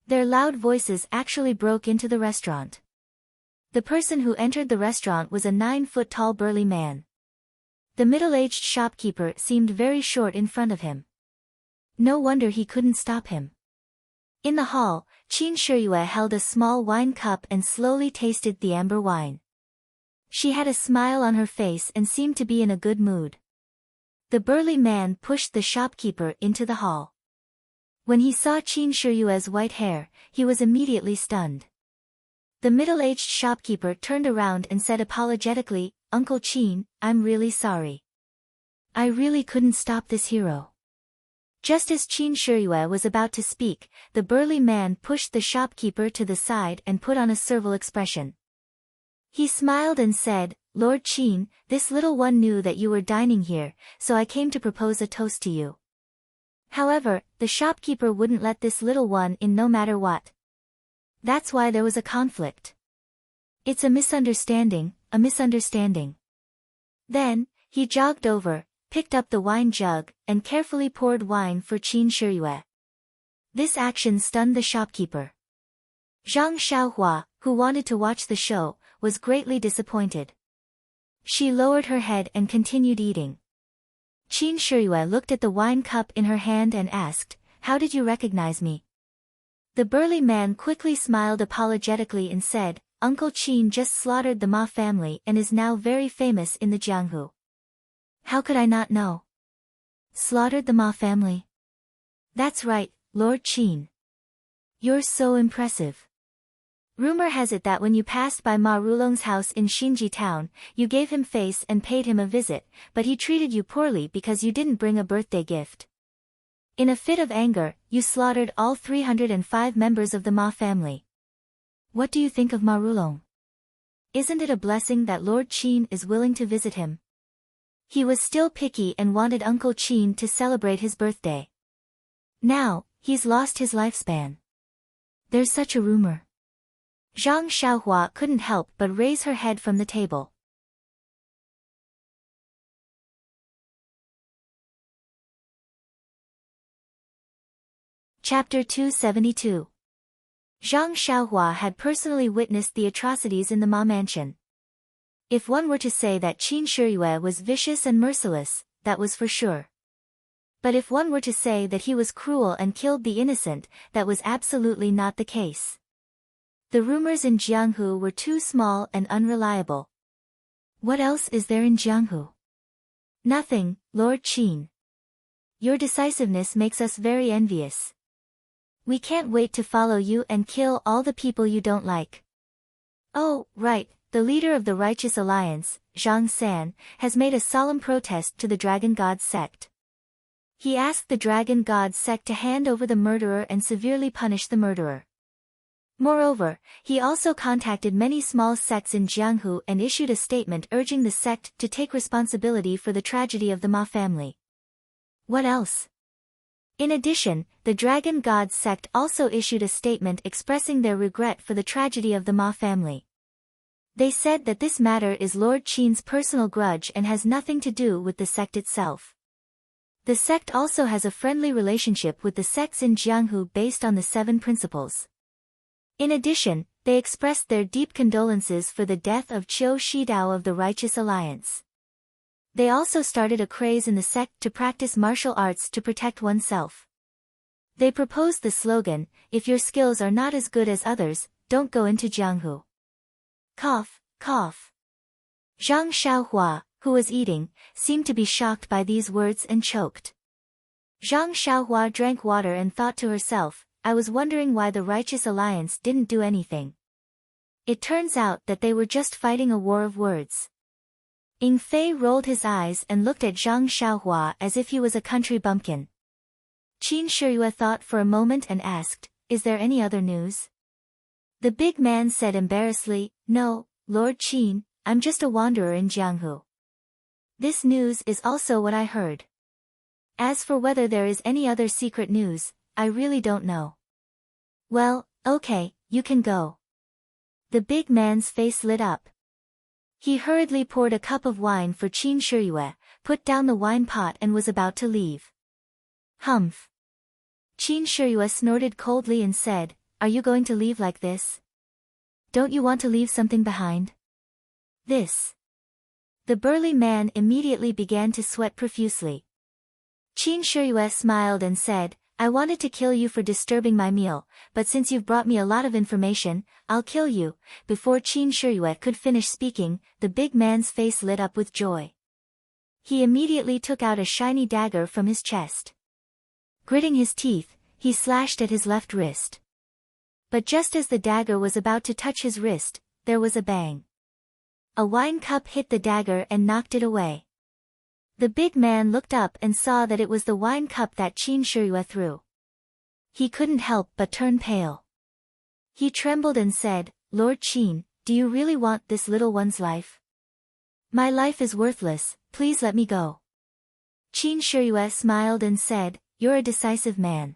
S1: Their loud voices actually broke into the restaurant. The person who entered the restaurant was a 9-foot-tall burly man. The middle-aged shopkeeper seemed very short in front of him. No wonder he couldn't stop him. In the hall, Qin Shiyue held a small wine cup and slowly tasted the amber wine. She had a smile on her face and seemed to be in a good mood. The burly man pushed the shopkeeper into the hall. When he saw Qin Shiyue's white hair, he was immediately stunned. The middle-aged shopkeeper turned around and said apologetically, "Uncle Qin, I'm really sorry. I really couldn't stop this hero." Just as Qin Shiyue was about to speak, the burly man pushed the shopkeeper to the side and put on a servile expression. He smiled and said, "Lord Qin, this little one knew that you were dining here, so I came to propose a toast to you." However, the shopkeeper wouldn't let this little one in no matter what. That's why there was a conflict. It's a misunderstanding, a misunderstanding. Then, he jogged over, picked up the wine jug, and carefully poured wine for Qin Shiyue. This action stunned the shopkeeper. Zhang Xiaohua, who wanted to watch the show, was greatly disappointed. She lowered her head and continued eating. Qin Shiyue looked at the wine cup in her hand and asked, "How did you recognize me?" The burly man quickly smiled apologetically and said, "Uncle Qin just slaughtered the Ma family and is now very famous in the Jianghu." "How could I not know?" "Slaughtered the Ma family?" "That's right, Lord Qin. You're so impressive. Rumor has it that when you passed by Ma Rulong's house in Xinji town, you gave him face and paid him a visit, but he treated you poorly because you didn't bring a birthday gift. In a fit of anger, you slaughtered all 305 members of the Ma family. What do you think of Ma Rulong? Isn't it a blessing that Lord Qin is willing to visit him? He was still picky and wanted Uncle Qin to celebrate his birthday. Now, he's lost his lifespan. There's such a rumor." Zhang Xiaohua couldn't help but raise her head from the table. Chapter 272. Zhang Xiaohua had personally witnessed the atrocities in the Ma mansion. If one were to say that Qin Shiyue was vicious and merciless, that was for sure. But if one were to say that he was cruel and killed the innocent, that was absolutely not the case. The rumors in Jianghu were too small and unreliable. What else is there in Jianghu? Nothing, Lord Qin. Your decisiveness makes us very envious. We can't wait to follow you and kill all the people you don't like. Oh, right, the leader of the Righteous Alliance, Zhang San, has made a solemn protest to the Dragon God sect. He asked the Dragon God sect to hand over the murderer and severely punish the murderer. Moreover, he also contacted many small sects in Jianghu and issued a statement urging the sect to take responsibility for the tragedy of the Ma family. What else? In addition, the Dragon God sect also issued a statement expressing their regret for the tragedy of the Ma family. They said that this matter is Lord Qin's personal grudge and has nothing to do with the sect itself. The sect also has a friendly relationship with the sects in Jianghu based on the 7 principles. In addition, they expressed their deep condolences for the death of Qiu Shidao of the Righteous Alliance. They also started a craze in the sect to practice martial arts to protect oneself. They proposed the slogan, "If your skills are not as good as others, don't go into Jianghu." Cough, cough. Zhang Xiaohua, who was eating, seemed to be shocked by these words and choked. Zhang Xiaohua drank water and thought to herself, "I was wondering why the Righteous Alliance didn't do anything. It turns out that they were just fighting a war of words." Ying Fei rolled his eyes and looked at Zhang Xiaohua as if he was a country bumpkin. Qin Shiyue thought for a moment and asked, "Is there any other news?" The big man said embarrassedly, "No, Lord Qin, I'm just a wanderer in Jianghu. This news is also what I heard. As for whether there is any other secret news, I really don't know." "Well, okay, you can go." The big man's face lit up. He hurriedly poured a cup of wine for Qin Shiyue, put down the wine pot and was about to leave. Humph. Qin Shiyue snorted coldly and said, "Are you going to leave like this? Don't you want to leave something behind?" This. The burly man immediately began to sweat profusely. Qin Shiyue smiled and said, "I wanted to kill you for disturbing my meal, but since you've brought me a lot of information, I'll kill you." Before Qin Shiyue could finish speaking, the big man's face lit up with joy. He immediately took out a shiny dagger from his chest. Gritting his teeth, he slashed at his left wrist. But just as the dagger was about to touch his wrist, there was a bang. A wine cup hit the dagger and knocked it away. The big man looked up and saw that it was the wine cup that Qin Shiyue threw. He couldn't help but turn pale. He trembled and said, "Lord Qin, do you really want this little one's life? My life is worthless, please let me go." Qin Shiyue smiled and said, "You're a decisive man.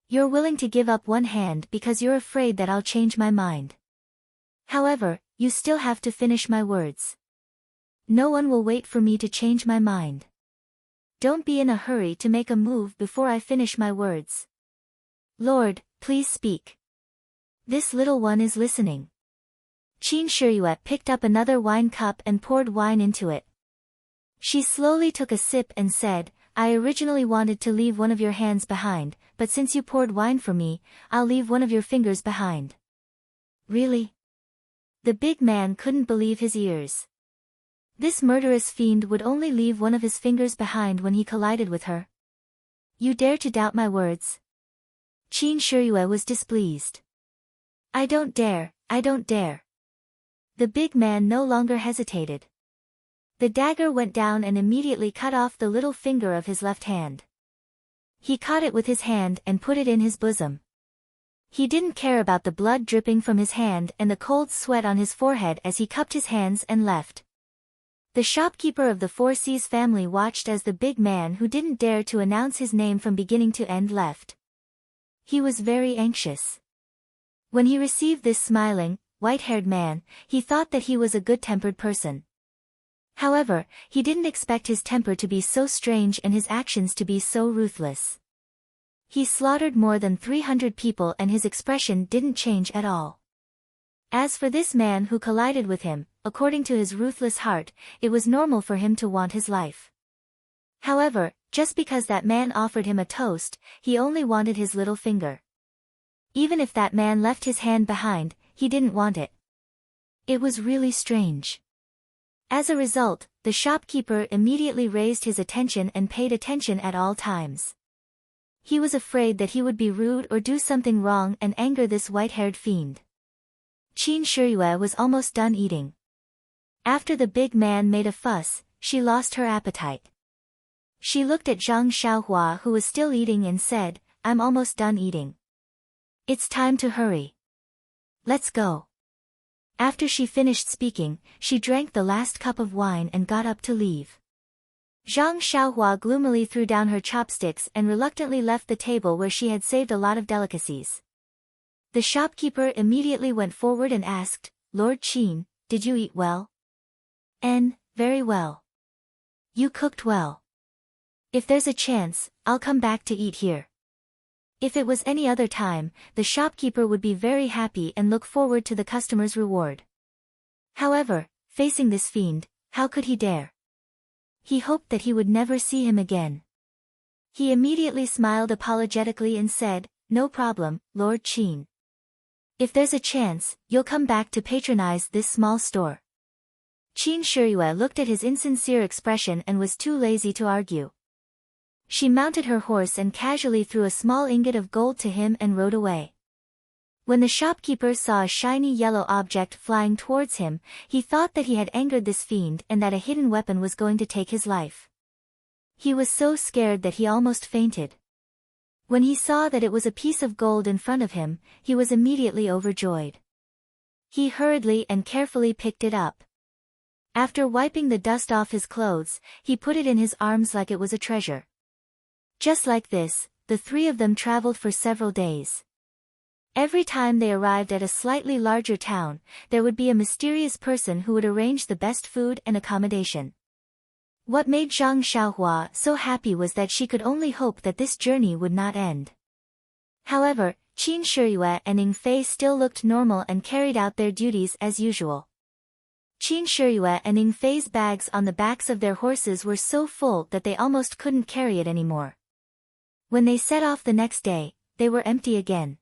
S1: You're willing to give up one hand because you're afraid that I'll change my mind. However, you still have to finish my words. No one will wait for me to change my mind. Don't be in a hurry to make a move before I finish my words. Lord, please speak. This little one is listening." Qin Shiyue picked up another wine cup and poured wine into it. She slowly took a sip and said, "I originally wanted to leave one of your hands behind, but since you poured wine for me, I'll leave one of your fingers behind." Really? The big man couldn't believe his ears. This murderous fiend would only leave one of his fingers behind when he collided with her. "You dare to doubt my words?" Qin Shiyue was displeased. I don't dare. The big man no longer hesitated. The dagger went down and immediately cut off the little finger of his left hand. He caught it with his hand and put it in his bosom. He didn't care about the blood dripping from his hand and the cold sweat on his forehead as he cupped his hands and left. The shopkeeper of the Four Seas family watched as the big man who didn't dare to announce his name from beginning to end left. He was very anxious. When he received this smiling, white-haired man, he thought that he was a good-tempered person. However, he didn't expect his temper to be so strange and his actions to be so ruthless. He slaughtered more than 300 people and his expression didn't change at all. As for this man who collided with him, according to his ruthless heart, it was normal for him to want his life. However, just because that man offered him a toast, he only wanted his little finger. Even if that man left his hand behind, he didn't want it. It was really strange. As a result, the shopkeeper immediately raised his attention and paid attention at all times. He was afraid that he would be rude or do something wrong and anger this white-haired fiend. Qin Shiyue was almost done eating. After the big man made a fuss, she lost her appetite. She looked at Zhang Xiaohua who was still eating and said, "I'm almost done eating. It's time to hurry. Let's go." After she finished speaking, she drank the last cup of wine and got up to leave. Zhang Xiaohua gloomily threw down her chopsticks and reluctantly left the table where she had saved a lot of delicacies. The shopkeeper immediately went forward and asked, "Lord Qin, did you eat well?" Very well. You cooked well. If there's a chance, I'll come back to eat here." If it was any other time, the shopkeeper would be very happy and look forward to the customer's reward. However, facing this fiend, how could he dare? He hoped that he would never see him again. He immediately smiled apologetically and said, "No problem, Lord Qin. If there's a chance, you'll come back to patronize this small store." Qin Shiyue looked at his insincere expression and was too lazy to argue. She mounted her horse and casually threw a small ingot of gold to him and rode away. When the shopkeeper saw a shiny yellow object flying towards him, he thought that he had angered this fiend and that a hidden weapon was going to take his life. He was so scared that he almost fainted. When he saw that it was a piece of gold in front of him, he was immediately overjoyed. He hurriedly and carefully picked it up. After wiping the dust off his clothes, he put it in his arms like it was a treasure. Just like this, the three of them traveled for several days. Every time they arrived at a slightly larger town, there would be a mysterious person who would arrange the best food and accommodation. What made Zhang Xiaohua so happy was that she could only hope that this journey would not end. However, Qin Shiyue and Ning Fei still looked normal and carried out their duties as usual. Qin Shiyue and Ning Fei's bags on the backs of their horses were so full that they almost couldn't carry it anymore. When they set off the next day, they were empty again.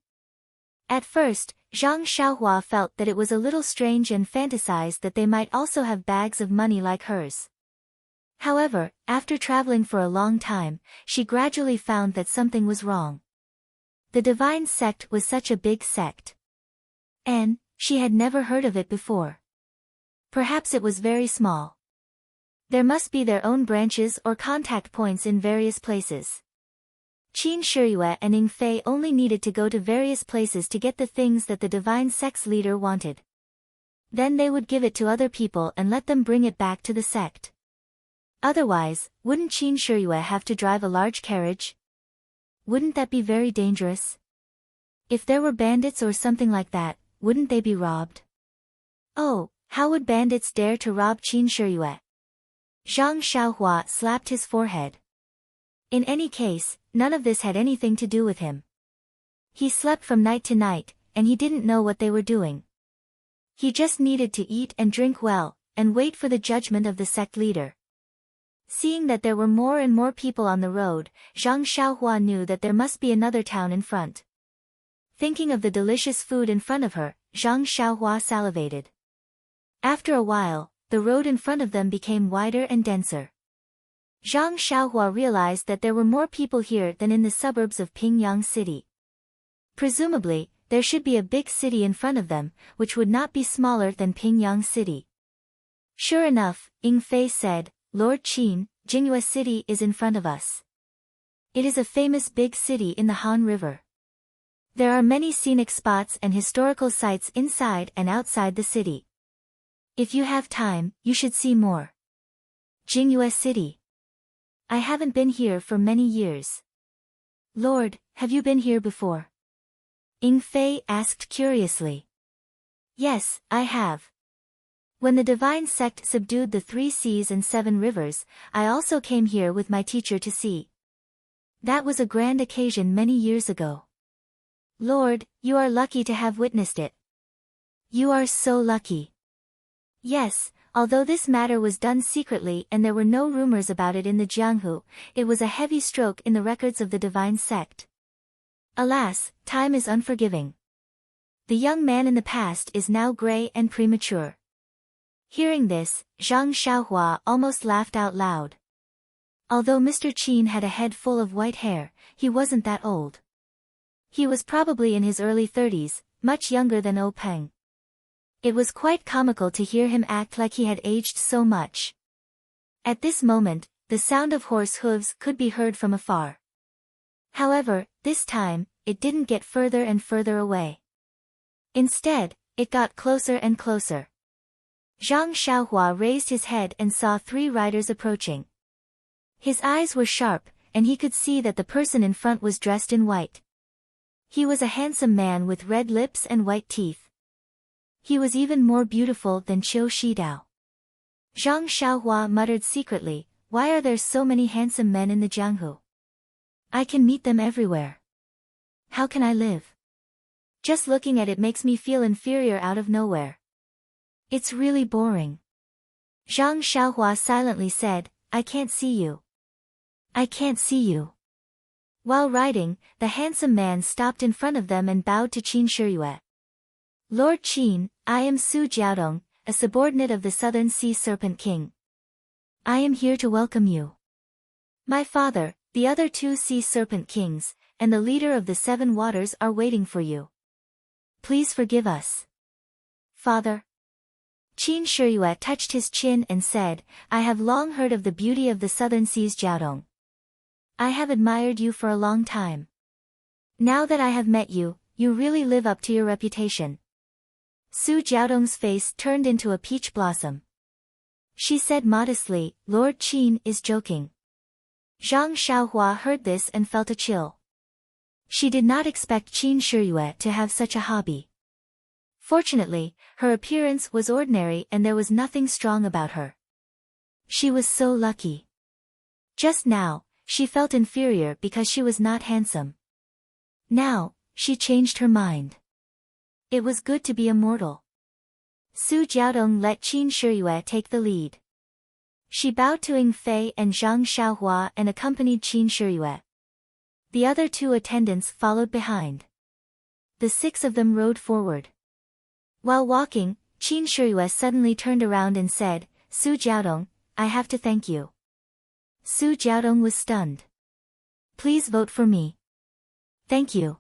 S1: At first, Zhang Xiaohua felt that it was a little strange and fantasized that they might also have bags of money like hers. However, after traveling for a long time, she gradually found that something was wrong. The divine sect was such a big sect. And she had never heard of it before. Perhaps it was very small. There must be their own branches or contact points in various places. Qin Shiyue and Ning Fei only needed to go to various places to get the things that the divine sect's leader wanted. Then they would give it to other people and let them bring it back to the sect. Otherwise, wouldn't Qin Shiyue have to drive a large carriage? Wouldn't that be very dangerous? If there were bandits or something like that, wouldn't they be robbed? Oh, how would bandits dare to rob Qin Shiyue? Zhang Xiaohua slapped his forehead. In any case, none of this had anything to do with him. He slept from night to night, and he didn't know what they were doing. He just needed to eat and drink well, and wait for the judgment of the sect leader. Seeing that there were more and more people on the road, Zhang Xiaohua knew that there must be another town in front. Thinking of the delicious food in front of her, Zhang Xiaohua salivated. After a while, the road in front of them became wider and denser. Zhang Xiaohua realized that there were more people here than in the suburbs of Pingyang City. Presumably, there should be a big city in front of them, which would not be smaller than Pingyang City. Sure enough, Ning Fei said, "Lord Qin, Jingyue City is in front of us. It is a famous big city in the Han River. There are many scenic spots and historical sites inside and outside the city. If you have time, you should see more." Jingyue City. I haven't been here for many years. Lord, have you been here before? Ning Fei asked curiously. Yes, I have. When the divine sect subdued the 3 seas and 7 rivers, I also came here with my teacher to see. That was a grand occasion many years ago. Lord, you are lucky to have witnessed it. You are so lucky. Yes, although this matter was done secretly and there were no rumors about it in the Jianghu, it was a heavy stroke in the records of the divine sect. Alas, time is unforgiving. The young man in the past is now gray and premature. Hearing this, Zhang Xiaohua almost laughed out loud. Although Mr. Qin had a head full of white hair, he wasn't that old. He was probably in his early 30s, much younger than O Peng. It was quite comical to hear him act like he had aged so much. At this moment, the sound of horse hooves could be heard from afar. However, this time, it didn't get further and further away. Instead, it got closer and closer. Zhang Xiaohua raised his head and saw 3 riders approaching. His eyes were sharp, and he could see that the person in front was dressed in white. He was a handsome man with red lips and white teeth. He was even more beautiful than Qiu Shidao. Zhang Xiaohua muttered secretly, "Why are there so many handsome men in the Jianghu? I can meet them everywhere. How can I live? Just looking at it makes me feel inferior out of nowhere. It's really boring." Zhang Xiaohua silently said, "I can't see you. I can't see you." While riding, the handsome man stopped in front of them and bowed to Qin Shiyue. "Lord Qin, I am Su Jiaodong, a subordinate of the Southern Sea Serpent King. I am here to welcome you. My father, the other 2 Sea Serpent Kings, and the leader of the 7 waters are waiting for you. Please forgive us." "Father?" Qin Shiyue touched his chin and said, "I have long heard of the beauty of the Southern Seas, Jiaodong. I have admired you for a long time. Now that I have met you, you really live up to your reputation." Su Jiaodong's face turned into a peach blossom. She said modestly, "Lord Qin is joking." Zhang Xiaohua heard this and felt a chill. She did not expect Qin Shiyue to have such a hobby. Fortunately, her appearance was ordinary and there was nothing strong about her. She was so lucky. Just now, she felt inferior because she was not handsome. Now, she changed her mind. It was good to be immortal. Su Jiaodong let Qin Shiyue take the lead. She bowed to Ying Fei and Zhang Xiaohua and accompanied Qin Shiyue. The other two attendants followed behind. The 6 of them rode forward. While walking, Qin Shiyue suddenly turned around and said, "Su Jiaodong, I have to thank you." Su Jiaodong was stunned. "Please vote for me." "Thank you."